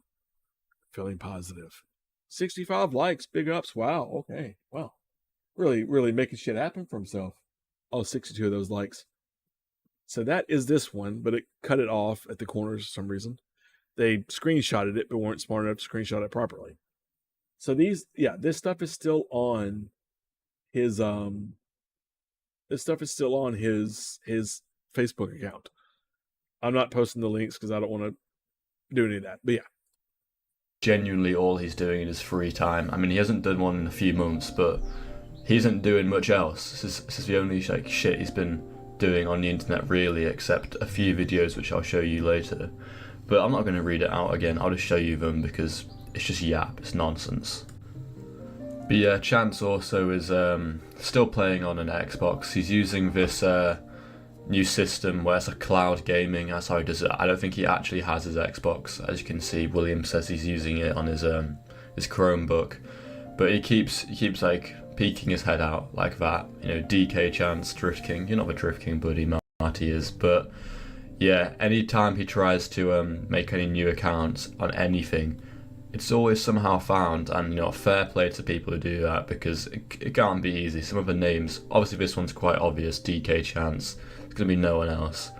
Feeling positive. 65 likes, big ups. Wow, okay. Wow. Really making shit happen for himself. Oh, 62 of those likes. So that is this one, but it cut it off at the corners for some reason. They screenshotted it, but weren't smart enough to screenshot it properly. So this stuff is still on his his Facebook account. I'm not posting the links because I don't want to do any of that. But yeah. Genuinely all he's doing in his free time. I mean, he hasn't done one in a few months, but he isn't doing much else. This is the only shit he's been doing on the internet really, except a few videos which I'll show you later. But I'm not going to read it out again, I'll just show you them because it's just yap, it's nonsense. But yeah, Chance also is still playing on an Xbox. He's using this new system where it's a cloud gaming, that's how he does it. I don't think he actually has his Xbox. As you can see, William says he's using it on his Chromebook. But he keeps like peeking his head out like that. You know, DK Chance, Drift King. You're not the Drift King, buddy, Matty is. But yeah, anytime he tries to make any new accounts on anything, it's always somehow found. And, you know, fair play to people who do that because it can't be easy. Some of the names, obviously this one's quite obvious, DK Chance. There's going to be no one else.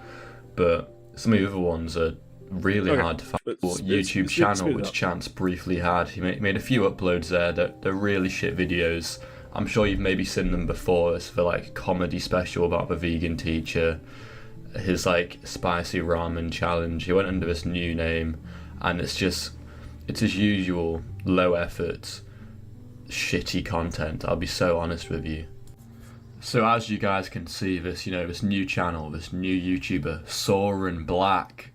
But some of the other ones are really hard to find. YouTube channel, which Chance briefly had. He made a few uploads there that they're really shit videos. I'm sure you've maybe seen them before. It's for like comedy special about the vegan teacher, his like spicy ramen challenge. He went under this new name, and it's his usual low effort, shitty content. I'll be so honest with you. So as you guys can see, this new channel, this new YouTuber, Soren Black,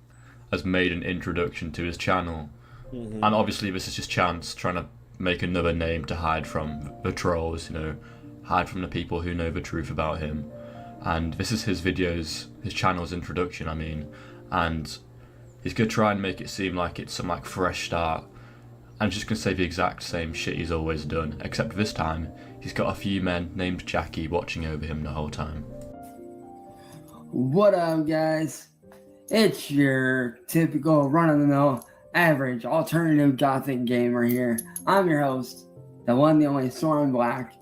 has made an introduction to his channel. And obviously this is just Chance trying to make another name to hide from the trolls, hide from the people who know the truth about him. And this is his channel's introduction, and he's gonna try and make it seem like it's some like fresh start. I'm just gonna say the exact same shit he's always done, except this time he's got a few men named Jackie watching over him the whole time. What up, guys? It's your typical run-of-the-mill, average, alternative gothic gamer here. I'm your host, the one, the only Soren Black.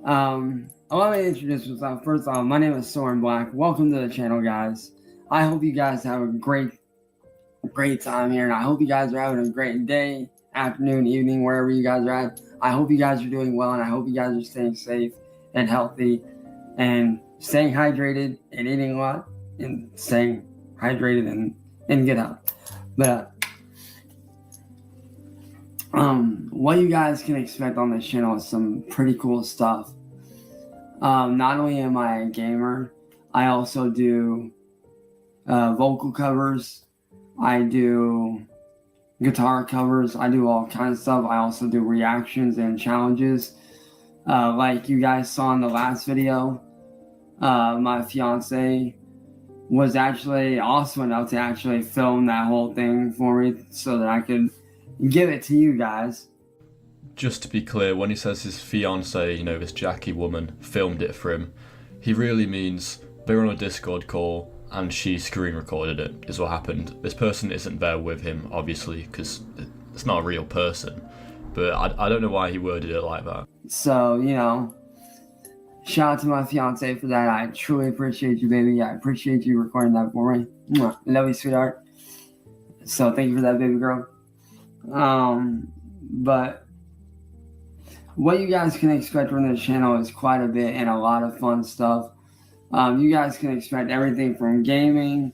Allow me to introduce myself. First off, my name is Soren Black. Welcome to the channel, guys. I hope you guys have a great time here, and I hope you guys are having a great day, afternoon, evening, wherever you guys are at. I hope you guys are doing well, and I hope you guys are staying safe and healthy and staying hydrated and eating a lot and staying hydrated and in good health. But what you guys can expect on this channel is some pretty cool stuff. Not only am I a gamer, I also do vocal covers, I do guitar covers, I do all kinds of stuff. I also do reactions and challenges. Like you guys saw in the last video, my fiance was actually awesome enough to actually film that whole thing for me so that I could give it to you guys. Just to be clear, when he says his fiance, this Jackie woman, filmed it for him, he really means they were on a Discord call and she screen recorded it, is what happened. This person isn't there with him, obviously, because it's not a real person. But I don't know why he worded it like that. So, shout out to my fiance for that. I truly appreciate you, baby. I appreciate you recording that for me. Mwah. Love you, sweetheart. So thank you for that, baby girl. But what you guys can expect from this channel is quite a bit and a lot of fun stuff. You guys can expect everything from gaming,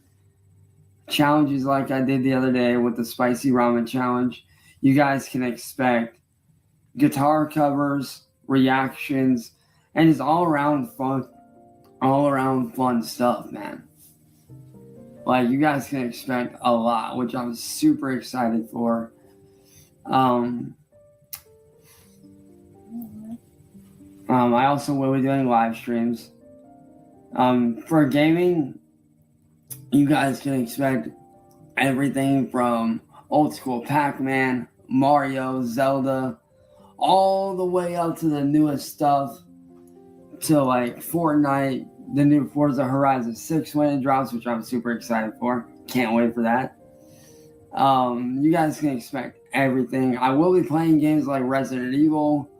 challenges like I did the other day with the spicy ramen challenge. You guys can expect guitar covers, reactions, and just all around fun stuff, man. Like, you guys can expect a lot, which I'm super excited for. I also will be doing live streams. For gaming, you guys can expect everything from old school Pac-Man, Mario, Zelda, all the way up to the newest stuff, to like Fortnite, the new Forza Horizon 6 when it drops, which I'm super excited for. Can't wait for that. You guys can expect everything. I will be playing games like Resident Evil.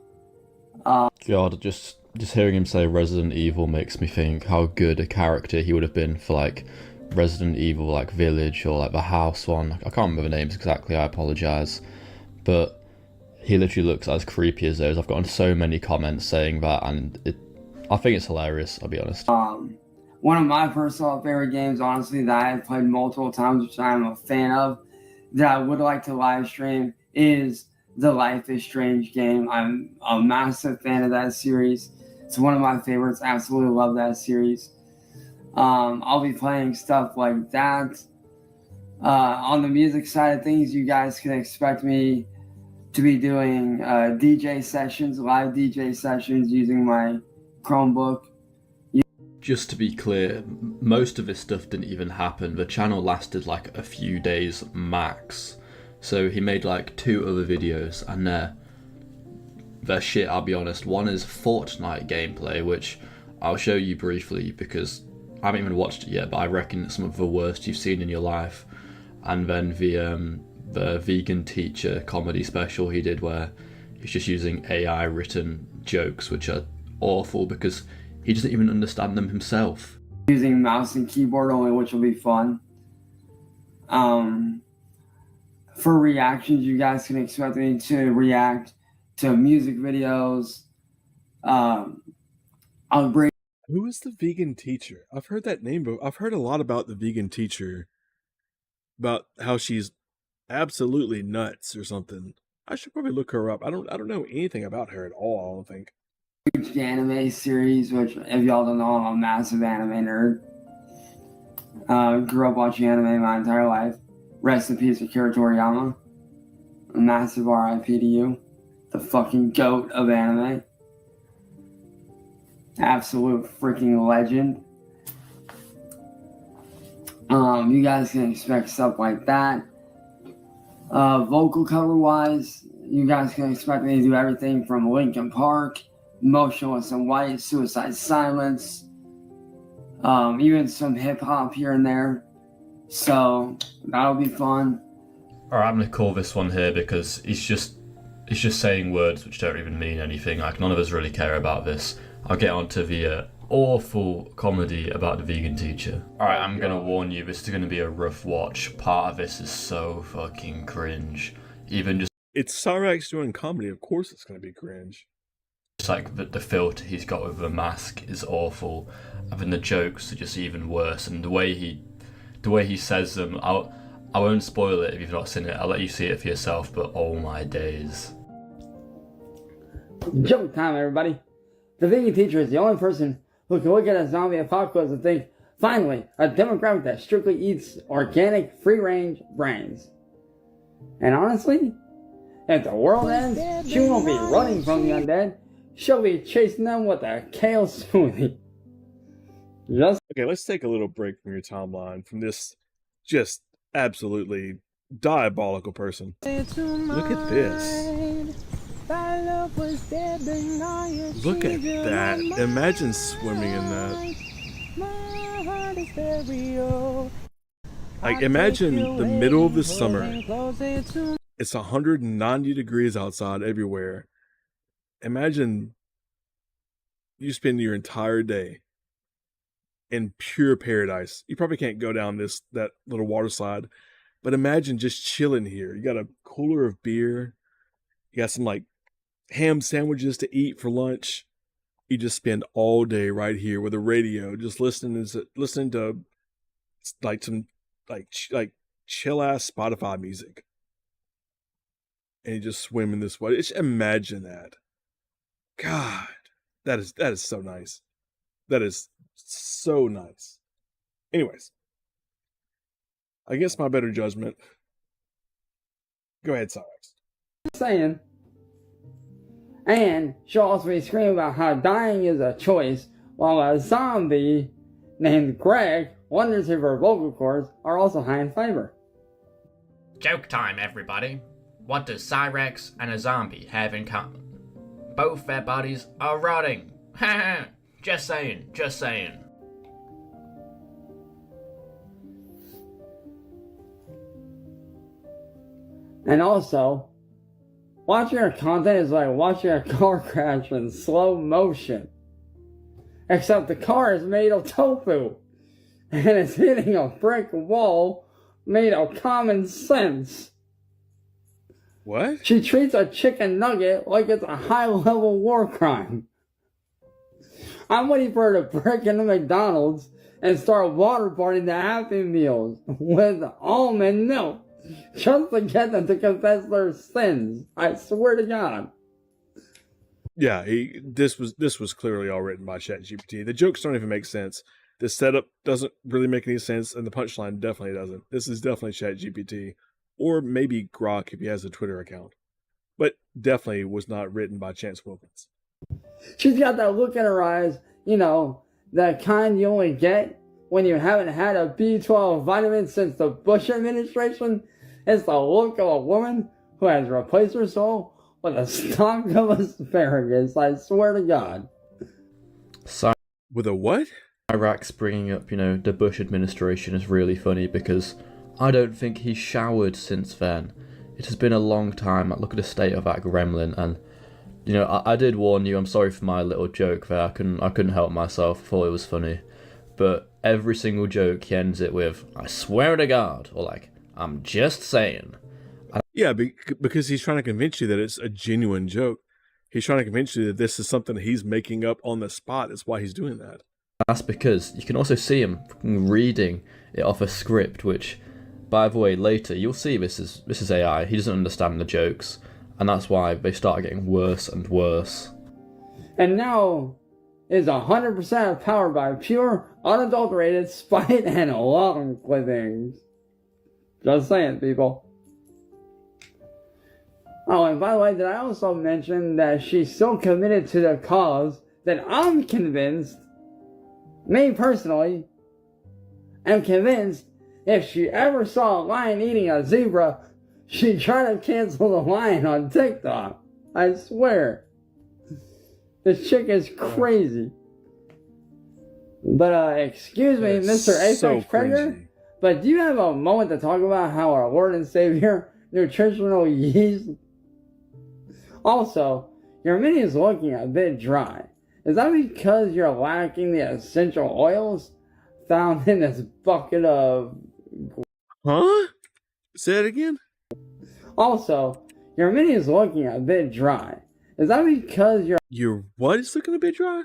God, just hearing him say Resident Evil makes me think how good a character he would have been for like Resident Evil like Village or like the house one. I can't remember the names exactly, I apologise. But he literally looks as creepy as those. I've gotten so many comments saying that, and I think it's hilarious, I'll be honest. One of my personal favorite games, honestly, that I have played multiple times, which I'm a fan of, that I would like to live stream, is the Life is Strange game. I'm a massive fan of that series. It's one of my favorites. Absolutely love that series. I'll be playing stuff like that. On the music side of things, you guys can expect me to be doing DJ sessions, live DJ sessions using my Chromebook. Just to be clear, most of this stuff didn't even happen. The channel lasted like a few days max. So he made like 2 other videos, and they're shit, I'll be honest. One is Fortnite gameplay, which I'll show you briefly because I haven't even watched it yet, but I reckon it's some of the worst you've seen in your life. And then the vegan teacher comedy special he did, where he's just using AI written jokes, which are awful because he doesn't even understand them himself. Using mouse and keyboard only, which will be fun. For reactions, you guys can expect me to react to music videos, I'll bring. Who is the vegan teacher? I've heard that name, but I've heard a lot about the vegan teacher, about how she's absolutely nuts or something. I should probably look her up. I don't know anything about her at all, I don't think. The anime series, which if y'all don't know, I'm a massive anime nerd. Grew up watching anime my entire life. Rest in peace, Akira Toriyama. A massive RIP to you. The fucking GOAT of anime. Absolute freaking legend. You guys can expect stuff like that. Vocal cover wise, you guys can expect me to do everything from Linkin Park, Motionless in White, Suicide Silence, even some hip hop here and there. So that'll be fun. Alright, I'm gonna call this one here because it's just saying words which don't even mean anything. Like, none of us really care about this. I'll get on to the awful comedy about the vegan teacher. Alright, I'm gonna warn you, this is gonna be a rough watch. Part of this is so fucking cringe. Even just... It's Cyrax doing comedy, of course it's gonna be cringe. It's like the filter he's got with the mask is awful. And then the jokes are just even worse. And the way he says them, I won't spoil it if you've not seen it. I'll let you see it for yourself, but oh my days. Joke time, everybody. The vegan teacher is the only person who can look at a zombie apocalypse and think, finally, a demographic that strictly eats organic, free-range brains. And honestly, if the world ends, she won't be running from the undead. She'll be chasing them with a kale smoothie. Okay, let's take a little break from your timeline, from this just absolutely diabolical person. Look at this. Look at that. Imagine swimming in that. Like, imagine the middle of the summer. It's 190 degrees outside everywhere. Imagine you spend your entire day in pure paradise. You probably can't go down that little water slide, but imagine just chilling here. You got a cooler of beer. You got some like ham sandwiches to eat for lunch. You just spend all day right here with a radio, just listening to like some like chill ass Spotify music, and you just swim in this water. Just imagine that. God, that is so nice. That is so nice. Anyways, against my better judgment, go ahead, Cyrus. Saying. And she'll also be screaming about how dying is a choice, while a zombie named Greg wonders if her vocal cords are also high in fiber. Joke time, everybody. What does Cyrax and a zombie have in common? Both their bodies are rotting. Just saying, just saying. And also, watching her content is like watching a car crash in slow motion. Except the car is made of tofu. And it's hitting a brick wall made of common sense. What? She treats a chicken nugget like it's a high-level war crime. I'm waiting for her to break into McDonald's and start waterboarding the Happy Meals with almond milk just to get them to confess their sins. I swear to God. Yeah, this was clearly all written by ChatGPT. The jokes don't even make sense. The setup doesn't really make any sense, and the punchline definitely doesn't. This is definitely ChatGPT. Or maybe Grok if he has a Twitter account. But definitely was not written by Chance Wilkins. She's got that look in her eyes, you know, that kind you only get when you haven't had a B12 vitamin since the Bush administration. It's the look of a woman who has replaced her soul with a stalk of asparagus, I swear to God. With a what? Iraq's bringing up, the Bush administration is really funny because I don't think he's showered since then. It has been a long time. Look at the state of that gremlin, and I did warn you. I'm sorry for my little joke there. I couldn't help myself. I thought it was funny, but every single joke he ends it with "I swear to God" or like "I'm just saying." Yeah, because he's trying to convince you that it's a genuine joke. He's trying to convince you that this is something he's making up on the spot. That's why he's doing that. That's because you can also see him reading it off a script, which, by the way, later you'll see this is AI. He doesn't understand the jokes, and that's why they start getting worse and worse. And now is 100% powered by pure, unadulterated spite and long clippings. Just saying, people. Oh, and by the way, did I also mention that she's so committed to the cause that I'm convinced, me personally, am convinced if she ever saw a lion eating a zebra, she'd try to cancel the lion on TikTok. I swear. This chick is crazy. But, excuse me, Mr. Apex Predator, but do you have a moment to talk about how our Lord and Savior, nutritional yeast? Also, your mini is looking a bit dry. Is that because you're lacking the essential oils found in this bucket of... Huh? Say it again? Also, your mini is looking a bit dry. Is that because your what is looking a bit dry?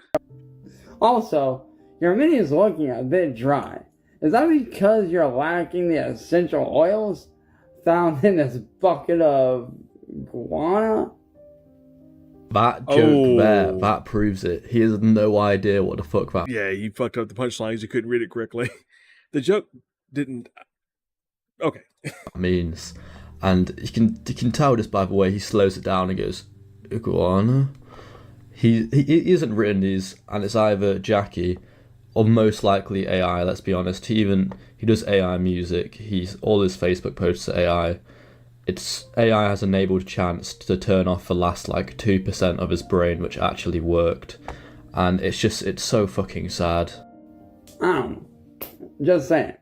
Also, your mini is looking a bit dry. Is that because you're lacking the essential oils found in this bucket of guana? That joke there, that proves it. He has no idea what the fuck that... Yeah, you fucked up the punchlines. You couldn't read it correctly. The joke didn't... Okay. means. And you can tell just by the way he slows it down and goes, iguana? He isn't written these, and it's either Jackie or most likely AI, let's be honest. He does AI music. All his Facebook posts are AI. AI has enabled Chance to turn off the last like 2% of his brain, which actually worked, and it's so fucking sad. Just saying.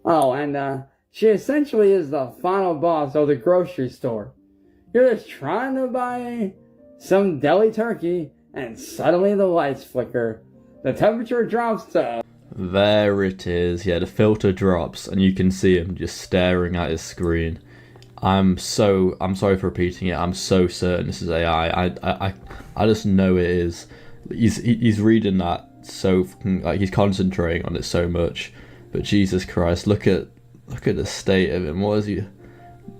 Oh, and she essentially is the final boss of the grocery store. You're just trying to buy some deli turkey, and suddenly the lights flicker. The temperature drops to... There it is. Yeah, the filter drops, and you can see him just staring at his screen. I'm sorry for repeating it. I'm so certain this is AI. I just know it is. He's reading that so like he's concentrating on it so much. But Jesus Christ, look at the state of him. What is he?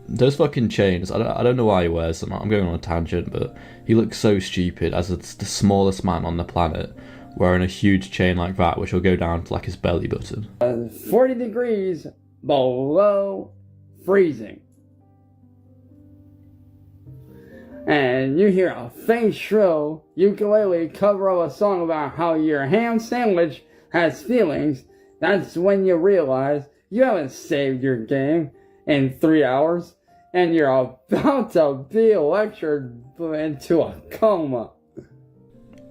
Those fucking chains. I don't know why he wears them. I'm going on a tangent, but he looks so stupid as the smallest man on the planet wearing a huge chain like that, which will go down to like his belly button. 40 degrees below freezing. And you hear a faint shrill ukulele cover of a song about how your ham sandwich has feelings. That's when you realize you haven't saved your game in 3 hours, and you're about to be lectured into a coma.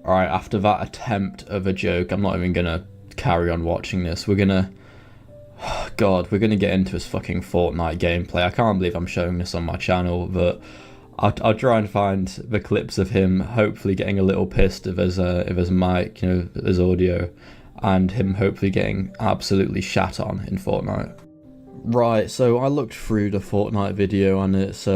Alright, after that attempt of a joke, I'm not even gonna carry on watching this. We're gonna get into his fucking Fortnite gameplay. I can't believe I'm showing this on my channel, but I'll try and find the clips of him hopefully getting a little pissed of his mic, his audio, and him hopefully getting absolutely shat on in Fortnite. Right, so I looked through the Fortnite video, and it's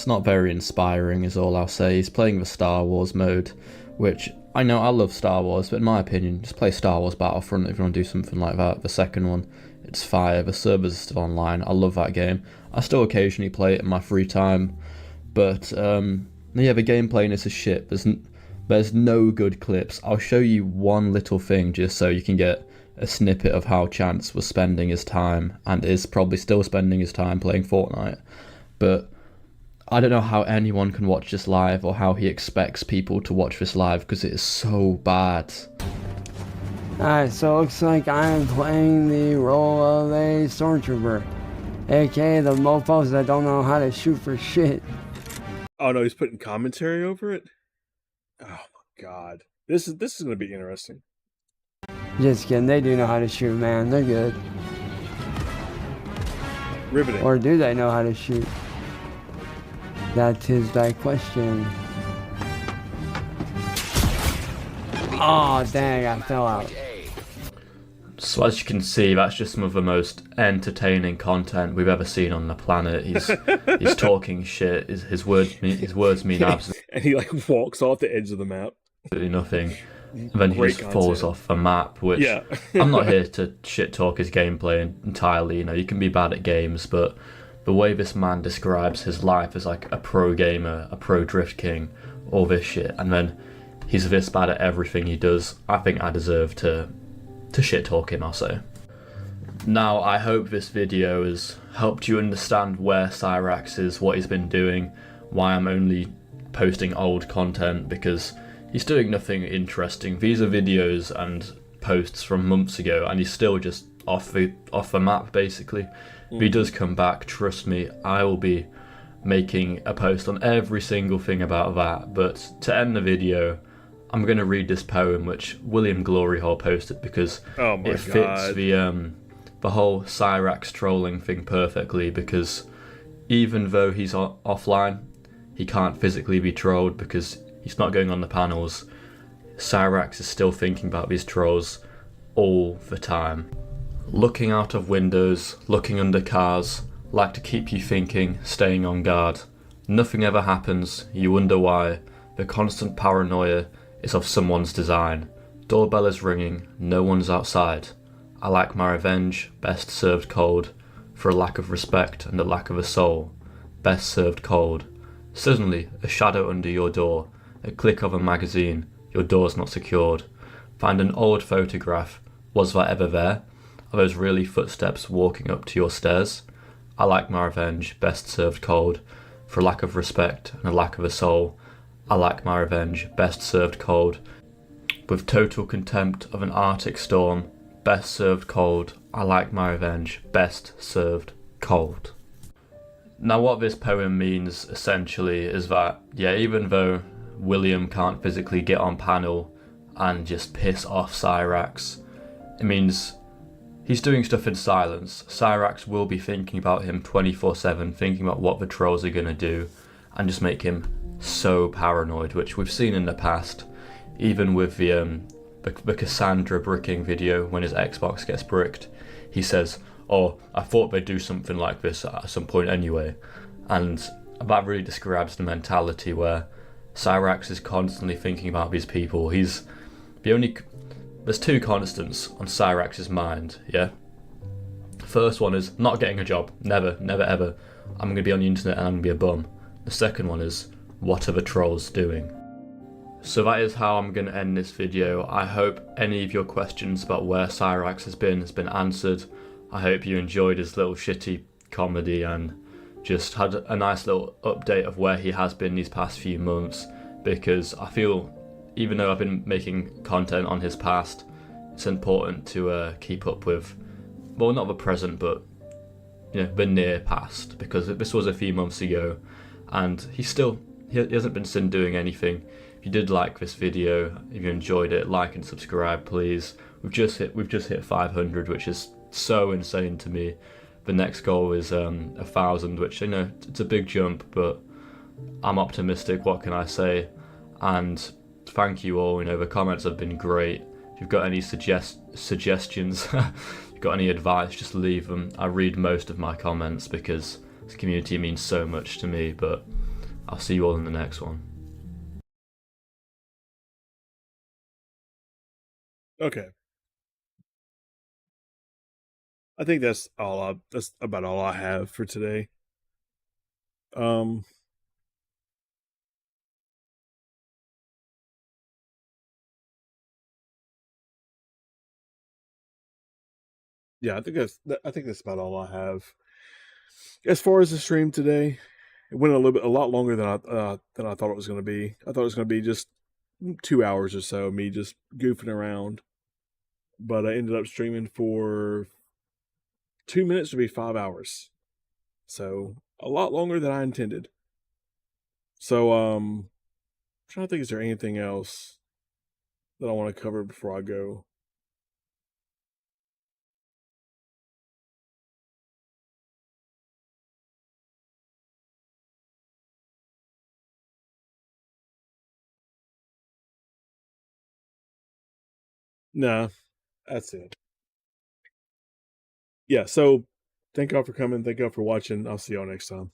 not very inspiring is all I'll say. He's playing the Star Wars mode, which I know I love Star Wars, but in my opinion, just play Star Wars Battlefront if you want to do something like that. The second one, it's fire, the servers are still online, I love that game. I still occasionally play it in my free time, but yeah, the gameplay in this is shit. There's no good clips. I'll show you one little thing just so you can get a snippet of how Chance was spending his time, and is probably still spending his time playing Fortnite. But I don't know how anyone can watch this live, or how he expects people to watch this live, because it is so bad. Alright, so it looks like I'm playing the role of a stormtrooper, aka the mofos that don't know how to shoot for shit. Oh no, he's putting commentary over it? Oh my god. This is gonna be interesting. Just kidding, they do know how to shoot, man. They're good. Riveting. Or do they know how to shoot? That is thy question. Oh dang, I fell out. So as you can see, that's just some of the most entertaining content we've ever seen on the planet. He's talking shit. His words mean absolutely. and he like walks off the edge of the map. Absolutely nothing. And then he Great just falls content. off the map, which Yeah. I'm not here to shit talk his gameplay entirely. You know, you can be bad at games, but the way this man describes his life as like a pro gamer, a pro drift king, all this shit, and then he's this bad at everything he does, I think I deserve to shit talk him, I'll say. Now, I hope this video has helped you understand where Cyrax is, what he's been doing, why I'm only posting old content, because he's doing nothing interesting. These are videos and posts from months ago, and he's still just off the map, basically. If he does come back, trust me, I will be making a post on every single thing about that. But to end the video, I'm going to read this poem which William Gloryhole posted, because it fits the whole Cyrax trolling thing perfectly, because even though he's offline, he can't physically be trolled because he's not going on the panels. Cyrax is still thinking about these trolls all the time. Looking out of windows, looking under cars, like to keep you thinking, staying on guard. Nothing ever happens, you wonder why. The constant paranoia is of someone's design. Doorbell is ringing, no one's outside. I like my revenge, best served cold, for a lack of respect and a lack of a soul. Best served cold. Suddenly, a shadow under your door, a click of a magazine, your door's not secured. Find an old photograph, was that ever there? Are those really footsteps walking up to your stairs? I like my revenge, best served cold, for a lack of respect and a lack of a soul. I like my revenge, best served cold, with total contempt of an Arctic storm. Best served cold. I like my revenge. Best served cold. Now what this poem means essentially is that, yeah, even though William can't physically get on panel and just piss off Cyrax, it means he's doing stuff in silence. Cyrax will be thinking about him 24/7, thinking about what the trolls are going to do, and just make him so paranoid, which we've seen in the past, even with the Cassandra bricking video. When his Xbox gets bricked, he says, oh, I thought they'd do something like this at some point anyway. And that really describes the mentality where Cyrax is constantly thinking about these people. There's two constants on Cyrax's mind, yeah? The first one is not getting a job. Never, never, ever. I'm going to be on the internet and I'm going to be a bum. The second one is, what are the trolls doing? So that is how I'm going to end this video. I hope any of your questions about where Cyrax has been answered. I hope you enjoyed his little shitty comedy and just had a nice little update of where he has been these past few months, because I feel, even though I've been making content on his past, it's important to keep up with, well, not the present, but the near past, because this was a few months ago and he hasn't been seen doing anything. If you did like this video, if you enjoyed it, like and subscribe, please. We've just hit 500, which is so insane to me. The next goal is 1,000, which it's a big jump, but I'm optimistic. What can I say? And thank you all. The comments have been great. If you've got any suggestions, if you've got any advice, just leave them. I read most of my comments because this community means so much to me. But I'll see you all in the next one. Okay. I think that's about all I have for today. Yeah, I think that's about all I have. As far as the stream today, it went a lot longer than I thought it was going to be. I thought it was going to be just 2 hours or so, me just goofing around. But I ended up streaming for 2 minutes to be 5 hours. So a lot longer than I intended. So I'm trying to think, is there anything else that I want to cover before I go? Nah, that's it. Yeah, so thank y'all for coming. Thank y'all for watching. I'll see y'all next time.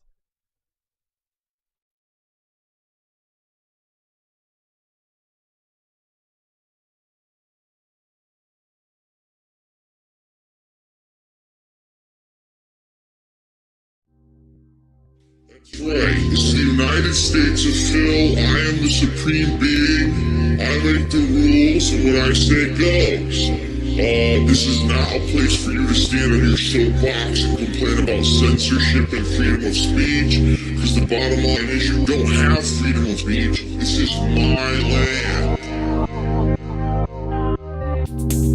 Right, it's the United States of Phil. I am the supreme being. I make the rules, and what I say goes. This is not a place for you to stand on your soapbox and complain about censorship and freedom of speech, because the bottom line is you don't have freedom of speech. This is my land.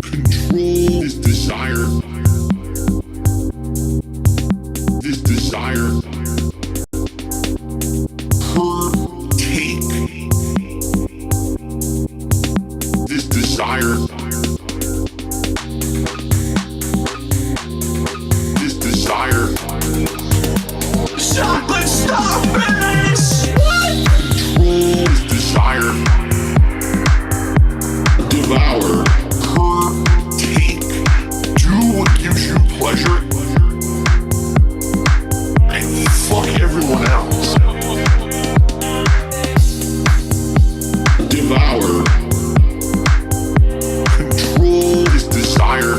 Control this desire. This desire. Take. This desire. Chocolate starfish! What? Control this desire. Devour. Take. Do what gives you pleasure. And fuck everyone else. Devour. Control this desire.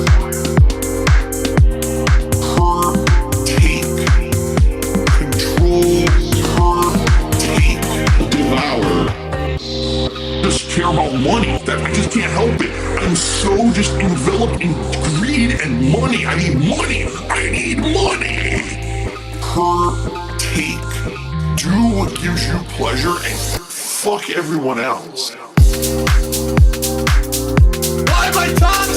Care about money. That I just can't help it. I'm so just enveloped in greed and money. I need money. I need money. Take. Do what gives you pleasure and fuck everyone else. Why am I talking?